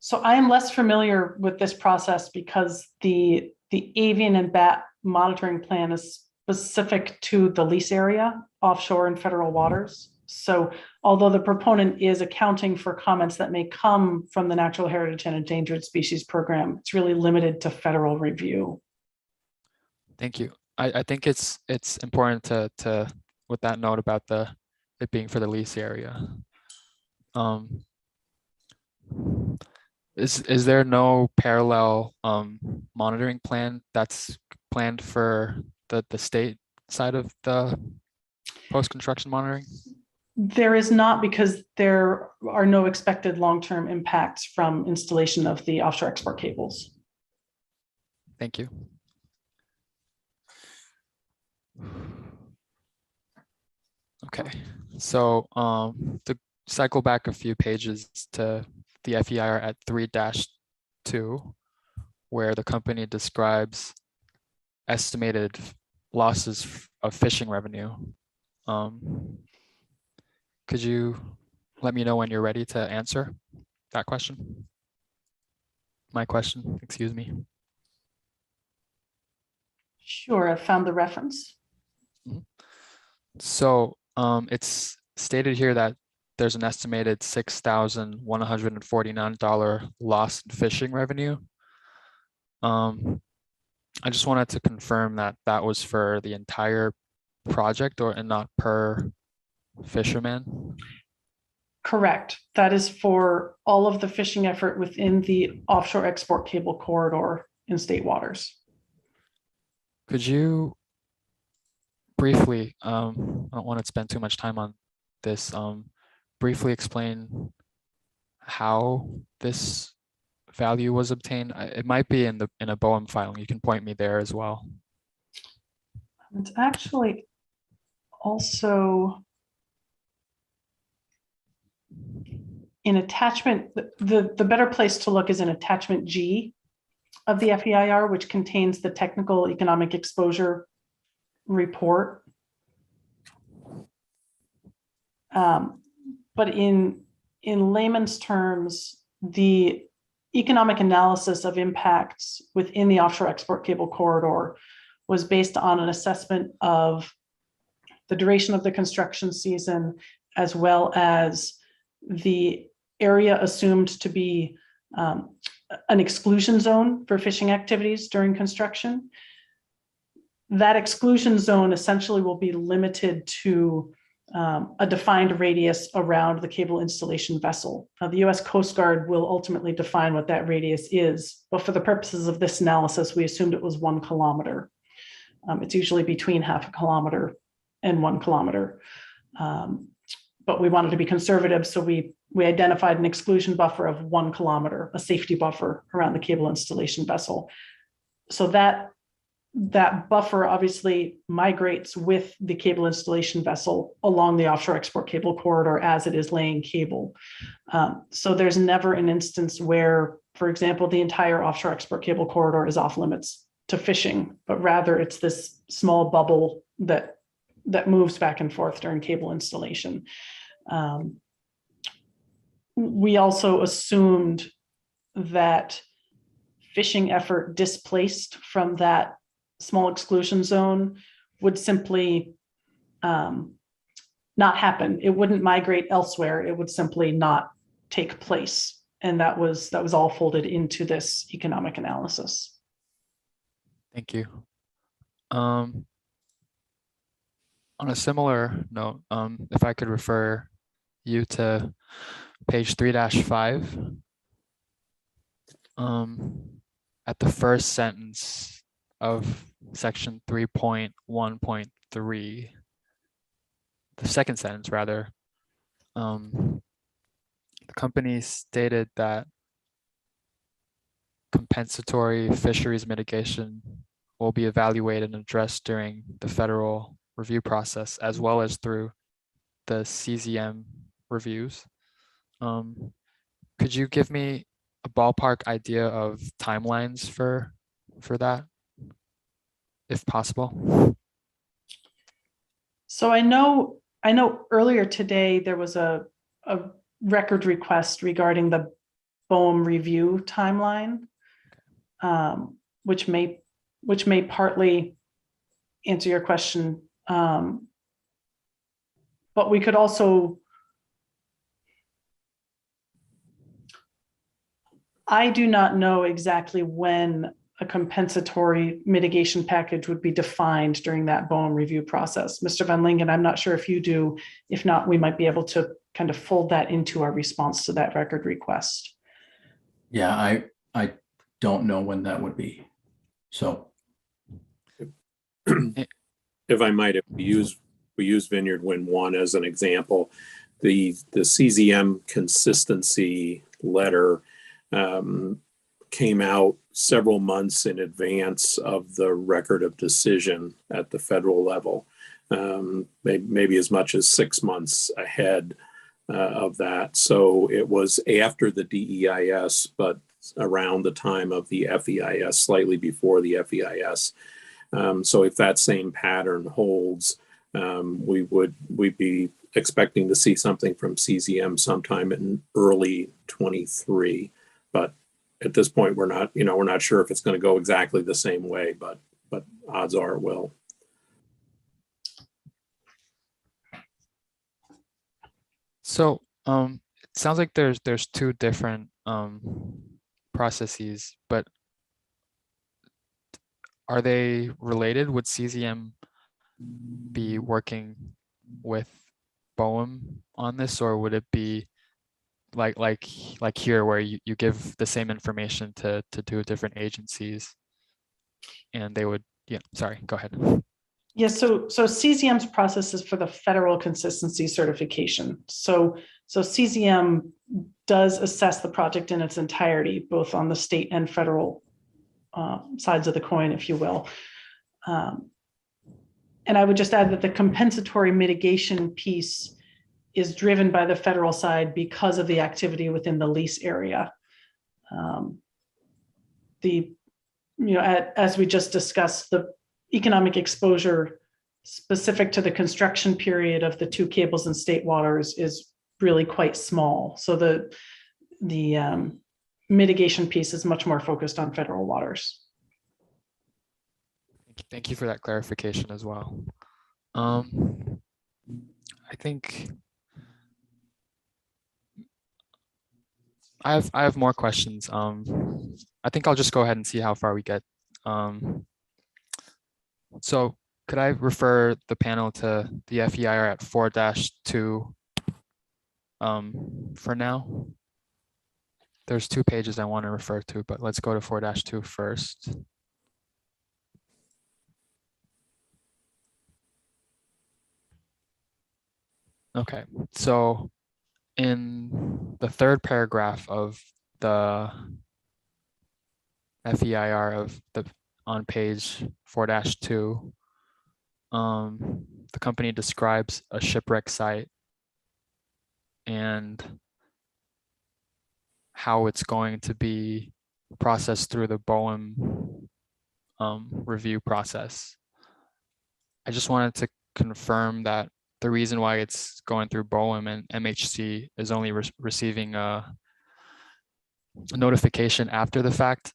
So I am less familiar with this process because the avian and bat monitoring plan is specific to the lease area offshore in federal waters. So although the proponent is accounting for comments that may come from the Natural Heritage and Endangered Species Program, it's really limited to federal review. Thank you. I think it's important to with that note about it being for the lease area. Is there no parallel monitoring plan that's planned for the state side of the post-construction monitoring? There is not, because there are no expected long-term impacts from installation of the offshore export cables. Thank you. Okay, so to cycle back a few pages to the FEIR at 3-2, where the company describes estimated losses of fishing revenue. Could you let me know when you're ready to answer that question? My question, excuse me. Sure, I found the reference. So it's stated here that there's an estimated $6,149 loss in fishing revenue. I just wanted to confirm that that was for the entire project and not per fisherman. Correct. That is for all of the fishing effort within the offshore export cable corridor in state waters. Could you briefly, I don't want to spend too much time on this, briefly explain how this value was obtained? It might be in a BOEM filing. You can point me there as well. It's actually also in attachment, the better place to look is in attachment G of the FEIR, which contains the technical economic exposure report. But in layman's terms, the economic analysis of impacts within the offshore export cable corridor was based on an assessment of the duration of the construction season, as well as the area assumed to be an exclusion zone for fishing activities during construction. That exclusion zone essentially will be limited to a defined radius around the cable installation vessel. Now, the US Coast Guard will ultimately define what that radius is, but for the purposes of this analysis, we assumed it was 1 kilometer. It's usually between 0.5 kilometer and 1 kilometer. But we wanted to be conservative, so we identified an exclusion buffer of 1 kilometer, a safety buffer around the cable installation vessel. So that buffer obviously migrates with the cable installation vessel along the offshore export cable corridor as it is laying cable. So there's never an instance where, for example, the entire offshore export cable corridor is off limits to fishing, but rather it's this small bubble that moves back and forth during cable installation. We also assumed that fishing effort displaced from that small exclusion zone would simply not happen. It wouldn't migrate elsewhere. It would simply not take place. And that was all folded into this economic analysis. Thank you. On a similar note, if I could refer you to page 3-5, at the first sentence of section 3.1.3, the second sentence rather, the company stated that compensatory fisheries mitigation will be evaluated and addressed during the federal review process as well as through the CZM reviews. Could you give me a ballpark idea of timelines for that, if possible? So I know earlier today there was a record request regarding the BOEM review timeline, which may partly answer your question. But we could also, I do not know exactly when a compensatory mitigation package would be defined during that BOEM review process. Mr. Van Lingen, I'm not sure if you do. If not, we might be able to kind of fold that into our response to that record request. Yeah, I don't know when that would be. So if I might, if we use Vineyard Wind 1 as an example, the CZM consistency letter came out several months in advance of the record of decision at the federal level, maybe as much as 6 months ahead of that. So it was after the DEIS, but around the time of the FEIS, slightly before the FEIS. So if that same pattern holds, we'd be expecting to see something from CZM sometime in early 23. But at this point, we're not sure if it's going to go exactly the same way, but odds are it will. So it sounds like there's two different processes, but are they related? Would CZM be working with BOEM on this, or would it be like here where you give the same information to two different agencies and they would, yeah, sorry, go ahead. Yes, so CZM's process is for the federal consistency certification. So CZM does assess the project in its entirety, both on the state and federal sides of the coin, if you will. And I would just add that the compensatory mitigation piece is driven by the federal side because of the activity within the lease area. As we just discussed, the economic exposure specific to the construction period of the two cables in state waters is really quite small. So the mitigation piece is much more focused on federal waters. Thank you for that clarification as well. I think I have more questions. I think I'll just go ahead and see how far we get. So could I refer the panel to the FEIR at 4-2 for now? There's 2 pages I want to refer to, but let's go to 4-2 first. Okay, so in the 3rd paragraph of the FEIR on page 4-2, the company describes a shipwreck site and how it's going to be processed through the BOEM review process. I just wanted to confirm that the reason why it's going through BOEM and MHC is only receiving a notification after the fact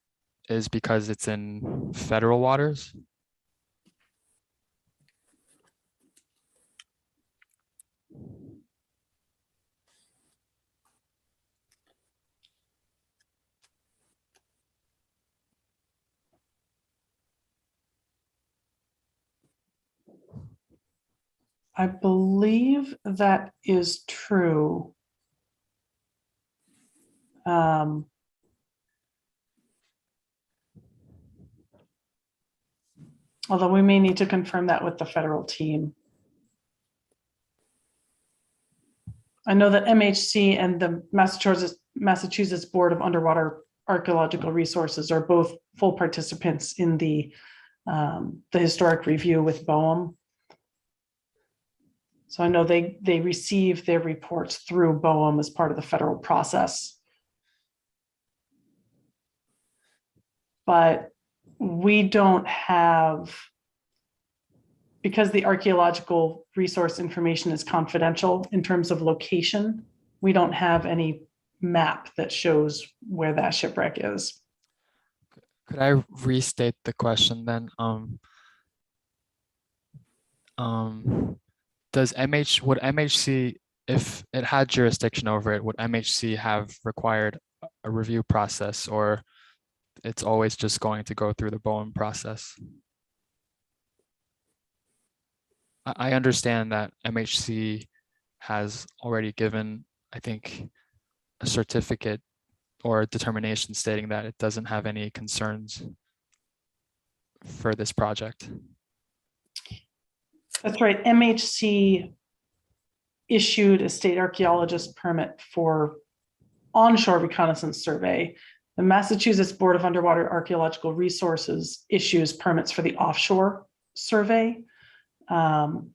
is because it's in federal waters. I believe that is true. Although we may need to confirm that with the federal team. I know that MHC and the Massachusetts Board of Underwater Archaeological Resources are both full participants in the historic review with BOEM. So I know they receive their reports through BOEM as part of the federal process. But we don't have, because the archaeological resource information is confidential in terms of location, we don't have any map that shows where that shipwreck is. Could I restate the question then? Would MHC, if it had jurisdiction over it, would MHC have required a review process, or it's always just going to go through the BOEM process? I understand that MHC has already given, I think, a certificate or a determination stating that it doesn't have any concerns for this project. That's right. MHC issued a state archaeologist permit for onshore reconnaissance survey. The Massachusetts Board of Underwater Archaeological Resources issues permits for the offshore survey. And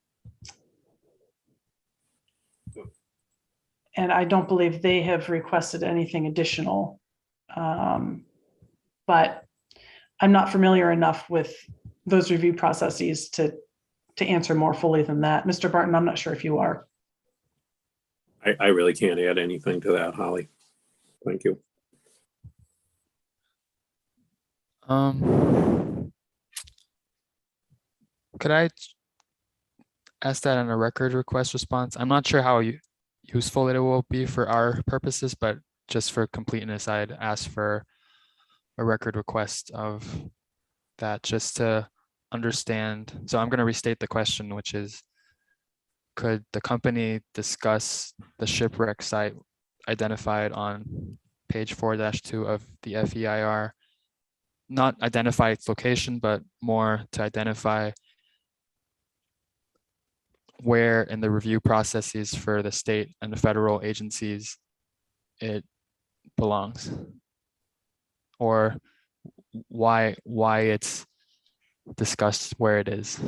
I don't believe they have requested anything additional. But I'm not familiar enough with those review processes to answer more fully than that. Mr. Barton, I'm not sure if you are. I really can't add anything to that, Holly. Thank you. Could I ask that in a record request response? I'm not sure how useful it will be for our purposes, but just for completeness, I'd ask for a record request of that just to understand, so I'm going to restate the question, which is, could the company discuss the shipwreck site identified on page 4-2 of the FEIR, not identify its location, but more to identify where in the review processes for the state and the federal agencies it belongs, or why it's discussed where it is.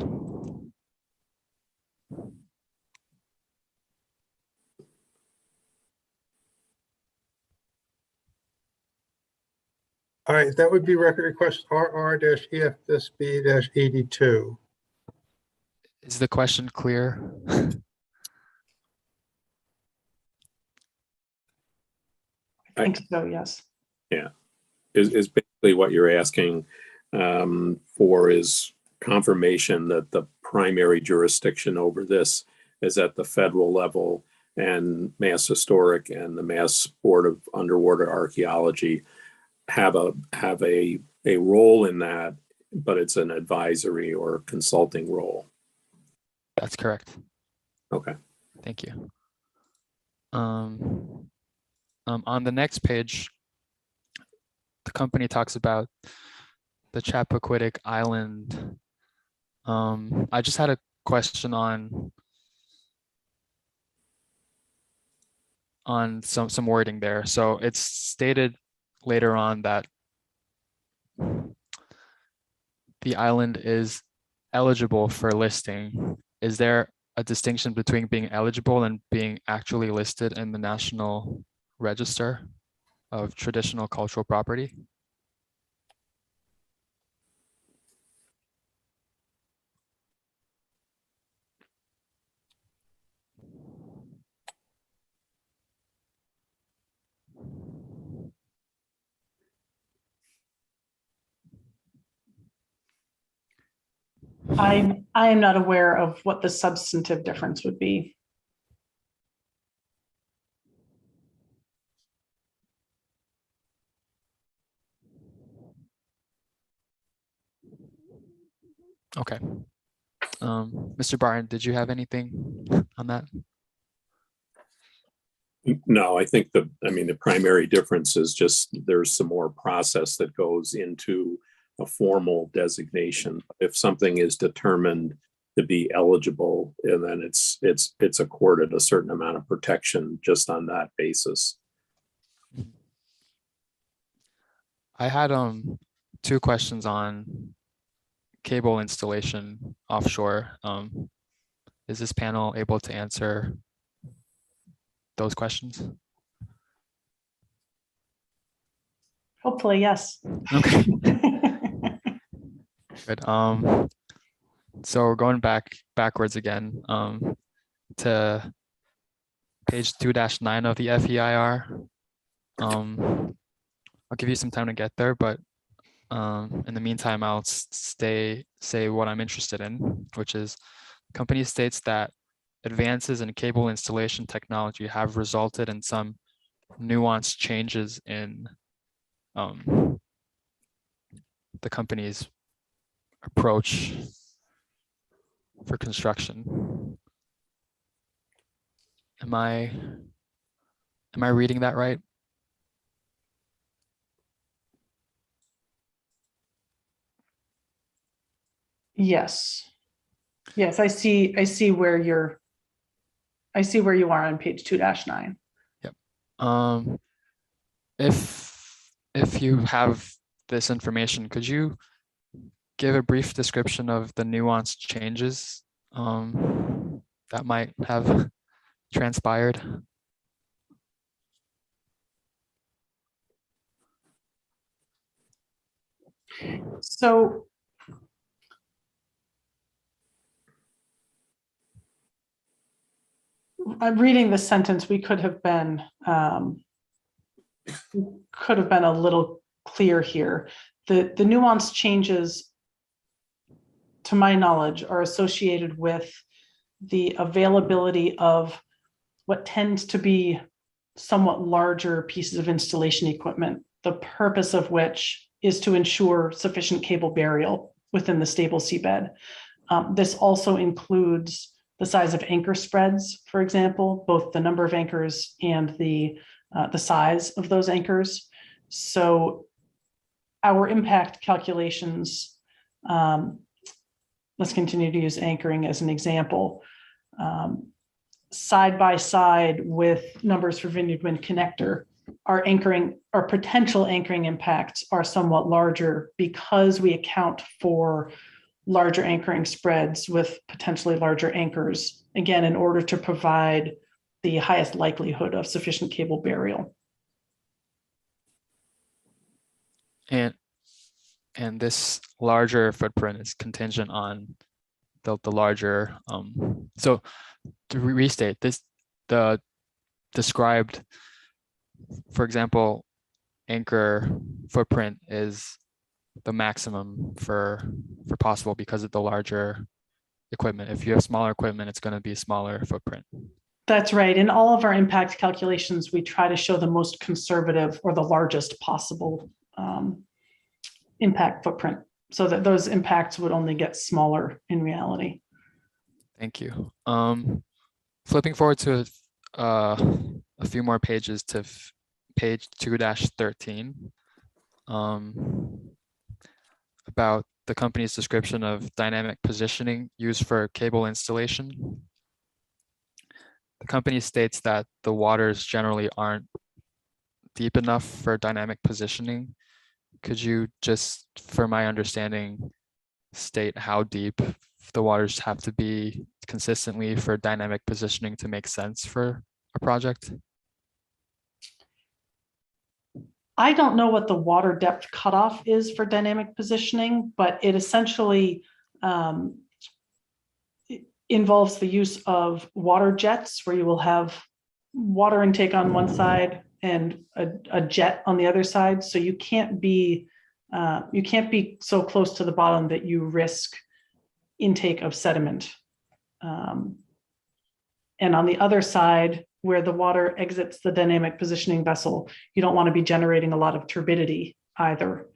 All right, that would be record request RR-EFSB-82. Is the question clear? I think so, yes. Yeah, is basically what you're asking for is confirmation that the primary jurisdiction over this is at the federal level, and Mass Historic and the Mass Board of Underwater Archaeology have a role in that, but it's an advisory or consulting role. That's correct. Okay. Thank you. On the next page, the company talks about the Chappaquiddick Island. I just had a question on some wording there. So it's stated later on that the island is eligible for listing. Is there a distinction between being eligible and being actually listed in the National Register of Traditional Cultural Property? I am not aware of what the substantive difference would be. Okay. Mr. Barton, did you have anything on that? No, I think the primary difference is just there's some more process that goes into a formal designation. If something is determined to be eligible, and then it's accorded a certain amount of protection just on that basis. I had two questions on cable installation offshore. Is this panel able to answer those questions? Hopefully, yes. Okay. Good. So we're going backwards again to page 2-9 of the FEIR. I'll give you some time to get there, but in the meantime, I'll say what I'm interested in, which is company states that advances in cable installation technology have resulted in some nuanced changes in the company's approach for construction. Am I reading that right? Yes. Yes, I see where you are on page 2-9. Yep. If you have this information, could you give a brief description of the nuanced changes that might have transpired? So I'm reading the sentence. We could have been a little clear here. The nuanced changes, to my knowledge, are associated with the availability of what tends to be somewhat larger pieces of installation equipment, the purpose of which is to ensure sufficient cable burial within the stable seabed. This also includes the size of anchor spreads, for example, both the number of anchors and the size of those anchors. So our impact calculations, let's continue to use anchoring as an example, side by side with numbers for Vineyard Wind Connector, our potential anchoring impacts are somewhat larger because we account for larger anchoring spreads with potentially larger anchors, again, in order to provide the highest likelihood of sufficient cable burial. And this larger footprint is contingent on the larger, so to restate this, the described, for example, anchor footprint is the maximum for possible because of the larger equipment. If you have smaller equipment, it's going to be a smaller footprint. That's right. In all of our impact calculations, we try to show the most conservative or the largest possible impact footprint, so that those impacts would only get smaller in reality. Thank you. Flipping forward to a few more pages to page 2-13, about the company's description of dynamic positioning used for cable installation. The company states that the waters generally aren't deep enough for dynamic positioning. Could you just, for my understanding, state how deep the waters have to be consistently for dynamic positioning to make sense for a project? I don't know what the water depth cutoff is for dynamic positioning, but it essentially involves the use of water jets, where you will have water intake on one side and a jet on the other side. So you can't be so close to the bottom that you risk intake of sediment. And on the other side, where the water exits the dynamic positioning vessel, you don't want to be generating a lot of turbidity either.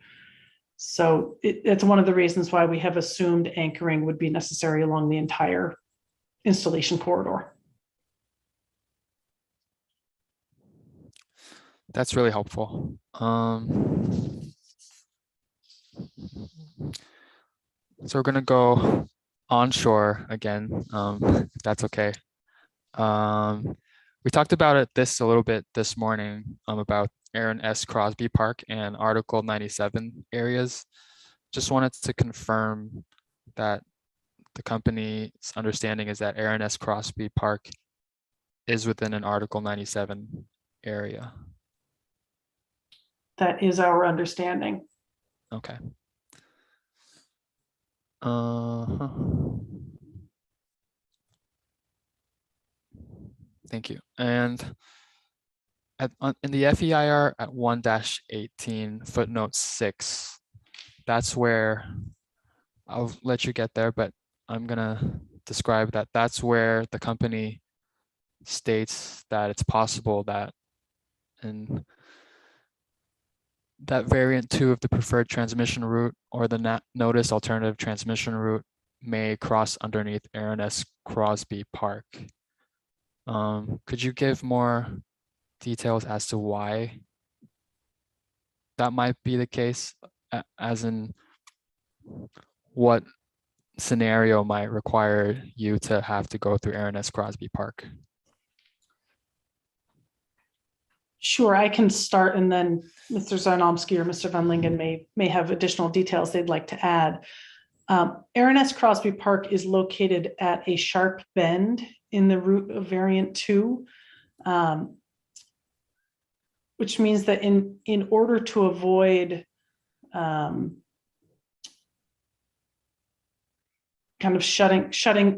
So it's one of the reasons why we have assumed anchoring would be necessary along the entire installation corridor. That's really helpful. So we're going to go onshore again, if that's okay. We talked about it a little bit this morning, about Aaron S. Crosby Park and Article 97 areas. Just wanted to confirm that the company's understanding is that Aaron S. Crosby Park is within an Article 97 area. That is our understanding. Okay. Thank you. And in the FEIR at 1-18 footnote 6, that's where, I'll let you get there, but I'm gonna describe that. That's where the company states that it's possible that in that variant 2 of the preferred transmission route or the notice alternative transmission route may cross underneath Aaron S. Crosby Park. Could you give more details as to why that might be the case, as in what scenario might require you to have to go through Aaron S. Crosby Park? Sure, I can start, and then Mr. Zarnomsky or Mr. Van Lingen may have additional details they'd like to add. Aaron S. Crosby Park is located at a sharp bend in the route of variant 2, which means that in order to avoid kind of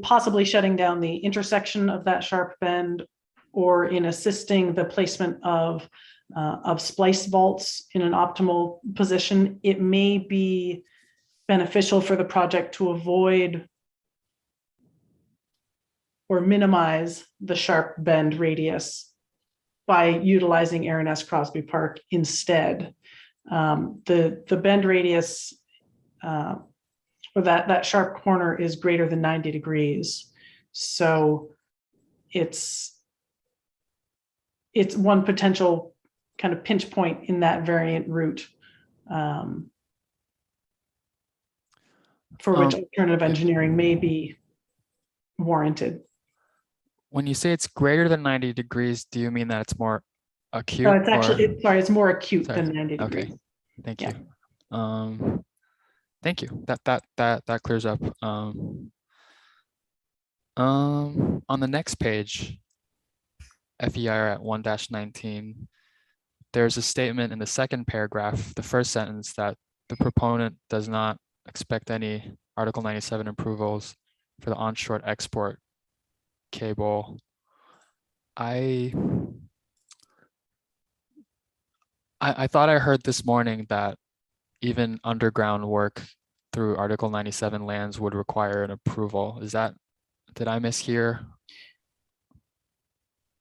possibly shutting down the intersection of that sharp bend, or in assisting the placement of splice vaults in an optimal position, it may be beneficial for the project to avoid or minimize the sharp bend radius by utilizing Aaron S. Crosby Park instead. The bend radius, or that sharp corner is greater than 90 degrees. So it's one potential kind of pinch point in that variant route, for which alternative engineering may be warranted. When you say it's greater than 90 degrees, do you mean that it's more acute? No, it's actually, sorry, it's more acute than 90 degrees. Okay, thank you. Thank you. That clears up. On the next page, FEIR at 1-19, there's a statement in the second paragraph, the first sentence, that the proponent does not expect any Article 97 approvals for the onshore export cable. I thought I heard this morning that even underground work through Article 97 lands would require an approval. Did I mishear?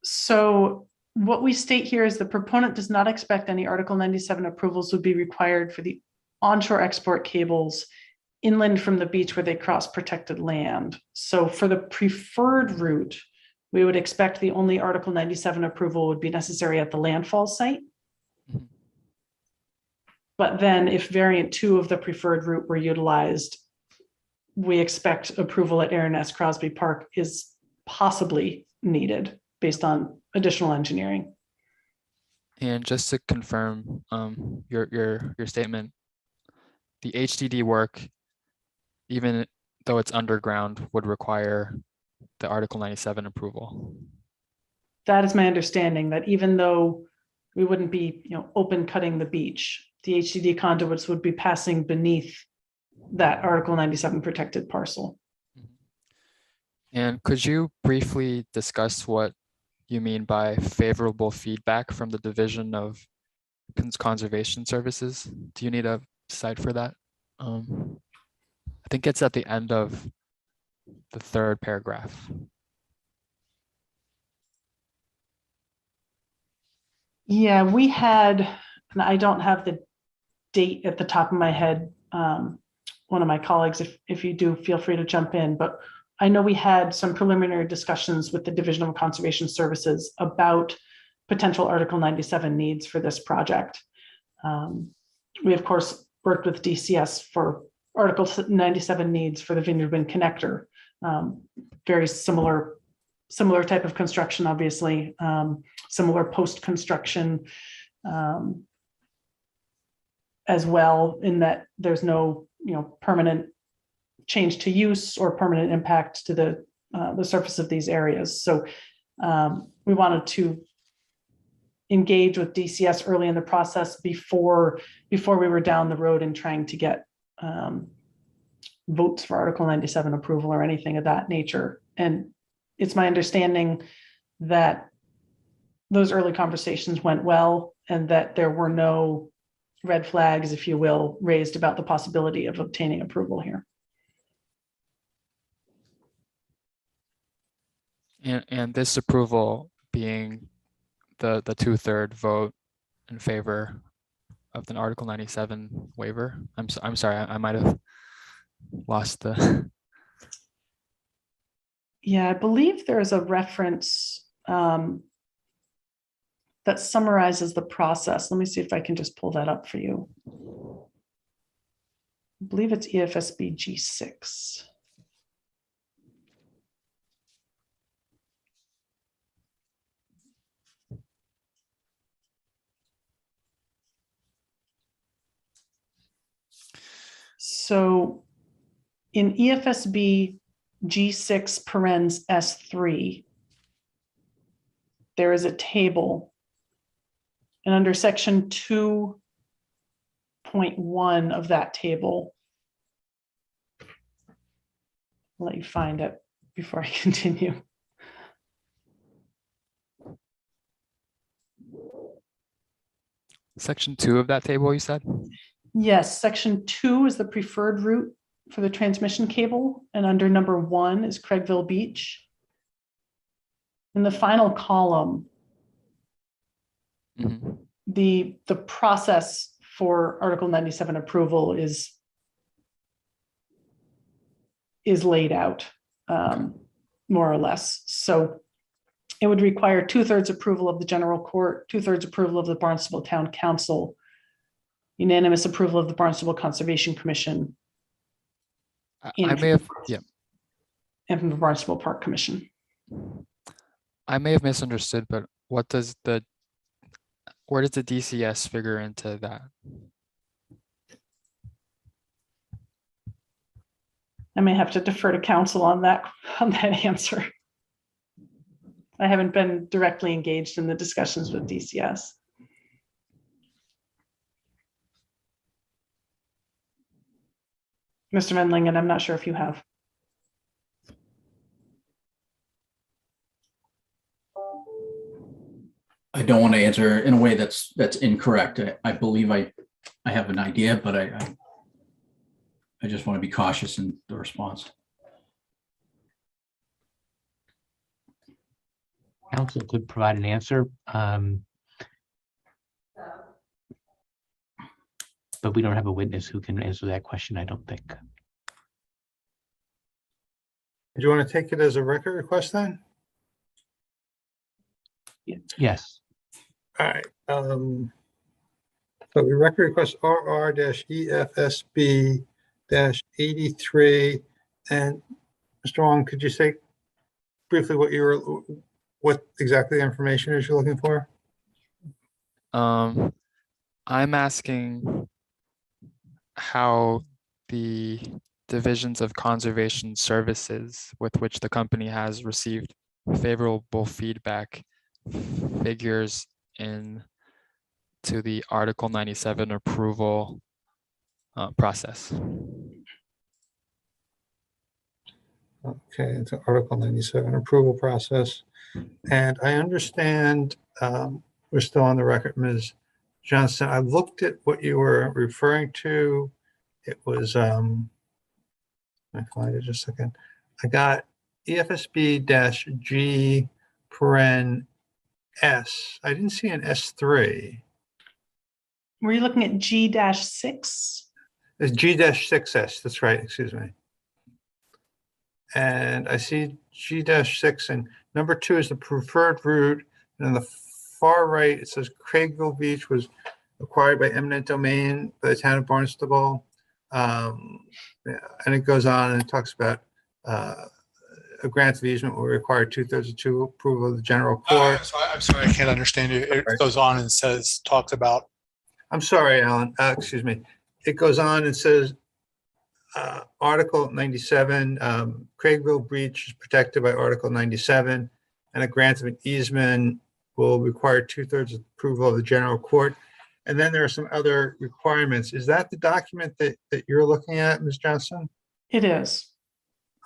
So what we state here is the proponent does not expect any Article 97 approvals would be required for the onshore export cables inland from the beach where they cross protected land. So for the preferred route, we would expect the only Article 97 approval would be necessary at the landfall site. But then if variant 2 of the preferred route were utilized, we expect approval at Aranness Crosby Park is possibly needed based on additional engineering. And just to confirm your statement, the HDD work, even though it's underground, would require the Article 97 approval. That is my understanding, that even though we wouldn't be, open cutting the beach, the HDD conduits would be passing beneath that Article 97 protected parcel. And could you briefly discuss what you mean by favorable feedback from the Division of Conservation Services? Do you need a site for that? I think it's at the end of the third paragraph. Yeah, we had, and I don't have the date at the top of my head. One of my colleagues, if you do, feel free to jump in, but I know we had some preliminary discussions with the Division of Conservation Services about potential Article 97 needs for this project. We, of course, worked with DCS for Article 97 needs for the Vineyard Wind Connector. Very similar type of construction, obviously, similar post-construction as well, in that there's no permanent change to use or permanent impact to the surface of these areas. So we wanted to engage with DCS early in the process before we were down the road and trying to get votes for Article 97 approval or anything of that nature. And it's my understanding that those early conversations went well and that there were no red flags, if you will, raised about the possibility of obtaining approval here. And this approval being the 2/3 vote in favor of the Article 97 waiver. I'm sorry, I might have lost the. Yeah, I believe there's a reference that summarizes the process. Let me see if I can just pull that up for you. I believe it's EFSB G6. So in EFSB G6 parens S3, there is a table, and under section 2.1 of that table, I'll let you find it before I continue. Section 2 of that table, you said? Yes, section 2 is the preferred route for the transmission cable, and under number 1 is Craigville Beach. In the final column, the process for Article 97 approval is laid out, more or less. So it would require 2/3 approval of the general court, 2/3 approval of the Barnstable Town Council, unanimous approval of the Barnstable Conservation Commission. I may have, yeah, And from the Barnstable Park Commission. I may have misunderstood, but where does the DCS figure into that? I may have to defer to council on that answer. I haven't been directly engaged in the discussions with DCS. Mr. Menlingen, I'm not sure if you have. I don't want to answer in a way that's incorrect. I believe I have an idea, but I just want to be cautious in the response. Council could provide an answer, but we don't have a witness who can answer that question, I don't think. Do you want to take it as a record request then? Yes. All right. So we record request RR-EFSB-83. And Mr. Wong, could you say briefly what exactly the information is you're looking for? I'm asking how the divisions of conservation services with which the company has received favorable feedback figures in to the Article 97 approval process. Okay, it's an Article 97 approval process. And I understand we're still on the record, Ms. Johnson. I looked at what you were referring to. It was, let me find it just a second. I got EFSB-G paren S. I didn't see an S3. Were you looking at G-6? It's G-6S, that's right, excuse me. And I see G-6, and number 2 is the preferred route. And on the far right, it says Craigville Beach was acquired by eminent domain by the town of Barnstable. And it goes on and it talks about a grant of easement will require 2/3 approval of the general court. I'm sorry, I can't understand you. It goes on and talks about. I'm sorry, Alan, excuse me. It goes on and says, Article 97, Craigville Beach is protected by Article 97, and a grant of an easement will require 2/3 approval of the general court. And then there are some other requirements. Is that the document that you're looking at, Ms. Johnson? It is.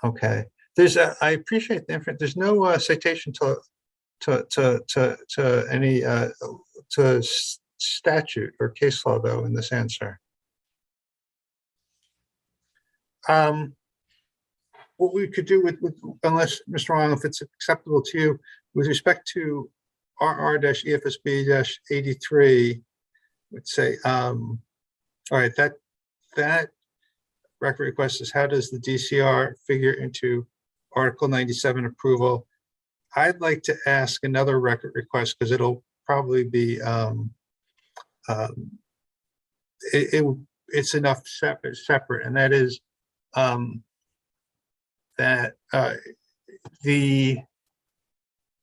Okay. I appreciate the information. There's no citation to any statute or case law though in this answer. What we could do with unless Mr. Wong, if it's acceptable to you, with respect to RR-EFSB-83, would say, all right, that record request is how does the DCR figure into Article 97 approval? I'd like to ask another record request because it'll probably be it's enough separate, and that is that the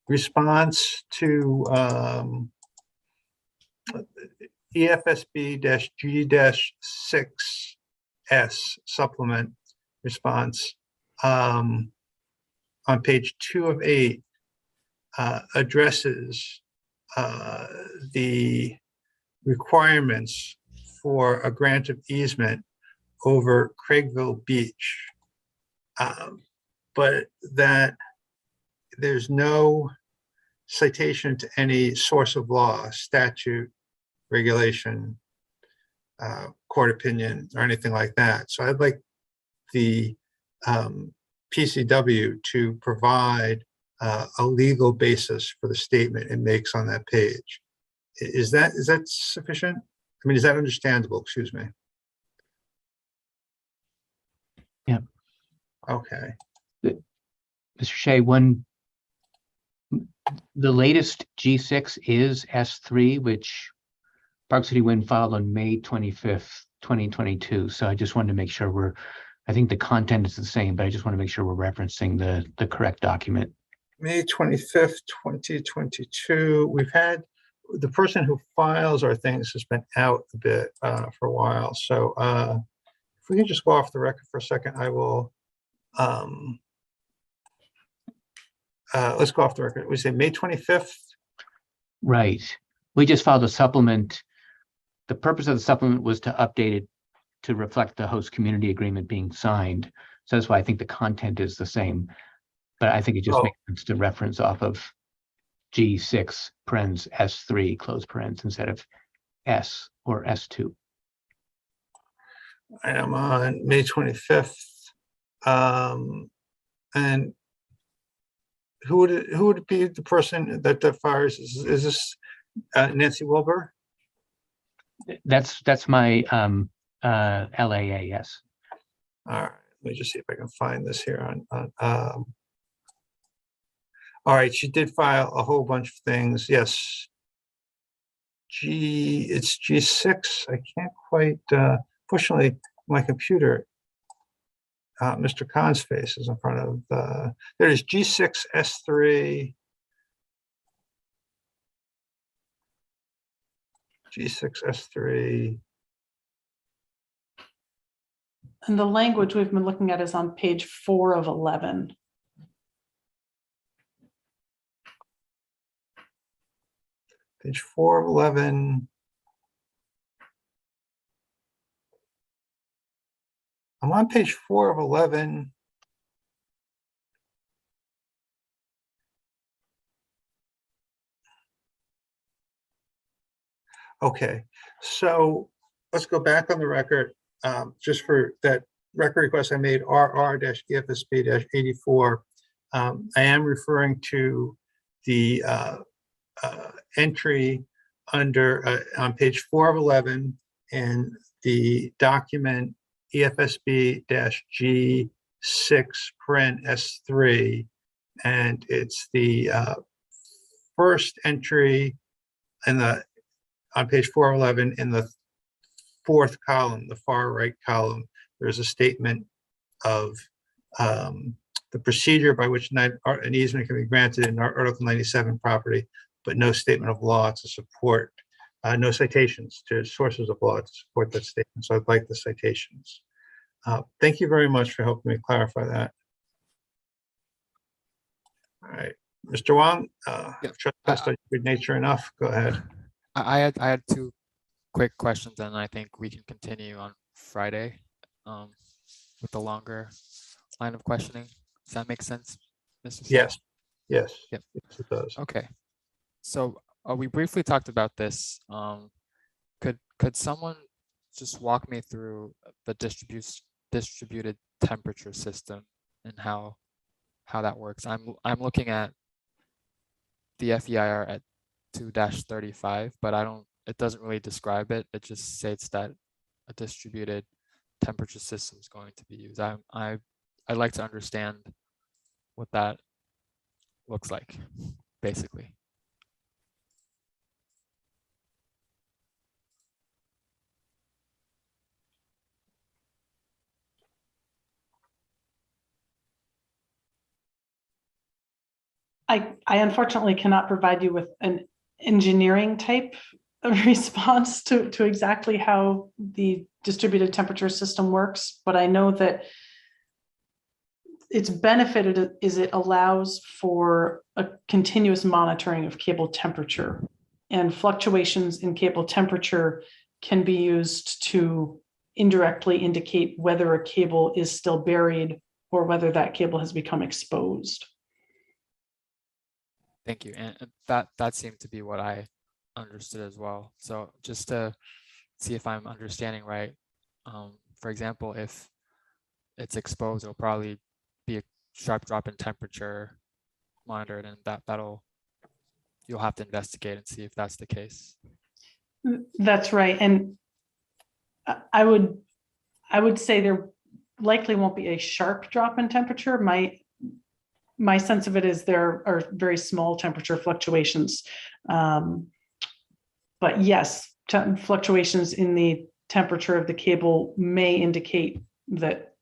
response to EFSB-G-6S supplement response on page 2 of 8 addresses the requirements for a grant of easement over Craigville Beach, but that there's no citation to any source of law, statute, regulation, court opinion, or anything like that. So I'd like the PCW to provide a legal basis for the statement it makes on that page. Is that sufficient? mean, is that understandable? Excuse me. Yeah. Okay. Mr. Shea, the latest G6 is S3, which Park City Wind filed on May 25th, 2022. So I just wanted to make sure I think the content is the same, but I just want to make sure we're referencing the correct document. May 25th, 2022. We've had the person who files our things has been out a bit for a while. So if we can just go off the record for a second, I will. Let's go off the record. We say May 25th. Right. We just filed a supplement. The purpose of the supplement was to update it to reflect the host community agreement being signed. So that's why I think the content is the same. But I think it just makes sense to reference off of G6 parens S3 close parens instead of S or S2. I am on May 25th. And who would it be the person that fires? Is this Nancy Wilbur? That's my LAA, yes. All right, let me just see if I can find this here on all right, she did file a whole bunch of things. Yes. It's G6. I can't quite, fortunately, my computer, Mr. Khan's face is in front of, there is G6 S3. G6 S3. And the language we've been looking at is on page 4 of 11. Page 4 of 11. I'm on page 4 of 11. Okay, so let's go back on the record, just for that record request I made, RR-EFSB-84. I am referring to the entry under on page 4 of 11 in the document EFSB-G6 paren S3, and it's the first entry in the on page 411 in the fourth column, the far right column. There's a statement of the procedure by which an easement can be granted in Article 97 property, but no statement of law to support, no citations to sources of law to support that statement. So I'd like the citations. Thank you very much for helping me clarify that. All right, Mr. Wong, trust on good nature enough. Go ahead. I had two quick questions, and I think we can continue on Friday with the longer line of questioning. Does that make sense, Mr. Yes. Yes. Yep. Yes, it does. Okay. So we briefly talked about this. Could someone just walk me through the distributed temperature system and how that works? I'm looking at the FEIR at 2-35, but it doesn't really describe it. It just states that a distributed temperature system is going to be used. I'd like to understand what that looks like, basically. I unfortunately cannot provide you with an engineering type of response to exactly how the distributed temperature system works, but I know that its benefit is it allows for a continuous monitoring of cable temperature, and fluctuations in cable temperature can be used to indirectly indicate whether a cable is still buried or whether that cable has become exposed. Thank you. And that seemed to be what I understood as well. So just to see if I'm understanding right, for example, if it's exposed, it'll probably be a sharp drop in temperature monitored, and you'll have to investigate and see if that's the case. That's right. And I would say there likely won't be a sharp drop in temperature. My sense of it is there are very small temperature fluctuations. But yes, fluctuations in the temperature of the cable may indicate that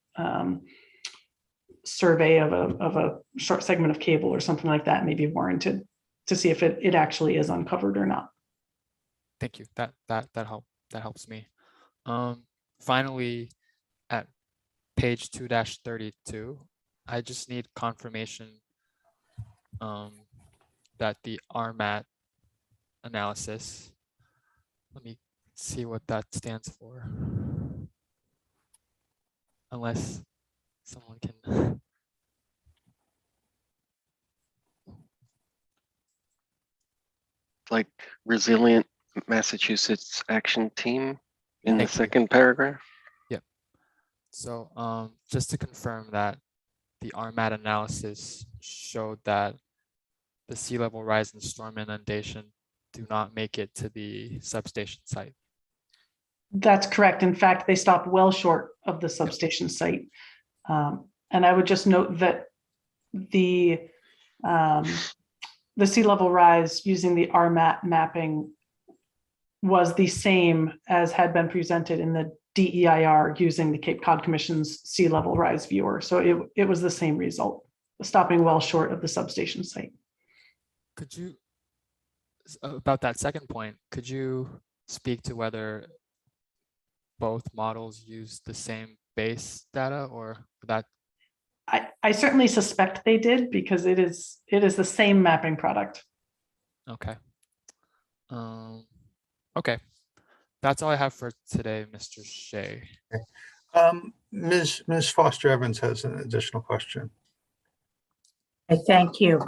survey of a short segment of cable or something like that may be warranted to see if it actually is uncovered or not. Thank you. That helps me. Finally, at page 2-32, I just need confirmation that the RMAT analysis, let me see what that stands for. Unless someone can. Like Resilient Massachusetts Action Team in the second paragraph. Yep. So just to confirm that the RMAT analysis showed that the sea level rise and storm inundation do not make it to the substation site. That's correct. In fact, they stopped well short of the substation site. And I would just note that the sea level rise using the RMAT mapping was the same as had been presented in the DEIR using the Cape Cod Commission's sea level rise viewer. So it was the same result, stopping well short of the substation site. Could you, about that second point, could you speak to whether both models use the same base data or that? I certainly suspect they did because it is the same mapping product. Okay. Okay. That's all I have for today, Mr. Shea. Ms. Foster Evans has an additional question. Thank you.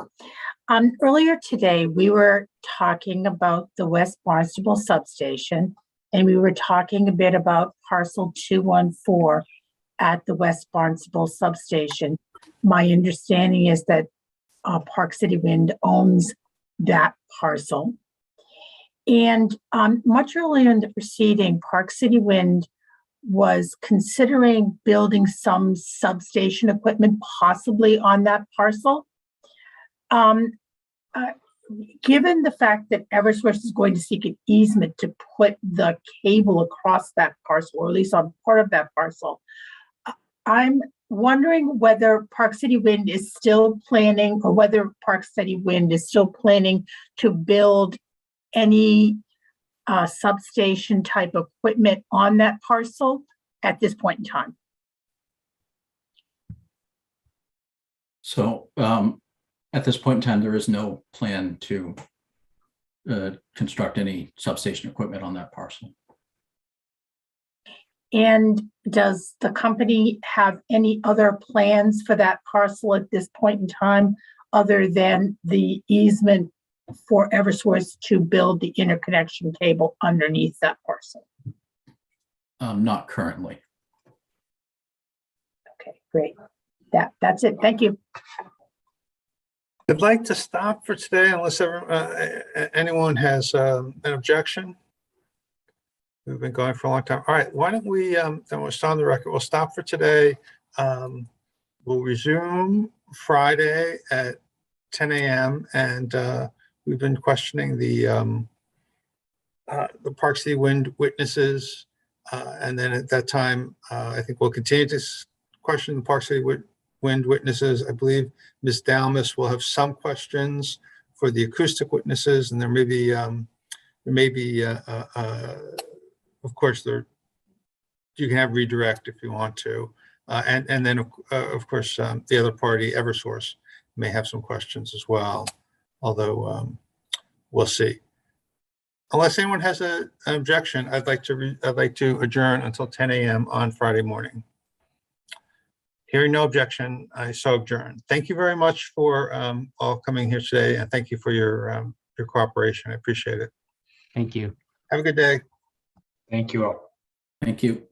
Earlier today, we were talking about the West Barnstable substation, and we were talking a bit about parcel 214 at the West Barnstable substation. My understanding is that Park City Wind owns that parcel. And much earlier in the proceeding, Park City Wind was considering building some substation equipment possibly on that parcel. Given the fact that Eversource is going to seek an easement to put the cable across that parcel, or at least on part of that parcel, I'm wondering whether Park City Wind is still planning, or whether Park City Wind is still planning to build any substation type equipment on that parcel at this point in time. So at this point in time, there is no plan to construct any substation equipment on that parcel. And does the company have any other plans for that parcel at this point in time, other than the easement for Eversource to build the interconnection cable underneath that parcel? Not currently. Okay, great. That's it. Thank you. I'd like to stop for today unless anyone has an objection. We've been going for a long time. All right, why don't we, then we'll start on the record. We'll stop for today. We'll resume Friday at 10 a.m. And we've been questioning the Park City Wind witnesses. And then at that time, I think we'll continue to question the Park City Wind witnesses. I believe Ms. Dalmas will have some questions for the acoustic witnesses, and there may be, of course, you can have redirect if you want to. And then, of course, the other party, Eversource, may have some questions as well, although we'll see. Unless anyone has an objection, I'd like to adjourn until 10 a.m. on Friday morning. Hearing no objection, I so adjourn. Thank you very much for all coming here today, and thank you for your cooperation. I appreciate it. Thank you. Have a good day. Thank you all. Thank you.